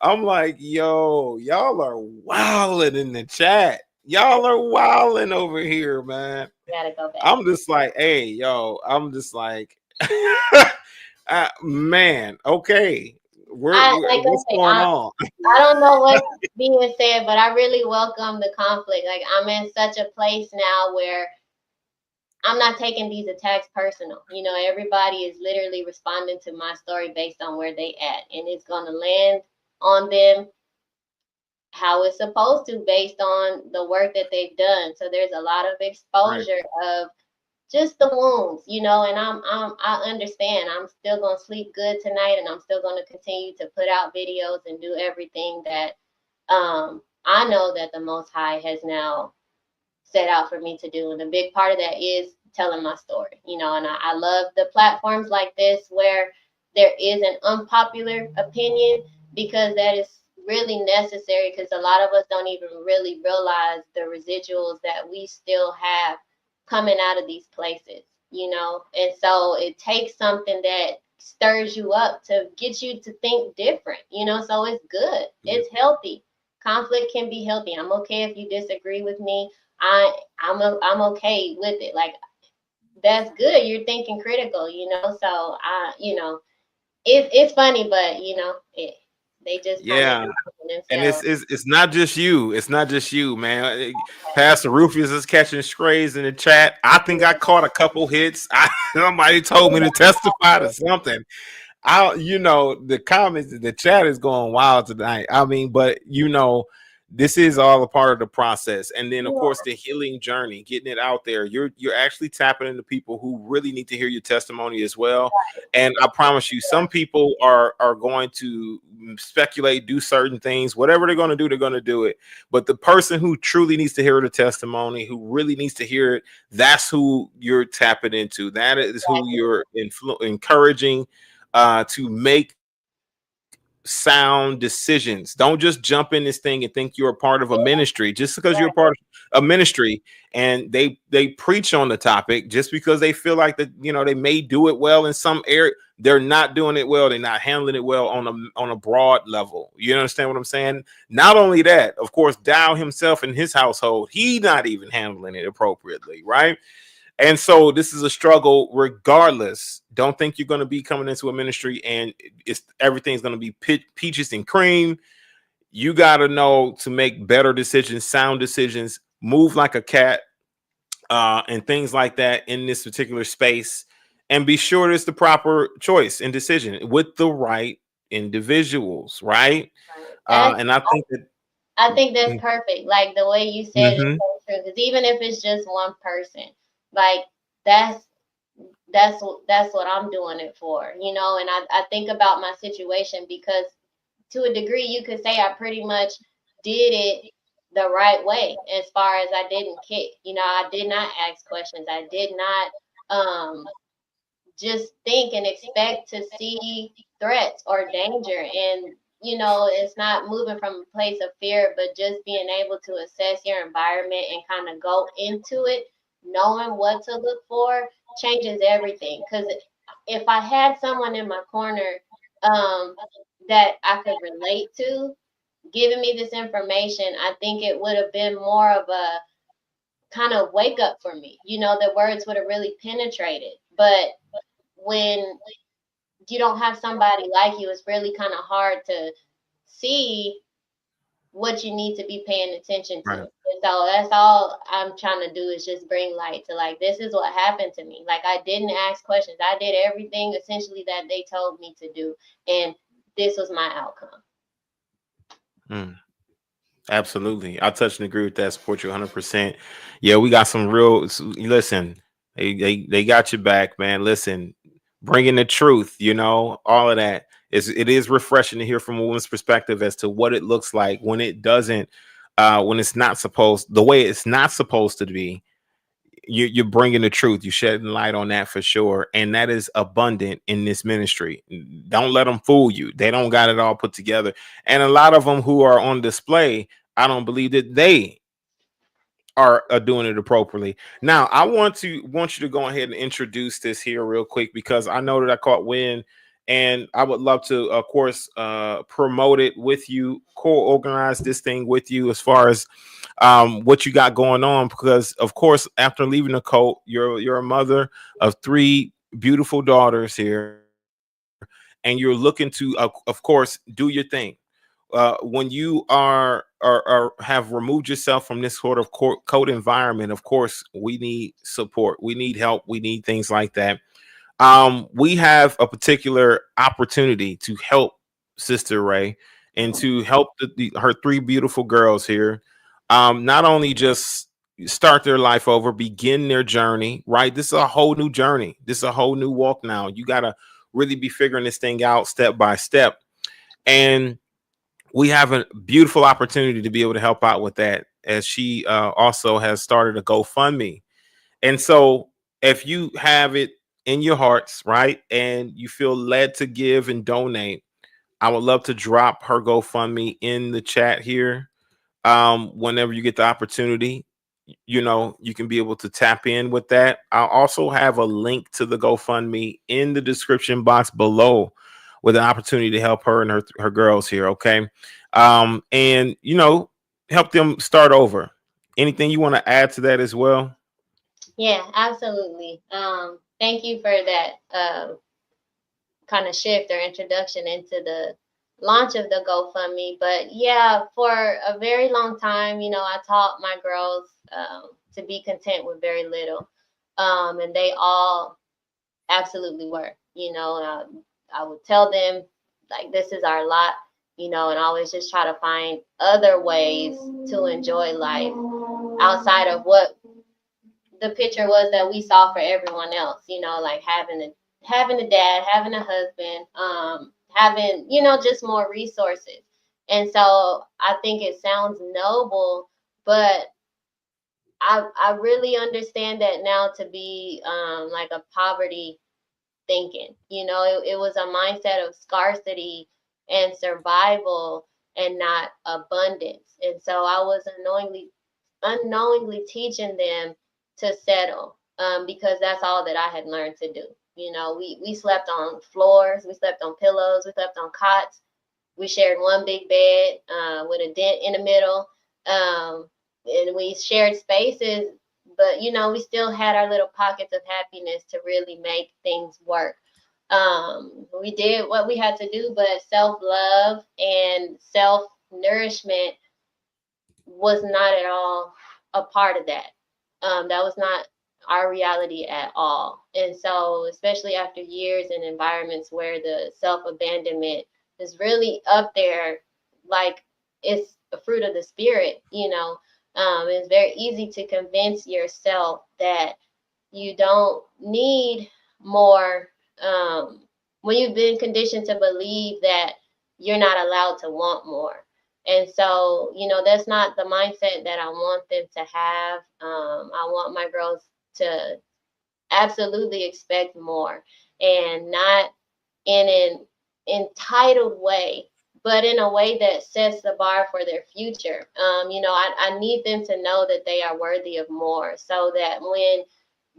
Speaker 2: I'm like, yo, y'all are wilding in the chat. Y'all are wilding over here, man.
Speaker 4: Gotta go back.
Speaker 2: I'm just like, hey, yo, I'm just like, man, okay. What's going on?
Speaker 4: I don't know what's being said, but I really welcome the conflict. Like, I'm in such a place now where I'm not taking these attacks personal. Everybody is literally responding to my story based on where they at, and it's going to land on them how it's supposed to based on the work that they've done. So there's a lot of exposure of just the wounds, and I understand. I'm still gonna sleep good tonight, and I'm still gonna continue to put out videos and do everything that I know that the Most High has now set out for me to do. And a big part of that is telling my story, and I love the platforms like this where there is an unpopular opinion, because that is really necessary, because a lot of us don't even really realize the residuals that we still have coming out of these places, and so it takes something that stirs you up to get you to think different, so it's good. It's healthy. Conflict can be healthy. I'm okay if you disagree with me. I'm okay with it. Like, that's good. You're thinking critical, so it's funny, but they just
Speaker 2: and it's not just you. It's not just you, man. Pastor Rufus is catching strays in the chat. I think I caught a couple hits. Somebody told me to testify to something. The comments, the chat is going wild tonight. I mean, but this is all a part of the process. And then, of course, the healing journey, getting it out there. You're actually tapping into people who really need to hear your testimony as well. And I promise you, some people are going to speculate, do certain things, whatever they're going to do, they're going to do it. But the person who truly needs to hear the testimony, who really needs to hear it, that's who you're tapping into. That is who you're encouraging to make sound decisions. Don't just jump in this thing and think you're a part of a ministry just because you're a part of a ministry and they preach on the topic just because they feel like that, you know, they may do it well in some area. They're not doing it well. They're not handling it well on a broad level. You understand what I'm saying? Not only that, of course, Dowell himself and his household, he not even handling it appropriately, right? And so this is a struggle regardless. Don't think you're going to be coming into a ministry and everything's going to be peaches and cream. You got to know to make better decisions, sound decisions, move like a cat, and things like that in this particular space. And be sure it's the proper choice and decision with the right individuals, right? And I think that
Speaker 4: I think that's perfect. Like the way you said it is so true. Because even if it's just one person, like that's what I'm doing it for, you know. And I think about my situation because to a degree you could say I pretty much did it the right way as far as I didn't kick. You know, I did not ask questions. I did not just think and expect to see threats or danger. And, you know, it's not moving from a place of fear, but just being able to assess your environment and kind of go into it, knowing what to look for changes everything. Because if I had someone in my corner that I could relate to, giving me this information, I think it would have been more of a kind of wake up for me. You know, the words would have really penetrated. But when you don't have somebody like you, it's really kind of hard to see what you need to be paying attention to.
Speaker 2: Right.
Speaker 4: And so that's all I'm trying to do is just bring light to, like, this is what happened to me. Like, I didn't ask questions. I did everything essentially that they told me to do. And this was my outcome.
Speaker 2: Absolutely. I touch and agree with that. Support you 100%. Yeah, we got some real, listen, they got your back, man. Listen, bringing the truth, you know, all of that. It is refreshing to hear from a woman's perspective as to what it looks like when it doesn't, when it's not supposed, the way it's not supposed to be. You're bringing the truth. You're shedding light on that for sure. And that is abundant in this ministry. Don't let them fool you. They don't got it all put together. And a lot of them who are on display, I don't believe that they are doing it appropriately. Now, I want you to go ahead and introduce this here real quick, because I know that I caught wind and I would love to, of course, promote it with you, co-organize this thing with you as far as what you got going on, because of course, after leaving the cult, you're a mother of 3 beautiful daughters here, and you're looking to, of course, do your thing. When you are have removed yourself from this sort of cult environment, of course, we need support, we need help, we need things like that. We have a particular opportunity to help Sister Raye and to help her 3 beautiful girls here, not only just start their life over, begin their journey, right? This is a whole new journey. This is a whole new walk now. You got to really be figuring this thing out step by step. And we have a beautiful opportunity to be able to help out with that, as she also has started a GoFundMe. And so if you have it in your hearts, right, and you feel led to give and donate, I would love to drop her GoFundMe in the chat here. Whenever you get the opportunity, you know, you can be able to tap in with that. I'll also have a link to the GoFundMe in the description box below, with an opportunity to help her and her girls here. Okay. And you know, help them start over. Anything you want to add to that as well?
Speaker 4: Yeah, absolutely. Thank you for that kind of shift or introduction into the launch of the GoFundMe. But yeah, for a very long time, you know, I taught my girls to be content with very little. And they all absolutely were, you know. I would tell them, like, this is our lot, you know, and always just try to find other ways to enjoy life outside of what the picture was that we saw for everyone else, you know, like having a dad, having a husband, having, you know, just more resources. And so I think it sounds noble, but I really understand that now to be like a poverty thinking. You know, it was a mindset of scarcity and survival and not abundance. And so I was unknowingly teaching them to settle, because that's all that I had learned to do. You know, we slept on floors, we slept on pillows, we slept on cots. We shared one big bed with a dent in the middle, and we shared spaces, but you know, we still had our little pockets of happiness to really make things work. We did what we had to do, but self-love and self-nourishment was not at all a part of that. That was not our reality at all. And so, especially after years in environments where the self-abandonment is really up there, like it's a fruit of the spirit, you know, it's very easy to convince yourself that you don't need more, when you've been conditioned to believe that you're not allowed to want more. And so, you know, that's not the mindset that I want them to have. I want my girls to absolutely expect more, and not in an entitled way, but in a way that sets the bar for their future. You know, I need them to know that they are worthy of more, so that when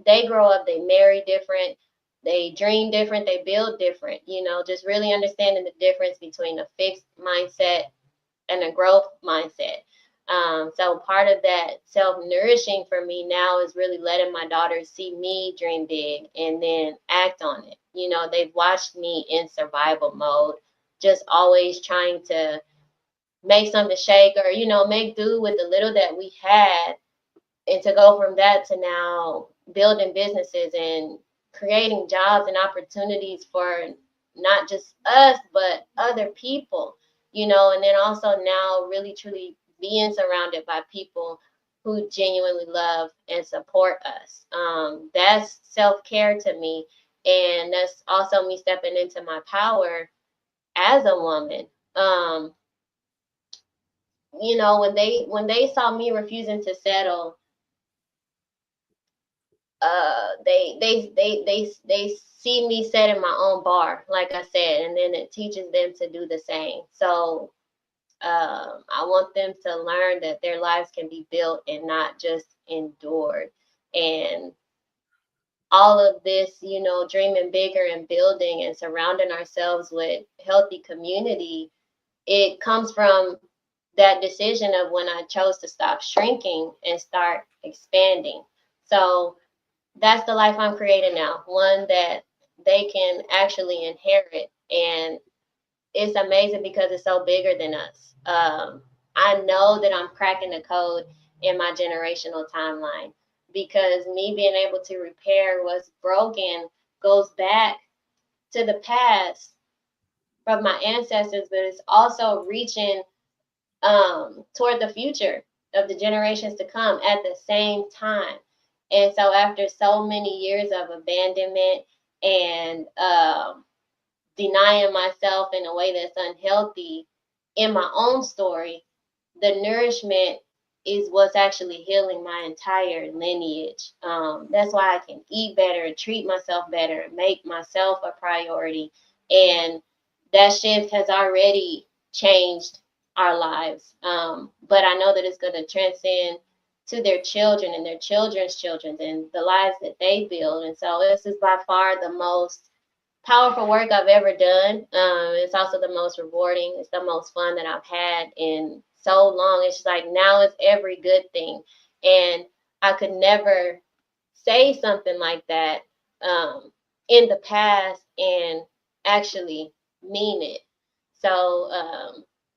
Speaker 4: they grow up, they marry different, they dream different, they build different, you know, just really understanding the difference between a fixed mindset and a growth mindset. So part of that self-nourishing for me now is really letting my daughters see me dream big and then act on it. You know, they've watched me in survival mode, just always trying to make something shake, or, you know, make do with the little that we had, and to go from that to now building businesses and creating jobs and opportunities for not just us, but other people, you know, and then also now really truly being surrounded by people who genuinely love and support us. That's self-care to me. And that's also me stepping into my power as a woman. You know, when they saw me refusing to settle, they see me setting my own bar, like I said, and then it teaches them to do the same. So I want them to learn that their lives can be built and not just endured. And all of this, you know, dreaming bigger and building and surrounding ourselves with healthy community, it comes from that decision of when I chose to stop shrinking and start expanding. So that's the life I'm creating now, one that they can actually inherit. And it's amazing because it's so bigger than us. I know that I'm cracking the code in my generational timeline, because me being able to repair what's broken goes back to the past from my ancestors, but it's also reaching toward the future of the generations to come at the same time. And so after so many years of abandonment and denying myself in a way that's unhealthy in my own story, the nourishment is what's actually healing my entire lineage. That's why I can eat better, treat myself better, make myself a priority. And that shift has already changed our lives. But I know that it's going to transcend to their children and their children's children and the lives that they build. And so this is by far the most powerful work I've ever done. It's also the most rewarding. It's the most fun that I've had in so long. It's just like now it's every good thing. And I could never say something like that in the past and actually mean it. So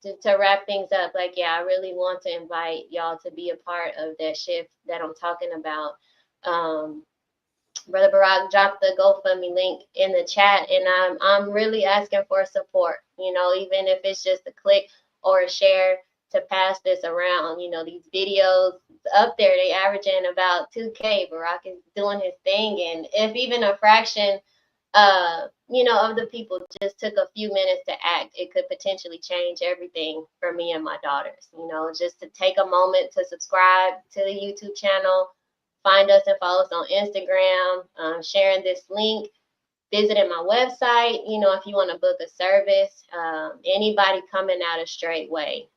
Speaker 4: to wrap things up, like, yeah, I really want to invite y'all to be a part of that shift that I'm talking about. Brother Barack dropped the GoFundMe link in the chat, and I'm really asking for support. You know, even if it's just a click or a share to pass this around. You know, these videos up there, they averaging about 2K. Barack is doing his thing, and if even a fraction, you know, of the people just took a few minutes to act, it could potentially change everything for me and my daughters. You know, just to take a moment to subscribe to the YouTube channel. Find us and follow us on Instagram, sharing this link visiting my website. If you want to book a service, anybody coming out of Straightway,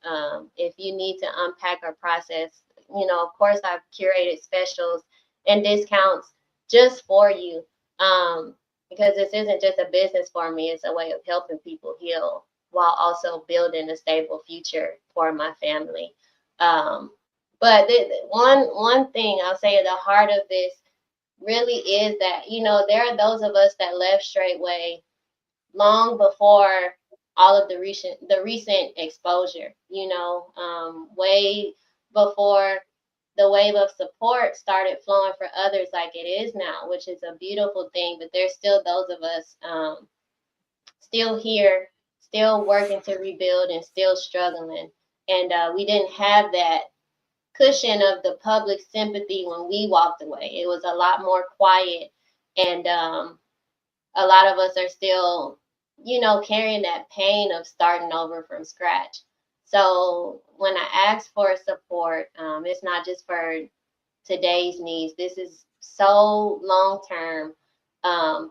Speaker 4: if you need to unpack or process, of course, I've curated specials and discounts just for you, because this isn't just a business for me. It's a way of helping people heal while also building a stable future for my family. But one thing I'll say at the heart of this really is that, there are those of us that left Straightway long before all of the recent exposure, way before the wave of support started flowing for others like it is now, which is a beautiful thing. But there's still those of us still here, still working to rebuild and still struggling. And we didn't have that cushion of the public sympathy when we walked away. It was a lot more quiet, and a lot of us are still, carrying that pain of starting over from scratch. So when I ask for support, it's not just for today's needs. This is so long term,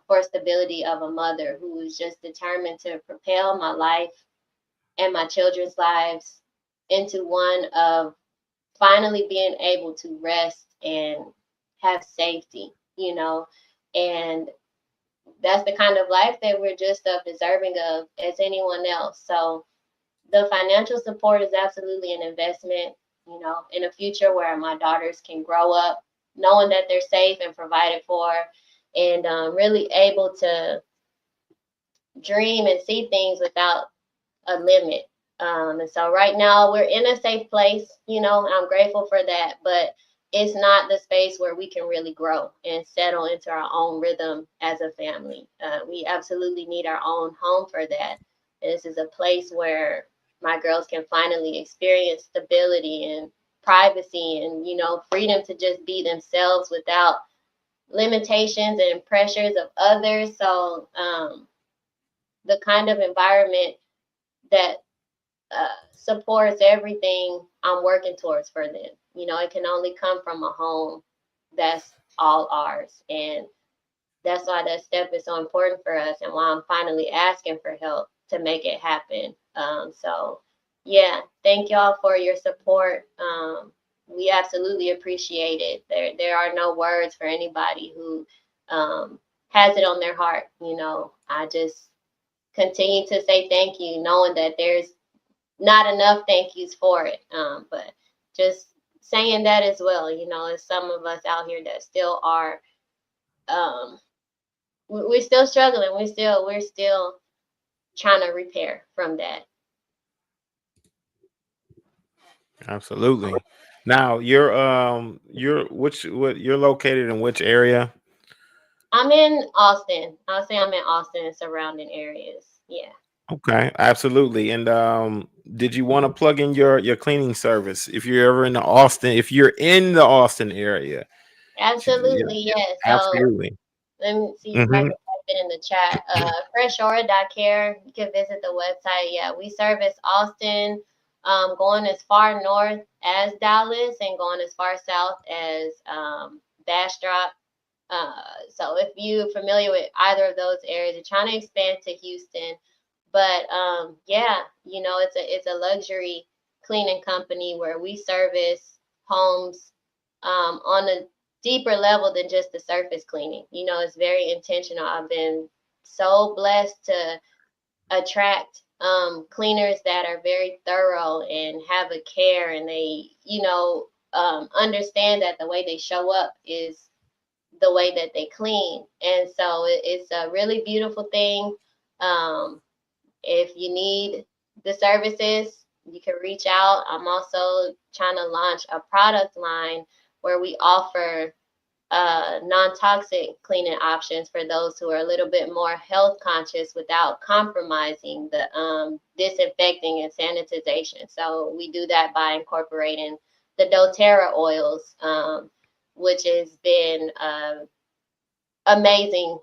Speaker 4: for stability of a mother who is just determined to propel my life and my children's lives into one of finally being able to rest and have safety, and that's the kind of life that we're just as deserving of as anyone else. So the financial support is absolutely an investment, in a future where my daughters can grow up knowing that they're safe and provided for, and really able to dream and see things without a limit. And so right now we're in a safe place, I'm grateful for that, but it's not the space where we can really grow and settle into our own rhythm as a family. We absolutely need our own home for that. This is a place where my girls can finally experience stability and privacy and, freedom to just be themselves without limitations and pressures of others. So the kind of environment that supports everything I'm working towards for them. It can only come from a home that's all ours. And that's why that step is so important for us, and why I'm finally asking for help to make it happen. So yeah, thank y'all for your support. We absolutely appreciate it. There are no words for anybody who has it on their heart. I just continue to say thank you, knowing that there's not enough thank yous for it. But just saying that as well, as some of us out here that still are, we're still struggling. We're still trying to repair from that.
Speaker 2: Absolutely. Now you're located in which area?
Speaker 4: I'm in Austin. I'll say I'm in Austin and surrounding areas. Yeah.
Speaker 2: Okay, absolutely. And did you want to plug in your cleaning service if you're ever in if you're in the Austin area?
Speaker 4: Absolutely, yes. So
Speaker 2: Absolutely.
Speaker 4: let me see if I
Speaker 2: Mm-hmm.
Speaker 4: can type it in the chat. Freshaura.care. You can visit the website. Yeah, we service Austin, going as far north as Dallas and going as far south as Bastrop. So if you're familiar with either of those areas, you're trying to expand to Houston. But yeah, it's a luxury cleaning company where we service homes on a deeper level than just the surface cleaning. It's very intentional. I've been so blessed to attract cleaners that are very thorough and have a care, and they, understand that the way they show up is the way that they clean. And so it's a really beautiful thing. If you need the services, you can reach out. I'm also trying to launch a product line where we offer non-toxic cleaning options for those who are a little bit more health conscious without compromising the disinfecting and sanitization. So we do that by incorporating the doTERRA oils, which has been amazing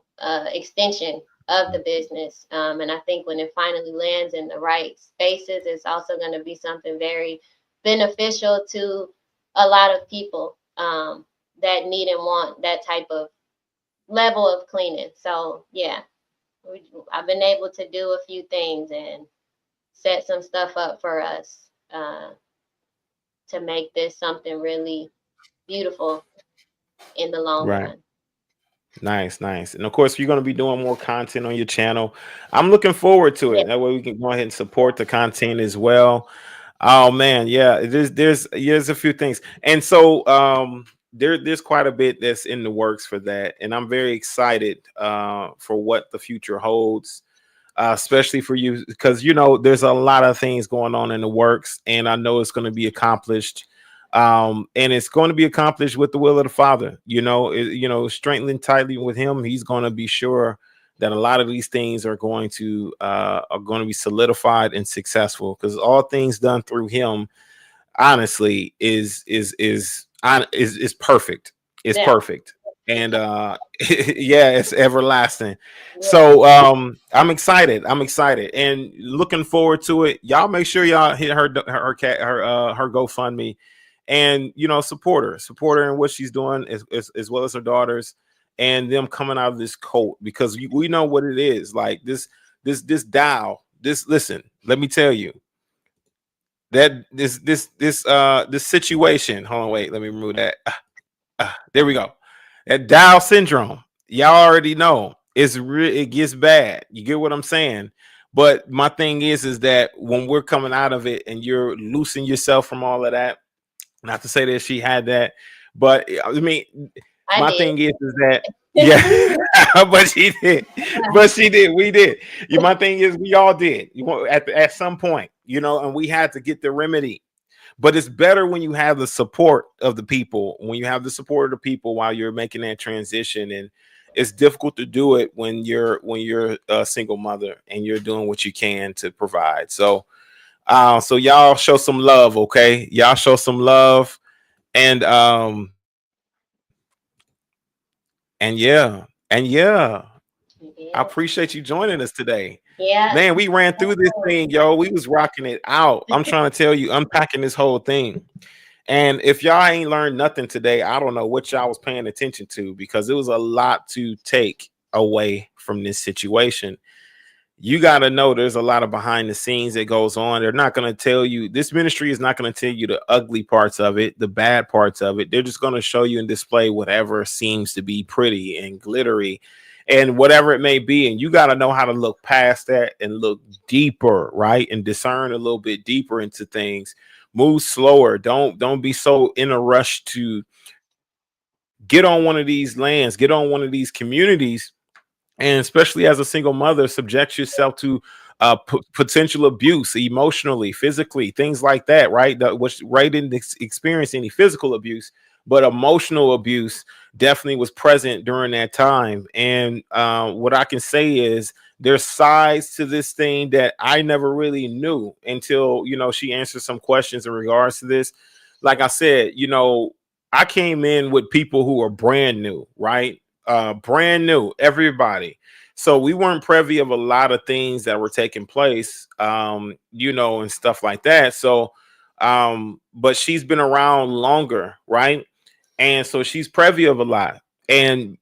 Speaker 4: extension of the business. And I think when it finally lands in the right spaces, it's also going to be something very beneficial to a lot of people that need and want that type of level of cleaning. So yeah, I've been able to do a few things and set some stuff up for us to make this something really beautiful in the long
Speaker 2: Right.
Speaker 4: run.
Speaker 2: Nice, nice. And of course, you're going to be doing more content on your channel. I'm looking forward to
Speaker 4: Yeah.
Speaker 2: it. That way we can go ahead and support the content as well. Oh man, yeah, there's a few things. And so there's quite a bit that's in the works for that. And I'm very excited for what the future holds. Especially for you, because you know there's a lot of things going on in the works, and I know it's going to be accomplished, and it's going to be accomplished with the will of the Father. Strengthening tightly with Him, He's going to be sure that a lot of these things are going to be solidified and successful, because all things done through Him, honestly, is perfect. It's
Speaker 4: Yeah.
Speaker 2: perfect. And yeah, it's everlasting.
Speaker 4: Yeah.
Speaker 2: So I'm excited. I'm excited and looking forward to it. Y'all make sure y'all hit her GoFundMe, and support her in what she's doing, as well as her daughters, and them coming out of this cult, because we know what it is. Like this Dowell. Listen, let me tell you that this situation. Hold on, wait, let me remove that. There we go. That Dowell syndrome, y'all already know, it gets bad. You get what I'm saying? But my thing is that when we're coming out of it and you're loosing yourself from all of that, not to say that she had that, but I mean,
Speaker 4: I
Speaker 2: my
Speaker 4: did.
Speaker 2: thing is that yeah, but she did, we did. My thing is we all did. At some point, and we had to get the remedy. But it's better when you have the support of the people, while you're making that transition. And it's difficult to do it when you're a single mother and you're doing what you can to provide. So y'all show some love, okay? Y'all show some love, and yeah, I
Speaker 4: Yeah.
Speaker 2: appreciate you joining us today.
Speaker 4: Yeah.
Speaker 2: Man, we ran through this thing, yo. We was rocking it out. I'm trying to tell you, unpacking this whole thing. And if y'all ain't learned nothing today, I don't know what y'all was paying attention to, because it was a lot to take away from this situation. You got to know there's a lot of behind the scenes that goes on. They're not going to tell you, this ministry is not going to tell you the ugly parts of it, the bad parts of it. They're just going to show you and display whatever seems to be pretty and glittery and whatever it may be. And you got to know how to look past that and look deeper, right? And discern a little bit deeper into things. Move slower. Don't be so in a rush to get on one of these lands, get on one of these communities, and especially as a single mother, subject yourself to potential abuse, emotionally, physically, things like that, right? Which Ray didn't experience any physical abuse, but emotional abuse definitely was present during that time. And what I can say is there's sides to this thing that I never really knew until she answered some questions in regards to this. Like I said, I came in with people who are brand new, right? Brand new, everybody. So we weren't privy of a lot of things that were taking place, and stuff like that. So, but she's been around longer, right? And so she's privy of a lot. And,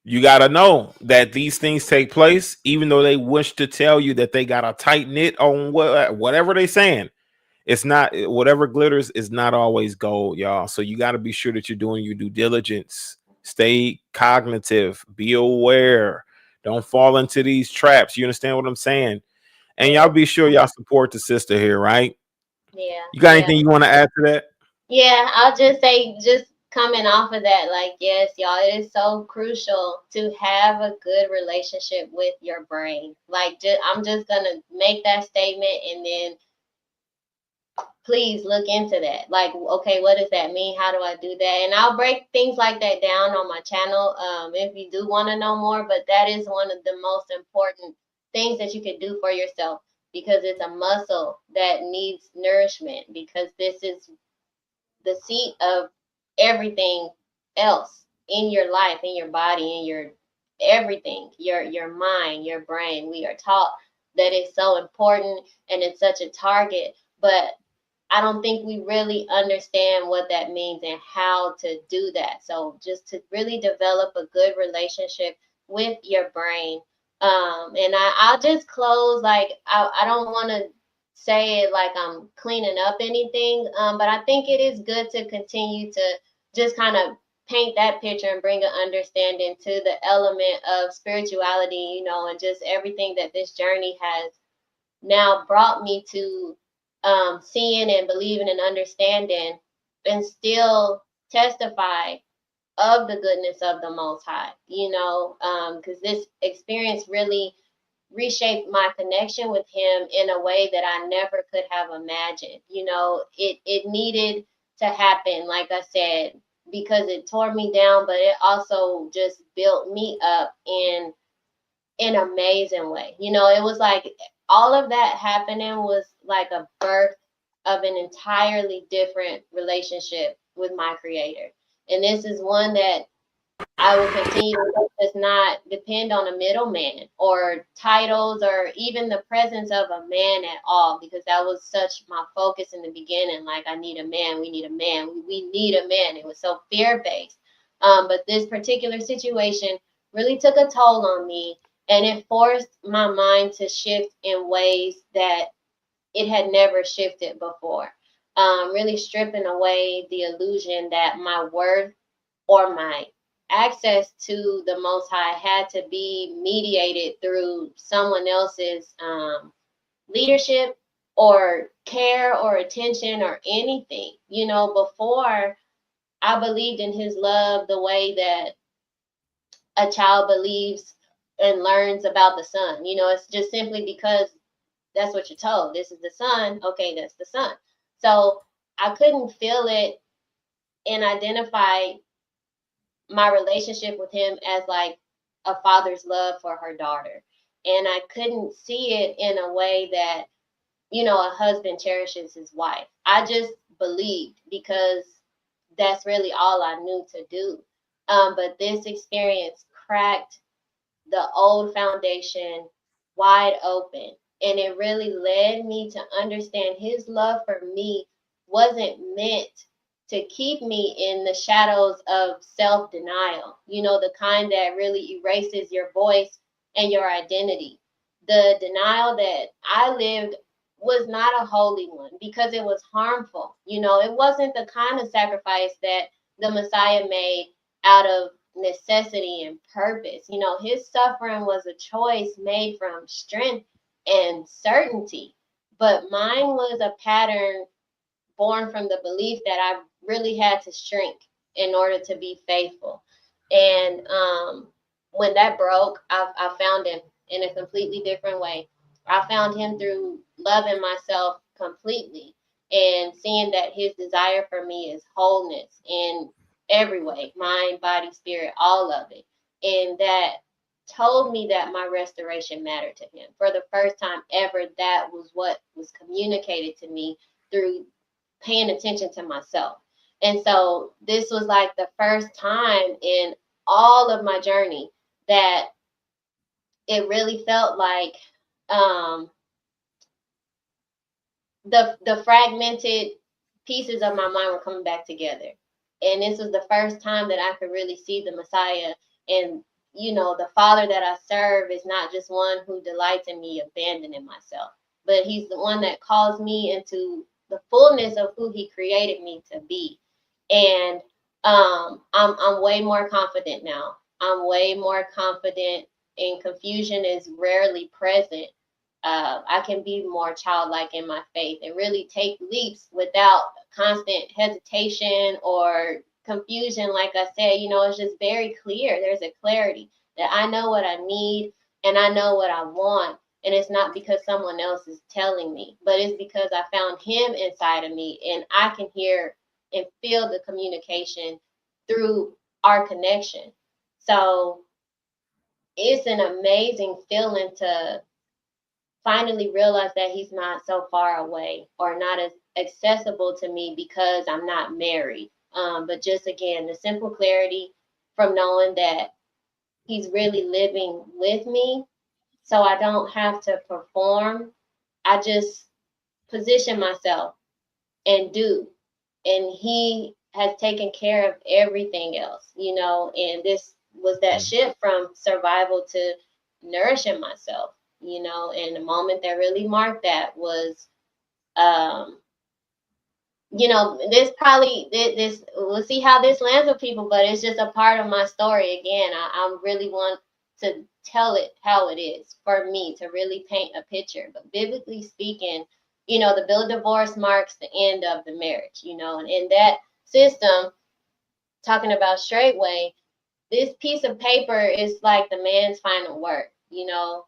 Speaker 2: you got to know that these things take place, even though they wish to tell you that they got a tight knit on whatever they saying. It's not, whatever glitters is not always gold, y'all. So you got to be sure that you're doing your due diligence. Stay cognitive, be aware, don't fall into these traps. You understand what I'm saying? And y'all be sure y'all support the sister here, right?
Speaker 4: Yeah.
Speaker 2: You got anything you want to add to that?
Speaker 4: Yeah, I'll just say, just coming off of that, like, yes, y'all, it is so crucial to have a good relationship with your brain. Like, I'm just gonna make that statement, and then please look into that. Like, okay, what does that mean? How do I do that? And I'll break things like that down on my channel if you do want to know more. But that is one of the most important things that you can do for yourself, because it's a muscle that needs nourishment, because this is the seat of everything else in your life, in your body, in your everything, your mind, your brain. We are taught that it's so important and it's such a target, but I don't think we really understand what that means and how to do that. So just to really develop a good relationship with your brain. And I'll just close, like, I don't want to say it like I'm cleaning up anything, but I think it is good to continue to just kind of paint that picture and bring an understanding to the element of spirituality, you know, and just everything that this journey has now brought me to seeing and believing and understanding, and still testify of the goodness of the Most High, you know, because this experience really reshaped my connection with him in a way that I never could have imagined. You know, it needed to happen, like I said, because it tore me down, but it also just built me up in an amazing way. You know, it was like all of that happening was like a birth of an entirely different relationship with my creator. And this is one that I will continue to does not depend on a middleman or titles or even the presence of a man at all, because that was such my focus in the beginning. Like, I need a man, we need a man, we need a man. It was so fear-based. But this particular situation really took a toll on me, and it forced my mind to shift in ways that it had never shifted before. Really stripping away the illusion that my worth or my access to the Most High had to be mediated through someone else's leadership or care or attention or anything. You know, before, I believed in his love the way that a child believes and learns about the sun. You know, it's just simply because that's what you're told. This is the sun. Okay, that's the sun. So I couldn't feel it and identify my relationship with him as like a father's love for her daughter. And I couldn't see it in a way that, you know, a husband cherishes his wife. I just believed because that's really all I knew to do. But this experience cracked the old foundation wide open. And it really led me to understand his love for me wasn't meant to keep me in the shadows of self-denial, you know, the kind that really erases your voice and your identity. The denial that I lived was not a holy one because it was harmful. You know, it wasn't the kind of sacrifice that the Messiah made out of necessity and purpose. You know, his suffering was a choice made from strength and certainty, but mine was a pattern born from the belief that I really had to shrink in order to be faithful. And when that broke, I found him in a completely different way. I found him through loving myself completely and seeing that his desire for me is wholeness in every way, mind, body, spirit, all of it. And that told me that my restoration mattered to him. For the first time ever, that was what was communicated to me through paying attention to myself. And so this was like the first time in all of my journey that it really felt like the fragmented pieces of my mind were coming back together. And this was the first time that I could really see the Messiah. And, you know, the Father that I serve is not just one who delights in me abandoning myself, but he's the one that calls me into the fullness of who he created me to be. And I'm way more confident now. I'm way more confident, and confusion is rarely present. I can be more childlike in my faith and really take leaps without constant hesitation or confusion. Like I said, you know, it's just very clear. There's a clarity that I know what I need and I know what I want. And it's not because someone else is telling me, but it's because I found him inside of me, and I can hear and feel the communication through our connection. So it's an amazing feeling to finally realize that he's not so far away or not as accessible to me because I'm not married. But just again, the simple clarity from knowing that he's really living with me, so I don't have to perform. I just position myself and do. And he has taken care of everything else, you know, and this was that shift from survival to nourishing myself, you know, and the moment that really marked that was, you know, this we'll see how this lands with people, but it's just a part of my story. Again, I really want to tell it how it is for me, to really paint a picture. But biblically speaking, you know, the bill of divorce marks the end of the marriage, you know, and in that system, talking about Straightway, this piece of paper is like the man's final word, you know.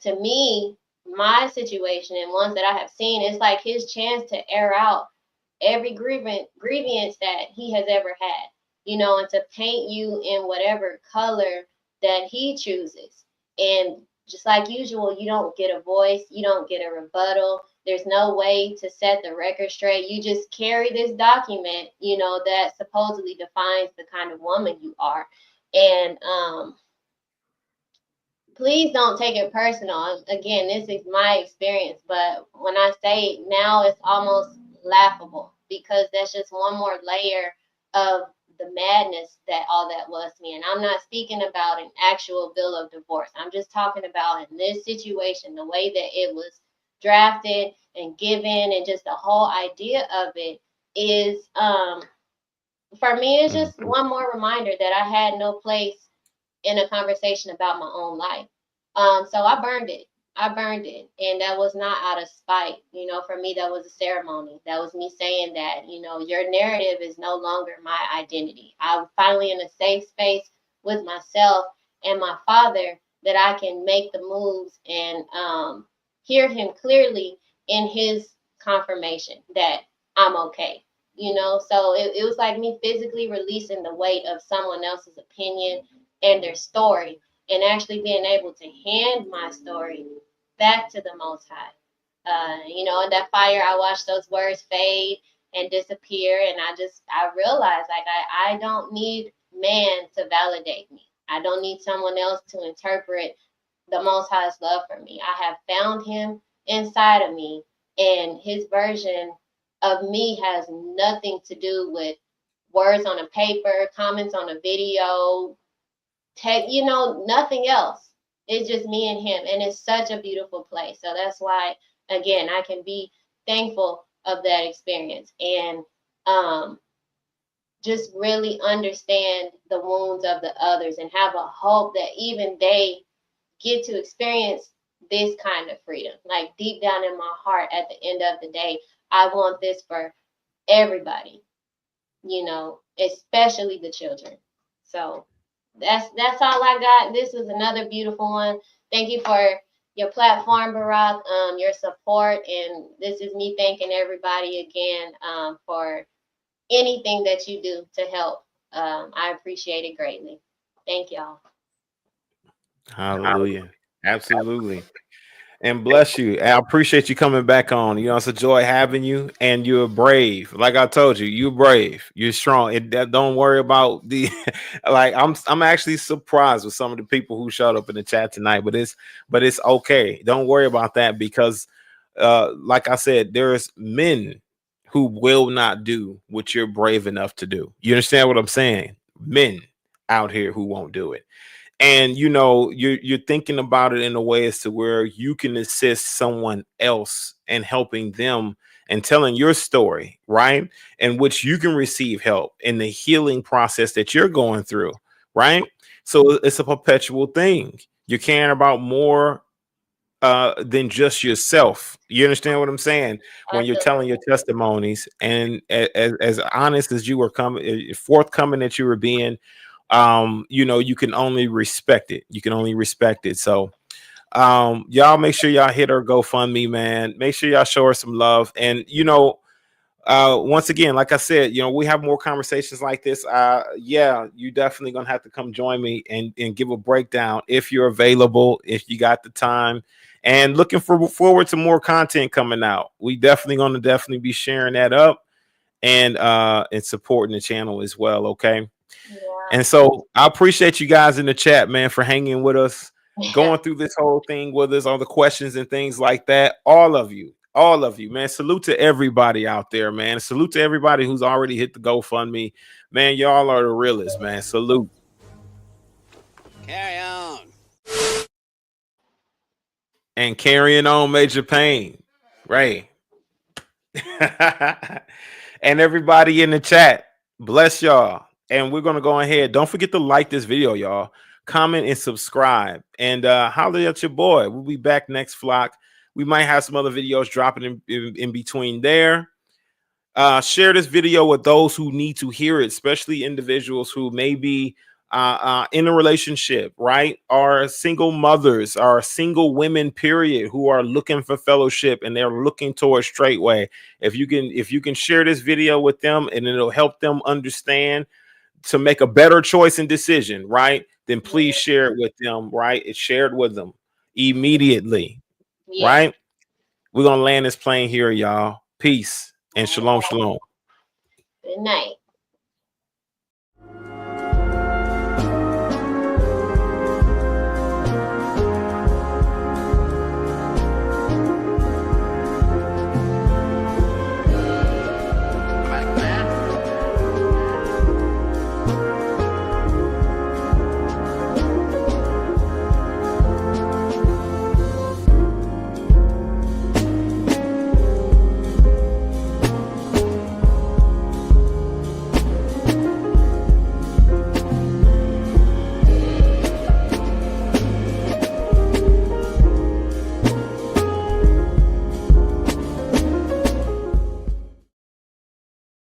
Speaker 4: To me, my situation and ones that I have seen, it's like his chance to air out every grievance that he has ever had, you know, and to paint you in whatever color that he chooses. And just like usual, you don't get a voice, you don't get a rebuttal. There's no way to set the record straight. You just carry this document, you know, that supposedly defines the kind of woman you are. And please don't take it personal. Again, this is my experience, but when I say now, it's almost laughable, because that's just one more layer of the madness that all that was to me. And I'm not speaking about an actual bill of divorce. I'm just talking about in this situation, the way that it was drafted and given, and just the whole idea of it is, for me, it's just one more reminder that I had no place in a conversation about my own life. So I burned it. And that was not out of spite. You know, for me, that was a ceremony. That was me saying that, you know, your narrative is no longer my identity. I'm finally in a safe space with myself and my father, that I can make the moves and hear him clearly in his confirmation that I'm okay. You know, so it was like me physically releasing the weight of someone else's opinion and their story, and actually being able to hand my story back to the Most High. You know, in that fire, I watched those words fade and disappear, and I realized, like, I don't need man to validate me. I don't need someone else to interpret the Most High's love for me. I have found him inside of me, and his version of me has nothing to do with words on a paper, comments on a video, you know, nothing else. It's just me and him, and it's such a beautiful place. So that's why, again, I can be thankful of that experience, and just really understand the wounds of the others, and have a hope that even they get to experience this kind of freedom. Like, deep down in my heart, at the end of the day, I want this for everybody, you know, especially the children. So that's all I got. This is another beautiful one. Thank you for your platform, Barack, your support, and this is me thanking everybody again for anything that you do to help. I appreciate it greatly. Thank y'all.
Speaker 2: Hallelujah. Absolutely. And bless you. I appreciate you coming back on. You know, it's a joy having you, and you're brave. Like I told you, you're brave. You're strong. Don't worry about the like. I'm actually surprised with some of the people who showed up in the chat tonight, but it's okay. Don't worry about that, because like I said, there's men who will not do what you're brave enough to do. You understand what I'm saying? Men out here who won't do it. And you know, you're thinking about it in a way as to where you can assist someone else and helping them and telling your story, right? In which you can receive help in the healing process that you're going through, right? So it's a perpetual thing. You're caring about more than just yourself. You understand what I'm saying? When you're telling your testimonies, and as honest as you were forthcoming that you were being, you know, you can only respect it. So y'all make sure y'all hit her GoFundMe, man. Make sure y'all show her some love. And you know, once again, like I said, you know, we have more conversations like this. Yeah, you definitely gonna have to come join me and give a breakdown if you're available, if you got the time, and looking forward to more content coming out. We definitely be sharing that up and supporting the channel as well. Okay.
Speaker 4: Yeah.
Speaker 2: And so I appreciate you guys in the chat, man, for hanging with us, going through this whole thing with us, all the questions and things like that. All of you, all of you, man. Salute to everybody out there, man. Salute to everybody who's already hit the GoFundMe. Man, y'all are the realest, man. Salute.
Speaker 7: Carry on.
Speaker 2: And carrying on, Major Pain. Ray. And everybody in the chat. Bless y'all. And we're going to go ahead. Don't forget to like this video, y'all. Comment and subscribe. And holler at your boy. We'll be back next flock. We might have some other videos dropping in between there. Share this video with those who need to hear it, especially individuals who may be in a relationship, right? Or single mothers, or single women, period, who are looking for fellowship and they're looking towards Straightway. If you can share this video with them and it'll help them understand to make a better choice and decision, right? Then please share it with them, right? It's shared with them immediately, right? We're gonna land this plane here, y'all. Peace and shalom, shalom.
Speaker 4: Good night.